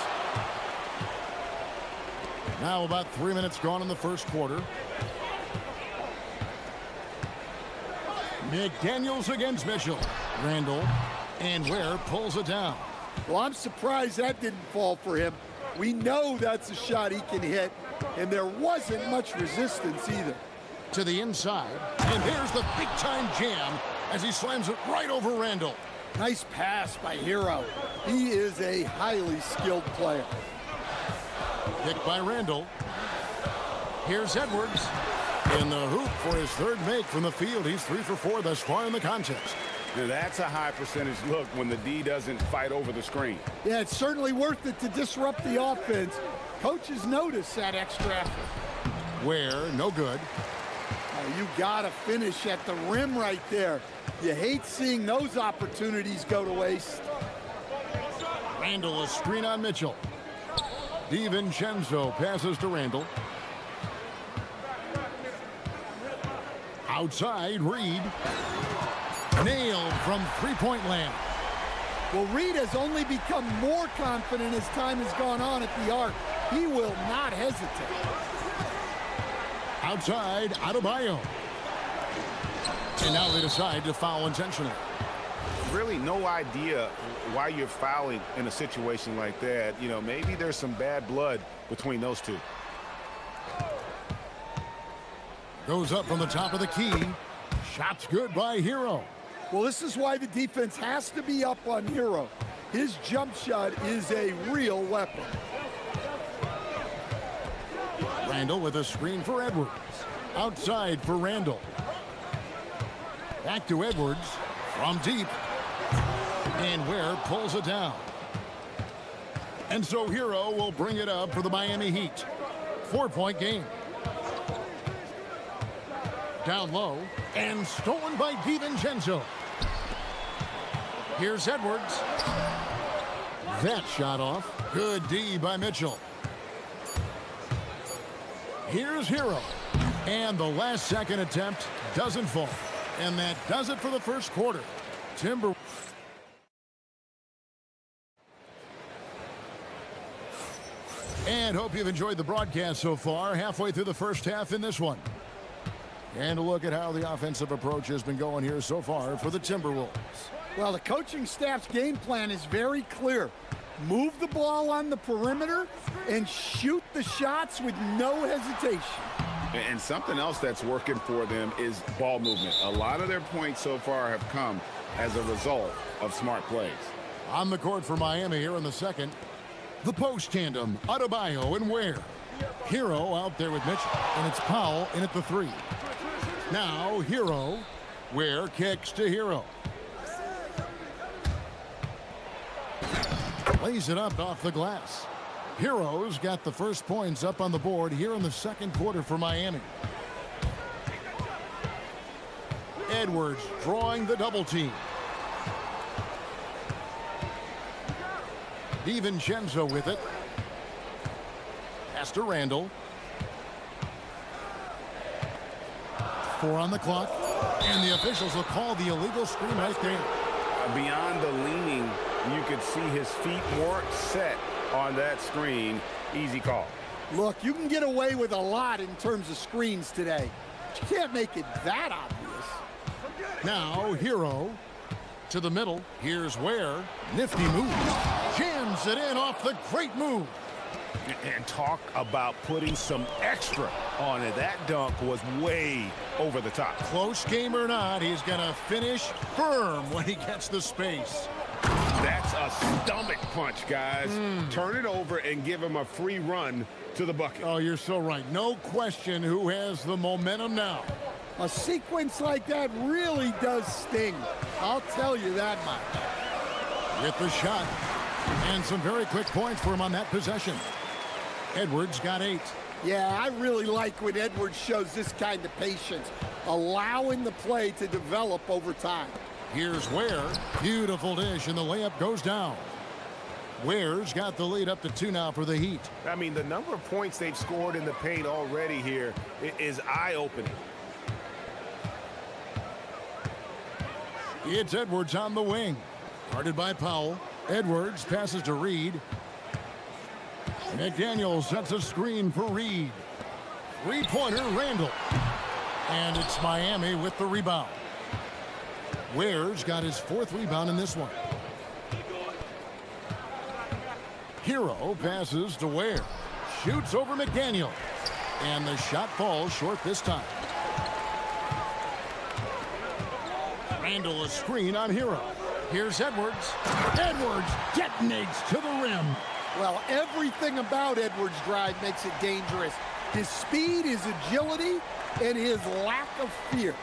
Now about 3 minutes gone in the first quarter. McDaniels against Mitchell. Randall. And Ware pulls it down. Well, I'm surprised that didn't fall for him. We know that's a shot he can hit, and there wasn't much resistance either. To the inside, and here's the big-time jam as he slams it right over Randall. Nice pass by Hero. He is a highly skilled player. Picked by Randall. Here's Edwards in the hoop for his 3rd make from the field. He's 3 for 4 thus far in the contest. Now that's a high percentage look when the D doesn't fight over the screen. Yeah, it's certainly worth it to disrupt the offense. Coaches notice that extra effort. Ware, no good. You got to finish at the rim right there. You hate seeing those opportunities go to waste. Randall, a screen on Mitchell. DiVincenzo passes to Randall. Outside, Reed. Nailed from 3-point land. Well, Reed has only become more confident as time has gone on at the arc. He will not hesitate. Outside, Adebayo. And now they decide to foul intentionally. Really no idea why you're fouling in a situation like that. You know, maybe there's some bad blood between those two. Goes up from the top of the key. Shot's good by Hero. Well, this is why the defense has to be up on Hero. His jump shot is a real weapon. Randall with a screen for Edwards. Outside for Randall. Back to Edwards from deep. And Ware pulls it down. And so Hero will bring it up for the Miami Heat. 4-point game. Down low and stolen by DiVincenzo. Here's Edwards. That shot off. Good D by Mitchell. Here's Hero. And the last second attempt doesn't fall. And that does it for the first quarter. Timber. And hope you've enjoyed the broadcast so far. Halfway through the first half in this one. And a look at how the offensive approach has been going here so far for the Timberwolves. Well, the coaching staff's game plan is very clear. Move the ball on the perimeter and shoot the shots with no hesitation. And something else that's working for them is ball movement. A lot of their points so far have come as a result of smart plays. On the court for Miami here in the second. The post tandem, Adebayo and Ware. Hero out there with Mitchell, and it's Powell in at the 3. Now Hero. Ware kicks to Hero. Lays it up off the glass. Hero's got the first points up on the board here in the second quarter for Miami. Edwards drawing the double team. DiVincenzo with it. Pass to Randall. 4 on the clock. And the officials will call the illegal screen right there. Beyond the leaning, you could see his feet more set on that screen. Easy call. Look, you can get away with a lot in terms of screens today. But you can't make it that obvious. Now Hero to the middle. Here's Ware. Nifty move. Jams it in off the great move. And talk about putting some extra on it. That dunk was way over the top. Close game or not, he's going to finish firm when he gets the space. That's a stomach punch, guys. Turn it over and give him a free run to the bucket. Oh, you're so right. No question who has the momentum now. A sequence like that really does sting. I'll tell you that much. With the shot. And some very quick points for him on that possession. Edwards got 8. Yeah, I really like when Edwards shows this kind of patience, allowing the play to develop over time. Here's Ware. Beautiful dish, and the layup goes down. Ware's got the lead up to 2 now for the Heat. I mean, the number of points they've scored in the paint already here is eye-opening. It's Edwards on the wing. Guarded by Powell. Edwards passes to Reed. McDaniel sets a screen for Reed. 3-pointer, Randall. And it's Miami with the rebound. Ware's got his 4th rebound in this one. Hero passes to Ware. Shoots over McDaniel. And the shot falls short this time. Randall a screen on Hero. Here's Edwards. Edwards detonates to the rim. Well, everything about Edwards' drive makes it dangerous. His speed, his agility, and his lack of fear.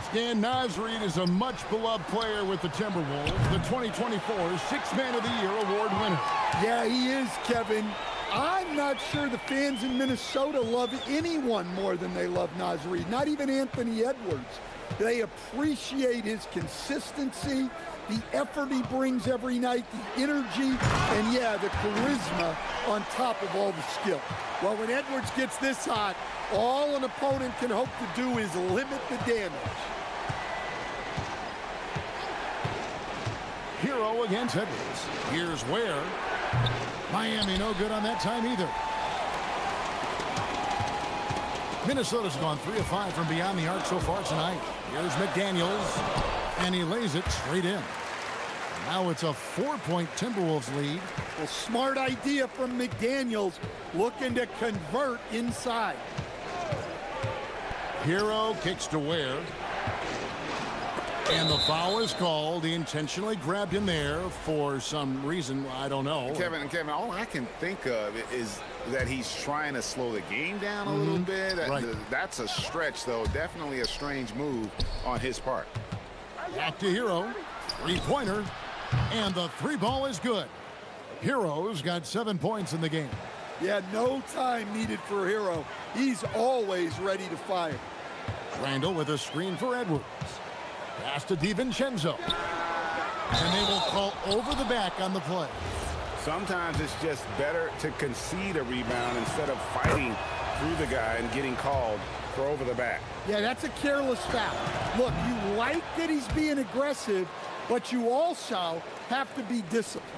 Stan Nasreed is a much-beloved player with the Timberwolves, the 2024 Sixth Man of the Year award winner. Yeah, he is, Kevin. I'm not sure the fans in Minnesota love anyone more than they love Nasreed, not even Anthony Edwards. They appreciate his consistency, the effort he brings every night, the energy, and yeah, the charisma on top of all the skill. Well, when Edwards gets this hot, all an opponent can hope to do is limit the damage. Hero against Edwards. Here's Ware. Miami no good on that time either. Minnesota's gone 3 of 5 from beyond the arc so far tonight. Here's McDaniels, and he lays it straight in. Now it's a 4-point Timberwolves lead. Well, smart idea from McDaniels, looking to convert inside. Hero kicks to Ware. And the foul is called. He intentionally grabbed him there for some reason. I don't know. Kevin, all I can think of is that he's trying to slow the game down a little bit. Right. That's a stretch, though. Definitely a strange move on his part. Back to Hero. 3-pointer. And the 3 ball is good. Hero's got 7 points in the game. Yeah, no time needed for Hero. He's always ready to fire. Randall with a screen for Edwards. Pass to DiVincenzo. And they will call over the back on the play. Sometimes it's just better to concede a rebound instead of fighting through the guy and getting called for over the back. Yeah, that's a careless foul. Look, you like that he's being aggressive, but you also have to be disciplined.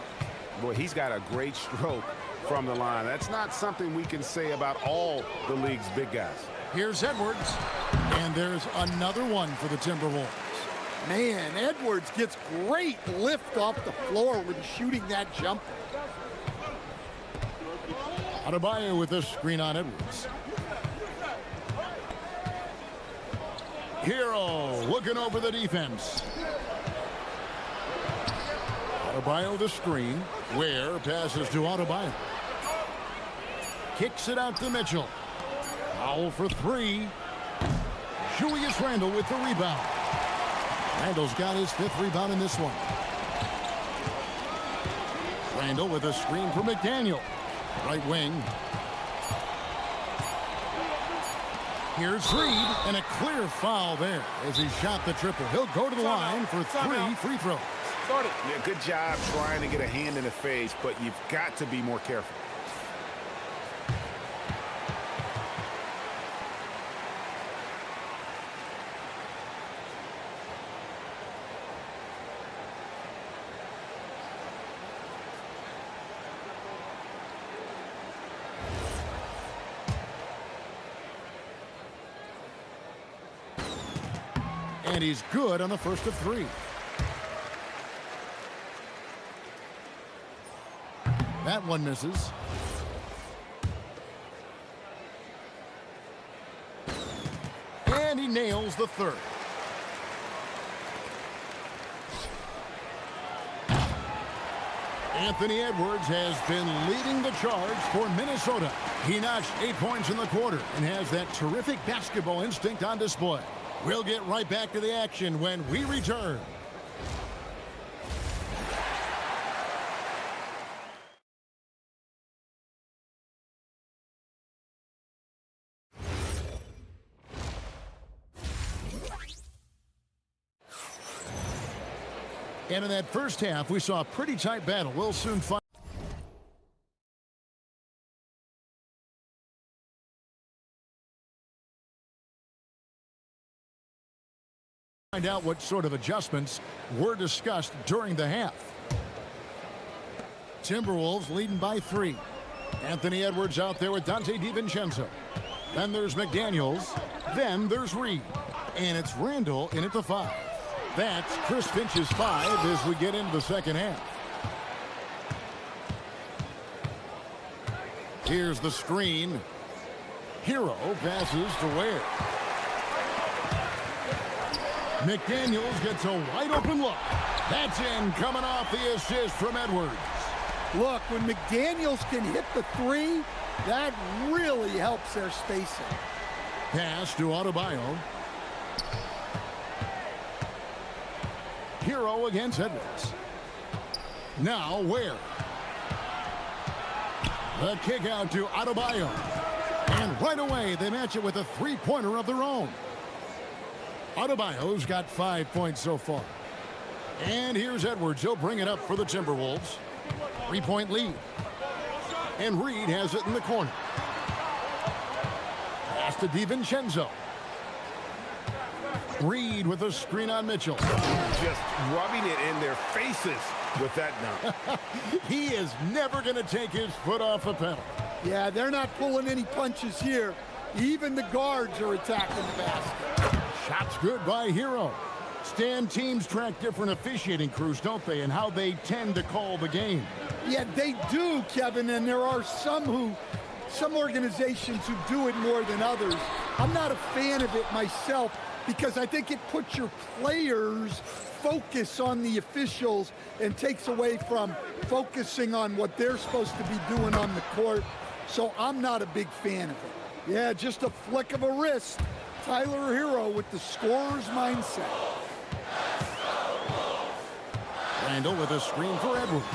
Boy, he's got a great stroke from the line. That's not something we can say about all the league's big guys. Here's Edwards, and there's another one for the Timberwolves. Man, Edwards gets great lift off the floor when he's shooting that jumper. Adebayo with a screen on Edwards. Hero looking over the defense. Adebayo the screen. Ware passes to Adebayo. Kicks it out to Mitchell. Foul for three. Julius Randle with the rebound. Randle's got his 5th rebound in this one. Randle with a screen for McDaniel. Right wing. Here's Reed, and a clear foul there as he shot the triple. He'll go to the line for 3 free throws. Yeah, good job trying to get a hand in the face, but you've got to be more careful. And he's good on the first of 3. That one misses. And he nails the 3rd. Anthony Edwards has been leading the charge for Minnesota. He notched 8 points in the quarter and has that terrific basketball instinct on display. We'll get right back to the action when we return. And in that first half, we saw a pretty tight battle. We'll soon find out what sort of adjustments were discussed during the half. Timberwolves leading by 3. Anthony Edwards out there with Donte DiVincenzo. Then there's McDaniels. Then there's Reed. And it's Randall in at the 5. That's Chris Finch's 5 as we get into the second half. Here's the screen. Hero passes to Ware. McDaniels gets a wide open look. That's in, coming off the assist from Edwards. Look, when McDaniels can hit the 3, that really helps their spacing. Pass to Adebayo. Hero against Edwards. Now Ware. The kick out to Adebayo. And right away they match it with a 3-pointer of their own. Adebayo's got 5 points so far. And here's Edwards. He'll bring it up for the Timberwolves. 3-point lead. And Reed has it in the corner. Pass to DiVincenzo. Reed with a screen on Mitchell. Just rubbing it in their faces with that dunk. He is never going to take his foot off the pedal. Yeah, they're not pulling any punches here. Even the guards are attacking the basket. Shots good by Hero. Stan, teams track different officiating crews, don't they, and how they tend to call the game. Yeah, they do, Kevin, and there are some organizations who do it more than others. I'm not a fan of it myself because I think it puts your players' focus on the officials and takes away from focusing on what they're supposed to be doing on the court. So I'm not a big fan of it. Yeah, just a flick of a wrist. Tyler Hero with the scorer's mindset. Randall with a screen for Edwards.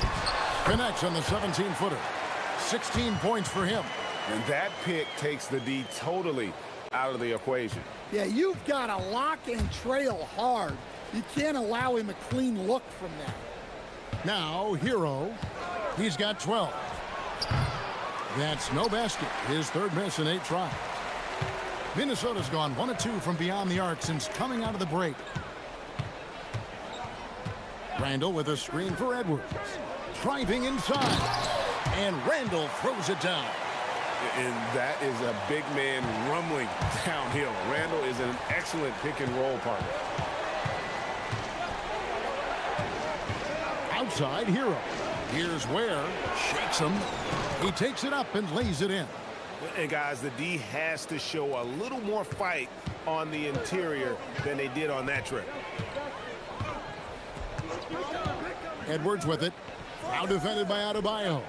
Connects on the 17-footer. 16 points for him. And that pick takes the D totally out of the equation. Yeah, you've got to lock and trail hard. You can't allow him a clean look from that. Now, Hero. He's got 12. That's no basket. His third miss in 8 tries. Minnesota's gone 1 of 2 from beyond the arc since coming out of the break. Randall with a screen for Edwards. Driving inside. And Randall throws it down. And that is a big man rumbling downhill. Randall is an excellent pick and roll partner. Outside, Hero. Here's Ware. Shakes him. He takes it up and lays it in. And guys, the D has to show a little more fight on the interior than they did on that trip. Edwards with it. Now defended by Adebayo.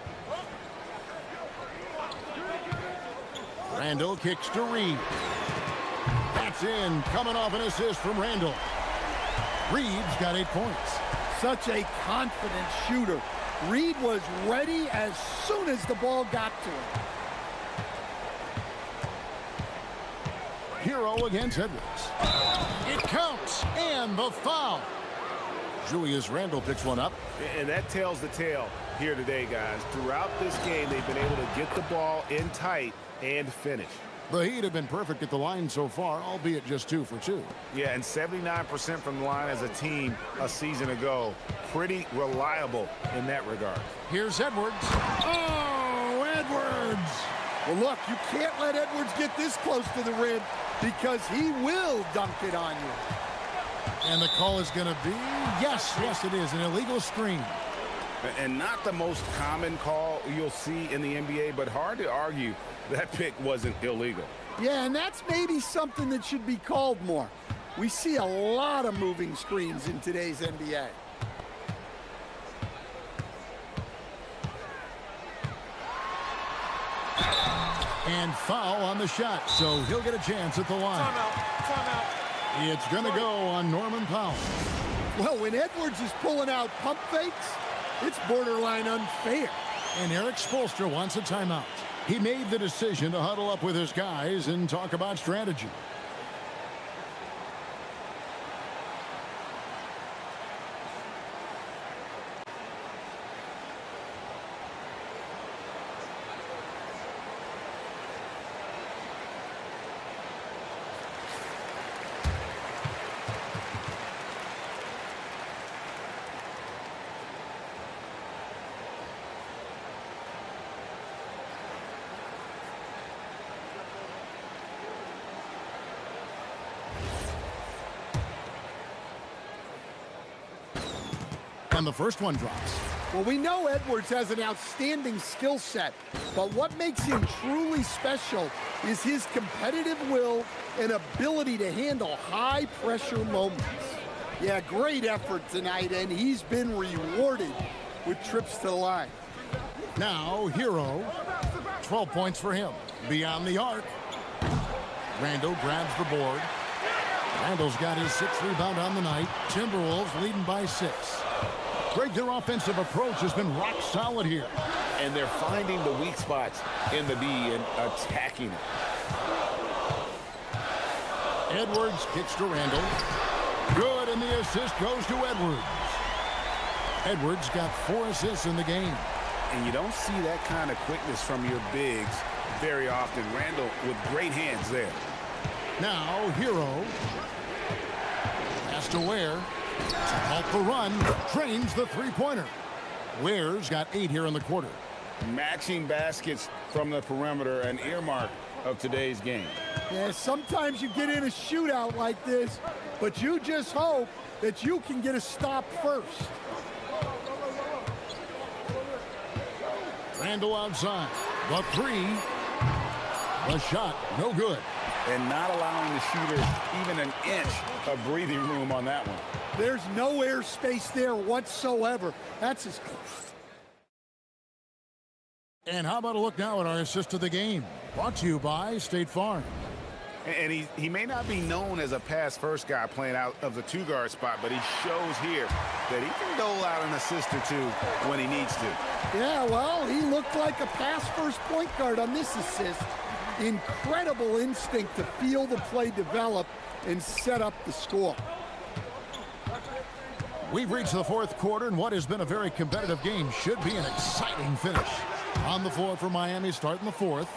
Randall kicks to Reed. That's in. Coming off an assist from Randall. Reed's got 8 points. Such a confident shooter. Reed was ready as soon as the ball got to him. Hero against Edwards. It counts. And the foul. Julius Randle picks one up. And that tells the tale here today, guys. Throughout this game, they've been able to get the ball in tight and finish. The Heat have been perfect at the line so far, albeit just 2 for 2. Yeah, and 79% from the line as a team a season ago. Pretty reliable in that regard. Here's Edwards. Oh, Edwards! Well, look, you can't let Edwards get this close to the rim because he will dunk it on you. And the call is going to be, yes, it is, an illegal screen. And not the most common call you'll see in the NBA, but hard to argue that pick wasn't illegal. Yeah, and that's maybe something that should be called more. We see a lot of moving screens in today's NBA. And foul on the shot, so he'll get a chance at the line. Timeout. It's going to go on Norman Powell. Well, when Edwards is pulling out pump fakes, it's borderline unfair. And Eric Spoelstra wants a timeout. He made the decision to huddle up with his guys and talk about strategy. And the first one drops. Well, we know Edwards has an outstanding skill set, but what makes him truly special is his competitive will and ability to handle high-pressure moments. Yeah, great effort tonight, and he's been rewarded with trips to the line. Now, Hero. 12 points for him. Beyond the arc. Randall grabs the board. Randall's got his 6th rebound on the night. Timberwolves leading by 6. Greg, their offensive approach has been rock solid here. And they're finding the weak spots in the D and attacking it. Edwards kicks to Randall. Good, and the assist goes to Edwards. Edwards got 4 assists in the game. And you don't see that kind of quickness from your bigs very often. Randall with great hands there. Now, Hero. Pass to Ware. To help the run, trains the three-pointer. Ware's got 8 here in the quarter. Matching baskets from the perimeter, an earmark of today's game. Yeah, sometimes you get in a shootout like this, but you just hope that you can get a stop first. Randall outside. The 3. The shot, no good. And not allowing the shooter even an inch of breathing room on that one. There's no air space there whatsoever. That's his. And how about a look now at our assist of the game? Brought to you by State Farm. And he may not be known as a pass-first guy playing out of the two-guard spot, but he shows here that he can dole out an assist or two when he needs to. Yeah, well, he looked like a pass-first point guard on this assist. Incredible instinct to feel the play develop and set up the score. We've reached the fourth quarter, and what has been a very competitive game should be an exciting finish. On the floor for Miami, starting the fourth.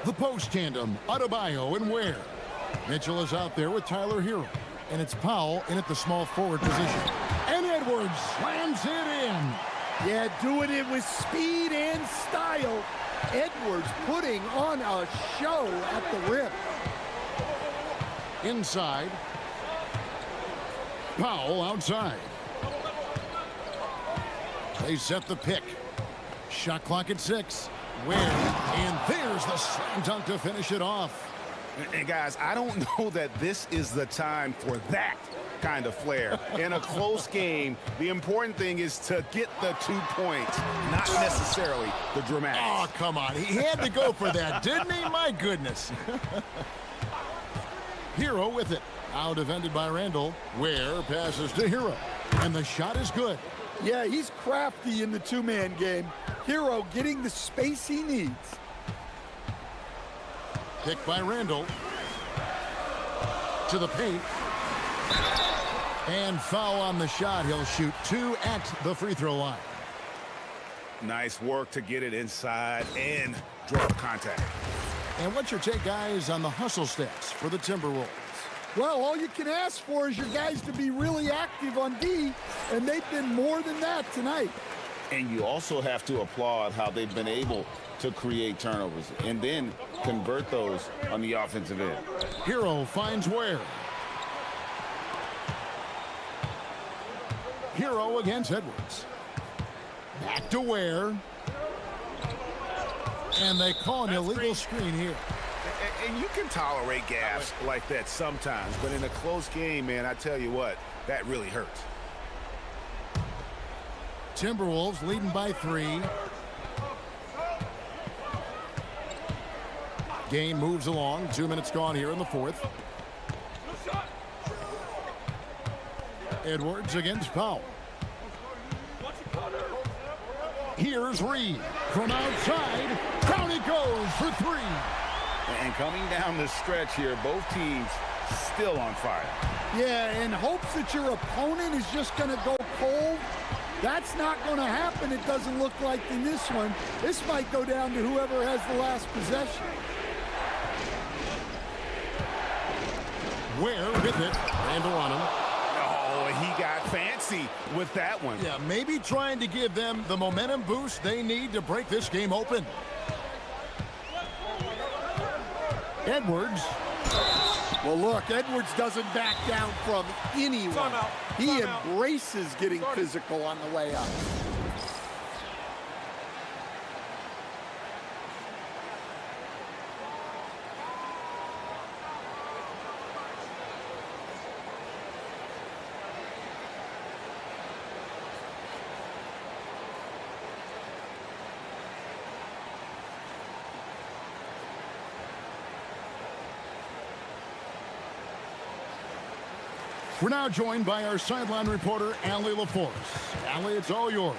The post tandem, Adebayo and Ware. Mitchell is out there with Tyler Hero. And it's Powell in at the small forward position. And Edwards slams it in. Yeah, doing it with speed and style. Edwards putting on a show at the rim. Inside. Powell outside. They set the pick. Shot clock at 6. Ware, and there's the slam dunk to finish it off. And guys, I don't know that this is the time for that kind of flair. In a close game, the important thing is to get the 2 points, not necessarily the dramatics. Oh, come on. He had to go for that, didn't he? My goodness. Hero with it. Now defended by Randall. Ware passes to Hero. And the shot is good. Yeah, he's crafty in the two-man game. Hero getting the space he needs. Picked by Randall. To the paint. And foul on the shot. He'll shoot 2 at the free throw line. Nice work to get it inside and draw contact. And what's your take, guys, on the hustle stats for the Timberwolves? Well, all you can ask for is your guys to be really active on D, and they've been more than that tonight. And you also have to applaud how they've been able to create turnovers and then convert those on the offensive end. Hero finds Ware. Hero against Edwards. Back to Ware. And they call an illegal screen here. And you can tolerate gaffes like that sometimes, but in a close game, man, I tell you what, that really hurts. Timberwolves leading by 3. Game moves along. 2 minutes gone here in the fourth. Edwards against Powell. Here's Reed from outside. Down he goes for 3. And coming down the stretch here, both teams still on fire. Yeah, in hopes that your opponent is just going to go cold. That's not going to happen, it doesn't look like in this one. This might go down to whoever has the last possession. Ware with it. Randall on him. Oh, he got fancy with that one. Yeah, maybe trying to give them the momentum boost they need to break this game open. Edwards. Well, look, Edwards doesn't back down from anyone. He embraces getting physical on the way up. We're now joined by our sideline reporter, Allie LaForce. Allie, it's all yours.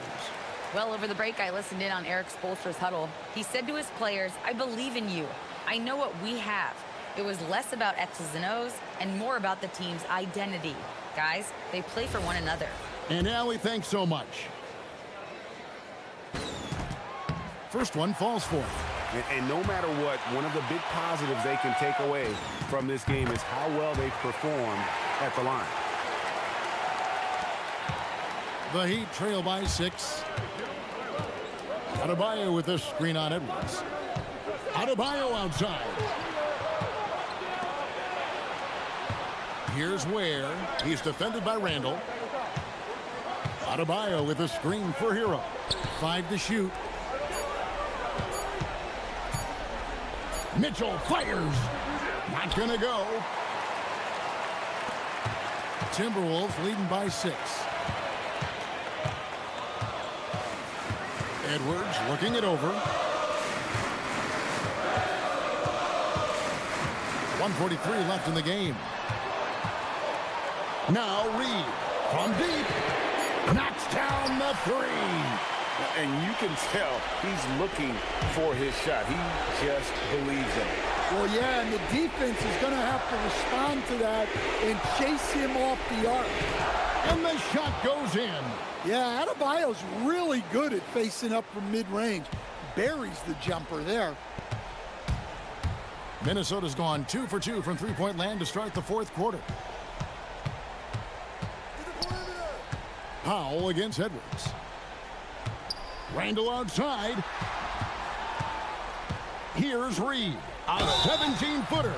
Well, over the break, I listened in on Eric Spoelstra's huddle. He said to his players, I believe in you. I know what we have. It was less about X's and O's and more about the team's identity. Guys, they play for one another. And Allie, thanks so much. First one falls for him. And no matter what, one of the big positives they can take away from this game is how well they've performed at the line. The Heat trail by 6. Adebayo with a screen on Edwards. Adebayo outside. Here's Ware. He's defended by Randall. Adebayo with a screen for Hero. 5 to shoot. Mitchell fires. Not gonna go. Timberwolves leading by 6. Edwards looking it over. 1:43 left in the game. Now Reed from deep. Knocks down the three. And you can tell he's looking for his shot. He just believes in it. Well, yeah, and the defense is going to have to respond to that and chase him off the arc. And the shot goes in. Yeah, Adebayo's really good at facing up from mid-range. Buries the jumper there. Minnesota's gone 2 for 2 from three-point land to start the fourth quarter. Powell against Edwards. Randall outside. Here's Reed. A 17-footer.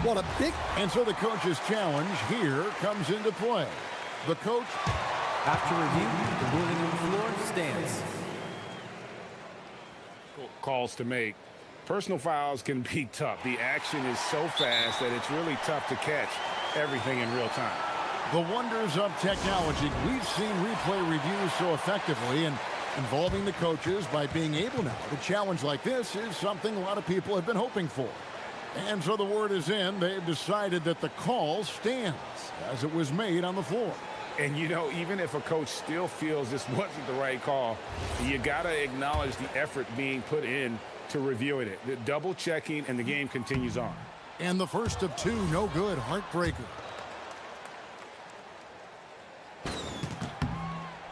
What a big... And so the coach's challenge here comes into play. The coach... After review, the ruling on the floor stands. Calls to make. Personal fouls can be tough. The action is so fast that it's really tough to catch everything in real time. The wonders of technology. We've seen replay reviews so effectively, and involving the coaches by being able now to challenge like this is something a lot of people have been hoping for. And so the word is in. They've decided that the call stands as it was made on the floor. And, you know, even if a coach still feels this wasn't the right call, you got to acknowledge the effort being put in to reviewing it. The double checking, and the game continues on. And the first of two, no good. Heartbreaker.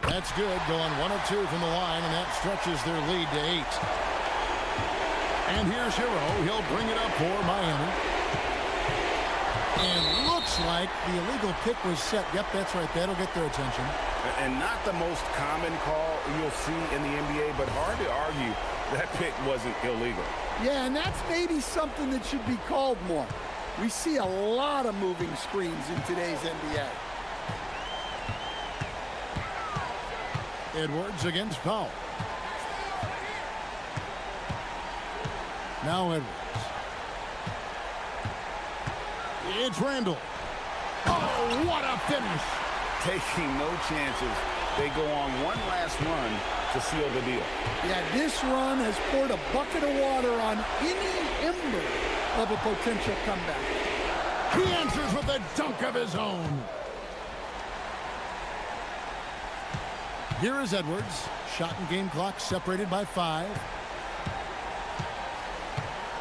That's good. Going 1 of 2 from the line, and that stretches their lead to 8. And here's Hero. He'll bring it up for Miami. And looks like the illegal kick was set. Yep, that's right. That'll get their attention. And not the most common call you'll see in the NBA, but hard to argue that pick wasn't illegal. Yeah, and that's maybe something that should be called more. We see a lot of moving screens in today's NBA. Edwards against Powell. Now Edwards. It's Randall. Oh, what a finish. Taking no chances. They go on one last run to seal the deal. Yeah, this run has poured a bucket of water on any ember of a potential comeback. He answers with a dunk of his own. Here is Edwards. Shot and game clock separated by 5.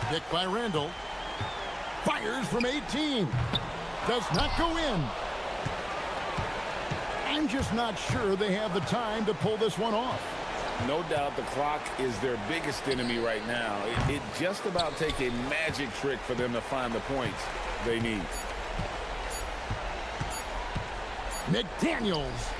Picked by Randall. Fires from 18. Does not go in. I'm just not sure they have the time to pull this one off. No doubt the clock is their biggest enemy right now. It just about take a magic trick for them to find the points they need. McDaniels